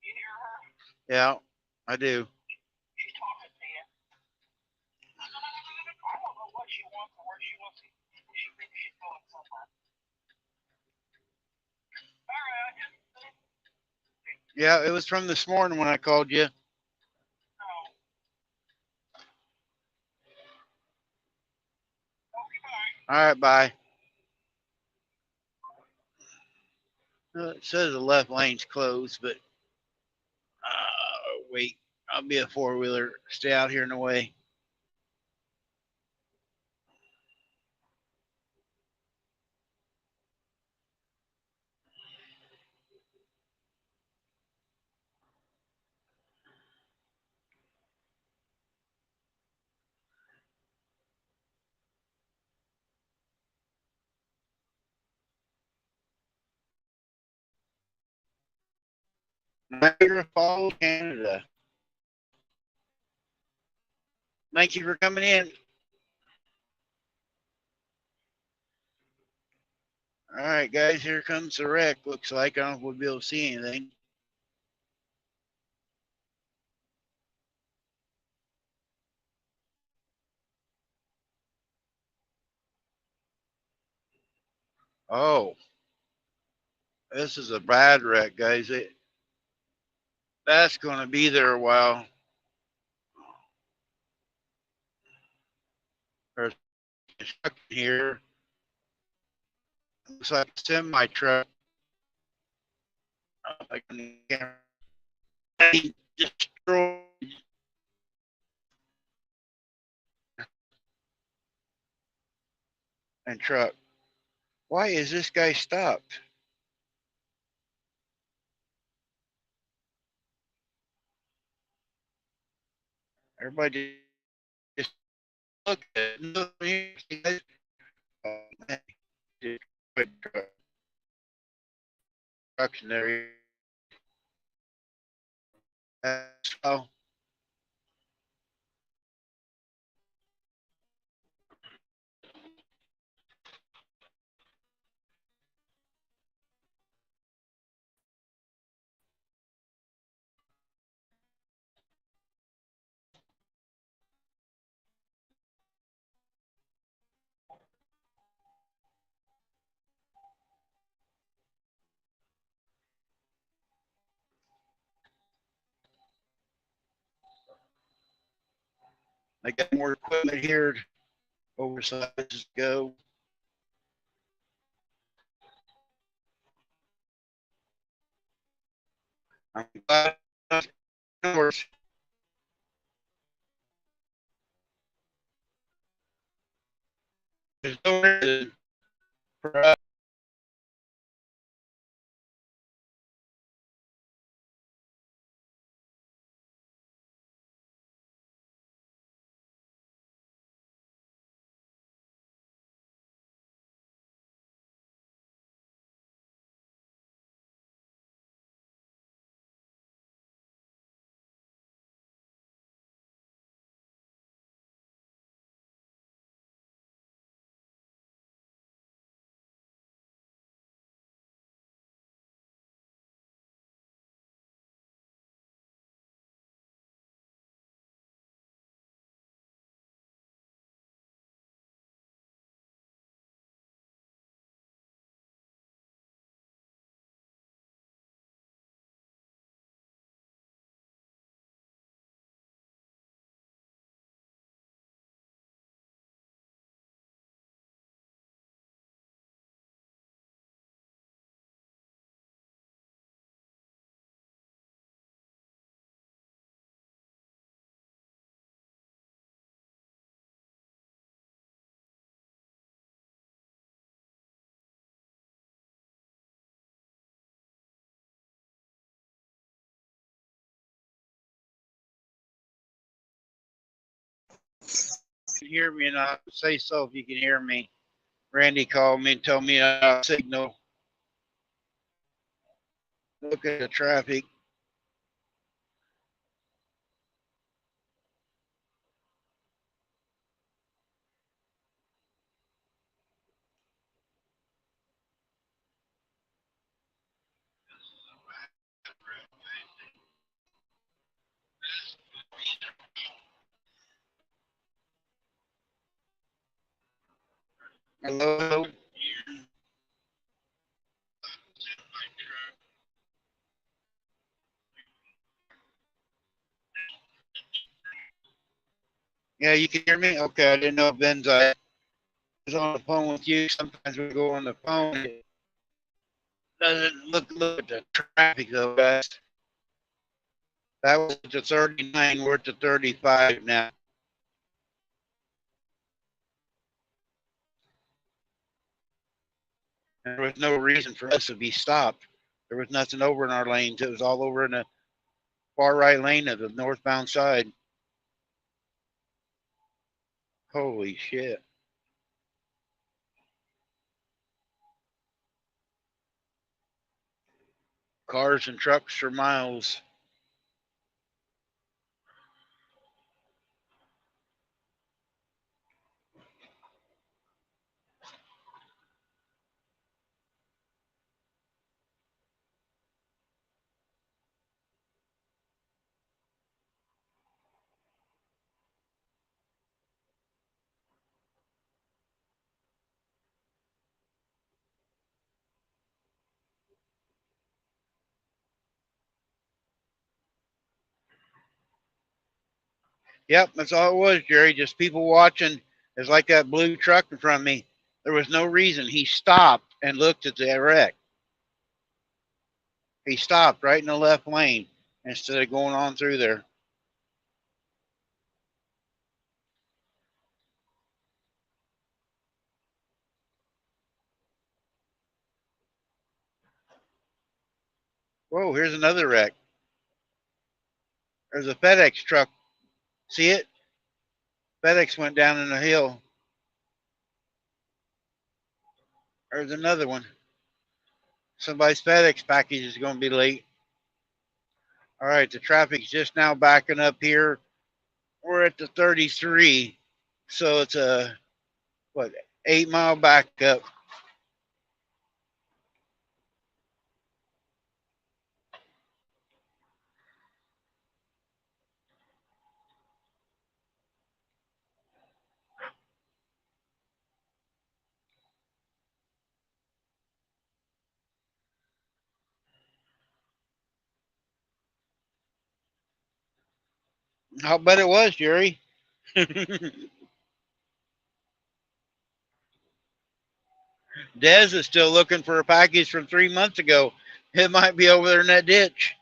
You hear her? Yeah, I do. She's talking to you. I don't know what she wants or where she wants to. She thinks she's going somewhere. All right, I just. Yeah, it was from this morning when I called you. Oh. Okay, bye. All right, bye. It says the left lane's closed, but wait, I'll be a four wheeler. Stay out here in the way. Niagara Falls, Canada. Thank you for coming in. All right, guys, here comes the wreck. Looks like I don't know if we'll be able to see anything. Oh, this is a bad wreck, guys. That's going to be there a while. There's a truck here. Looks like a semi truck. Like destroyed and truck. Why is this guy stopped? Everybody just look at it. Oh, man. Trucks in there. Oh, I got more equipment here, oversized to go. I'm glad yours. There's no reason for us. You can hear me and I'll say so if you can hear me. Randy called me and told me I signal. Look at the traffic. Hello. Yeah, you can hear me? Okay, I didn't know if Ben's I was on the phone with you. Sometimes we go on the phone. It doesn't look at the traffic though, guys. That was at the 39. We're at the 35 now. And there was no reason for us to be stopped. There was nothing over in our lanes. It was all over in the far right lane of the northbound side. Holy shit. Cars and trucks for miles. Yep, that's all it was, Jerry. Just people watching. It's like that blue truck in front of me. There was no reason. He stopped and looked at the wreck. He stopped right in the left lane instead of going on through there. Whoa, here's another wreck. There's a FedEx truck. See it? FedEx went down in the hill. There's another one. Somebody's FedEx package is going to be late. All right, the traffic's just now backing up here. We're at the 33, so it's a what 8 mile backup. I'll bet it was, Jerry. Dez is still looking for a package from 3 months ago. It might be over there in that ditch.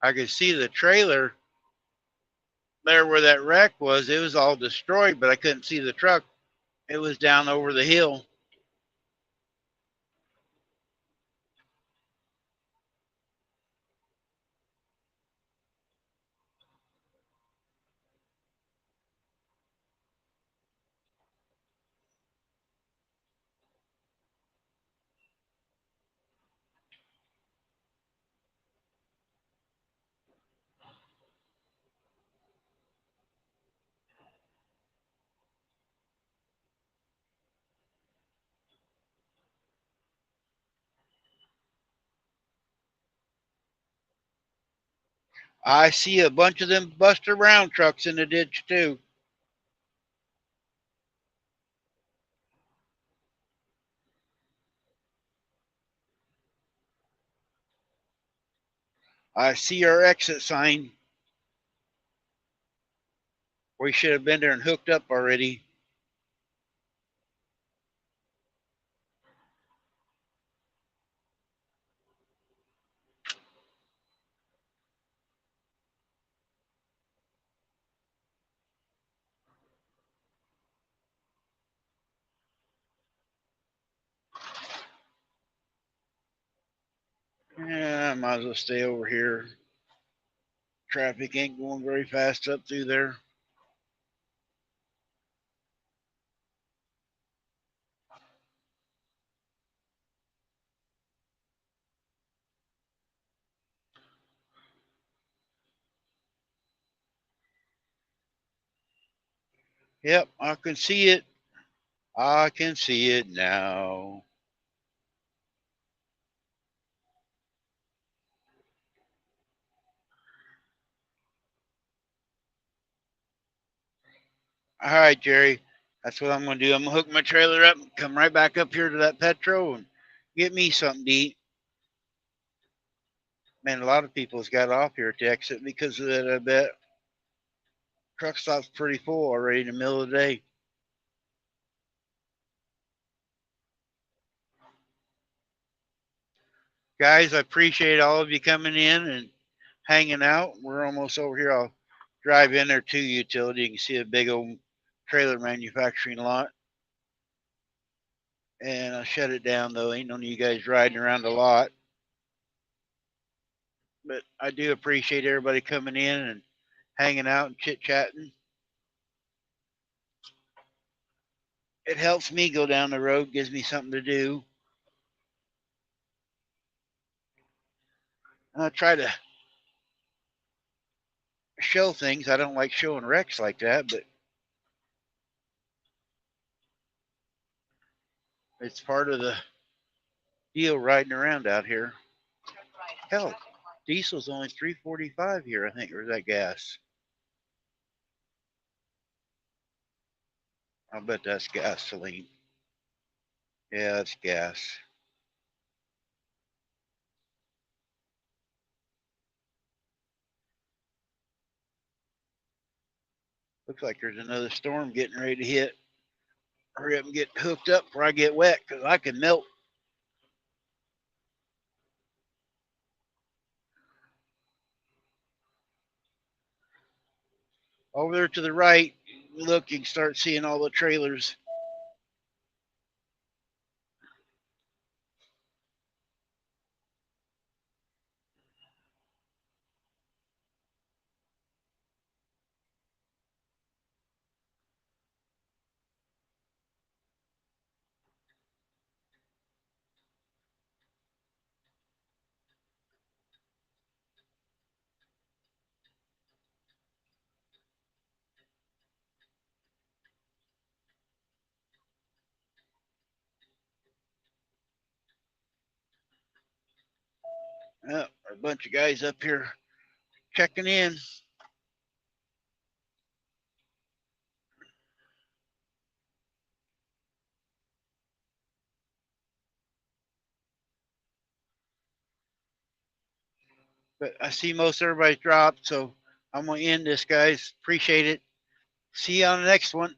I could see the trailer there where that wreck was. It was all destroyed, but I couldn't see the truck. It was down over the hill. I see a bunch of them Buster Brown trucks in the ditch too. I see our exit sign. We should have been there and hooked up already. Yeah, I might as well stay over here. Traffic ain't going very fast up through there. Yep, I can see it. I can see it now. All right, Jerry. That's what I'm going to do. I'm going to hook my trailer up and come right back up here to that Petro and get me something to eat. Man, a lot of people's got off here at the exit because of that, I bet. Truck stop's pretty full already in the middle of the day. Guys, I appreciate all of you coming in and hanging out. We're almost over here. I'll drive in there to utility. You can see a big old trailer manufacturing lot. And I'll shut it down though. Ain't none of you guys riding around a lot. But I do appreciate everybody coming in and hanging out and chit chatting. It helps me go down the road, gives me something to do. I try to show things. I don't like showing wrecks like that, but it's part of the deal riding around out here. Hell, diesel's only 3.45 here, I think, or is that gas? I bet that's gasoline. Yeah, it's gas. Looks like there's another storm getting ready to hit. Hurry up and get hooked up before I get wet, because I can melt. Over there to the right, look, you can start seeing all the trailers. A bunch of guys up here checking in. But I see most everybody's dropped, so I'm going to end this, guys. Appreciate it. See you on the next one.